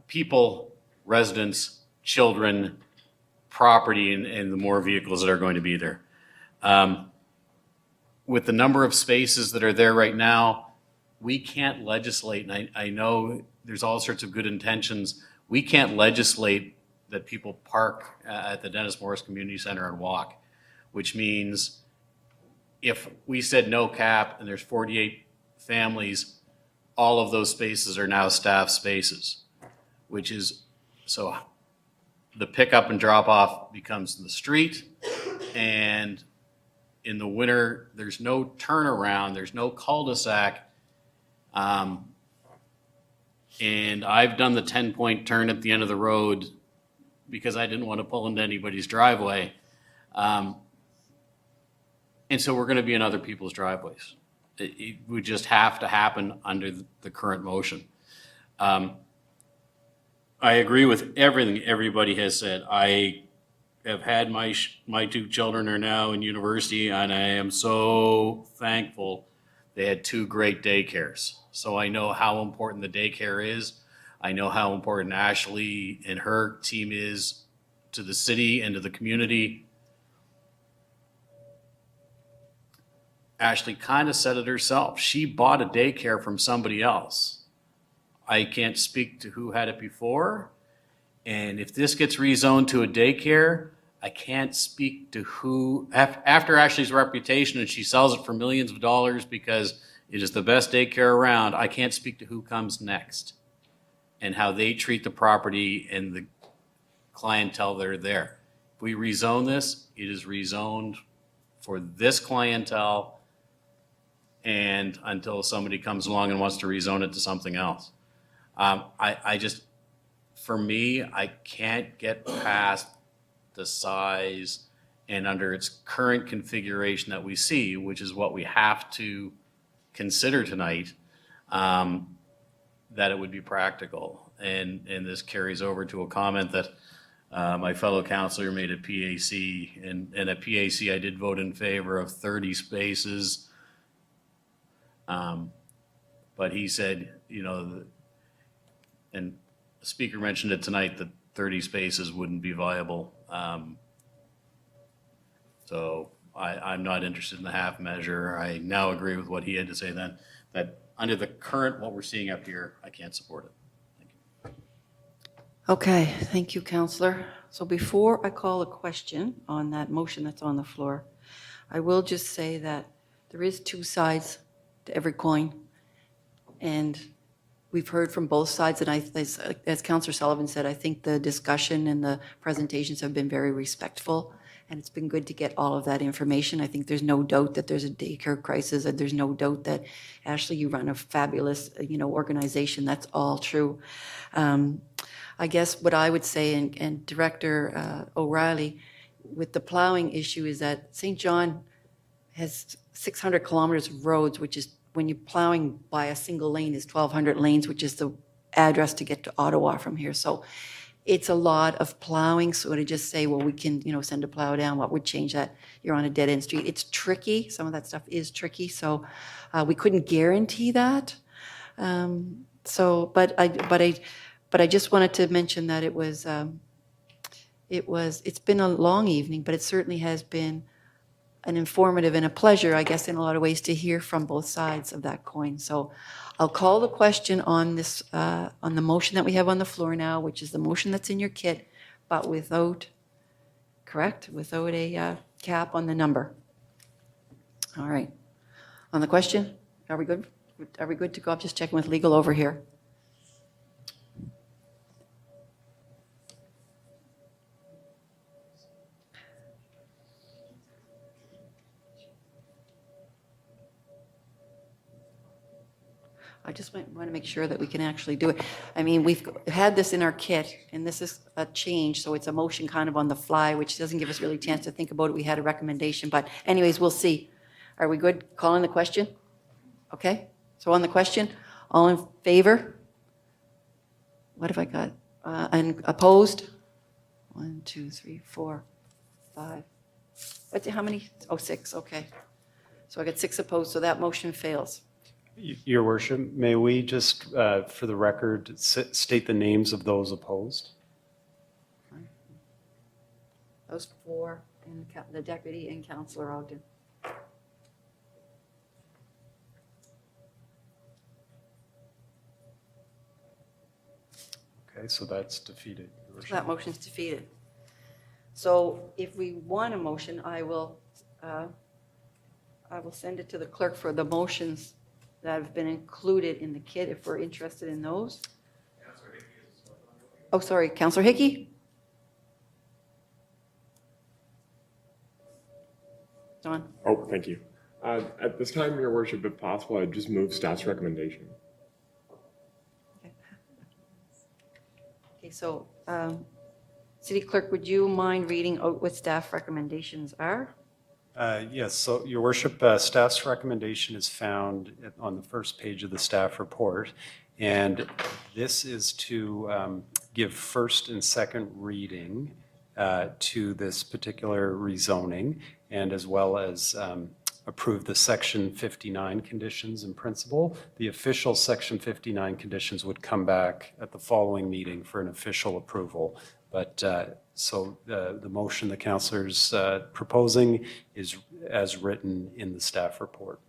people, residents, children, property, and the more vehicles that are going to be there. With the number of spaces that are there right now, we can't legislate, and I know there's all sorts of good intentions. We can't legislate that people park at the Dennis Morris Community Center and walk, which means if we said no cap and there's 48 families, all of those spaces are now staff spaces, which is, so the pickup and drop off becomes in the street, and in the winter, there's no turnaround, there's no cul-de-sac. And I've done the 10-point turn at the end of the road because I didn't want to pull into anybody's driveway. And so we're going to be in other people's driveways. It would just have to happen under the current motion. I agree with everything everybody has said. I have had my two children are now in university, and I am so thankful they had two great daycares. So I know how important the daycare is. I know how important Ashley and her team is to the city and to the community. Ashley kind of said it herself. She bought a daycare from somebody else. I can't speak to who had it before. And if this gets rezoned to a daycare, I can't speak to who, after Ashley's reputation and she sells it for millions of dollars because it is the best daycare around, I can't speak to who comes next and how they treat the property and the clientele that are there. If we rezone this, it is rezoned for this clientele and until somebody comes along and wants to rezone it to something else. I just, for me, I can't get past the size and under its current configuration that we see, which is what we have to consider tonight, that it would be practical. And this carries over to a comment that my fellow councilor made at PAC. And at PAC, I did vote in favor of 30 spaces. But he said, you know, and the speaker mentioned it tonight, that 30 spaces wouldn't be viable. So I'm not interested in the half measure. I now agree with what he had to say then, that under the current, what we're seeing up here, I can't support it. Okay, thank you, Counselor. So before I call a question on that motion that's on the floor, I will just say that there is two sides to every coin. And we've heard from both sides, and as Counselor Sullivan said, I think the discussion and the presentations have been very respectful, and it's been good to get all of that information. I think there's no doubt that there's a daycare crisis, and there's no doubt that, Ashley, you run a fabulous, organization. That's all true. I guess what I would say, and Director O'Reilly, with the plowing issue is that St. John has 600 kilometers of roads, which is, when you're plowing by a single lane, is 1,200 lanes, which is the address to get to Ottawa from here. So it's a lot of plowing. So to just say, well, we can, send a plow down, what would change that? You're on a dead-end street. It's tricky. Some of that stuff is tricky. So we couldn't guarantee that. So, but I just wanted to mention that it's been a long evening, but it certainly has been an informative and a pleasure, I guess, in a lot of ways, to hear from both sides of that coin. So I'll call the question on this, on the motion that we have on the floor now, which is the motion that's in your kit, but without, correct? Without a cap on the number. All right. On the question, are we good? Are we good to go? I'm just checking with legal over here. I just want to make sure that we can actually do it. I mean, we've had this in our kit, and this is a change, so it's a motion kind of on the fly, which doesn't give us really a chance to think about it. We had a recommendation, but anyways, we'll see. Are we good calling the question? Okay, so on the question, all in favor? What have I got? And opposed? 1, 2, 3, 4, 5. How many? Oh, 6, okay. So I got 6 opposed, so that motion fails. Your worship, may we just, for the record, state the names of those opposed? Those 4, and the deputy and Councillor Ogden. Okay, so that's defeated, Your worship. That motion's defeated. So if we want a motion, I will send it to the clerk for the motions that have been included in the kit, if we're interested in those. Oh, sorry, Councillor Hickey? Don? Oh, thank you. At this time, Your Worship, if possible, I'd just move staff's recommendation. Okay, so, City Clerk, would you mind reading out what staff recommendations are? Yes, so Your worship, staff's recommendation is found on the first page of the staff report. And this is to give first and second reading to this particular rezoning, and as well as approve the Section 59 conditions in principle. The official Section 59 conditions would come back at the following meeting for an official approval. But so the motion the councillor's proposing is as written in the staff report.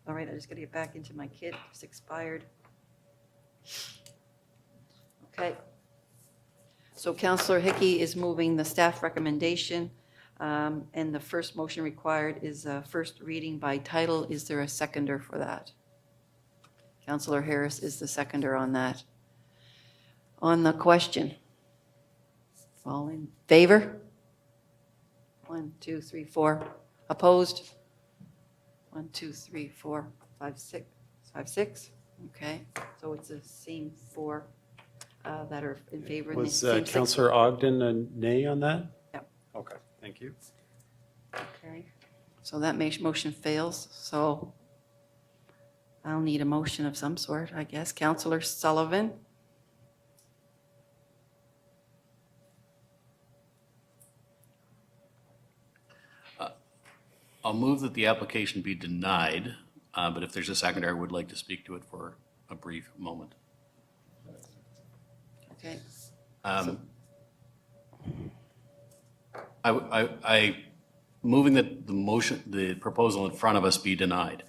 All right, I just got to get back into my kit. It's expired. Okay. So Councillor Hickey is moving the staff recommendation, and the first motion required is first reading by title. Is there a seconder for that? Councillor Harris is the seconder on that. On the question, all in favor? 1, 2, 3, 4. Opposed? 1, 2, 3, 4, 5, 6. 5, 6. Okay, so it's the same 4 that are in favor. And the Was same 6. Councillor Ogden a nay on that? Yeah. Okay, thank you. Okay, so that motion fails. So I'll need a motion of some sort, I guess. Councillor Sullivan? I'll move that the application be denied, but if there's a seconder, I would like to speak to it for a brief moment. Okay. I moving that the proposal in front of us be denied.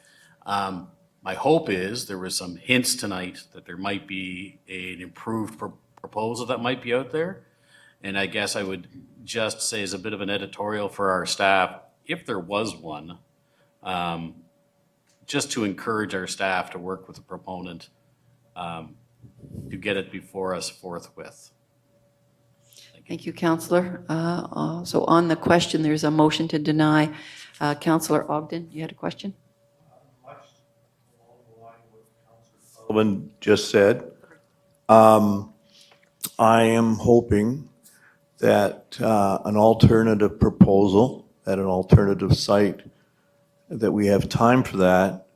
My hope is there was some hints tonight that there might be an improved proposal that might be out there. And I guess I would just say as a bit of an editorial for our staff, if there was one, just to encourage our staff to work with the proponent to get it before us forthwith. Thank you, Councillor. So on the question, there's a motion to deny. Councillor Ogden, you had a question? Sullivan just said, I am hoping that an alternative proposal at an alternative site, that we have time for that,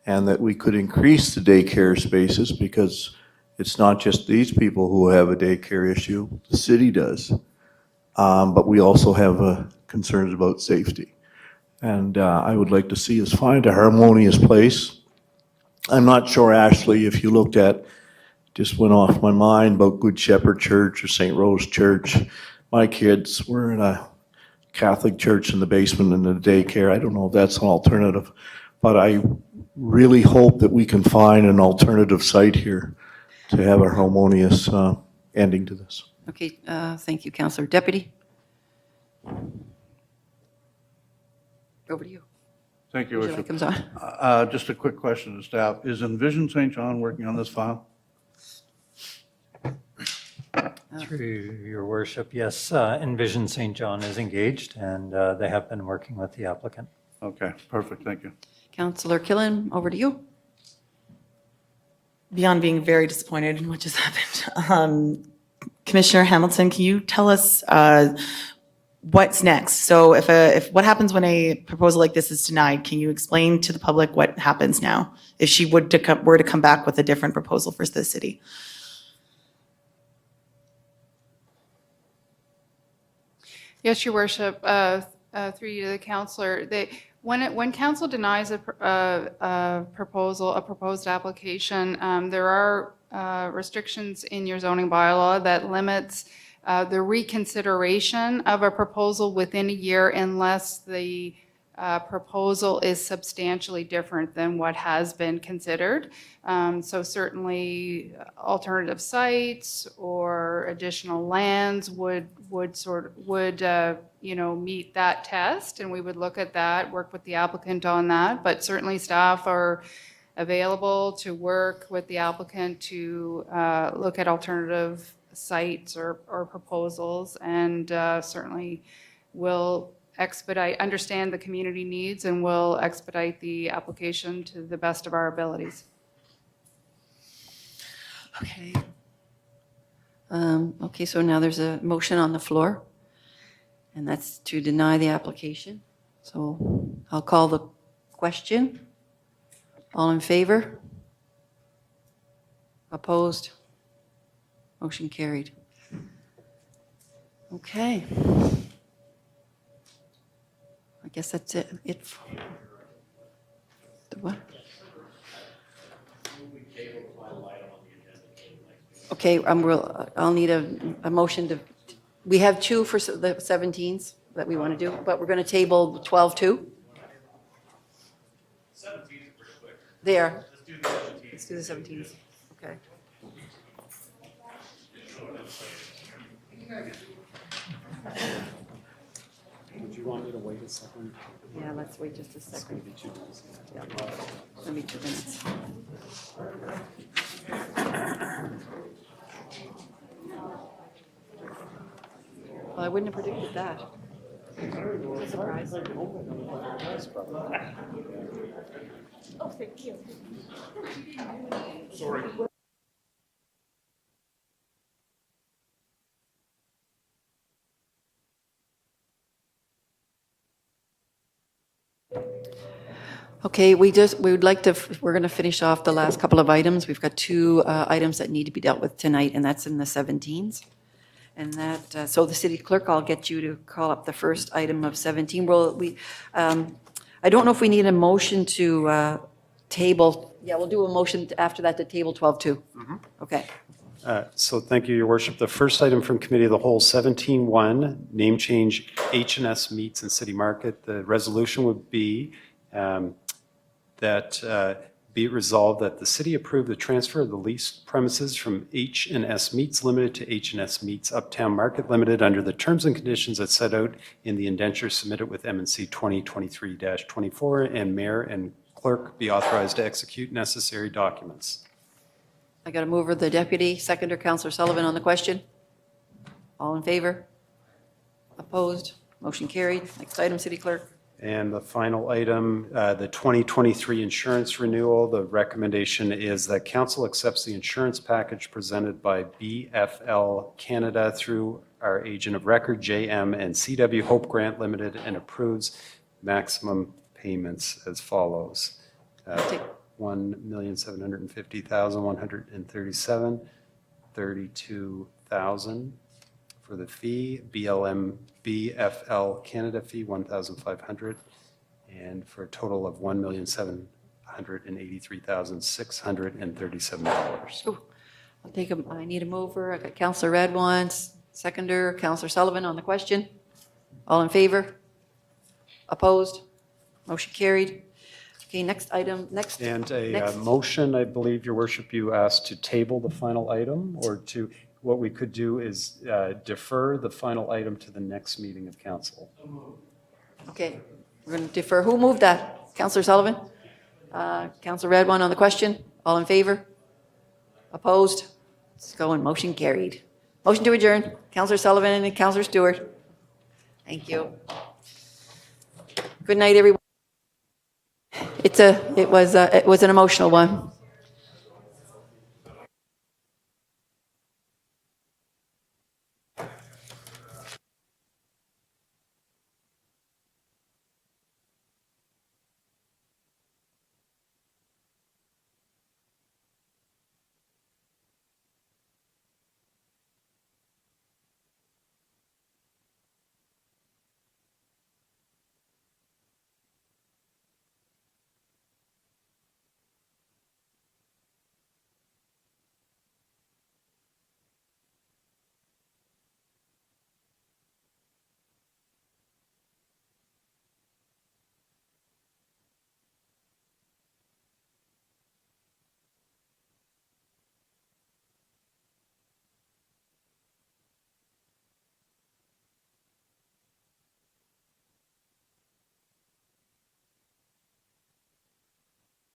and that we could increase the daycare spaces, because it's not just these people who have a daycare issue, the city does. But we also have concerns about safety. And I would like to see us find a harmonious place I'm not sure, Ashley, if you looked at, just went off my mind about Good Shepherd Church or St. Rose Church. My kids were in a Catholic church in the basement in the daycare. I don't know if that's an alternative, but I really hope that we can find an alternative site here to have a harmonious ending to this. Okay, thank you, Councillor. Deputy? Over to you. Thank you, Your Worship. light comes on. Just a quick question to staff. Is Envision St. John working on this file? Through your worship, yes, Envision St. John is engaged, and they have been working with the applicant. Okay, perfect, thank you. Councillor Killen, over to you. Beyond being very disappointed in what just happened, Commissioner Hamilton, can you tell us what's next? So if what happens when a proposal like this is denied, can you explain to the public what happens now if she were to come back with a different proposal for the city? Yes, Your Worship, through you to the councillor, when council denies a proposal, a proposed application, there are restrictions in your zoning bylaw that limits the reconsideration of a proposal within a year unless the proposal is substantially different than what has been considered. So certainly alternative sites or additional lands would meet that test, and we would look at that, work with the applicant on that. But certainly staff are available to work with the applicant to look at alternative sites or proposals, and certainly will understand the community needs, and will expedite the application to the best of our abilities. Okay. Okay, so now there's a motion on the floor, and that's to deny the application. So I'll call the question. All in favor? Opposed? Motion carried. Okay. I guess that's it. The what? Okay, I'll need a motion to, we have two for the 17s that we want to do, but we're going to table 12-2. 17s are pretty quick. There. Let's do the 17s. Okay. Would you want me to wait a second? Yeah, let's wait just a second. Yeah. It's going to be 2 minutes. Well, I wouldn't have predicted that. It's a surprise. Oh, thank you. Sorry. Okay, we're going to finish off the last couple of items. We've got 2 items that need to be dealt with tonight, and that's in the 17s. And that, so the city clerk, I'll get you to call up the first item of 17. I don't know if we need a motion to table. Yeah, we'll do a motion after that to table 12-2. Okay. So thank you, Your Worship. The first item from Committee of the Whole, 17-1, name change H&S Meats and City Market. The resolution would be that be it resolved that the city approve the transfer of the leased premises from H&S Meats Limited to H&S Meats Uptown Market Limited under the terms and conditions that set out in the indenture submitted with M&C 2023-24, and mayor and clerk be authorized to execute necessary documents. I got a mover, the deputy, seconder, Councillor Sullivan on the question. All in favor? Opposed? Motion carried. Next item, city clerk. And the final item, the 2023 insurance renewal, the recommendation is that council accepts the insurance package presented by BFL Canada through our agent of record, JM and CW Hope Grant Limited, and approves maximum payments as follows. 1,750,137, 32,000 for the fee, BFL Canada fee 1,500, and for a total of 1,750,000 $183,637. I need a mover. I got Counselor Redwan, seconder, Counselor Sullivan on the question. All in favor? Opposed? Motion carried. Okay, next item, next. And a next. motion, I believe, Your Worship, you asked to table the final item, or to, what we could do is defer the final item to the next meeting of council. Okay, we're going to defer. Who moved that? Counselor Sullivan? Counselor Redwan on the question. All in favor? Opposed? Let's go and motion carried. Motion to adjourn. Counselor Sullivan and Counselor Stewart. Thank you. Good night, everyone. It was an emotional one.